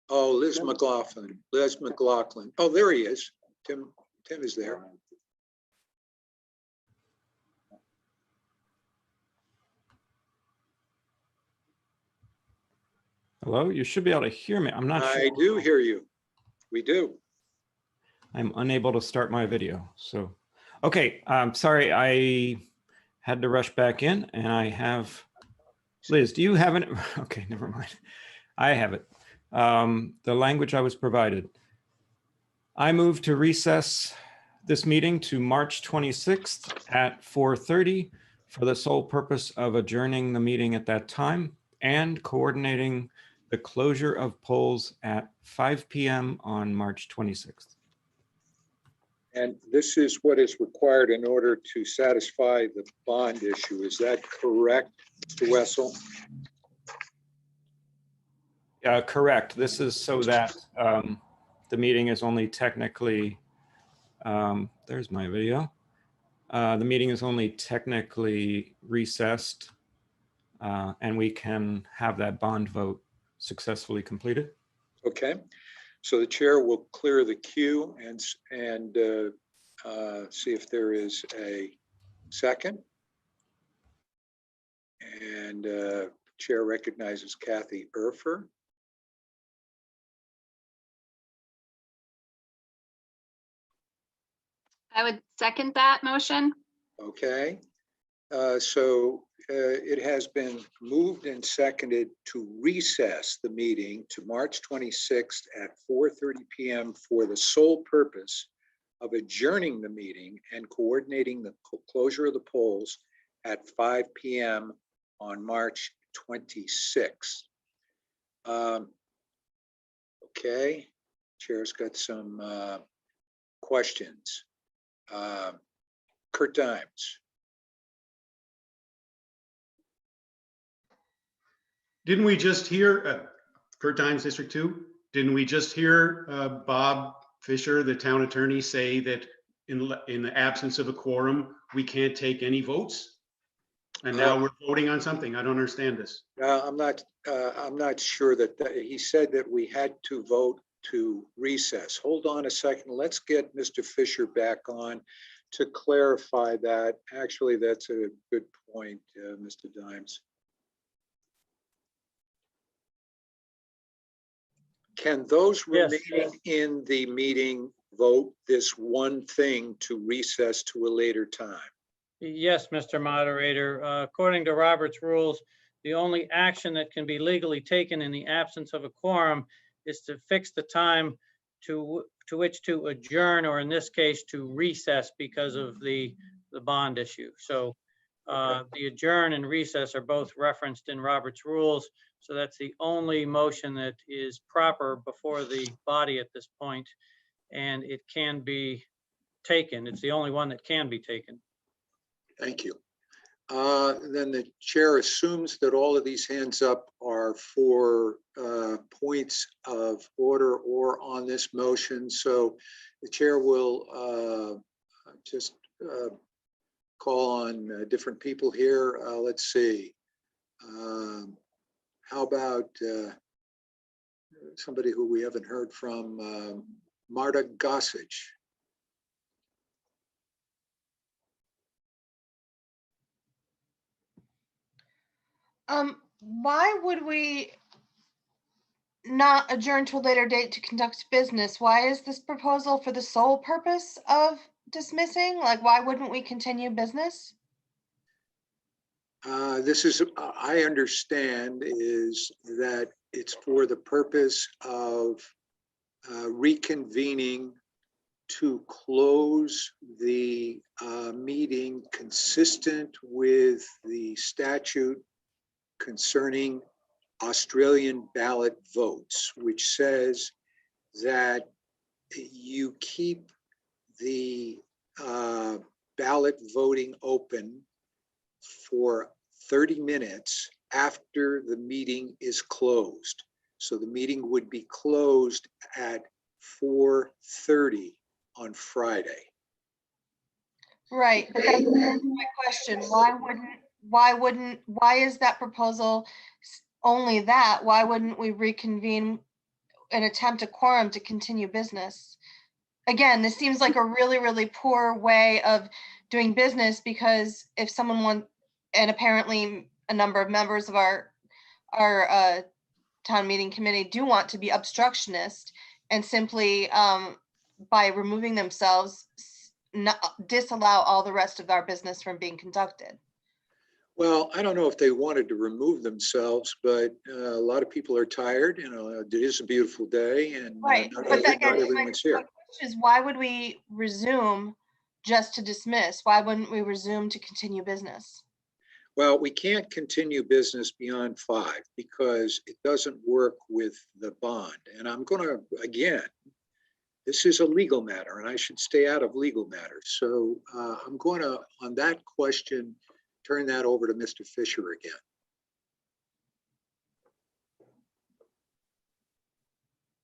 Oh, Liz McLaughlin. Oh, there he is. Tim is there. Hello, you should be able to hear me. I'm not sure. I do hear you. We do. I'm unable to start my video. So, okay, I'm sorry. I had to rush back in and I have, Liz, do you have it? Okay, never mind. I have it. The language I was provided. I move to recess this meeting to March 26th at 4:30 for the sole purpose of adjourning the meeting at that time and coordinating the closure of polls at 5 p.m. on March 26th. And this is what is required in order to satisfy the bond issue. Is that correct, Mr. Wessel? Correct. This is so that the meeting is only technically, there's my video. The meeting is only technically recessed and we can have that bond vote successfully completed. Okay, so the chair will clear the queue and see if there is a second. And chair recognizes Kathy Erfer. I would second that motion. Okay, it has been moved and seconded to recess the meeting to March 26th at 4:30 p.m. for the sole purpose of adjourning the meeting and coordinating the closure of the polls at 5 p.m. on March 26th. Okay, chair's got some questions. Kurt Dimes. Didn't we just hear, Kurt Dimes, District 2, didn't we just hear Bob Fisher, the town attorney, say that in the absence of a quorum, we can't take any votes? And now we're voting on something. I don't understand this. I'm not sure that he said that we had to vote to recess. Hold on a second. Let's get Mr. Fisher back on to clarify that. Actually, that's a good point, Mr. Dimes. Can those remaining in the meeting vote this one thing to recess to a later time? Yes, Mr. Moderator. According to Robert's rules, the only action that can be legally taken in the absence of a quorum is to fix the time to which to adjourn, or in this case, to recess because of the bond issue. So the adjourn and recess are both referenced in Robert's rules. So that's the only motion that is proper before the body at this point, and it can be taken. It's the only one that can be taken. Thank you. Then the chair assumes that all of these hands up are for points of order or on this motion. So the chair will just call on different people here. Let's see. How about somebody who we haven't heard from, Marta Gossage? Why would we not adjourn to a later date to conduct business, why is this proposal for the sole purpose of dismissing? Like, why wouldn't we continue business? This is, I understand, is that it's for the purpose of reconvening to close the meeting consistent with the statute concerning Australian ballot votes, which says that you keep the ballot voting open for 30 minutes after the meeting is closed. So the meeting would be closed at 4:30 on Friday. Right, but that's my question. Why is that proposal only that? Why wouldn't we reconvene and attempt a quorum to continue business? Again, this seems like a really, really poor way of doing business, because if someone wants, and apparently a number of members of our town meeting committee do want to be obstructionist, and simply by removing themselves, disallow all the rest of our business from being conducted. Well, I don't know if they wanted to remove themselves, but a lot of people are tired. You know, it is a beautiful day, and Right, not but again, everyone's here. my question is, why would we resume just to dismiss? Why wouldn't we resume to continue business? Well, we can't continue business beyond 5 because it doesn't work with the bond. And I'm going to, again, this is a legal matter and I should stay out of legal matters. So I'm going to, on that question, turn that over to Mr. Fisher again.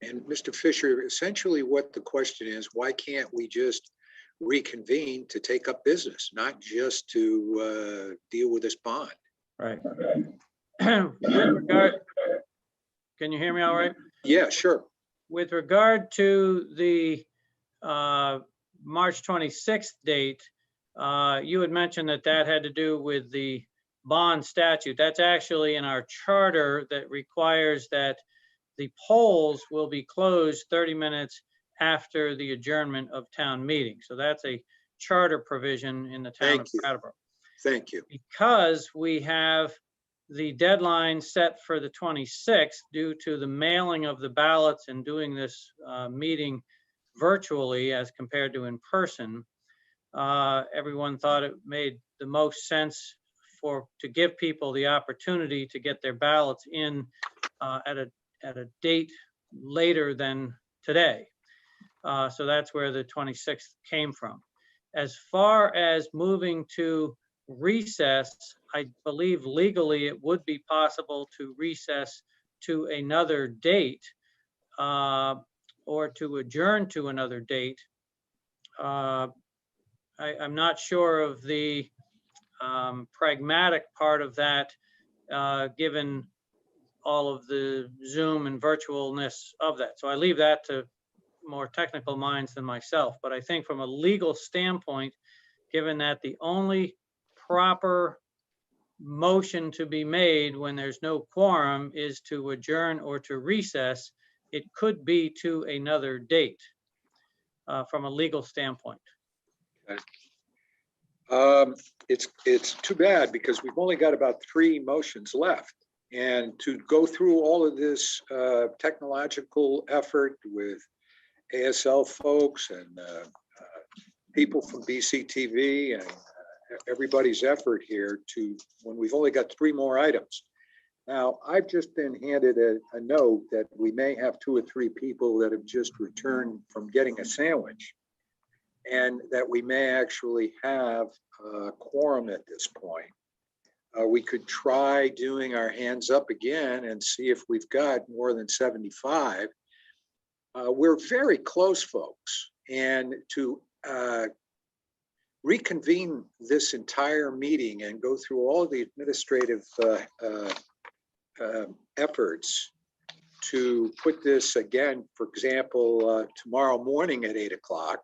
And Mr. Fisher, essentially what the question is, why can't we just reconvene to take up business, not just to deal with this bond? Right. With regard, can you hear me all right? Yeah, sure. With regard to the March 26th date, you had mentioned that that had to do with the bond statute. That's actually in our charter that requires that the polls will be closed 30 minutes after the adjournment of town meeting. So that's a charter provision in the town of Brattleboro. Thank you. Because we have the deadline set for the 26th due to the mailing of the ballots and doing this meeting virtually as compared to in person, everyone thought it made the most sense to give people the opportunity to get their ballots in at a date later than today. So that's where the 26th came from. As far as moving to recess, I believe legally it would be possible to recess to another date or to adjourn to another date. I'm not sure of the pragmatic part of that, given all of the Zoom and virtualness of that. So I leave that to more technical minds than myself. But I think from a legal standpoint, given that the only proper motion to be made when there's no quorum is to adjourn or to recess, it could be to another date from a legal standpoint. It's too bad because we've only got about 3 motions left. And to go through all of this technological effort with ASL folks and people from BCTV and everybody's effort here to, when we've only got 3 more items. Now, I've just been handed a note that we may have 2 or 3 people that have just returned from getting a sandwich, and that we may actually have a quorum at this point. We could try doing our hands up again and see if we've got more than 75. We're very close, folks, and to reconvene this entire meeting and go through all the administrative efforts to put this again, for example, tomorrow morning at 8 o'clock.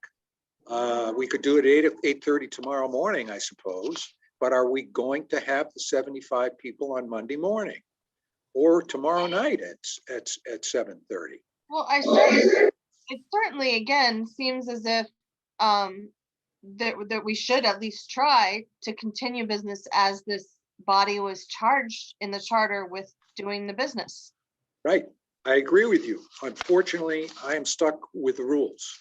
We could do it at 8:30 tomorrow morning, I suppose, but are we going to have the 75 people on Monday morning? or tomorrow night at 7:30. Well, it certainly again seems as if that we should at least try to continue business as this body was charged in the charter with doing the business. Right, I agree with you. Unfortunately, I am stuck with the rules.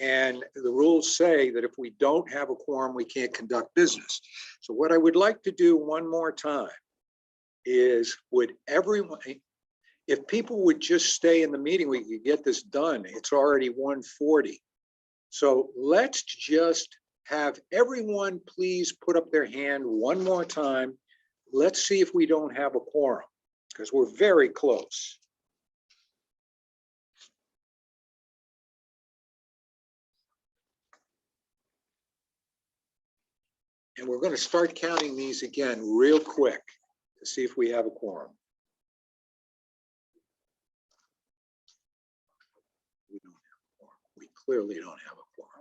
And the rules say that if we don't have a quorum, we can't conduct business. So what I would like to do one more time is, would everyone, if people would just stay in the meeting, we could get this done. It's already 1:40. So let's just have everyone please put up their hand one more time. Let's see if we don't have a quorum, because we're very close. And we're going to start counting these again real quick to see if we have a quorum. We don't have a quorum. We clearly don't have a quorum.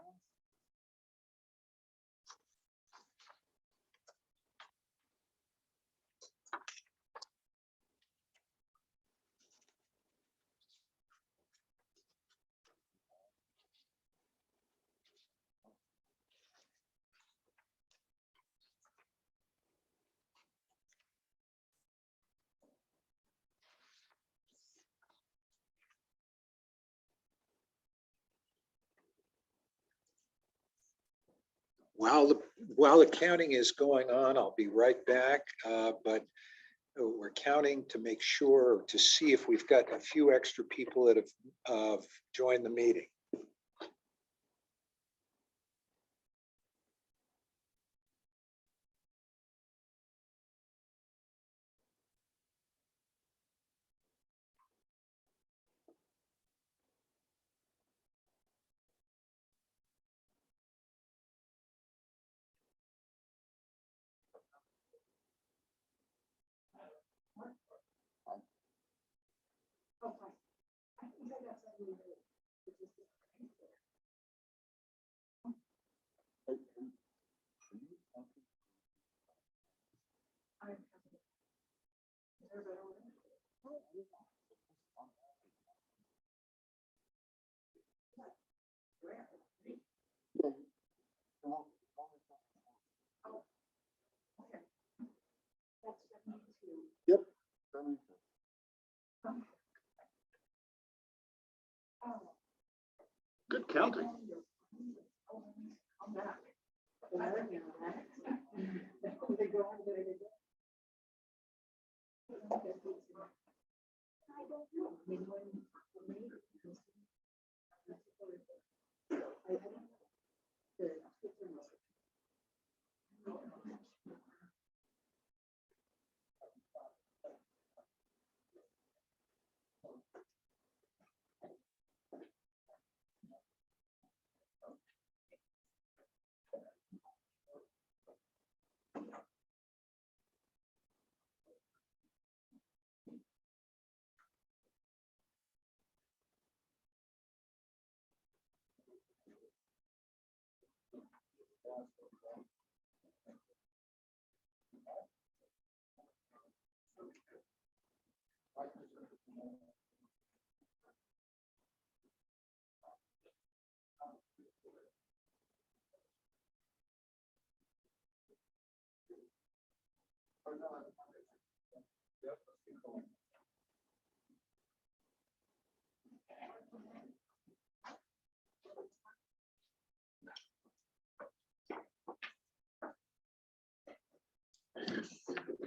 While the counting is going on, I'll be right back. But we're counting to make sure, to see if we've got a few extra people that have joined the meeting. Yep. Good counting.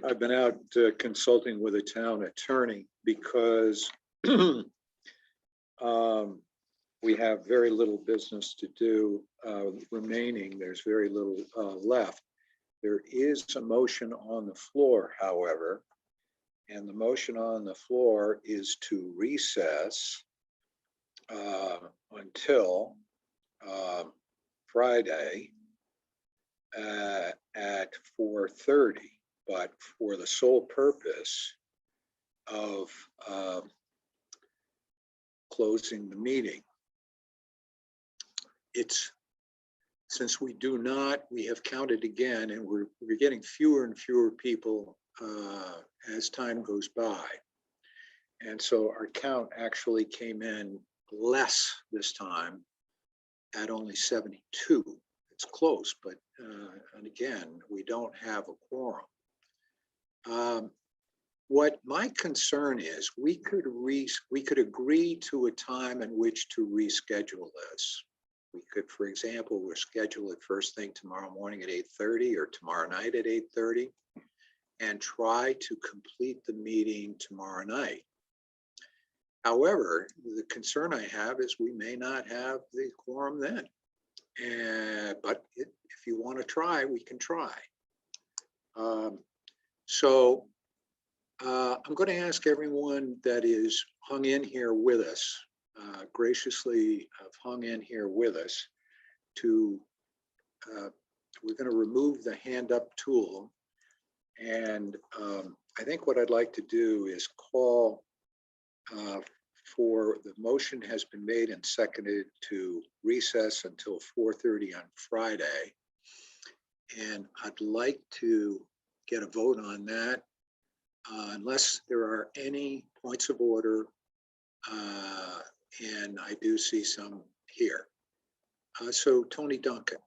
I've been out consulting with a town attorney because we have very little business to do remaining. There's very little left. There is a motion on the floor, however, and the motion on the floor is to recess until Friday at 4:30, but for the sole purpose of closing the meeting. Since we have counted again, and we're getting fewer and fewer people as time goes by. And so our count actually came in less this time at only 72. It's close, but and again, we don't have a quorum. What my concern is, we could agree to a time in which to reschedule this. We could, for example, we'll schedule it first thing tomorrow morning at 8:30 or tomorrow night at 8:30 and try to complete the meeting tomorrow night. However, the concern I have is we may not have the quorum then. But if you want to try, we can try. I'm going to ask everyone that is hung in here with us, graciously have hung in here with us, to, we're going to remove the hand up tool. And I think what I'd like to do is call for the motion has been made and seconded to recess until 4:30 on Friday. And I'd like to get a vote on that unless there are any points of order. And I do see some here. So Tony Duncan.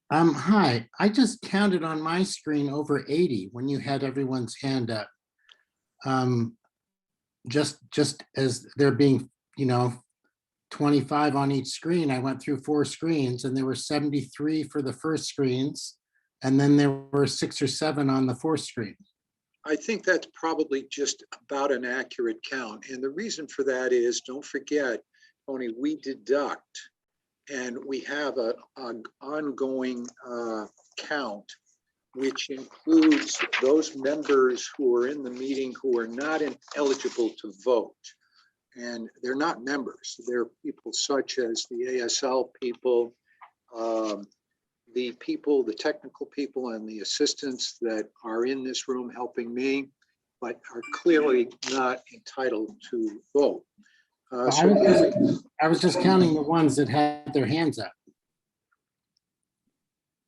Hi, I just counted on my screen over 80 when you had everyone's hand up. Just as there being, 25 on each screen, I went through 4 screens and there were 73 for the first screens. And then there were 6 or 7 on the 4th screen. I think that's probably just about an accurate count. And the reason for that is, don't forget, Tony, we deduct and we have an ongoing count, which includes those members who are in the meeting who are not eligible to vote. And they're not members. They're people such as the ASL people, the people, the technical people and the assistants that are in this room helping me, but are clearly not entitled to vote. I was just counting the ones that had their hands up.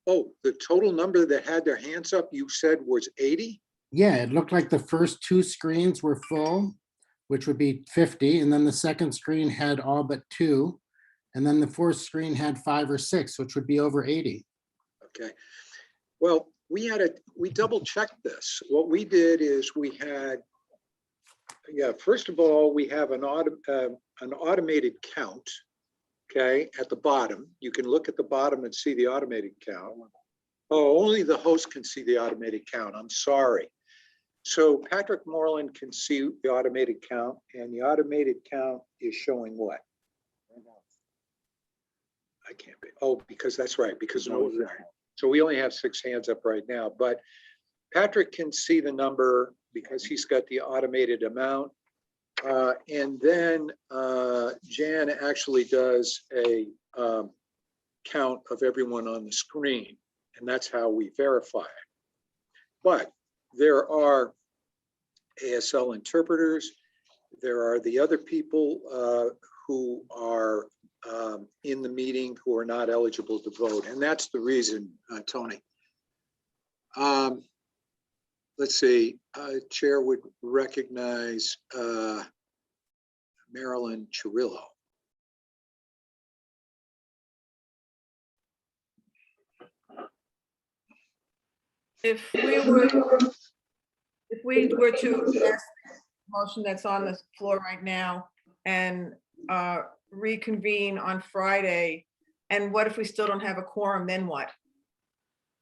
Oh, the total number that had their hands up, you said was 80? Yeah, it looked like the first 2 screens were full, which would be 50. And then the second screen had all but 2. And then the 4th screen had 5 or 6, which would be over 80. Okay. Well, we double checked this. What we did is we had, first of all, we have an automated count, okay, at the bottom. You can look at the bottom and see the automated count. Oh, only the host can see the automated count. I'm sorry. So Patrick Moreland can see the automated count, and the automated count is showing what? I can't be, oh, because that's right, because no, so we only have 6 hands up right now, but Patrick can see the number because he's got the automated amount. And then Jan actually does a count of everyone on the screen, and that's how we verify it. But there are ASL interpreters. There are the other people who are in the meeting who are not eligible to vote. And that's the reason, Tony. Let's see, Chair would recognize Marilyn Chirillo. If we were to pass the motion that's on the floor right now and reconvene on Friday, and what if we still don't have a quorum, then what?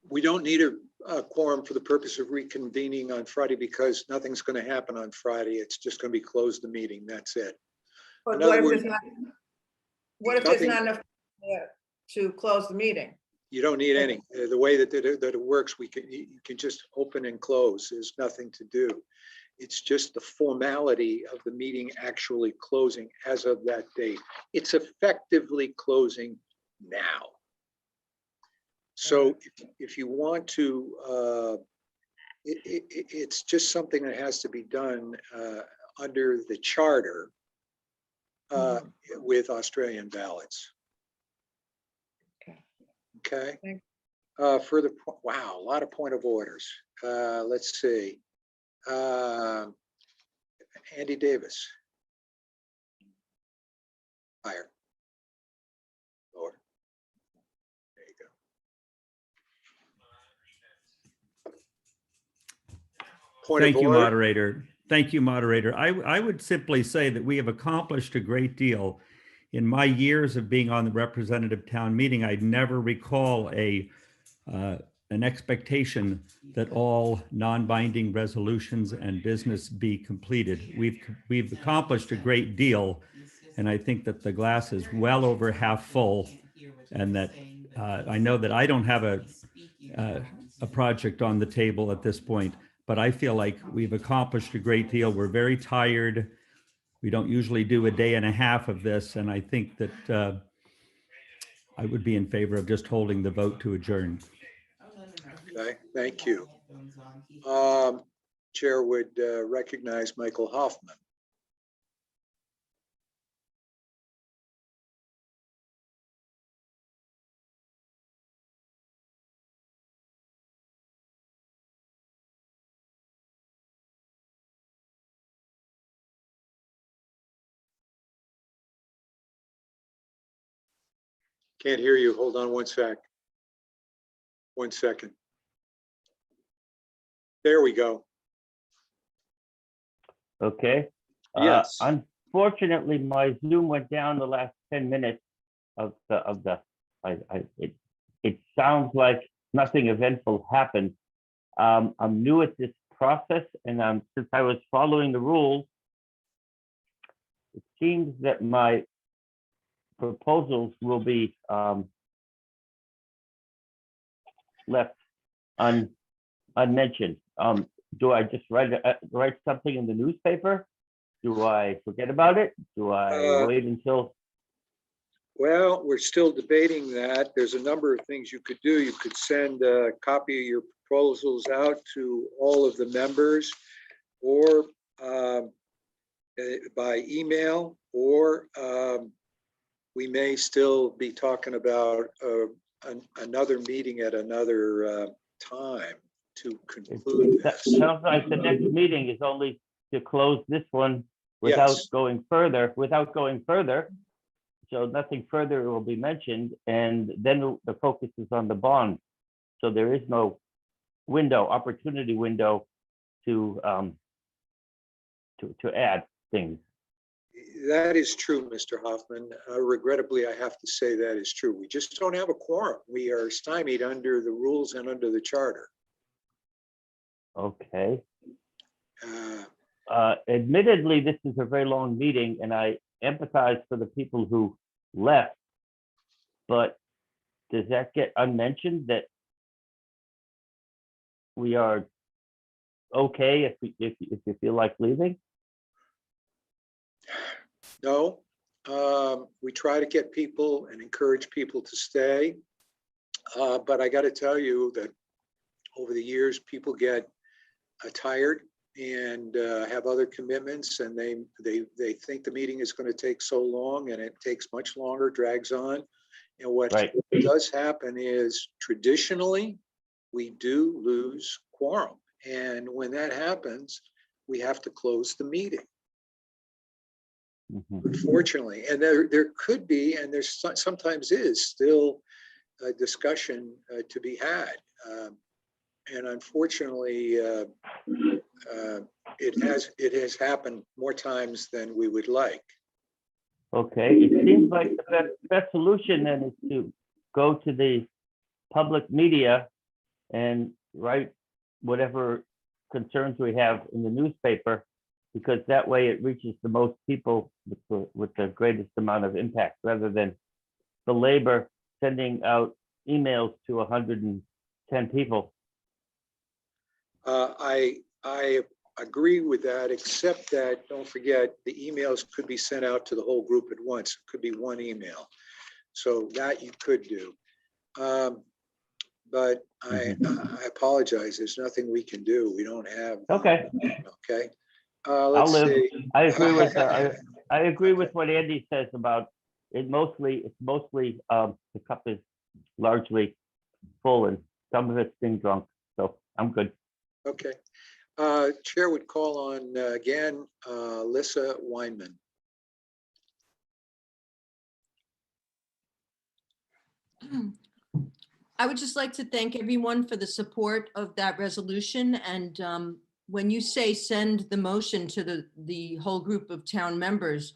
We don't need a quorum for the purpose of reconvening on Friday because nothing's going to happen on Friday. It's just going to be close the meeting. That's it. But what if there's not enough to close the meeting? You don't need any. The way that it works, you can just open and close. There's nothing to do. It's just the formality of the meeting actually closing as of that date. It's effectively closing now. So if you want to, it's just something that has to be done under the charter with Australian ballots. Okay. Further, wow, a lot of point of orders. Let's see. Andy Davis. Higher. Lower. There you go. Point of Thank you, order. moderator. Thank you, moderator. I would simply say that we have accomplished a great deal. In my years of being on the representative town meeting, I never recall an expectation that all non-binding resolutions and business be completed. We've accomplished a great deal, and I think that the glass is well over half full, and that I know that I don't have a project on the table at this point, but I feel like we've accomplished a great deal. We're very tired. We don't usually do a day and a half of this, and I think that I would be in favor of just holding the vote to adjourn. Okay, thank you. Chair would recognize Michael Hoffman. Can't hear you. Hold on 1 sec. 1 second. There we go. Okay. Yes. Unfortunately, my Zoom went down the last 10 minutes it sounds like nothing eventful happened. I'm new at this process, and since I was following the rules, it seems that my proposals will be left unmentioned. Do I just write something in the newspaper? Do I forget about it? Do I wait until? Well, we're still debating that. There's a number of things you could do. You could send a copy of your proposals out to all of the members, or by email, or we may still be talking about another meeting at another time to conclude That this. sounds like the next meeting is only to close this one without Yes. going further. So nothing further will be mentioned, and then the focus is on the bond. So there is no opportunity window to add things. That is true, Mr. Hoffman. Regrettably, I have to say that is true. We just don't have a quorum. We are stymied under the rules and under the charter. Okay. Admittedly, this is a very long meeting, and I empathize for the people who left, but does that get unmentioned that we are okay if you feel like leaving? No, we try to get people and encourage people to stay. But I got to tell you that over the years, people get tired and have other commitments, and they think the meeting is going to take so long, and it takes much longer, drags on. And what does happen is traditionally we do lose quorum. And when that happens, we have to close the meeting. Unfortunately, and there could be, and there's sometimes is still a discussion to be had. And unfortunately, it has happened more times than we would like. Okay, it seems like the best solution then is to go to the public media and write whatever concerns we have in the newspaper, because that way it reaches the most people with the greatest amount of impact, rather than the labor sending out emails to 110 people. I agree with that, except that, don't forget, the emails could be sent out to the whole group at once. It could be one email. So that you could do. But I apologize. There's nothing we can do. We don't have. Okay. Okay. I'll live. See. I agree with I agree with what Andy says about it. It's mostly the cup is largely full, and some of it's being drunk. So I'm good. Okay. Chair would call on, again, Lissa Weinman. I would just like to thank everyone for the support of that resolution. And when you say send the motion to the whole group of town members,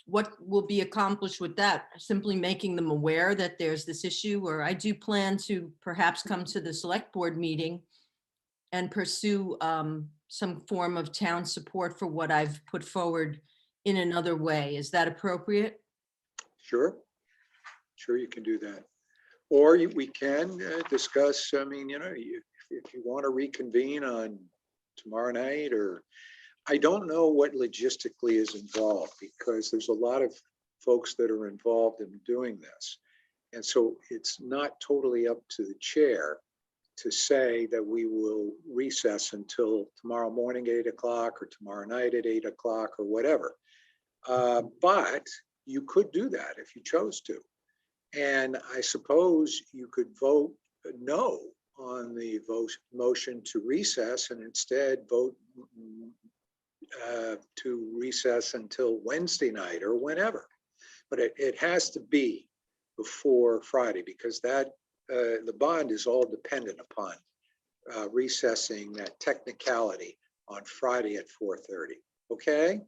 what will be accomplished with that? Simply making them aware that there's this issue? Or I do plan to perhaps come to the select board meeting and pursue some form of town support for what I've put forward in another way. Is that appropriate? Sure. Sure, you can do that. Or we can discuss, I mean, you know, if you want to reconvene on tomorrow night, or I don't know what logistically is involved, because there's a lot of folks that are involved in doing this. And so it's not totally up to the chair to say that we will recess until tomorrow morning, 8 o'clock, or tomorrow night at 8 o'clock, or whatever. But you could do that if you chose to. And I suppose you could vote no on the motion to recess and instead vote to recess until Wednesday night or whenever. But it has to be before Friday, because that the bond is all dependent upon recessing that technicality on Friday at 4:30. Okay?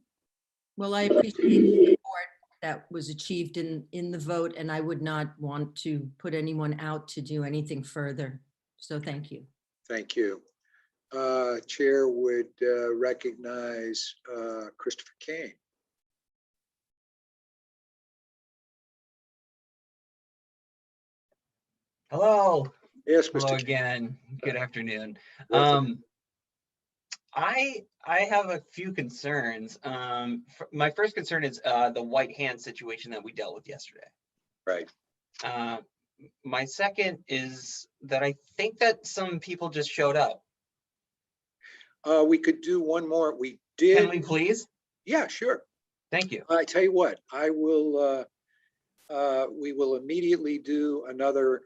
Well, I appreciate the support that was achieved in the vote, and I would not want to put anyone out to do anything further. So thank you. Thank you. Chair would recognize Christopher Kane. Hello. Yes, Hello Mr. Kane. again. Good afternoon. Welcome. I have a few concerns. My first concern is the white hand situation that we dealt with yesterday. Right. My second is that I think that some people just showed up. We could do one more. We did. Can we please? Yeah, sure. Thank you. I tell you what, I will. We will immediately do another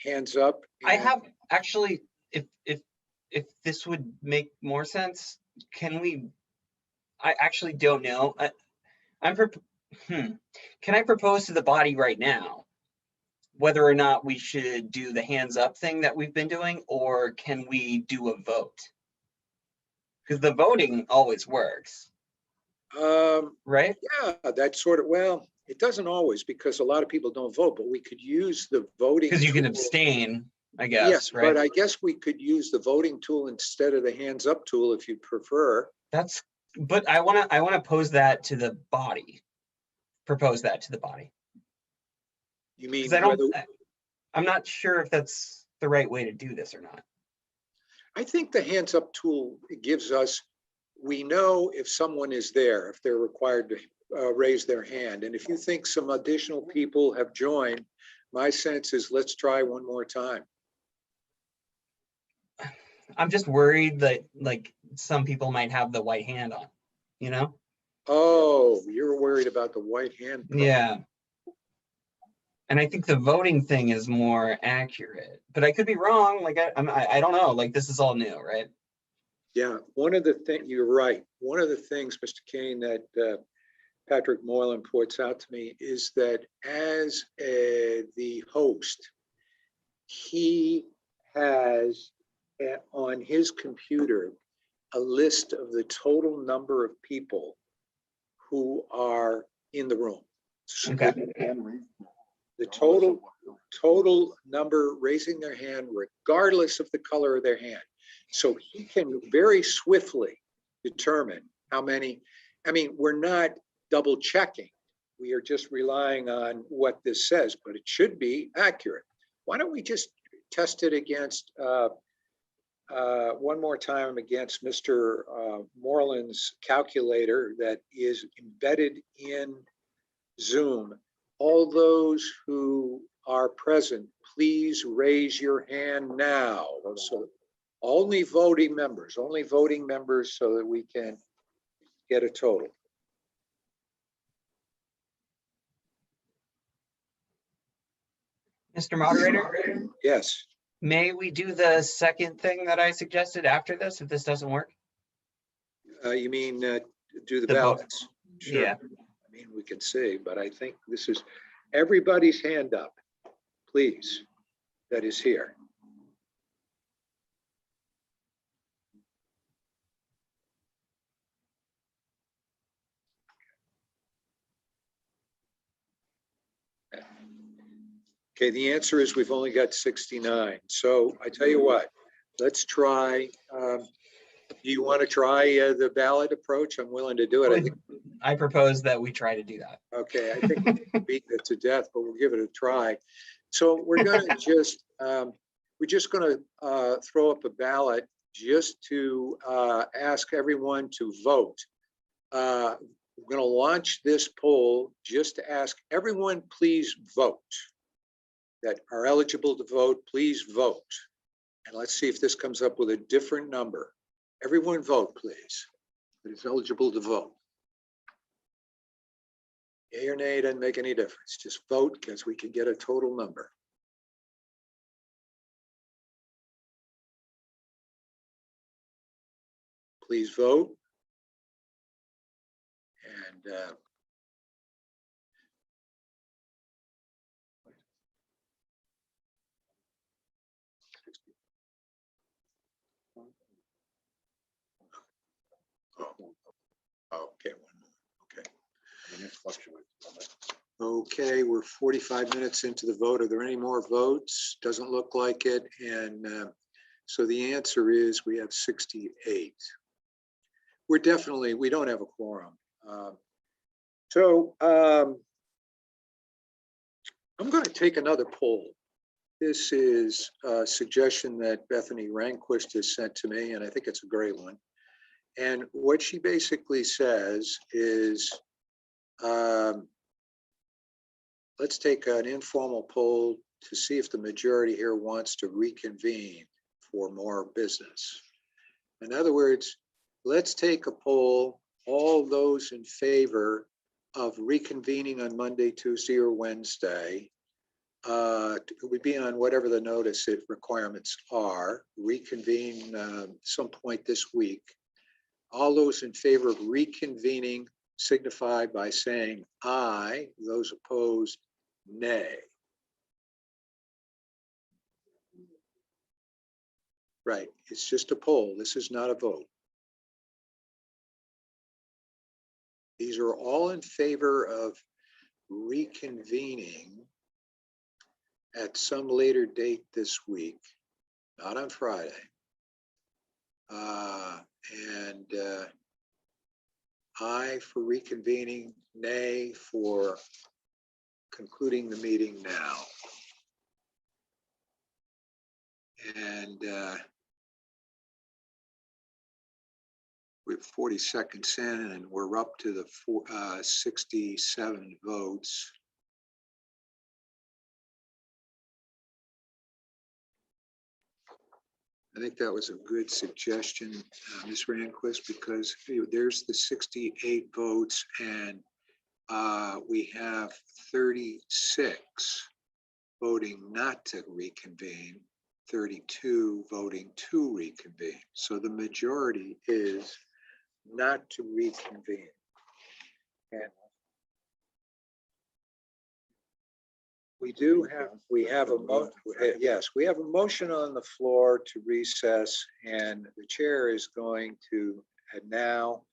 hands up. I have actually, if this would make more sense, can we? I actually don't know. Can I propose to the body right now whether or not we should do the hands up thing that we've been doing, or can we do a vote? Because the voting always works. Right? Yeah, that's sort of, well, it doesn't always, because a lot of people don't vote, but we could use the voting. Because you can tool. abstain, I guess. Yes, right? but I guess we could use the voting tool instead of the hands up tool if you prefer. But I want to pose that to the body. Propose that to the body. You mean? I'm not sure if that's the right way to do this or not. I think the hands up tool gives us, we know if someone is there, if they're required to raise their hand. And if you think some additional people have joined, my sense is let's try one more time. I'm just worried that like some people might have the white hand on, you know? Oh, you're worried about the white hand problem. Yeah. And I think the voting thing is more accurate, but I could be wrong. Like I don't know. Like this is all new, right? Yeah, one of the things, you're right. One of the things, Mr. Kane, that Patrick Moylan points out to me is that as the host, he has on his computer a list of the total number of people who are in the room. Okay. The total number raising their hand, regardless of the color of their hand. So he can very swiftly determine how many. I mean, we're not double checking. We are just relying on what this says, but it should be accurate. Why don't we just test it against one more time against Mr. Moreland's calculator that is embedded in Zoom. All those who are present, please raise your hand now. So only voting members so that we can get a total. Mr. Moderator? Yes. May we do the second thing that I suggested after this, if this doesn't work? You mean do the The vote. ballots? Sure. Yeah. I mean, we can see, but I think this is everybody's hand up, please, that is here. Okay, the answer is we've only got 69. So I tell you what, let's try. Do you want to try the ballot approach? I'm willing to do it. I think. I propose that we try to do that. Okay, I think we can beat it to death, but we'll give it a try. So we're going to just throw up a ballot just to ask everyone to vote. We're going to launch this poll just to ask everyone, please vote. That are eligible to vote, please vote. And let's see if this comes up with a different number. Everyone vote, please, that is eligible to vote. Yay or nay doesn't make any difference. Just vote because we can get a total number. Please vote. And okay, okay, we're 45 minutes into the vote. Are there any more votes? Doesn't look like it. And so the answer is we have 68. We don't have a quorum. I'm going to take another poll. This is a suggestion that Bethany Rehnquist has sent to me, and I think it's a great one. And what she basically says is, let's take an informal poll to see if the majority here wants to reconvene for more business. In other words, let's take a poll, all those in favor of reconvening on Monday, Tuesday, or Wednesday. It would be on whatever the notice requirements are, reconvene some point this week. All those in favor of reconvening signify by saying aye. Those opposed, nay. Right, it's just a poll. This is not a vote. These are all in favor of reconvening at some later date this week, not on Friday. Aye for reconvening, nay for concluding the meeting now. And we have 40 seconds in and we're up to the 67 votes. I think that was a good suggestion, Ms. Rehnquist, because there's the 68 votes and we have 36 voting not to reconvene, 32 voting to reconvene. So the majority is not to reconvene. And we have a motion on the floor to recess, and the chair is going to now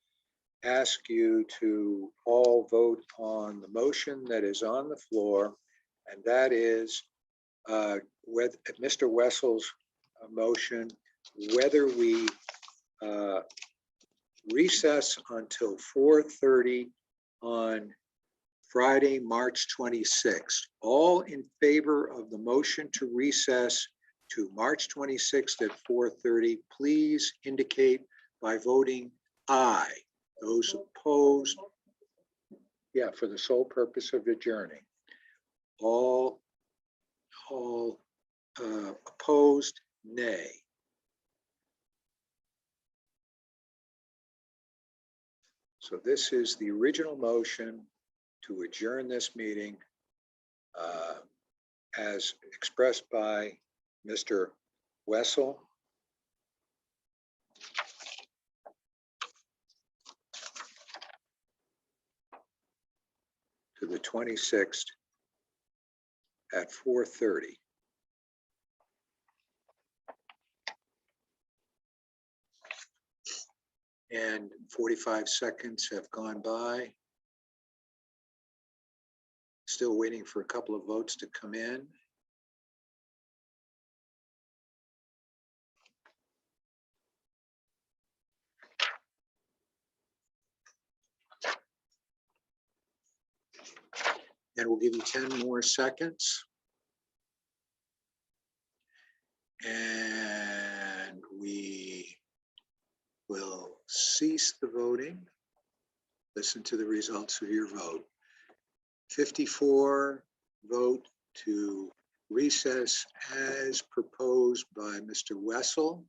ask you to all vote on the motion that is on the floor, and that is with Mr. Wessel's motion, whether we recess until 4:30 on Friday, March 26th. All in favor of the motion to recess to March 26th at 4:30, please indicate by voting aye. Those opposed, for the sole purpose of adjourning. All opposed, nay. So this is the original motion to adjourn this meeting as expressed by Mr. Wessel. To the 26th at 4:30. And 45 seconds have gone by. Still waiting for a couple of votes to come in. And we'll give you 10 more seconds. And we will cease the voting. Listen to the results of your vote. 54 vote to recess as proposed by Mr. Wessel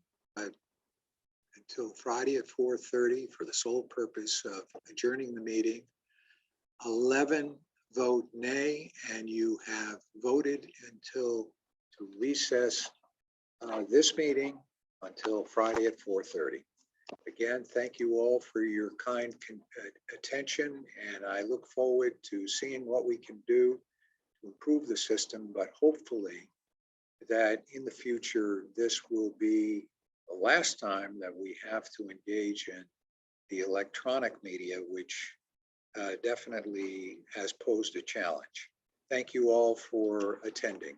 until Friday at 4:30 for the sole purpose of adjourning the meeting. 11 vote nay, and you have voted to recess this meeting until Friday at 4:30. Again, thank you all for your kind attention, and I look forward to seeing what we can do to improve the system, but hopefully that in the future, this will be the last time that we have to engage in the electronic media, which definitely has posed a challenge. Thank you all for attending.